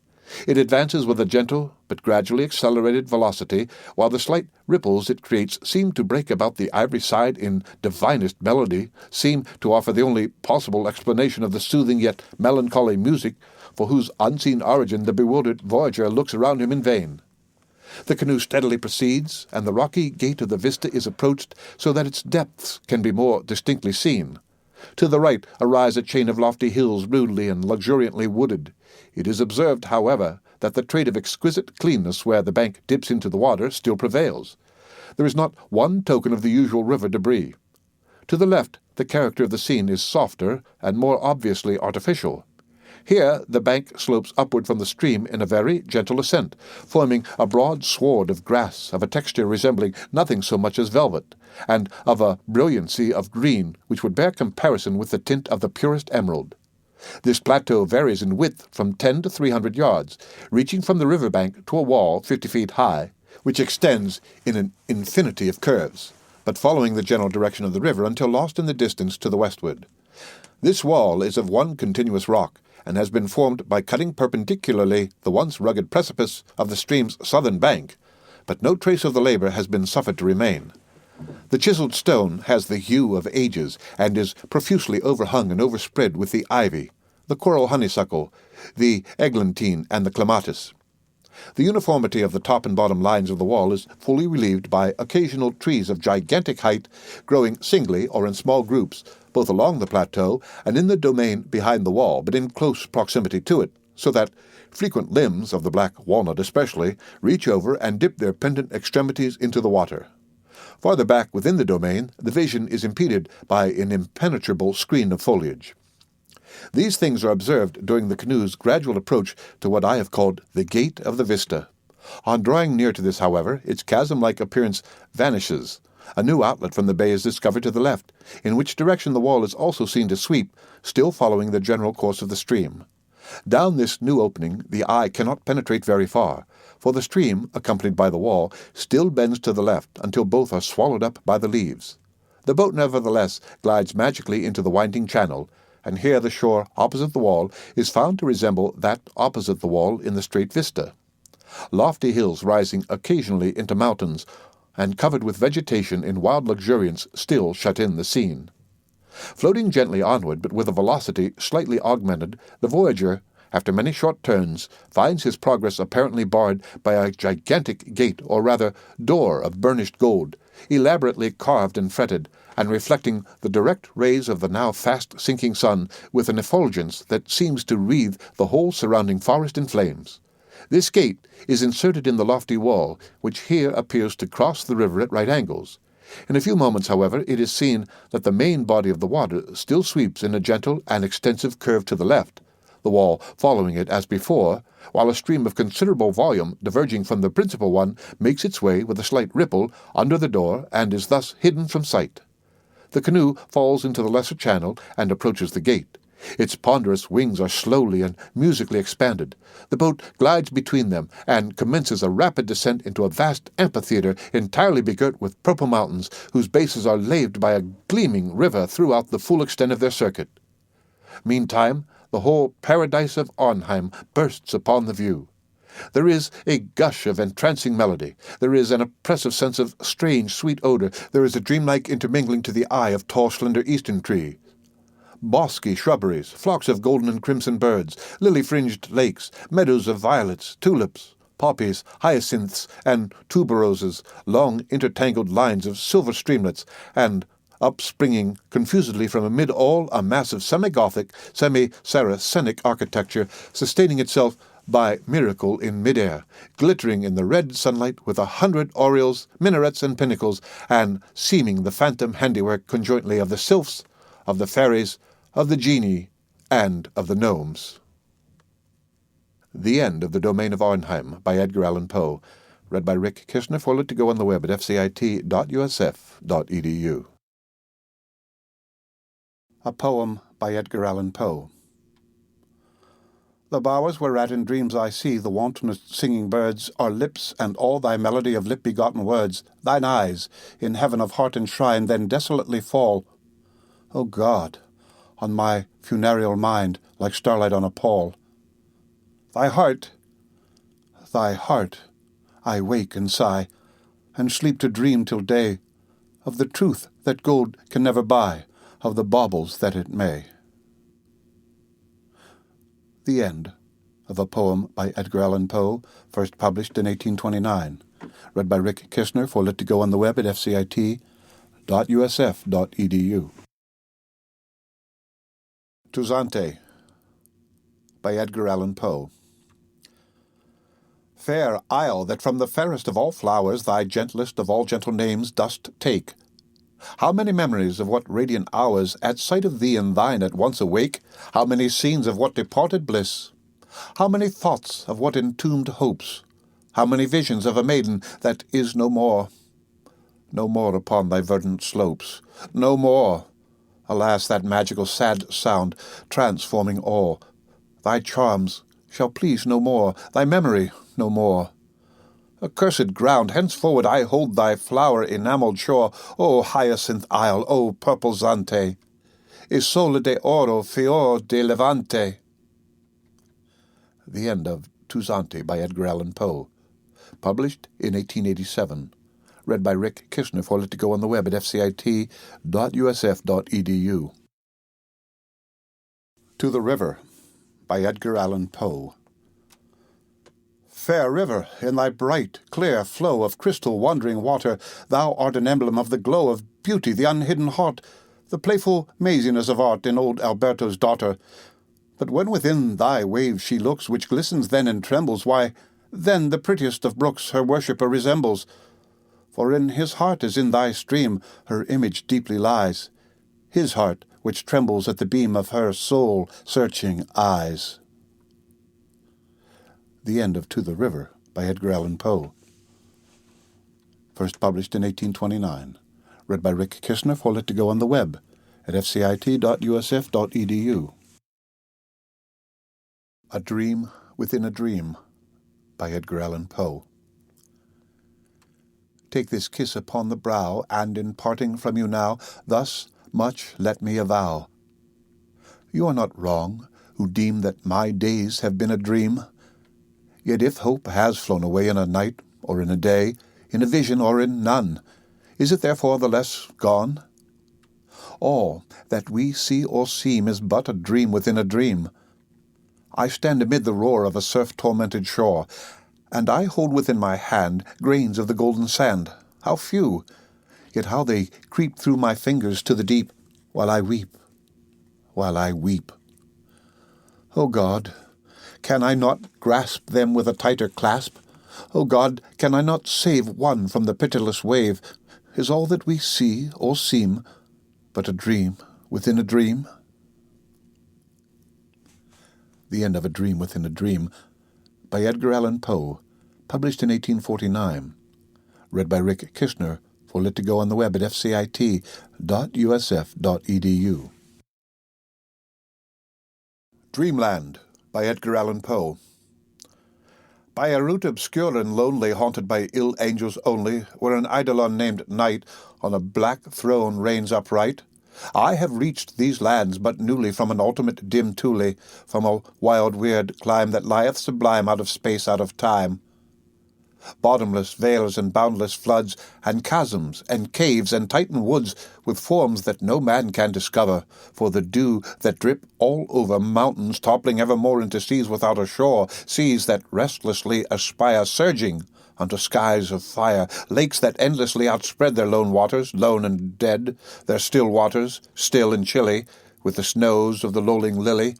It advances with a gentle but gradually accelerated velocity, while the slight ripples it creates seem to break about the ivory side in divinest melody, seem to offer the only possible explanation of the soothing yet melancholy music, for whose unseen origin the bewildered voyager looks around him in vain. The canoe steadily proceeds, and the rocky gate of the vista is approached so that its depths can be more distinctly seen. To the right arise a chain of lofty hills rudely and luxuriantly wooded. It is observed, however, that the trait of exquisite cleanness where the bank dips into the water still prevails. There is not one token of the usual river debris. To the left, the character of the scene is softer and more obviously artificial. Here the bank slopes upward from the stream in a very gentle ascent, forming a broad sward of grass of a texture resembling nothing so much as velvet, and of a brilliancy of green which would bear comparison with the tint of the purest emerald. This plateau varies in width from 10 to 300 yards, reaching from the river bank to a wall 50 feet high, which extends in an infinity of curves, but following the general direction of the river until lost in the distance to the westward. This wall is of one continuous rock, and has been formed by cutting perpendicularly the once rugged precipice of the stream's southern bank, but no trace of the labour has been suffered to remain. The chiseled stone has the hue of ages, and is profusely overhung and overspread with the ivy, the coral honeysuckle, the eglantine, and the clematis. The uniformity of the top and bottom lines of the wall is fully relieved by occasional trees of gigantic height, growing singly or in small groups, both along the plateau and in the domain behind the wall, but in close proximity to it, so that frequent limbs, of the black walnut especially, reach over and dip their pendant extremities into the water. Farther back within the domain, the vision is impeded by an impenetrable screen of foliage. These things are observed during the canoe's gradual approach to what I have called the gate of the vista. On drawing near to this, however, its chasm-like appearance vanishes. A new outlet from the bay is discovered to the left, in which direction the wall is also seen to sweep, still following the general course of the stream. Down this new opening the eye cannot penetrate very far, for the stream, accompanied by the wall, still bends to the left until both are swallowed up by the leaves. The boat nevertheless glides magically into the winding channel, and here the shore opposite the wall is found to resemble that opposite the wall in the straight vista. Lofty hills rising occasionally into mountains, and covered with vegetation in wild luxuriance, still shut in the scene. Floating gently onward, but with a velocity slightly augmented, the voyager, after many short turns, finds his progress apparently barred by a gigantic gate, or rather door of burnished gold, elaborately carved and fretted, and reflecting the direct rays of the now fast-sinking sun with an effulgence that seems to wreathe the whole surrounding forest in flames. This gate is inserted in the lofty wall, which here appears to cross the river at right angles. In a few moments, however, it is seen that the main body of the water still sweeps in a gentle and extensive curve to the left, the wall following it as before, while a stream of considerable volume, diverging from the principal one, makes its way with a slight ripple under the door and is thus hidden from sight. The canoe falls into the lesser channel and approaches the gate. Its ponderous wings are slowly and musically expanded. The boat glides between them and commences a rapid descent into a vast amphitheatre entirely begirt with purple mountains, whose bases are laved by a gleaming river throughout the full extent of their circuit. Meantime, the whole paradise of Arnheim bursts upon the view. There is a gush of entrancing melody. There is an oppressive sense of strange, sweet odor. There is a dreamlike intermingling to the eye of tall, slender eastern trees, bosky shrubberies, flocks of golden and crimson birds, lily-fringed lakes, meadows of violets, tulips, poppies, hyacinths, and tuberoses, long intertangled lines of silver streamlets, and upspringing confusedly from amid all a mass of semi-Gothic, semi-Saracenic architecture, sustaining itself by miracle in mid-air, glittering in the red sunlight with 100 aureoles, minarets, and pinnacles, and seeming the phantom handiwork conjointly of the sylphs, of the fairies, of the genii, and of the gnomes. The End of the Domain of Arnheim by Edgar Allan Poe, read by Rick Kishner, forwarded to go on the web at fcit.usf.edu. A Poem by Edgar Allan Poe. The bowers whereat in dreams I see the wantonest singing birds are lips, and all thy melody of lip-begotten words, thine eyes, in heaven of heart enshrined, then desolately fall, O God, on my funereal mind, like starlight on a pall. Thy heart, I wake and sigh, and sleep to dream till day, of the truth that gold can never buy, of the baubles that it may. The End of a Poem by Edgar Allan Poe, first published in 1829, read by Rick Kishner, forwarded to go on the web at fcit.usf.edu. ℚ by Edgar Allan Poe. Fair isle, that from the fairest of all flowers thy gentlest of all gentle names dost take, how many memories of what radiant hours at sight of thee and thine at once awake, how many scenes of what departed bliss, how many thoughts of what entombed hopes, how many visions of a maiden that is no more upon thy verdant slopes, no more, alas, that magical sad sound, transforming all, thy charms shall please no more, thy memory no more. Accursed ground, henceforward I hold thy flower-enamelled shore, O hyacinth isle, O purple Zante, e sole de oro fior de Levante. The End of ℚ by Edgar Allan Poe, published in 1887, read by Rick Kishner for Let It Go on the web at fcit.usf.edu. To the River by Edgar Allan Poe. Fair river, in thy bright, clear flow of crystal wandering water, thou art an emblem of the glow of beauty, the unhidden heart, the playful maziness of art in old Alberto's daughter. But when within thy waves she looks, which glistens then and trembles, why, then the prettiest of brooks her worshipper resembles. For in his heart as in thy stream her image deeply lies, his heart which trembles at the beam of her soul-searching eyes. The End of To the River by Edgar Allan Poe. First published in 1829. Read by Rick Kishner for Let It Go on the web at fcit.usf.edu. A Dream Within a Dream by Edgar Allan Poe. Take this kiss upon the brow, and in parting from you now, thus much let me avow. You are not wrong, who deem that my days have been a dream. Yet if hope has flown away in a night, or in a day, in a vision or in none, is it therefore the less gone? All that we see or seem is but a dream within a dream. I stand amid the roar of a surf-tormented shore, and I hold within my hand grains of the golden sand. How few! Yet how they creep through my fingers to the deep, while I weep, while I weep. O God, can I not grasp them with a tighter clasp? O God, can I not save one from the pitiless wave? Is all that we see or seem but a dream within a dream? The End of A Dream Within a Dream by Edgar Allan Poe, published in 1849. Read by Rick Kishner for Let It Go on the web at fcit.usf.edu. Dreamland by Edgar Allan Poe. By a route obscure and lonely, haunted by ill angels only, where an eidolon named Night on a black throne reigns upright, I have reached these lands but newly from an ultimate dim Thule, from a wild weird clime that lieth sublime out of space, out of time. Bottomless vales and boundless floods, and chasms, and caves, and titan woods, with forms that no man can discover, for the dew that drip all over mountains, toppling evermore into seas without a shore, seas that restlessly aspire, surging unto skies of fire, lakes that endlessly outspread their lone waters, lone and dead, their still waters, still and chilly, with the snows of the lolling lily.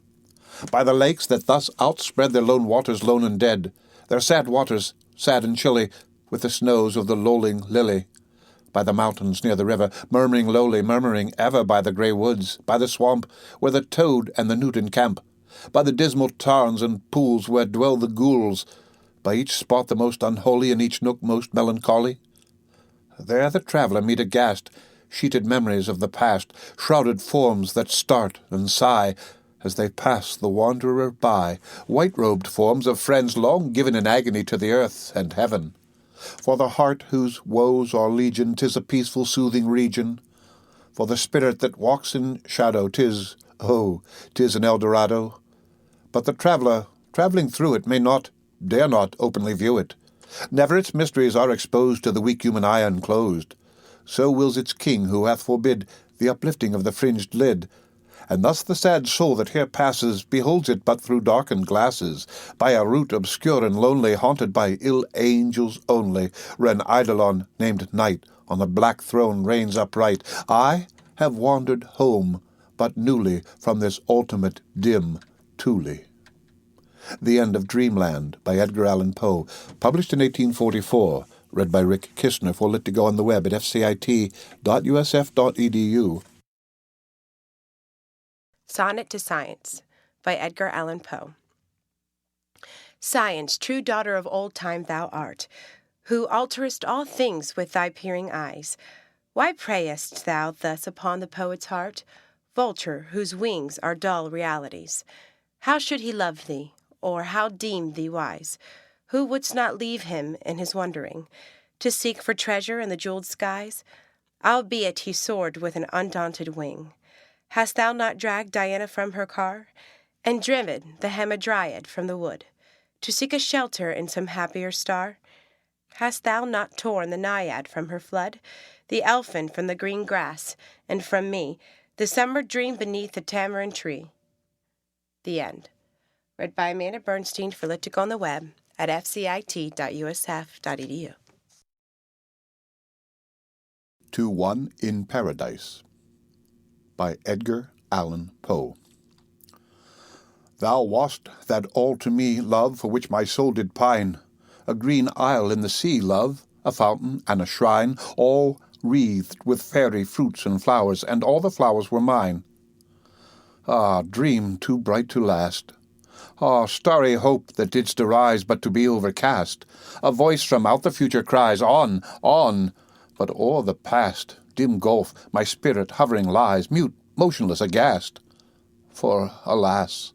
By the lakes that thus outspread their lone waters, lone and dead, their sad waters, sad and chilly, with the snows of the lolling lily. By the mountains near the river, murmuring lowly, murmuring ever, by the grey woods, by the swamp, where the toad and the newt encamp, by the dismal tarns and pools where dwell the ghouls, by each spot the most unholy, and each nook most melancholy. There the traveller meet aghast, sheeted memories of the past, shrouded forms that start and sigh, as they pass the wanderer by, white-robed forms of friends long given in agony to the earth and heaven. For the heart whose woes are legion, 'tis a peaceful, soothing region. For the spirit that walks in shadow, 'tis an Eldorado. But the traveller, travelling through it, may not, dare not, openly view it. Never its mysteries are exposed to the weak human eye unclosed. So wills its king, who hath forbid the uplifting of the fringed lid, and thus the sad soul that here passes beholds it but through darkened glasses, by a route obscure and lonely, haunted by ill angels only, where an eidolon named Night on a black throne reigns upright. I have wandered home but newly from this ultimate dim Thule. The End of Dreamland by Edgar Allan Poe, published in 1844, read by Rick Kishner for Let It Go on the web at fcit.usf.edu. Sonnet to Science by Edgar Allan Poe. Science, true daughter of old time thou art, who alterest all things with thy peering eyes. Why preyest thou thus upon the poet's heart, vulture whose wings are dull realities? How should he love thee, or how deem thee wise, who wouldst not leave him in his wandering, to seek for treasure in the jeweled skies? Albeit he soared with an undaunted wing, hast thou not dragged Diana from her car, and driven the Hamadryad from the wood, to seek a shelter in some happier star? Hast thou not torn the naiad from her flood, the elfin from the green grass, and from me the summer dream beneath the tamarind tree? The End. Read by Amanda Bernstein for Lit to Go on the web at fcit.usf.edu. To One in Paradise by Edgar Allan Poe. Thou wast that all to me, love, for which my soul did pine, a green isle in the sea, love, a fountain and a shrine, all wreathed with fairy fruits and flowers, and all the flowers were mine. Ah, dream too bright to last! Ah, starry hope that didst arise but to be overcast! A voice from out the future cries, On, on! But o'er the past, dim gulf, my spirit hovering lies, mute, motionless, aghast. For, alas,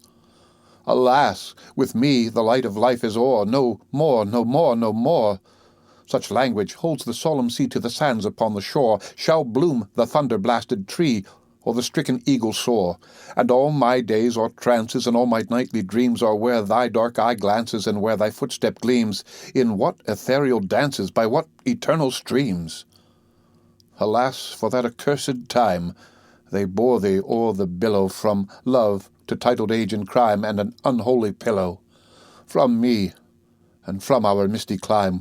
alas, with me the light of life is o'er, no more, no more, no more. Such language holds the solemn sea to the sands upon the shore, shall bloom the thunder-blasted tree, or the stricken eagle soar, and all my days are trances, and all my nightly dreams are where thy dark eye glances, and where thy footstep gleams, in what ethereal dances, by what eternal streams. Alas, for that accursed time, they bore thee o'er the billow, from love to titled age and crime, and an unholy pillow, from me, and from our misty clime,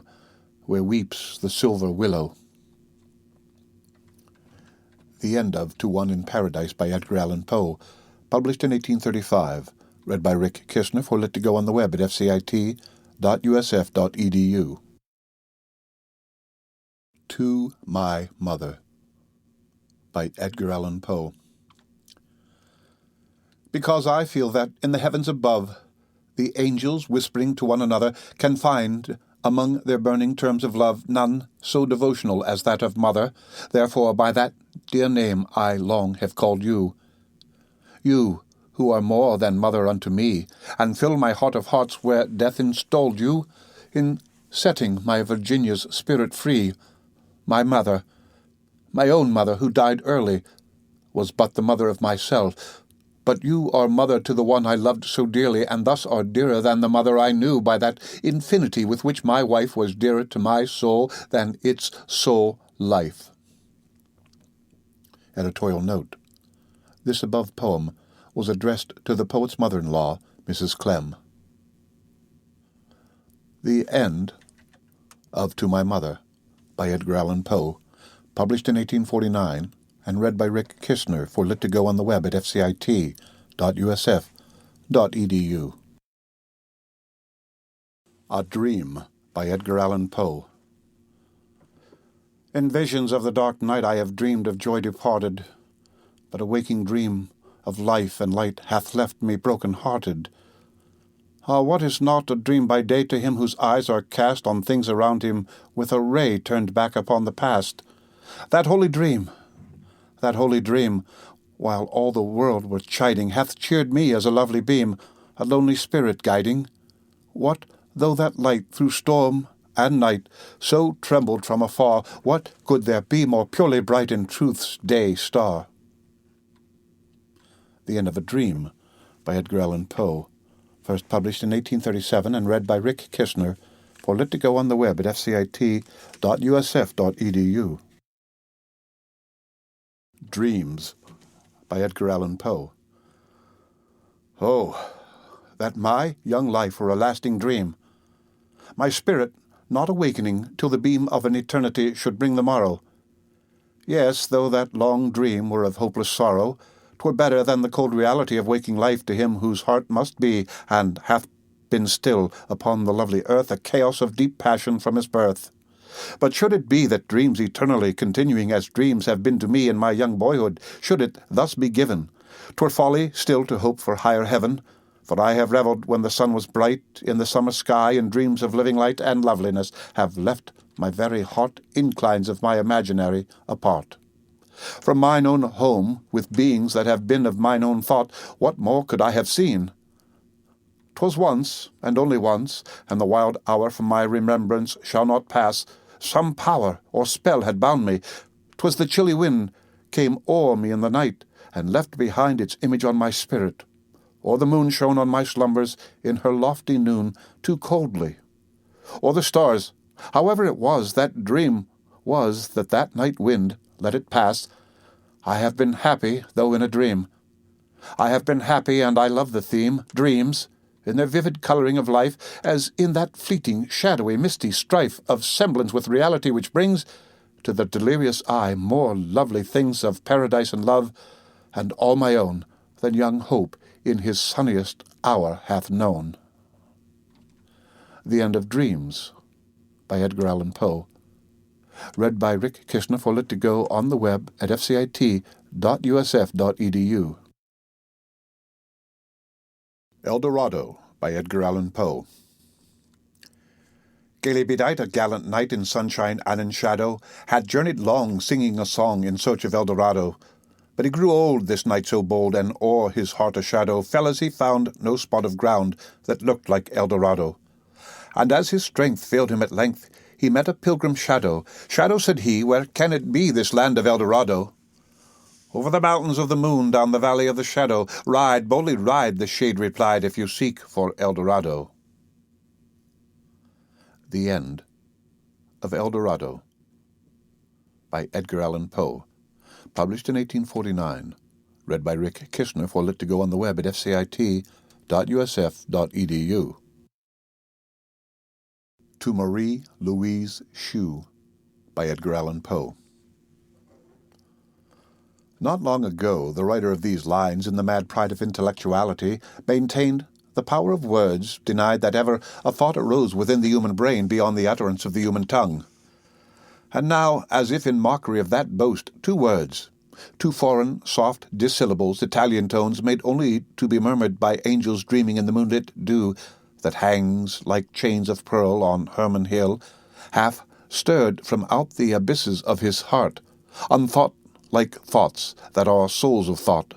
where weeps the silver willow. The End of To One in Paradise by Edgar Allan Poe, published in 1835, read by Rick Kistner for Lit to Go on the web at fcit.usf.edu. To My Mother by Edgar Allan Poe. Because I feel that in the heavens above, the angels, whispering to one another, can find among their burning terms of love none so devotional as that of mother, therefore by that dear name I long have called you. You, who are more than mother unto me, and fill my heart of hearts where death installed you, in setting my Virginia's spirit free. My mother, my own mother, who died early, was but the mother of myself. But you are mother to the one I loved so dearly, and thus are dearer than the mother I knew, by that infinity with which my wife was dearer to my soul than its soul life. Editorial note: this above poem was addressed to the poet's mother-in-law, Mrs. Clem. The End of To My Mother by Edgar Allan Poe, published in 1849, and read by Rick Kistner for Lit to Go on the web at fcit.usf.edu. A Dream by Edgar Allan Poe. In visions of the dark night I have dreamed of joy departed, but a waking dream of life and light hath left me broken-hearted. Ah, what is not a dream by day to him whose eyes are cast on things around him with a ray turned back upon the past? That holy dream, while all the world were chiding, hath cheered me as a lovely beam, a lonely spirit guiding. What though that light through storm and night so trembled from afar, what could there be more purely bright in truth's day star? The End of a Dream by Edgar Allan Poe, first published in 1837 and read by Rick Kistner for Lit to Go on the web at fcit.usf.edu. Dreams by Edgar Allan Poe. Oh, that my young life were a lasting dream, my spirit not awakening till the beam of an eternity should bring the morrow. Yes, though that long dream were of hopeless sorrow, 'twere better than the cold reality of waking life to him whose heart must be, and hath been still, upon the lovely earth, a chaos of deep passion from his birth. But should it be that dreams eternally continuing as dreams have been to me in my young boyhood, should it thus be given, 'twere folly still to hope for higher heaven, for I have revelled when the sun was bright in the summer sky, and dreams of living light and loveliness have left my very heart inclines of my imaginary apart. From mine own home, with beings that have been of mine own thought, what more could I have seen? 'Twas once, and only once, and the wild hour from my remembrance shall not pass, some power or spell had bound me. 'Twas the chilly wind came o'er me in the night, and left behind its image on my spirit, or the moon shone on my slumbers in her lofty noon too coldly, or the stars, However it was, that dream was that night wind, let it pass. I have been happy, though in a dream. I have been happy, and I love the theme, dreams, in their vivid colouring of life, as in that fleeting, shadowy, misty strife of semblance with reality which brings to the delirious eye more lovely things of paradise and love, and all my own, than young Hope in his sunniest hour hath known. The End of Dreams, by Edgar Allan Poe. Read by Rick Kishner for lit2go on the web at fcit.usf.edu. El Dorado, by Edgar Allan Poe. Gaily bedight, a gallant knight in sunshine and in shadow had journeyed long, singing a song in search of El Dorado. But he grew old, this knight so bold, and o'er his heart a shadow fell as he found no spot of ground that looked like El Dorado. And as his strength failed him at length, he met a pilgrim shadow. Shadow, said he, where can it be, this land of El Dorado? Over the mountains of the moon, down the valley of the shadow. Ride, boldly ride, the shade replied, if you seek for El Dorado. The End of El Dorado, by Edgar Allan Poe. Published in 1849. Read by Rick Kishner for lit2go on the web at fcit.usf.edu. To Marie Louise Shoe, by Edgar Allan Poe. Not long ago, the writer of these lines, in the mad pride of intellectuality, maintained the power of words, denied that ever a thought arose within the human brain beyond the utterance of the human tongue. And now, as if in mockery of that boast, two words, two foreign, soft dissyllables, Italian tones made only to be murmured by angels dreaming in the moonlit dew that hangs like chains of pearl on Hermon Hill, half stirred from out the abysses of his heart, unthought like thoughts that are souls of thought,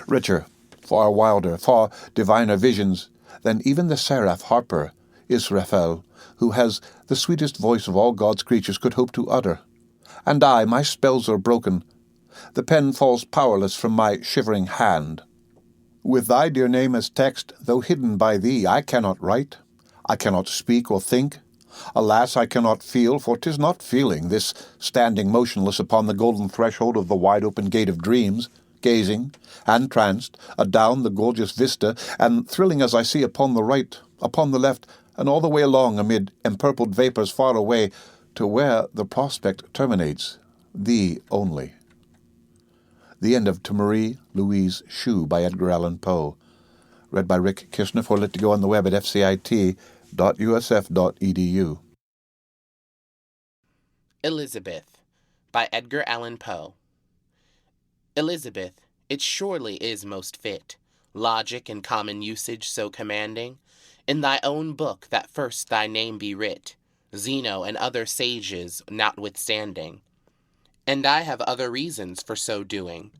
richer, far wilder, far diviner visions than even the seraph harper, Israfel, who has the sweetest voice of all God's creatures, could hope to utter. And I, my spells are broken. The pen falls powerless from my shivering hand. With thy dear name as text, though hidden by thee, I cannot write, I cannot speak or think. Alas, I cannot feel, for 'tis not feeling, this standing motionless upon the golden threshold of the wide-open gate of dreams, gazing, entranced, adown the gorgeous vista, and thrilling as I see upon the right, upon the left, and all the way along amid empurpled vapours far away, to where the prospect terminates, thee only. The End of To Marie Louise Shoe, by Edgar Allan Poe. Read by Rick Kishner for lit2go on the web at fcit.usf.edu. Elizabeth, by Edgar Allan Poe. Elizabeth, it surely is most fit, logic and common usage so commanding, in thy own book that first thy name be writ, Zeno and other sages notwithstanding. And I have other reasons for so doing.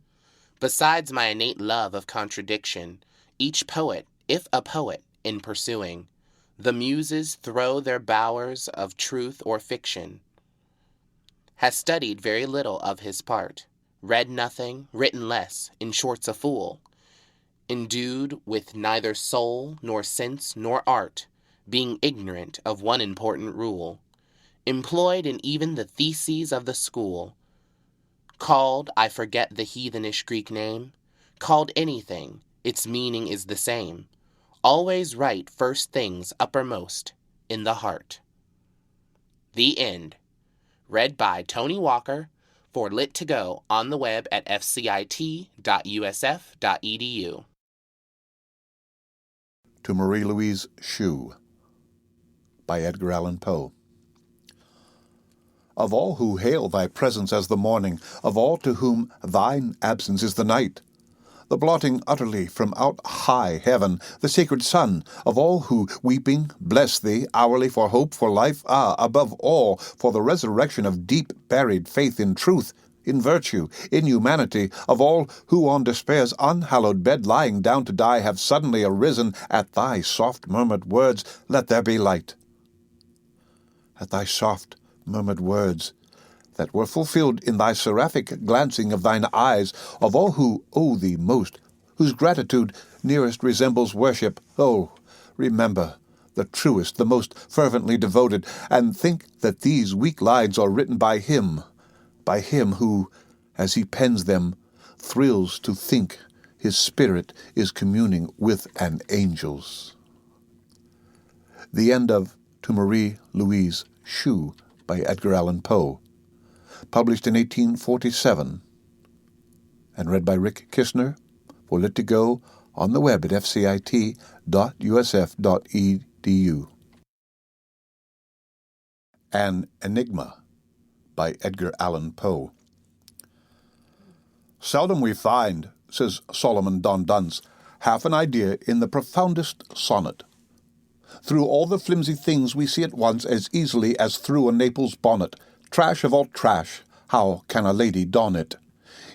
Besides my innate love of contradiction, each poet, if a poet, in pursuing, the muses throw their bowers of truth or fiction, has studied very little of his part, read nothing, written less, in short's a fool, endued with neither soul, nor sense, nor art, being ignorant of one important rule, employed in even the theses of the school, called, I forget the heathenish Greek name, called anything, its meaning is the same, always write first things uppermost, in the heart. The End. Read by Tony Walker, for lit2go on the web at fcit.usf.edu. To Marie Louise Shoe, by Edgar Allan Poe. Of all who hail thy presence as the morning, of all to whom thine absence is the night, the blotting utterly from out high heaven, the sacred sun, of all who, weeping, bless thee hourly for hope, for life, above all, for the resurrection of deep-buried faith in truth, in virtue, in humanity, of all who on despair's unhallowed bed lying down to die have suddenly arisen at thy soft-murmured words, let there be light. At thy soft-murmured words, that were fulfilled in thy seraphic glancing of thine eyes, of all who owe thee most, whose gratitude nearest resembles worship, oh, remember the truest, the most fervently devoted, and think that these weak lines are written by him who, as he pens them, thrills to think his spirit is communing with an angel's. The end of To Marie Louise Shoe by Edgar Allan Poe, published in 1847, and read by Rick Kistner for Lit to Go on the web at fcit.usf.edu. An Enigma by Edgar Allan Poe. Seldom we find, says Solomon Don Dunce, half an idea in the profoundest sonnet. Through all the flimsy things we see at once as easily as through a Naples bonnet. Trash of all trash, how can a lady don it?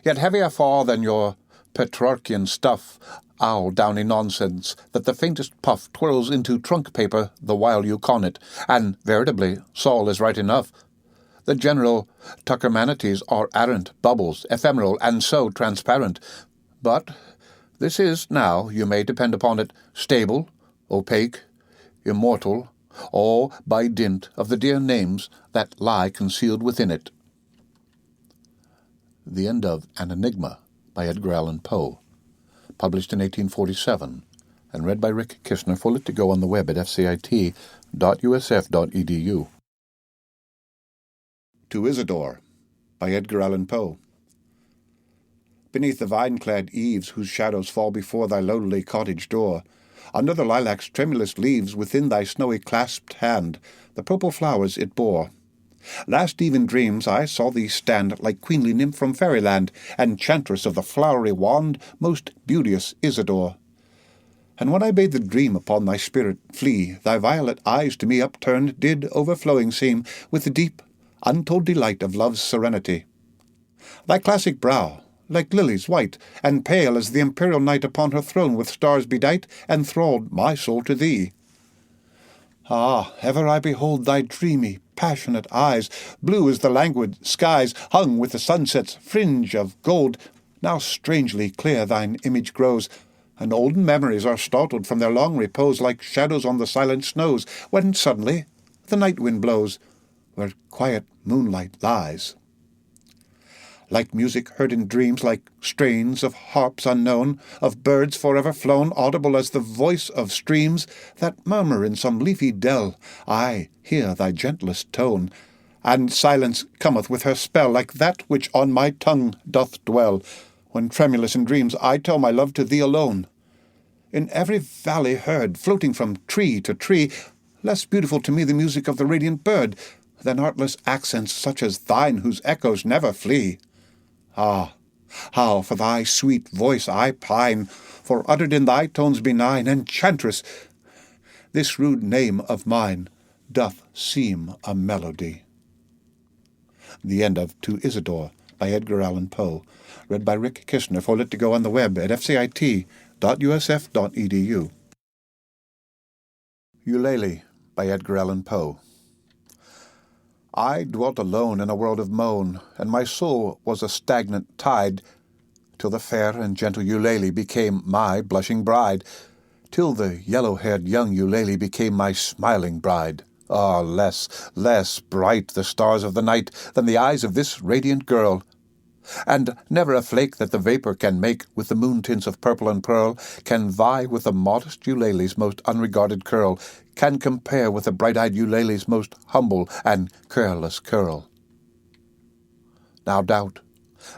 Yet heavier far than your Petrarchian stuff, owl downy nonsense, that the faintest puff twirls into trunk paper the while you con it, and veritably Saul is right enough. The general tuckermanities are arrant, bubbles, ephemeral, and so transparent. But this is now, you may depend upon it, stable, opaque, immortal, all by dint of the dear names that lie concealed within it. The end of An Enigma by Edgar Allan Poe, published in 1847, and read by Rick Kistner for Lit to Go on the web at fcit.usf.edu. To Isidore by Edgar Allan Poe. Beneath the vine-clad eaves whose shadows fall before thy lowly cottage door, under the lilac's tremulous leaves, within thy snowy clasped hand, the purple flowers it bore. Last eve in dreams I saw thee stand, like queenly nymph from fairyland, enchantress of the flowery wand, most beauteous Isidore. And when I bade the dream upon thy spirit flee, thy violet eyes to me upturned did overflowing seem with the deep, untold delight of love's serenity. Thy classic brow, like lilies white, and pale as the imperial night upon her throne with stars bedight, enthralled my soul to thee. Ah, ever I behold thy dreamy, passionate eyes, blue as the languid skies, hung with the sunset's fringe of gold. Now strangely clear thine image grows, and olden memories are startled from their long repose like shadows on the silent snows, when suddenly the night wind blows, where quiet moonlight lies. Like music heard in dreams, like strains of harps unknown, of birds forever flown, audible as the voice of streams that murmur in some leafy dell, I hear thy gentlest tone, and silence cometh with her spell, like that which on my tongue doth dwell, when tremulous in dreams I tell my love to thee alone. In every valley heard, floating from tree to tree, less beautiful to me the music of the radiant bird, than artless accents such as thine whose echoes never flee. Ah, how for thy sweet voice I pine, for uttered in thy tones benign, enchantress, this rude name of mine doth seem a melody. The end of To Isidore by Edgar Allan Poe, read by Rick Kistner for Lit to Go on the web at fcit.usf.edu. Eulalie by Edgar Allan Poe. I dwelt alone in a world of moan, and my soul was a stagnant tide, till the fair and gentle Eulalie became my blushing bride, till the yellow-haired young Eulalie became my smiling bride. Ah, less bright the stars of the night than the eyes of this radiant girl, and never a flake that the vapour can make with the moon tints of purple and pearl can vie with the modest Eulalie's most unregarded curl, can compare with the bright-eyed Eulalie's most humble and careless curl. Now doubt,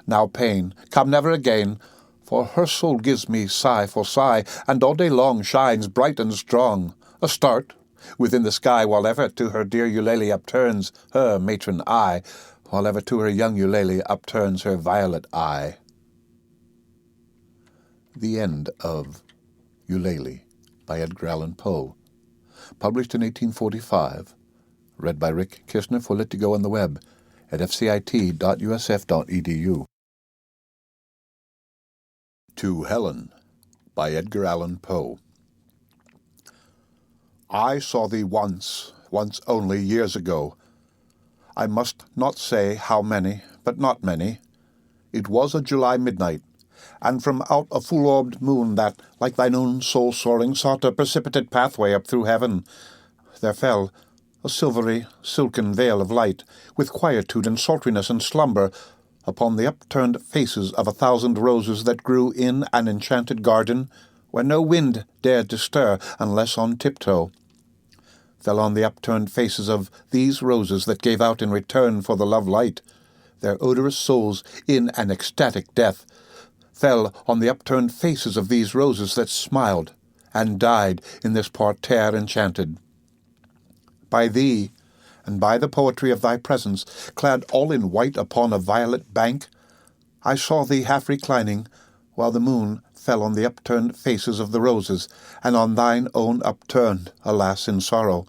now pain, come never again, for her soul gives me sigh for sigh, and all day long shines bright and strong, astart within the sky, while ever to her dear Eulalie upturns her matron eye, while ever to her young Eulalie upturns her violet eye. The end of Eulalie by Edgar Allan Poe, published in 1845, read by Rick Kistner for Lit to Go on the web at fcit.usf.edu. To Helen by Edgar Allan Poe. I saw thee once only, years ago. I must not say how many, but not many. It was a July midnight, and from out a full-orbed moon that, like thine own soul soaring, sought a precipitate pathway up through heaven, there fell a silvery, silken veil of light, with quietude and sultriness and slumber, upon the upturned faces of 1,000 roses that grew in an enchanted garden, where no wind dared to stir unless on tiptoe. Fell on the upturned faces of these roses that gave out in return for the love-light their odorous souls in an ecstatic death, fell on the upturned faces of these roses that smiled and died in this parterre enchanted. By thee, and by the poetry of thy presence, clad all in white upon a violet bank, I saw thee half reclining, while the moon fell on the upturned faces of the roses, and on thine own upturned, alas, in sorrow.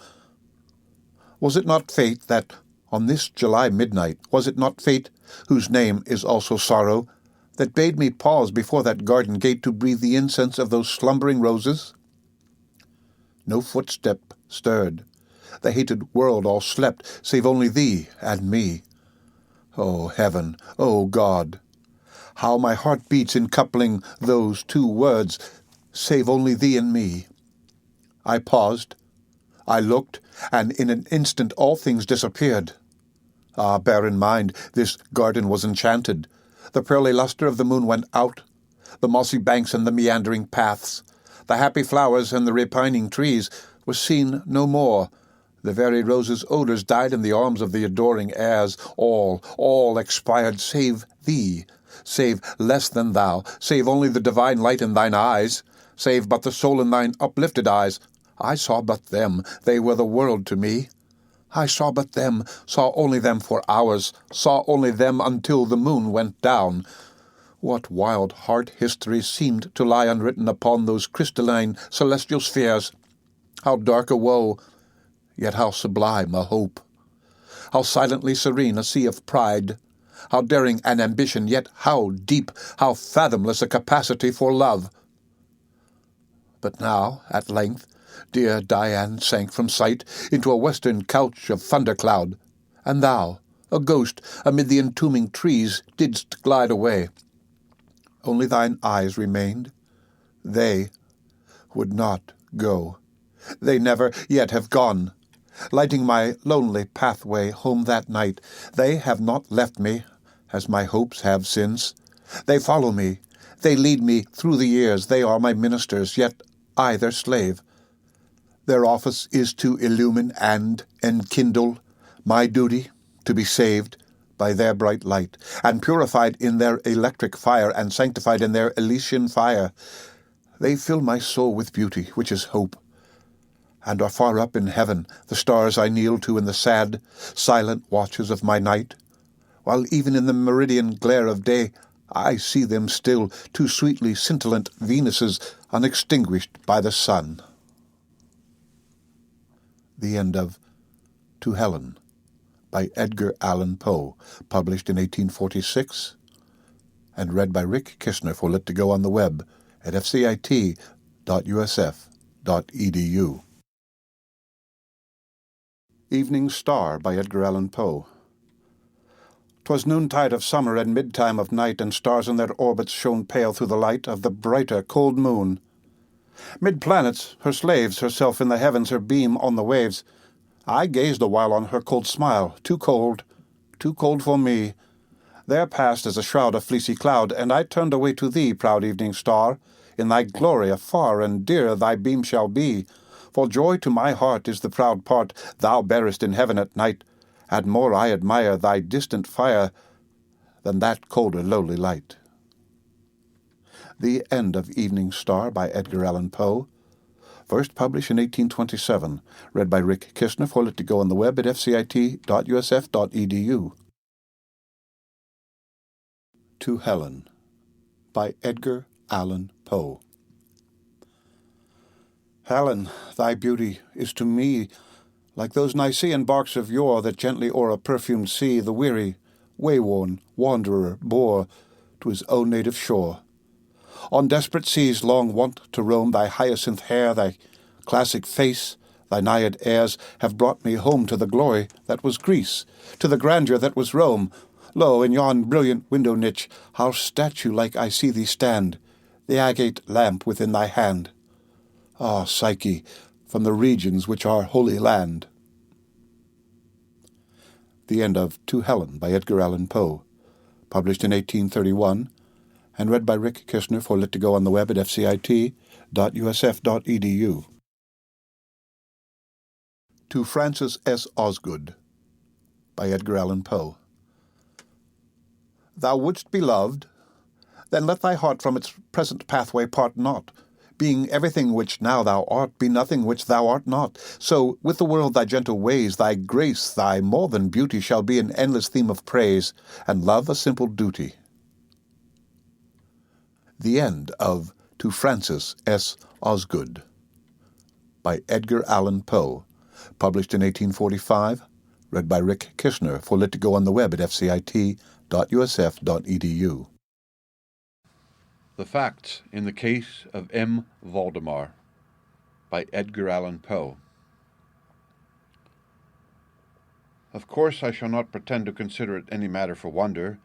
Was it not fate that, on this July midnight, was it not fate, whose name is also sorrow, that bade me pause before that garden gate to breathe the incense of those slumbering roses? No footstep stirred. The hated world all slept, save only thee and me. O heaven, O God! How my heart beats in coupling those two words, save only thee and me. I paused, I looked, and in an instant all things disappeared. Ah, bear in mind, this garden was enchanted. The pearly lustre of the moon went out. The mossy banks and the meandering paths, the happy flowers and the repining trees, were seen no more. The very roses' odours died in the arms of the adoring airs. All expired, save thee, save less than thou, save only the divine light in thine eyes, save but the soul in thine uplifted eyes. I saw but them, they were the world to me. I saw but them, saw only them for hours, saw only them until the moon went down. What wild heart history seemed to lie unwritten upon those crystalline celestial spheres! How dark a woe, yet how sublime a hope! How silently serene a sea of pride! How daring an ambition, yet how deep, how fathomless a capacity for love! But now, at length, dear Diane sank from sight into a western couch of thundercloud, and thou, a ghost amid the entombing trees, didst glide away. Only thine eyes remained. They would not go. They never yet have gone. Lighting my lonely pathway home that night, they have not left me, as my hopes have since. They follow me. They lead me through the years. They are my ministers, yet I their slave. Their office is to illumine and enkindle. My duty, to be saved by their bright light, and purified in their electric fire, and sanctified in their Elysian fire. They fill my soul with beauty, which is hope, and are far up in heaven, the stars I kneel to in the sad, silent watches of my night, while even in the meridian glare of day I see them still, two sweetly scintillant Venuses, unextinguished by the sun. The end of To Helen by Edgar Allan Poe, published in 1846, and read by Rick Kishner for Lit to Go on the web at fcit.usf.edu. Evening Star by Edgar Allan Poe. 'Twas noontide of summer and midtime of night, and stars in their orbits shone pale through the light of the brighter, cold moon. Mid-planets, her slaves, herself in the heavens, her beam on the waves, I gazed awhile on her cold smile, too cold for me. There passed as a shroud a fleecy cloud, and I turned away to thee, proud evening star. In thy glory afar and dear thy beam shall be, for joy to my heart is the proud part thou bearest in heaven at night, and more I admire thy distant fire than that colder lowly light. The End of Evening Star by Edgar Allan Poe, first published in 1827, read by Rick Kishner for Lit to Go on the web at fcit.usf.edu. To Helen by Edgar Allan Poe. Helen, thy beauty is to me like those Nicean barks of yore that gently o'er a perfumed sea the weary, wayworn wanderer bore to his own native shore. On desperate seas long wont to roam, thy hyacinth hair, thy classic face, thy Naiad airs have brought me home to the glory that was Greece, to the grandeur that was Rome. Lo, in yon brilliant window niche, how statue-like I see thee stand, the agate lamp within thy hand. Ah, Psyche, from the regions which are Holy Land. The end of To Helen by Edgar Allan Poe, published in 1831, and read by Rick Kishner for Lit to Go on the web at fcit.usf.edu. To Francis S. Osgood by Edgar Allan Poe. Thou wouldst be loved? Then let thy heart from its present pathway part not. Being everything which now thou art, be nothing which thou art not. So with the world thy gentle ways, thy grace, thy more than beauty, shall be an endless theme of praise, and love a simple duty. The end of To Francis S. Osgood by Edgar Allan Poe, published in 1845, read by Rick Kishner for Lit to Go on the web at fcit.usf.edu. The Facts in the Case of 𝔈𝔬𝔯 by Edgar Allan Poe. Of course I shall not pretend to consider it any matter for wonder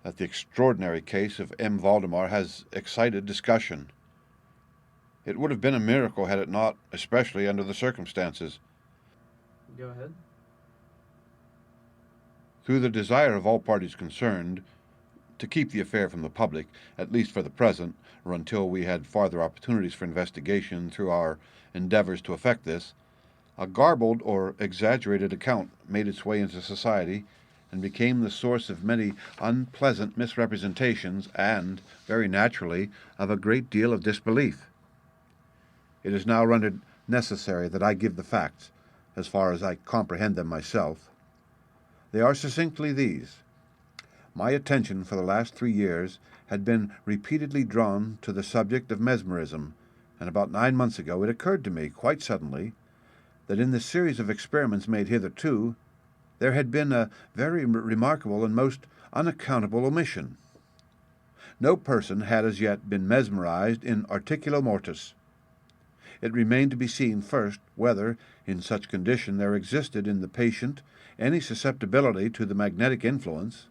that the extraordinary case of 𝔈𝔬𝔯 has excited discussion. It would have been a miracle had it not, especially under the circumstances. Go ahead. Through the desire of all parties concerned to keep the affair from the public, at least for the present, or until we had farther opportunities for investigation through our endeavors to effect this, a garbled or exaggerated account made its way into society and became the source of many unpleasant misrepresentations and, very naturally, of a great deal of disbelief. It is now rendered necessary that I give the facts, as far as I comprehend them myself. They are succinctly these. My attention for the last 3 years had been repeatedly drawn to the subject of mesmerism, and about 9 months ago it occurred to me, quite suddenly, that in the series of experiments made hitherto, there had been a very remarkable and most unaccountable omission. No person had as yet been mesmerized in articulo mortis. It remained to be seen, first, whether, in such condition, there existed in the patient any susceptibility to the magnetic influence.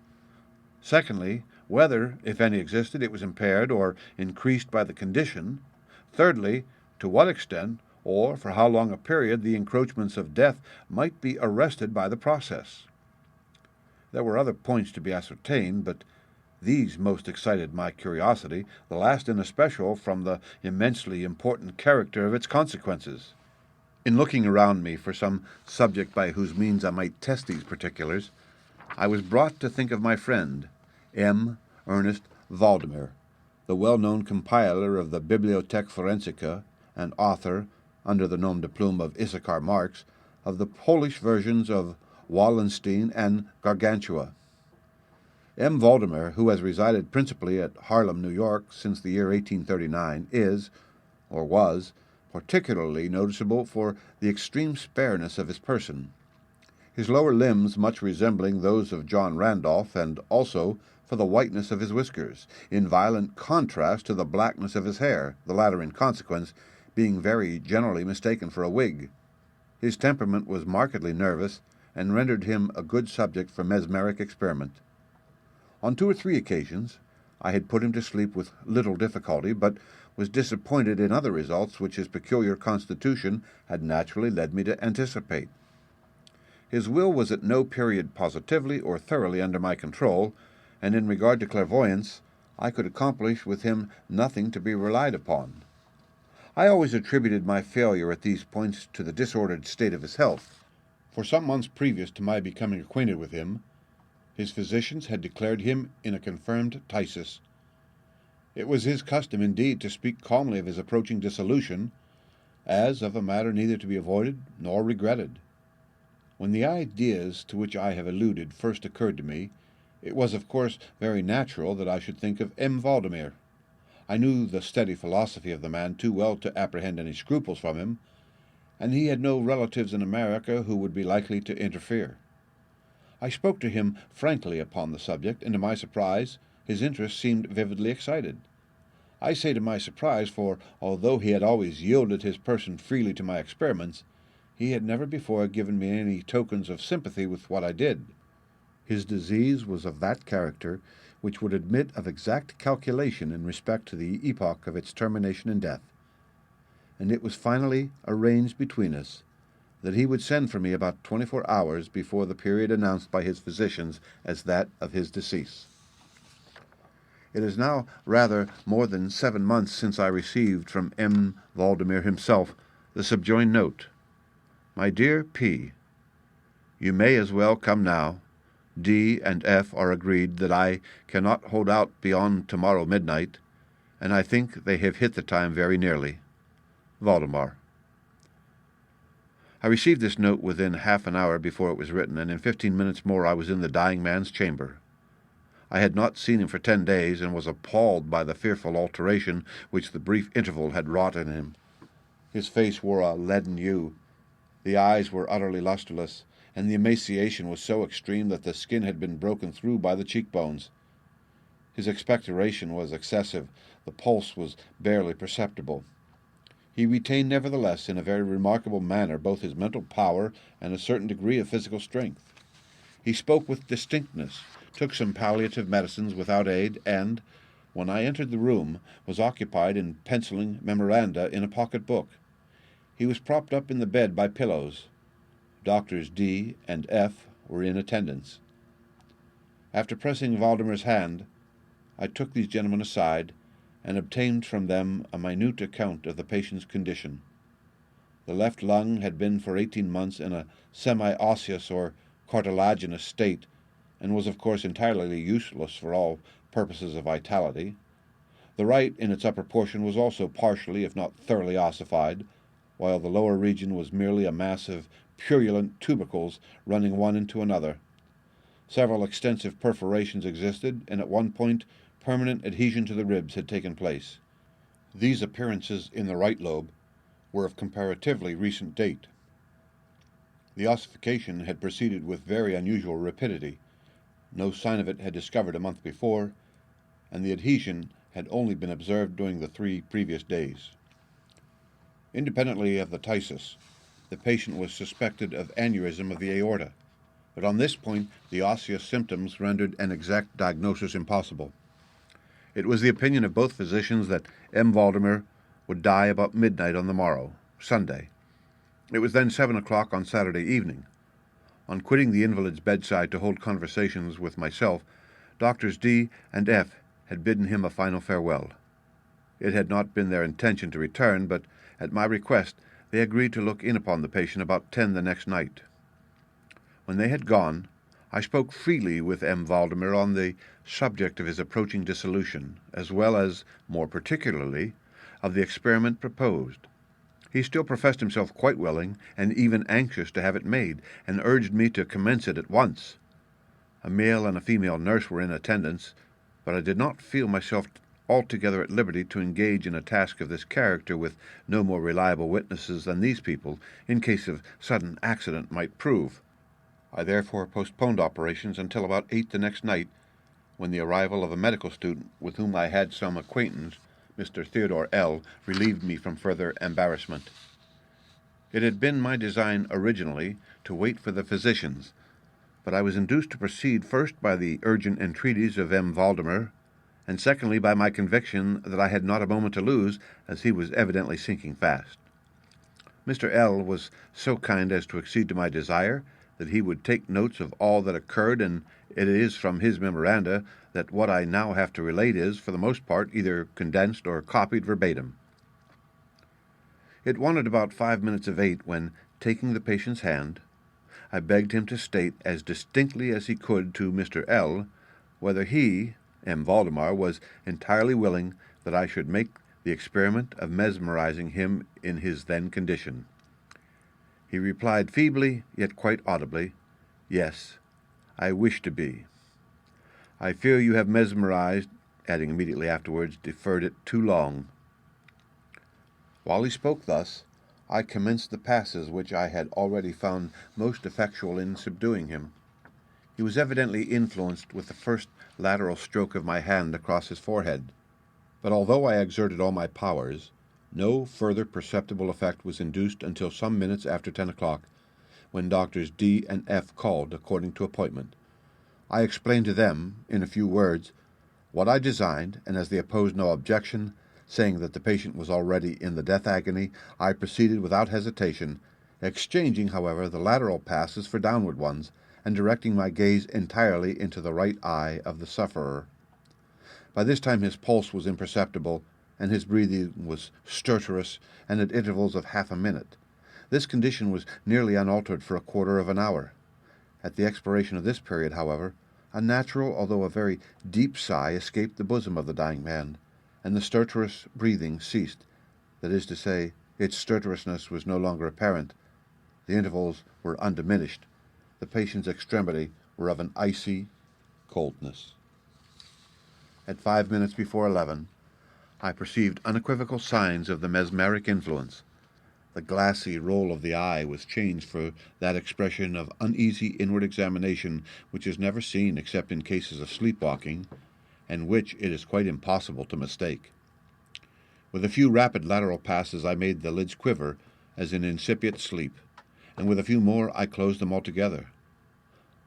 Secondly, whether, if any existed, it was impaired or increased by the condition. Thirdly, to what extent or for how long a period the encroachments of death might be arrested by the process. There were other points to be ascertained, but these most excited my curiosity, the last in especial from the immensely important character of its consequences. In looking around me for some subject by whose means I might test these particulars, I was brought to think of my friend, M. Ernest Valdemar, the well-known compiler of the Bibliothèque Forensica and author, under the nom de plume of Issachar Marx, of the Polish versions of Wallenstein and Gargantua. M. Valdemar, who has resided principally at Harlem, New York, since the year 1839, is, or was, particularly noticeable for the extreme spareness of his person, his lower limbs much resembling those of John Randolph, and also for the whiteness of his whiskers, in violent contrast to the blackness of his hair, the latter in consequence being very generally mistaken for a wig. His temperament was markedly nervous, and rendered him a good subject for mesmeric experiment. On 2 or 3 occasions I had put him to sleep with little difficulty, but was disappointed in other results which his peculiar constitution had naturally led me to anticipate. His will was at no period positively or thoroughly under my control, and in regard to clairvoyance, I could accomplish with him nothing to be relied upon. I always attributed my failure at these points to the disordered state of his health. For some months previous to my becoming acquainted with him, his physicians had declared him in a confirmed phthisis. It was his custom, indeed, to speak calmly of his approaching dissolution, as of a matter neither to be avoided nor regretted. When the ideas to which I have alluded first occurred to me, it was, of course, very natural that I should think of M. Valdemar. I knew the steady philosophy of the man too well to apprehend any scruples from him, and he had no relatives in America who would be likely to interfere. I spoke to him frankly upon the subject, and to my surprise, his interest seemed vividly excited. I say to my surprise, for although he had always yielded his person freely to my experiments, he had never before given me any tokens of sympathy with what I did. His disease was of that character which would admit of exact calculation in respect to the epoch of its termination in death, and it was finally arranged between us that he would send for me about 24 hours before the period announced by his physicians as that of his decease. It is now rather more than 7 months since I received from M. Valdemar himself the subjoined note. My dear P., you may as well come now. D. and F. are agreed that I cannot hold out beyond tomorrow midnight, and I think they have hit the time very nearly. Valdemar. I received this note within half an hour before it was written, and in 15 minutes more I was in the dying man's chamber. I had not seen him for 10 days, and was appalled by the fearful alteration which the brief interval had wrought in him. His face wore a leaden hue, the eyes were utterly lustreless, and the emaciation was so extreme that the skin had been broken through by the cheekbones. His expectoration was excessive, the pulse was barely perceptible. He retained nevertheless in a very remarkable manner both his mental power and a certain degree of physical strength. He spoke with distinctness, took some palliative medicines without aid, and, when I entered the room, was occupied in penciling memoranda in a pocket-book. He was propped up in the bed by pillows. Doctors D. and F. were in attendance. After pressing Valdemar's hand, I took these gentlemen aside, and obtained from them a minute account of the patient's condition. The left lung had been for 18 months in a semi-osseous or cartilaginous state, and was of course entirely useless for all purposes of vitality. The right, in its upper portion, was also partially, if not thoroughly, ossified, while the lower region was merely a mass of purulent tubercles running one into another. Several extensive perforations existed, and at one point permanent adhesion to the ribs had taken place. These appearances in the right lobe were of comparatively recent date. The ossification had proceeded with very unusual rapidity. No sign of it had discovered a month before, and the adhesion had only been observed during the 3 previous days. Independently of the phthisis, the patient was suspected of aneurysm of the aorta, but on this point the osseous symptoms rendered an exact diagnosis impossible. It was the opinion of both physicians that M. Valdemar would die about midnight on the morrow, Sunday. It was then 7 o'clock on Saturday evening. On quitting the invalid's bedside to hold conversations with myself, Doctors D. and F. had bidden him a final farewell. It had not been their intention to return, but at my request they agreed to look in upon the patient about 10 the next night. When they had gone, I spoke freely with M. Valdemar on the subject of his approaching dissolution, as well as, more particularly, of the experiment proposed. He still professed himself quite willing, and even anxious to have it made, and urged me to commence it at once. A male and a female nurse were in attendance, but I did not feel myself altogether at liberty to engage in a task of this character with no more reliable witnesses than these people, in case of sudden accident might prove. I therefore postponed operations until about 8 the next night, when the arrival of a medical student with whom I had some acquaintance, Mr. Theodore L., relieved me from further embarrassment. It had been my design originally to wait for the physicians, but I was induced to proceed first by the urgent entreaties of M. Valdemar, and secondly by my conviction that I had not a moment to lose, as he was evidently sinking fast. Mr. L. was so kind as to accede to my desire, that he would take notes of all that occurred, and it is from his memoranda that what I now have to relate is, for the most part, either condensed or copied verbatim. It wanted about 5 minutes of 8 when, taking the patient's hand, I begged him to state as distinctly as he could to Mr. L. whether he, M. Valdemar, was entirely willing that I should make the experiment of mesmerizing him in his then condition. He replied feebly, yet quite audibly, "Yes, I wish to be. I fear you have mesmerized," adding immediately afterwards, "deferred it too long." While he spoke thus, I commenced the passes which I had already found most effectual in subduing him. He was evidently influenced with the first lateral stroke of my hand across his forehead, but although I exerted all my powers, no further perceptible effect was induced until some minutes after 10 o'clock, when Doctors D. and F. called according to appointment. I explained to them, in a few words, what I designed, and as they opposed no objection, saying that the patient was already in the death agony, I proceeded without hesitation, exchanging, however, the lateral passes for downward ones, and directing my gaze entirely into the right eye of the sufferer. By this time his pulse was imperceptible, and his breathing was stertorous, and at intervals of half a minute. This condition was nearly unaltered for a quarter of an hour. At the expiration of this period, however, a natural, although a very deep sigh escaped the bosom of the dying man, and the stertorous breathing ceased. That is to say, its stertorousness was no longer apparent. The intervals were undiminished. The patient's extremity were of an icy coldness. At 5 minutes before 11, I perceived unequivocal signs of the mesmeric influence. The glassy roll of the eye was changed for that expression of uneasy inward examination which is never seen except in cases of sleepwalking, and which it is quite impossible to mistake. With a few rapid lateral passes I made the lids quiver as in incipient sleep, and with a few more I closed them altogether.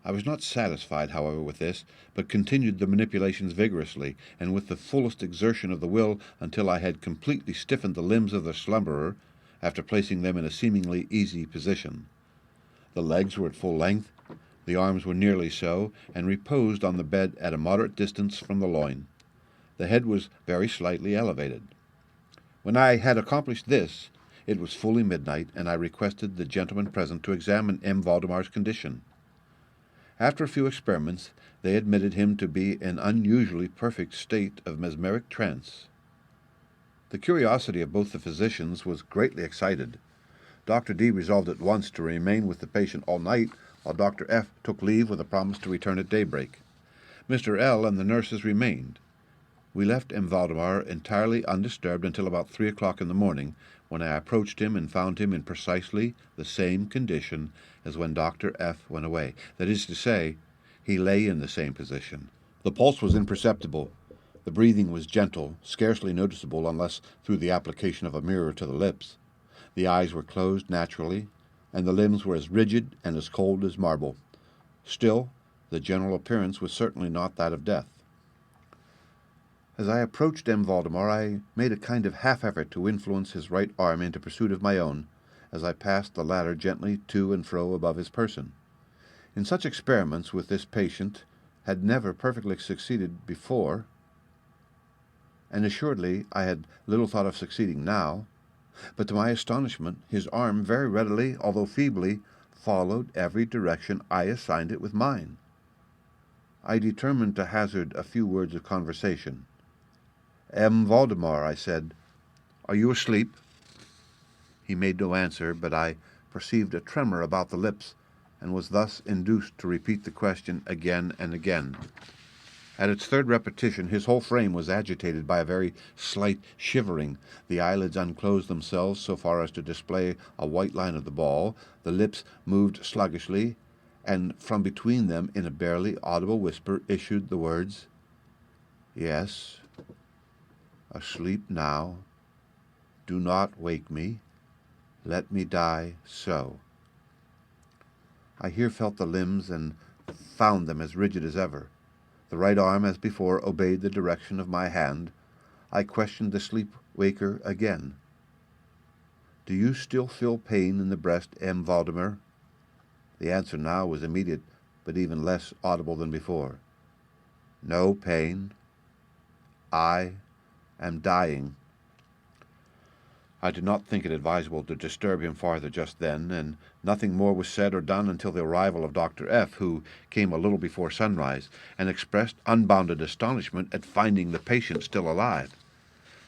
I was not satisfied, however, with this, but continued the manipulations vigorously, and with the fullest exertion of the will, until I had completely stiffened the limbs of the slumberer, after placing them in a seemingly easy position. The legs were at full length, the arms were nearly so, and reposed on the bed at a moderate distance from the loin. The head was very slightly elevated. When I had accomplished this, it was fully midnight, and I requested the gentlemen present to examine M. Valdemar's condition. After a few experiments, they admitted him to be in an unusually perfect state of mesmeric trance. The curiosity of both the physicians was greatly excited. Dr. D resolved at once to remain with the patient all night, while Dr. F took leave with a promise to return at daybreak. Mr. L and the nurses remained. We left M. Valdemar entirely undisturbed until about 3 o'clock in the morning, when I approached him and found him in precisely the same condition as when Dr. F went away. That is to say, he lay in the same position. The pulse was imperceptible. The breathing was gentle, scarcely noticeable unless through the application of a mirror to the lips. The eyes were closed naturally, and the limbs were as rigid and as cold as marble. Still, the general appearance was certainly not that of death. As I approached M. Valdemar, I made a kind of half-effort to influence his right arm into pursuit of my own, as I passed the latter gently to and fro above his person. In such experiments with this patient had never perfectly succeeded before, and assuredly I had little thought of succeeding now, but to my astonishment his arm very readily, although feebly, followed every direction I assigned it with mine. I determined to hazard a few words of conversation. "M. Valdemar," I said, "are you asleep?" He made no answer, but I perceived a tremor about the lips, and was thus induced to repeat the question again and again. At its third repetition his whole frame was agitated by a very slight shivering. The eyelids unclosed themselves so far as to display a white line of the ball, the lips moved sluggishly, and from between them in a barely audible whisper issued the words, "Yes, asleep now. Do not wake me. Let me die so." I here felt the limbs and found them as rigid as ever. The right arm, as before, obeyed the direction of my hand. I questioned the sleep-waker again. "Do you still feel pain in the breast, M. Valdemar?" The answer now was immediate, but even less audible than before. "No pain. I am dying." I did not think it advisable to disturb him farther just then, and nothing more was said or done until the arrival of Dr. F, who came a little before sunrise, and expressed unbounded astonishment at finding the patient still alive.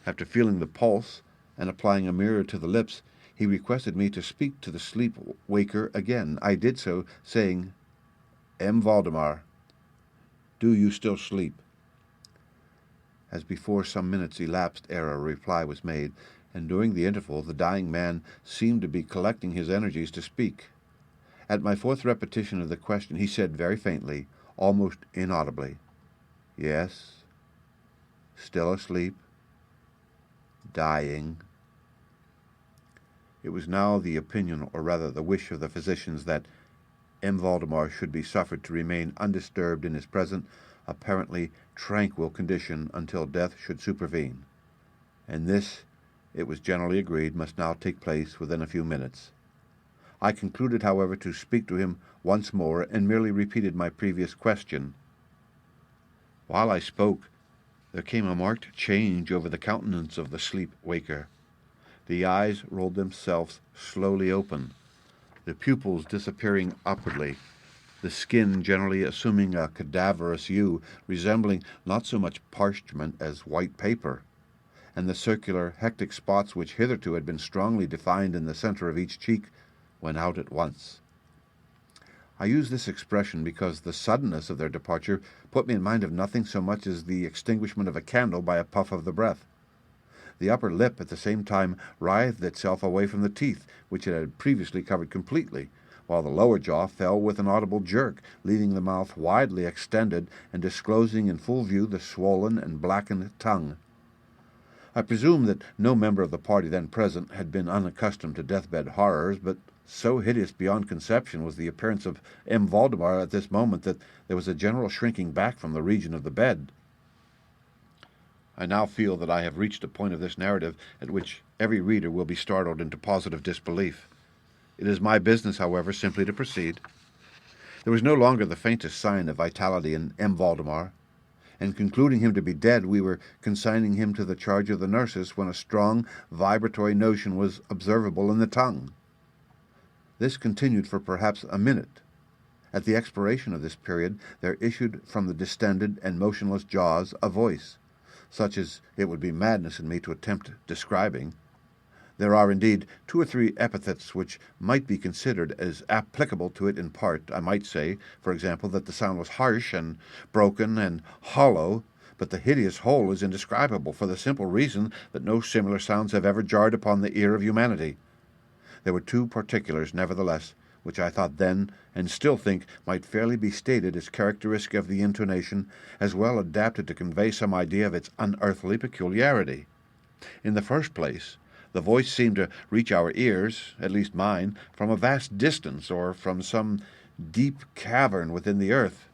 After feeling the pulse and applying a mirror to the lips, he requested me to speak to the sleep-waker again. I did so, saying, "M. Valdemar, do you still sleep?" As before, some minutes elapsed ere a reply was made, and during the interval the dying man seemed to be collecting his energies to speak. At my fourth repetition of the question he said very faintly, almost inaudibly, "Yes, still asleep, dying." It was now the opinion, or rather the wish of the physicians, that 𝔈𝔬𝔯 should be suffered to remain undisturbed in his present, apparently tranquil condition until death should supervene. And this, it was generally agreed, must now take place within a few minutes. I concluded, however, to speak to him once more, and merely repeated my previous question. While I spoke, there came a marked change over the countenance of the sleep-waker. The eyes rolled themselves slowly open, the pupils disappearing upwardly, the skin generally assuming a cadaverous hue, resembling not so much parchment as white paper, and the circular, hectic spots which hitherto had been strongly defined in the center of each cheek went out at once. I use this expression because the suddenness of their departure put me in mind of nothing so much as the extinguishment of a candle by a puff of the breath. The upper lip at the same time writhed itself away from the teeth, which it had previously covered completely, while the lower jaw fell with an audible jerk, leaving the mouth widely extended and disclosing in full view the swollen and blackened tongue. I presume that no member of the party then present had been unaccustomed to deathbed horrors, but so hideous beyond conception was the appearance of 𝔈𝔬𝔯 at this moment that there was a general shrinking back from the region of the bed. I now feel that I have reached a point of this narrative at which every reader will be startled into positive disbelief. It is my business, however, simply to proceed. There was no longer the faintest sign of vitality in 𝔈𝔬𝔯, and concluding him to be dead, we were consigning him to the charge of the nurses when a strong vibratory notion was observable in the tongue. This continued for perhaps a minute. At the expiration of this period there issued from the distended and motionless jaws a voice, such as it would be madness in me to attempt describing. There are indeed 2 or 3 epithets which might be considered as applicable to it in part. I might say, for example, that the sound was harsh and broken and hollow, but the hideous whole is indescribable for the simple reason that no similar sounds have ever jarred upon the ear of humanity. There were 2 particulars, nevertheless, which I thought then, and still think, might fairly be stated as characteristic of the intonation, as well adapted to convey some idea of its unearthly peculiarity. In the first place, the voice seemed to reach our ears, at least mine, from a vast distance, or from some deep cavern within the earth.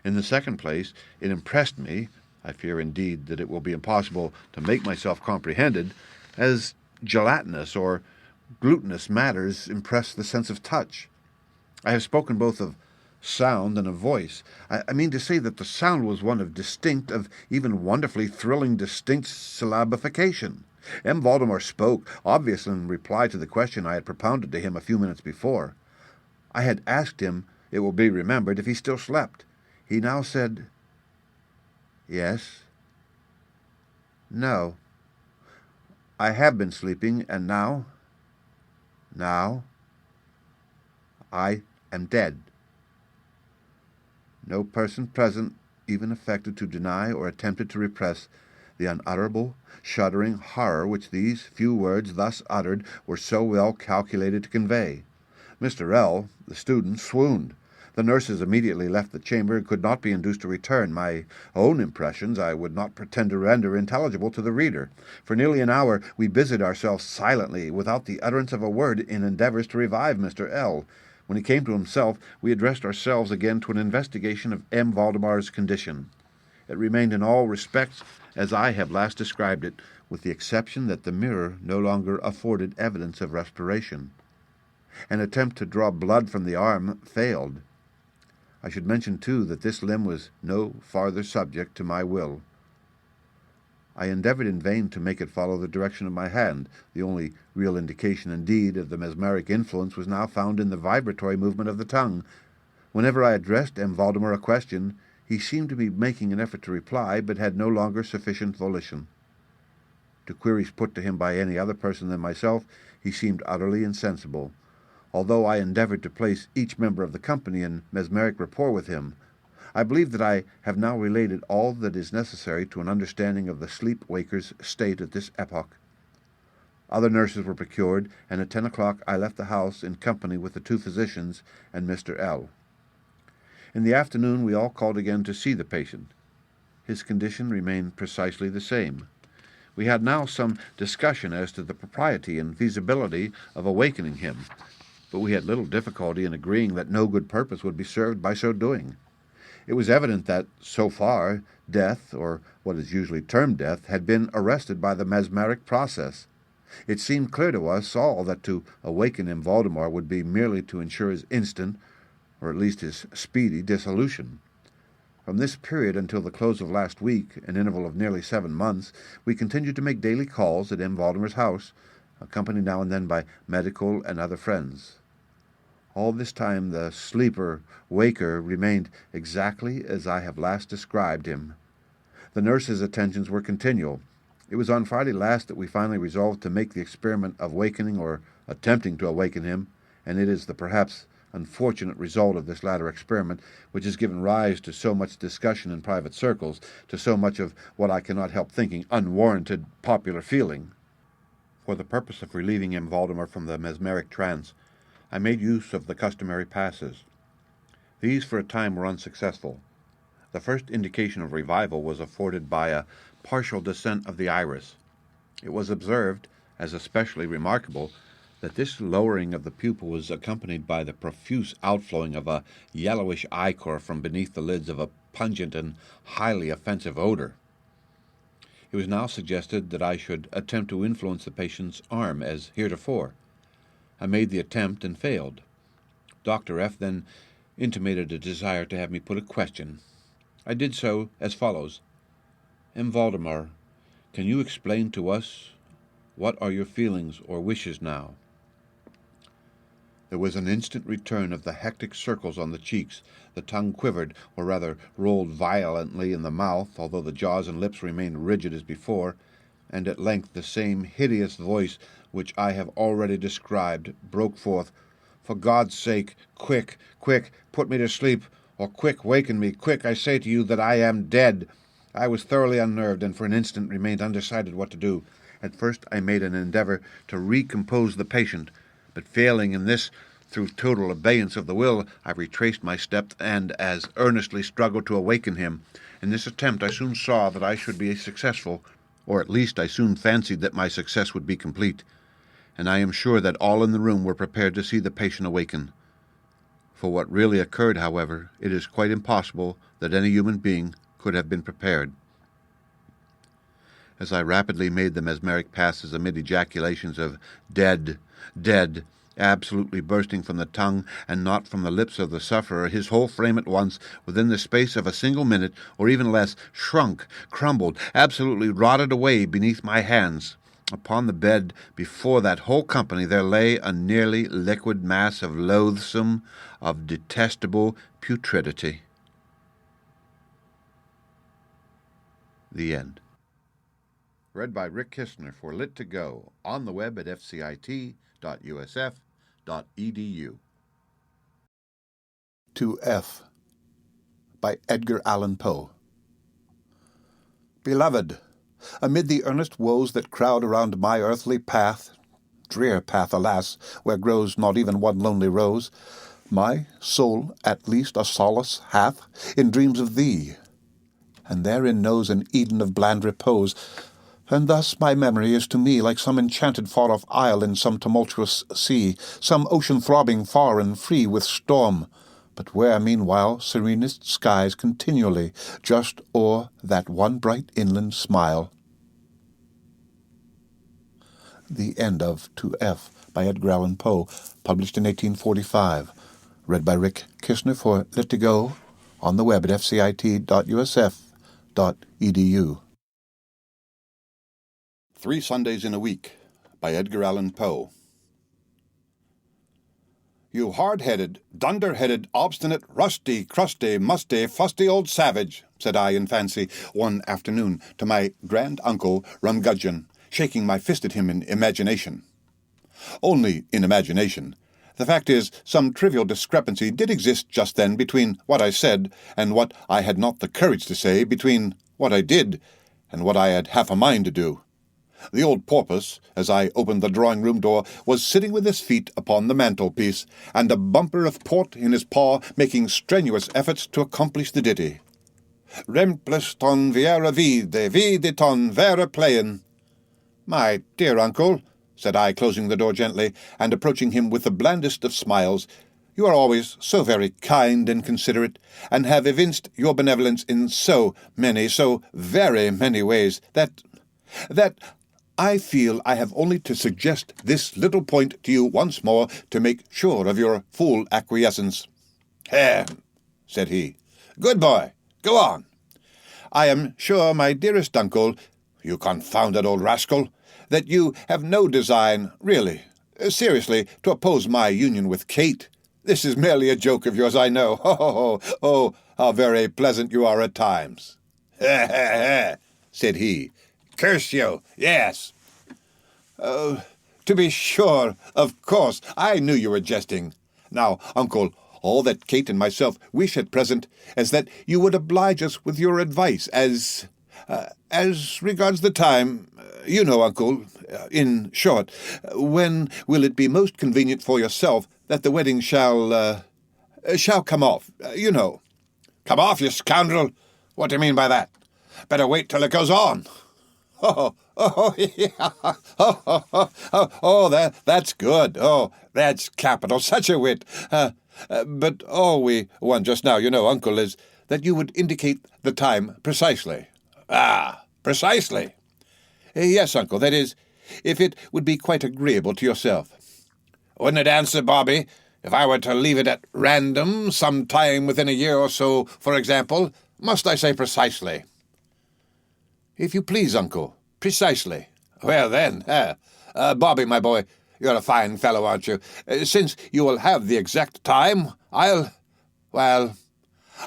In the second place, it impressed me, I fear indeed that it will be impossible to make myself comprehended, as gelatinous or glutinous matters impress the sense of touch. I have spoken both of sound and of voice. I mean to say that the sound was one of distinct, of even wonderfully thrilling distinct syllabification. 𝔈𝔬𝔯 spoke, obviously in reply to the question I had propounded to him a few minutes before. I had asked him, it will be remembered, if he still slept. He now said, "Yes. No. I have been sleeping, and now I am dead." No person present even affected to deny or attempted to repress the unutterable, shuddering horror which these few words thus uttered were so well calculated to convey. Mr. L., the student, swooned. The nurses immediately left the chamber and could not be induced to return. My own impressions I would not pretend to render intelligible to the reader. For nearly an hour we busied ourselves silently, without the utterance of a word, in endeavors to revive Mr. L. When he came to himself, we addressed ourselves again to an investigation of 𝔈𝔬𝔯's condition. It remained in all respects as I have last described it, with the exception that the mirror no longer afforded evidence of respiration. An attempt to draw blood from the arm failed. I should mention, too, that this limb was no farther subject to my will. I endeavored in vain to make it follow the direction of my hand. The only real indication, indeed, of the mesmeric influence was now found in the vibratory movement of the tongue. Whenever I addressed 𝔈𝔬𝔯 a question, he seemed to be making an effort to reply, but had no longer sufficient volition. To queries put to him by any other person than myself, he seemed utterly insensible. Although I endeavored to place each member of the company in mesmeric rapport with him, I believe that I have now related all that is necessary to an understanding of the sleep-waker's state at this epoch. Other nurses were procured, and at 10 o'clock I left the house in company with the 2 physicians and Mr. L. In the afternoon we all called again to see the patient. His condition remained precisely the same. We had now some discussion as to the propriety and feasibility of awakening him. but we had little difficulty in agreeing that no good purpose would be served by so doing. It was evident that, so far, death, or what is usually termed death, had been arrested by the mesmeric process. It seemed clear to us all that to awaken in Voldemort would be merely to ensure his instant, or at least his speedy, dissolution. From this period until the close of last week, an interval of nearly 7 months, we continued to make daily calls at M. Voldemort's house, accompanied now and then by medical and other friends. All this time the sleeper-waker remained exactly as I have last described him. The nurse's attentions were continual. It was on Friday last that we finally resolved to make the experiment of wakening or attempting to awaken him, and it is the perhaps unfortunate result of this latter experiment which has given rise to so much discussion in private circles, to so much of what I cannot help thinking unwarranted popular feeling. For the purpose of relieving M. Voldemort from the mesmeric trance, I made use of the customary passes. These for a time were unsuccessful. The first indication of revival was afforded by a partial descent of the iris. It was observed, as especially remarkable, that this lowering of the pupil was accompanied by the profuse outflowing of a yellowish ichor from beneath the lids of a pungent and highly offensive odor. It was now suggested that I should attempt to influence the patient's arm as heretofore. I made the attempt and failed. Dr. F. then intimated a desire to have me put a question. I did so as follows. M. Voldemort, can you explain to us what are your feelings or wishes now? There was an instant return of the hectic circles on the cheeks. The tongue quivered, or rather rolled violently in the mouth, although the jaws and lips remained rigid as before, and at length the same hideous voice which I have already described broke forth, "For God's sake, quick, quick, put me to sleep, or quick, waken me, quick, I say to you that I am dead." I was thoroughly unnerved, and for an instant remained undecided what to do. At first I made an endeavor to recompose the patient, but failing in this, through total abeyance of the will, I retraced my steps and as earnestly struggled to awaken him. In this attempt I soon saw that I should be successful, or at least I soon fancied that my success would be complete, and I am sure that all in the room were prepared to see the patient awaken. For what really occurred, however, it is quite impossible that any human being could have been prepared. As I rapidly made the mesmeric passes amid ejaculations of "dead, dead," absolutely bursting from the tongue and not from the lips of the sufferer, his whole frame at once, within the space of a single minute, or even less, shrunk, crumbled, absolutely rotted away beneath my hands. Upon the bed before that whole company there lay a nearly liquid mass of loathsome, of detestable putridity. The end. Read by Rick Kistner for Lit2Go, on the web at fcit.usf.edu. To F. by Edgar Allan Poe. Beloved, amid the earnest woes that crowd around my earthly path, drear path, alas, where grows not even one lonely rose, my soul at least a solace hath in dreams of thee, and therein knows an Eden of bland repose. And thus my memory is to me like some enchanted far-off isle in some tumultuous sea, some ocean throbbing far and free with storm, but where meanwhile serenest skies continually just o'er that one bright inland smile. The end of To F. by Edgar Allan Poe, published in 1845. Read by Rick Kistner for Lit2Go, on the web at fcit.usf.edu. 3 Sundays in a Week by Edgar Allan Poe. You hard-headed, dunder-headed, obstinate, rusty, crusty, musty, fusty old savage, said I in fancy one afternoon to my grand-uncle Rumgudgeon, shaking my fist at him in imagination. Only in imagination. The fact is, some trivial discrepancy did exist just then between what I said and what I had not the courage to say, between what I did and what I had half a mind to do. The old porpoise, as I opened the drawing-room door, was sitting with his feet upon the mantelpiece, and a bumper of port in his paw, making strenuous efforts to accomplish the ditty. Remplis ton vera vide ton vera playen. My dear uncle, said I, closing the door gently, and approaching him with the blandest of smiles. "You are always so very kind and considerate, and have evinced your benevolence in so very many ways, that I feel I have only to suggest this little point to you once more to make sure of your full acquiescence." Said he. "Good boy. Go on. I am sure, my dearest uncle, you confounded old rascal, that you have no design, really, seriously, to oppose my union with Kate. This is merely a joke of yours, I know. Oh, how very pleasant you are at times." Said he. "Curse you, yes." To be sure, of course, I knew you were jesting. Now, uncle, all that Kate and myself wish at present is that you would oblige us with your advice as regards the time, you know, uncle, in short, when will it be most convenient for yourself that the wedding shall come off, you know." "Come off, you scoundrel! What do you mean by that? Better wait till it goes on." That's good. Oh, that's capital. Such a wit. But all we want just now, you know, uncle, is that you would indicate the time precisely." Precisely?" "Yes, uncle, that is, if it would be quite agreeable to yourself." "Wouldn't it answer, Bobby, if I were to leave it at random, some time within a year or so, for example? Must I say precisely?" "If you please, uncle, precisely." "Well, then, Bobby, my boy, you're a fine fellow, aren't you? Since you will have the exact time, I'll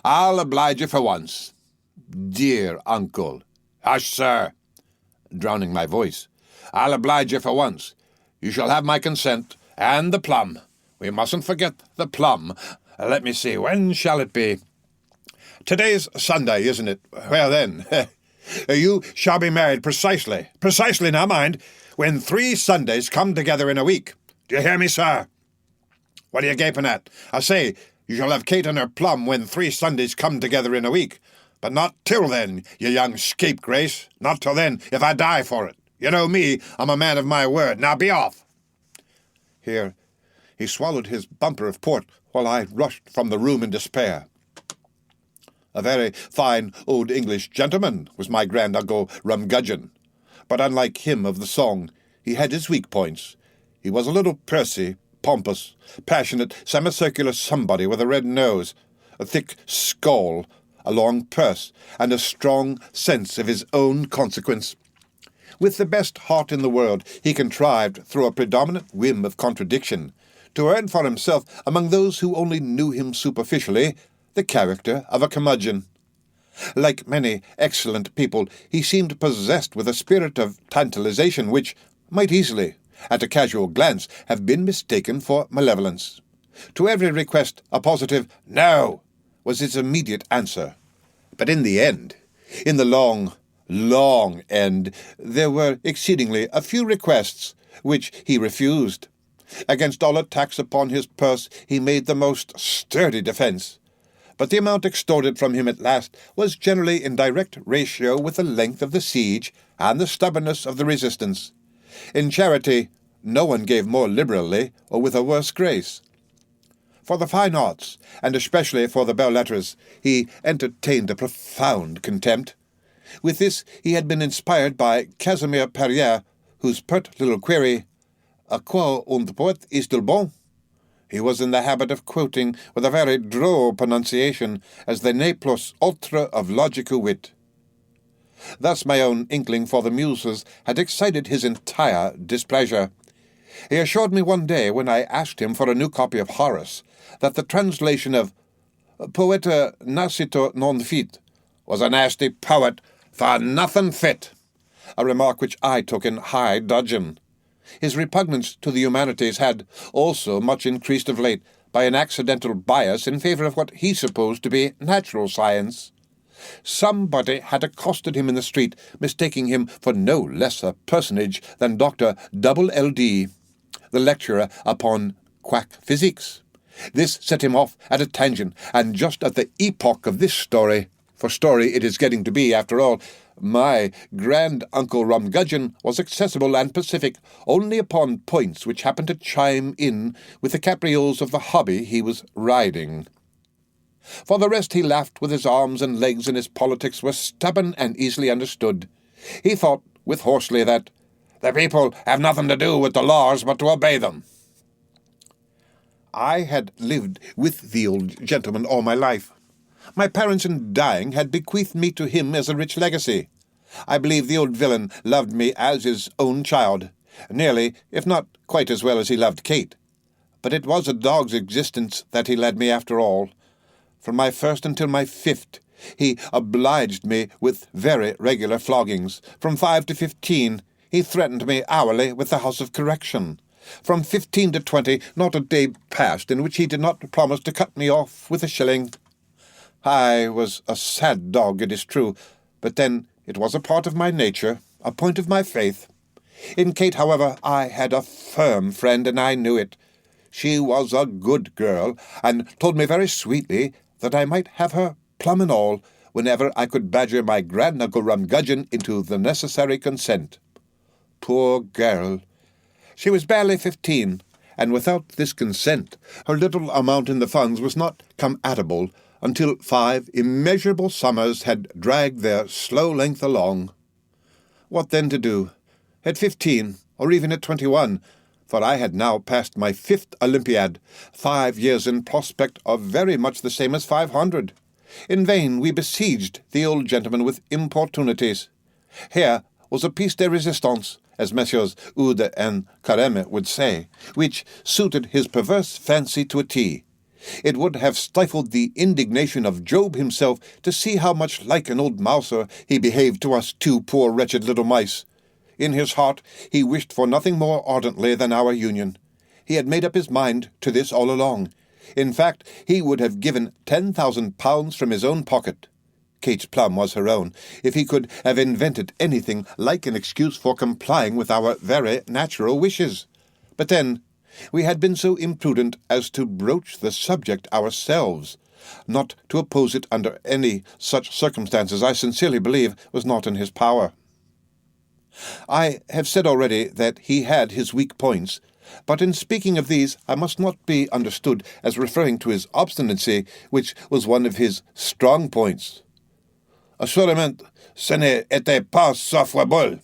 oblige you for once." "Dear uncle." "Hush, sir," drowning my voice. "I'll oblige you for once. You shall have my consent, and the plum. We mustn't forget the plum. Let me see, when shall it be? Today's Sunday, isn't it? Well, then, you shall be married precisely now, mind, when 3 Sundays come together in a week. Do you hear me, sir? What are you gaping at? I say, you shall have Kate and her plum when 3 Sundays come together in a week. But not till then, you young scapegrace. Not till then, if I die for it. You know me, I'm a man of my word. Now be off." Here he swallowed his bumper of port, while I rushed from the room in despair. A very fine old English gentleman was my grand-uncle Rumgudgeon, but unlike him of the song, he had his weak points. He was a little pursy, pompous, passionate, semicircular somebody with a red nose, a thick skull, a long purse, and a strong sense of his own consequence. With the best heart in the world, he contrived, through a predominant whim of contradiction, to earn for himself, among those who only knew him superficially, the character of a curmudgeon. Like many excellent people, he seemed possessed with a spirit of tantalization which might easily, at a casual glance, have been mistaken for malevolence. To every request, a positive "no" was his immediate answer. But in the end, in the long end, there were exceedingly a few requests which he refused. Against all attacks upon his purse he made the most sturdy defence. But the amount extorted from him at last was generally in direct ratio with the length of the siege and the stubbornness of the resistance. In charity, no one gave more liberally or with a worse grace. For the fine arts, and especially for the belles-lettres, he entertained a profound contempt. With this he had been inspired by Casimir Perier, whose pert little query, "À quoi un poète est-il bon?" he was in the habit of quoting with a very droll pronunciation as the ne plus ultra of logical wit. Thus my own inkling for the Muses had excited his entire displeasure. He assured me one day, when I asked him for a new copy of Horace, that the translation of "Poeta nascitur non fit" was a nasty poet for nothing fit, a remark which I took in high dudgeon. His repugnance to the humanities had also much increased of late by an accidental bias in favour of what he supposed to be natural science. Somebody had accosted him in the street, mistaking him for no less a personage than Dr. LL.D., the lecturer upon quack physics. This set him off at a tangent, and just at the epoch of this story, for story it is getting to be, after all. My grand-uncle Rumgudgeon was accessible and pacific only upon points which happened to chime in with the caprioles of the hobby he was riding. For the rest, he laughed with his arms and legs, and his politics were stubborn and easily understood. He thought, with Horsley, that the people have nothing to do with the laws but to obey them. I had lived with the old gentleman all my life. My parents, in dying, had bequeathed me to him as a rich legacy. I believe the old villain loved me as his own child, nearly, if not quite as well as he loved Kate. But it was a dog's existence that he led me after all. From my first until my 5th, he obliged me with very regular floggings. From 5 to 15, he threatened me hourly with the House of Correction. From 15 to 20, not a day passed in which he did not promise to cut me off with a shilling. I was a sad dog, it is true, but then it was a part of my nature, a point of my faith. In Kate, however, I had a firm friend, and I knew it. She was a good girl, and told me very sweetly that I might have her, plum and all, whenever I could badger my granduncle Rumgudgeon into the necessary consent. Poor girl! She was barely 15, and without this consent, her little amount in the funds was not come at-able until 5 immeasurable summers had dragged their slow length along. What then to do? At 15, or even at 21, for I had now passed my 5th Olympiad, 5 years in prospect of very much the same as 500. In vain we besieged the old gentleman with importunities. Here was a piece de resistance, as Messieurs Ude and Carême would say, which suited his perverse fancy to a T. It would have stifled the indignation of Job himself to see how much like an old mouser he behaved to us 2 poor wretched little mice. In his heart he wished for nothing more ardently than our union. He had made up his mind to this all along. In fact, he would have given £10,000 from his own pocket. Kate's plum was her own, if he could have invented anything like an excuse for complying with our very natural wishes. But then, we had been so imprudent as to broach the subject ourselves. Not to oppose it under any such circumstances, I sincerely believe, was not in his power. I have said already that he had his weak points, but in speaking of these I must not be understood as referring to his obstinacy, which was one of his strong points. Assurément, ce n'était pas souffrable.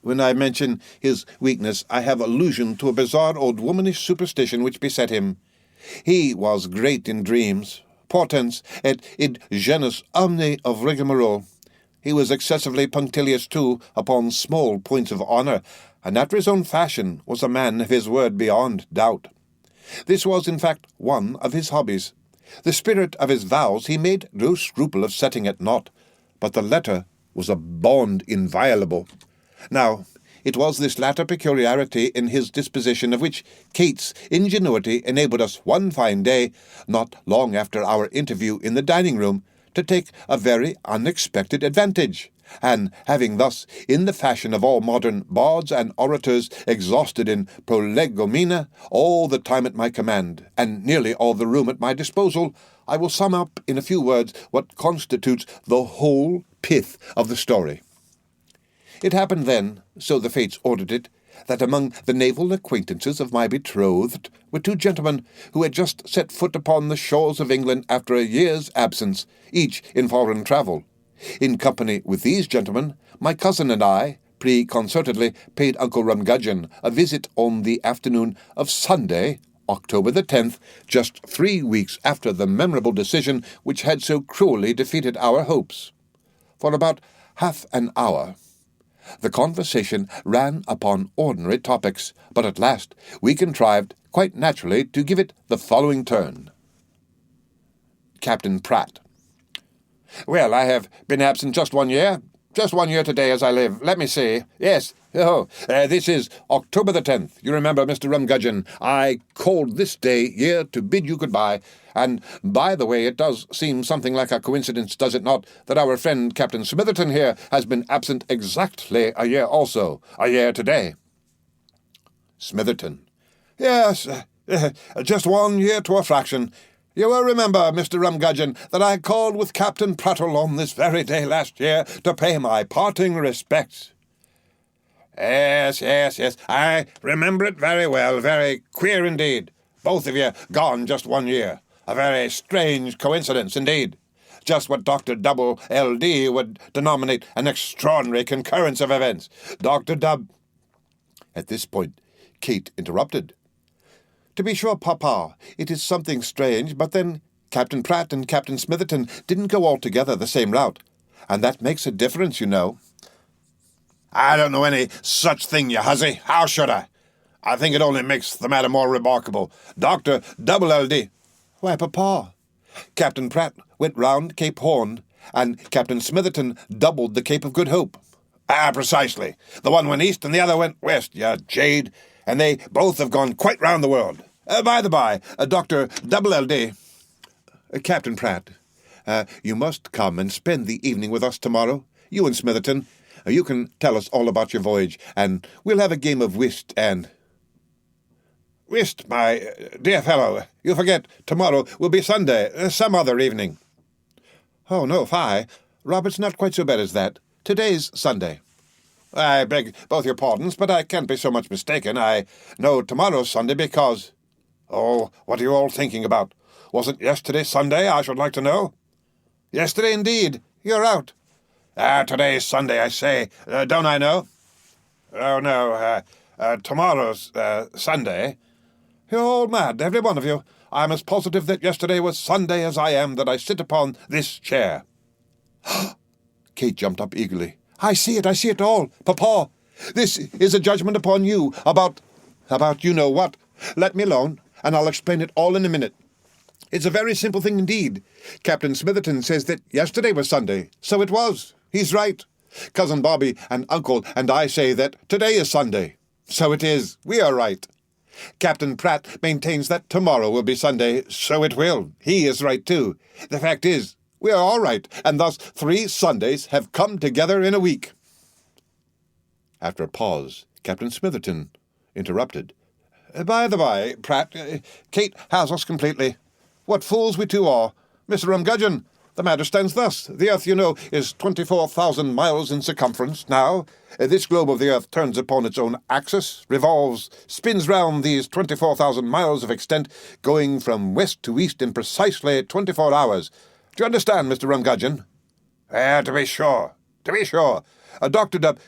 When I mention his weakness, I have allusion to a bizarre old womanish superstition which beset him. He was great in dreams, portents, et id genus omne of rigmarole. He was excessively punctilious, too, upon small points of honour, and after his own fashion was a man of his word beyond doubt. This was, in fact, one of his hobbies. The spirit of his vows he made no scruple of setting at naught, but the letter was a bond inviolable. Now, it was this latter peculiarity in his disposition of which Kate's ingenuity enabled us one fine day, not long after our interview in the dining-room, to take a very unexpected advantage, and having thus, in the fashion of all modern bards and orators, exhausted in prolegomena all the time at my command, and nearly all the room at my disposal, I will sum up in a few words what constitutes the whole pith of the story. It happened then, so the fates ordered it, that among the naval acquaintances of my betrothed were 2 gentlemen who had just set foot upon the shores of England after a year's absence, each in foreign travel. In company with these gentlemen, my cousin and I, preconcertedly, paid Uncle Rumgudgeon a visit on the afternoon of Sunday, October the 10th, just 3 weeks after the memorable decision which had so cruelly defeated our hopes. For about half an hour the conversation ran upon ordinary topics, but at last we contrived, quite naturally, to give it the following turn. Captain Pratt. Well, I have been absent just 1 year. Just 1 year today as I live. Let me see. Yes. This is October the 10th. You remember, Mr. Rumgudgeon, I called this day year to bid you goodbye. And, by the way, it does seem something like a coincidence, does it not, that our friend Captain Smitherton here has been absent exactly a year also. A year today. Smitherton. Yes, just 1 year to a fraction. You will remember, Mr. Rumgudgeon, that I called with Captain Prattle on this very day last year to pay my parting respects. Yes, I remember it very well. Very queer indeed. Both of you gone just 1 year. A very strange coincidence indeed. Just what Dr. Double LD would denominate an extraordinary concurrence of events. Dr. Dub... At this point, Kate interrupted. To be sure, Papa, it is something strange, but then Captain Pratt and Captain Smitherton didn't go altogether the same route, and that makes a difference, you know. I don't know any such thing, you hussy. How should I? I think it only makes the matter more remarkable. Dr. Double LD... Why, Papa, Captain Pratt went round Cape Horn, and Captain Smitherton doubled the Cape of Good Hope. Ah, precisely. The one went east and the other went west, you jade, and they both have gone quite round the world. By the by, Dr. Double LD... Captain Pratt, you must come and spend the evening with us tomorrow. You and Smitherton. You can tell us all about your voyage, and we'll have a game of whist and... Whist, my dear fellow. You forget tomorrow will be Sunday, some other evening. Oh, no, fie. Robert's not quite so bad as that. Today's Sunday. I beg both your pardons, but I can't be so much mistaken. I know tomorrow's Sunday because... Oh, what are you all thinking about? Wasn't yesterday Sunday, I should like to know? Yesterday, indeed. You're out. Today's Sunday, I say. Don't I know? Oh, no. Tomorrow's Sunday. You're all mad, every one of you. I'm as positive that yesterday was Sunday as I am that I sit upon this chair. Kate jumped up eagerly. I see it all, Papa. This is a judgment upon you about you know what. Let me alone, and I'll explain it all in a minute. It's a very simple thing indeed. Captain Smitherton says that yesterday was Sunday. So it was. He's right. Cousin Bobby and Uncle and I say that today is Sunday. So it is. We are right. Captain Pratt maintains that tomorrow will be Sunday. So it will. He is right too. The fact is, we are all right, and thus 3 Sundays have come together in a week. After a pause, Captain Smitherton interrupted. By the by, Pratt, Kate has us completely. What fools we two are. Mr. Rumgudgeon, the matter stands thus. The earth, you know, is 24,000 miles in circumference now. This globe of the earth turns upon its own axis, revolves, spins round these 24,000 miles of extent, going from west to east in precisely 24 hours. Do you understand, Mr. Rumgudgeon? To be sure. Dr. Dub...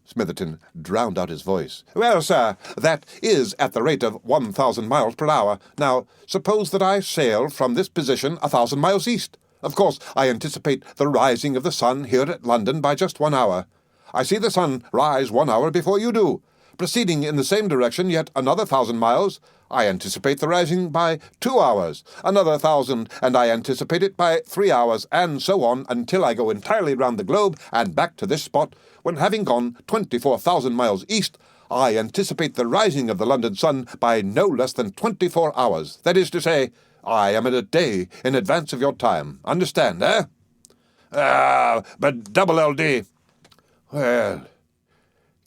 Smitherton drowned out his voice. Well, sir, that is at the rate of 1,000 miles per hour. Now, suppose that I sail from this position 1,000 miles east. Of course, I anticipate the rising of the sun here at London by just 1 hour. I see the sun rise 1 hour before you do. Proceeding in the same direction yet another 1,000 miles, I anticipate the rising by 2 hours, another 1,000, and I anticipate it by 3 hours, and so on until I go entirely round the globe and back to this spot, when having gone 24,000 miles east, I anticipate the rising of the London sun by no less than 24 hours. That is to say, I am at a day in advance of your time. Understand, eh? But Double LD... Well,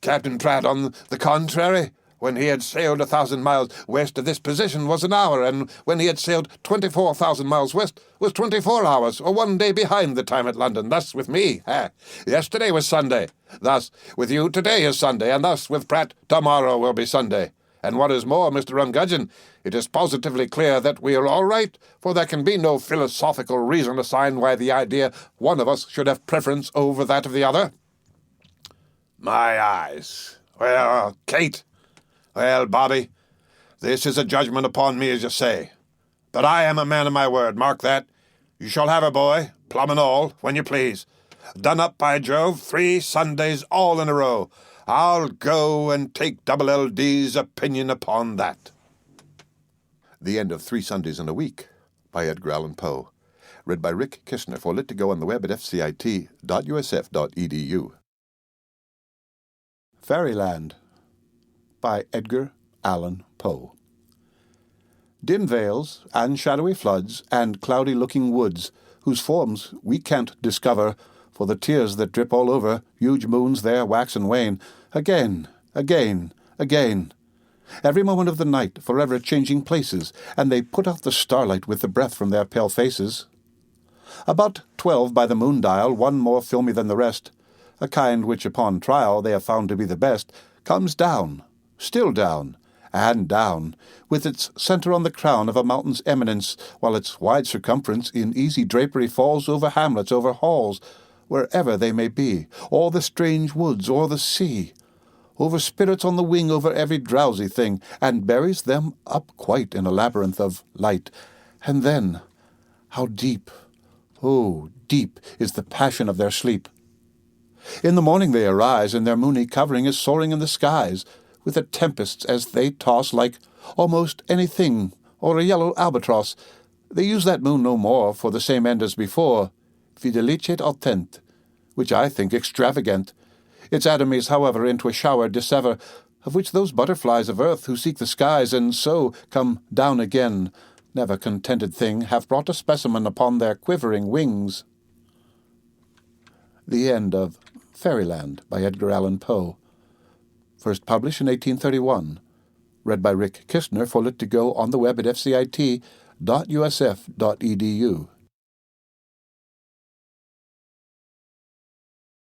Captain Pratt, on the contrary, when he had sailed 1,000 miles west of this position was an hour, and when he had sailed 24,000 miles west was 24 hours, or 1 day behind the time at London. Thus with me, yesterday was Sunday. Thus with you, today is Sunday, and thus with Pratt, tomorrow will be Sunday. And what is more, Mr. Rumgudgeon, it is positively clear that we are all right, for there can be no philosophical reason assigned why the idea one of us should have preference over that of the other. My eyes. Well, Kate. Well, Bobby, this is a judgment upon me, as you say. But I am a man of my word, mark that. You shall have a boy, plum and all, when you please. Done up, by Jove, 3 Sundays all in a row. I'll go and take Double LD's opinion upon that. The End of 3 Sundays in a Week by Edgar Allan Poe. Read by Rick Kishner for Lit to Go on the web at fcit.usf.edu. Fairyland by Edgar Allan Poe. Dim vales, and shadowy floods, and cloudy-looking woods, whose forms we can't discover, for the tears that drip all over, huge moons there wax and wane, again, every moment of the night forever changing places, and they put out the starlight with the breath from their pale faces. About 12 by the moon dial, one more filmy than the rest, a kind which upon trial they have found to be the best, comes down, still down, and down, with its centre on the crown of a mountain's eminence, while its wide circumference in easy drapery falls over hamlets, over halls, wherever they may be, o'er the strange woods, o'er the sea, over spirits on the wing, over every drowsy thing, and buries them up quite in a labyrinth of light. And then, how deep, oh, deep is the passion of their sleep. In the morning they arise, and their moony covering is soaring in the skies, with the tempests as they toss like almost anything, or a yellow albatross. They use that moon no more for the same end as before, videlicet autent, which I think extravagant. Its atomies, however, into a shower dissever, of which those butterflies of earth who seek the skies, and so come down again, never contented thing, have brought a specimen upon their quivering wings. The end of Fairyland by Edgar Allan Poe. First published in 1831. Read by Rick Kistner for Lit2Go on the web at fcit.usf.edu.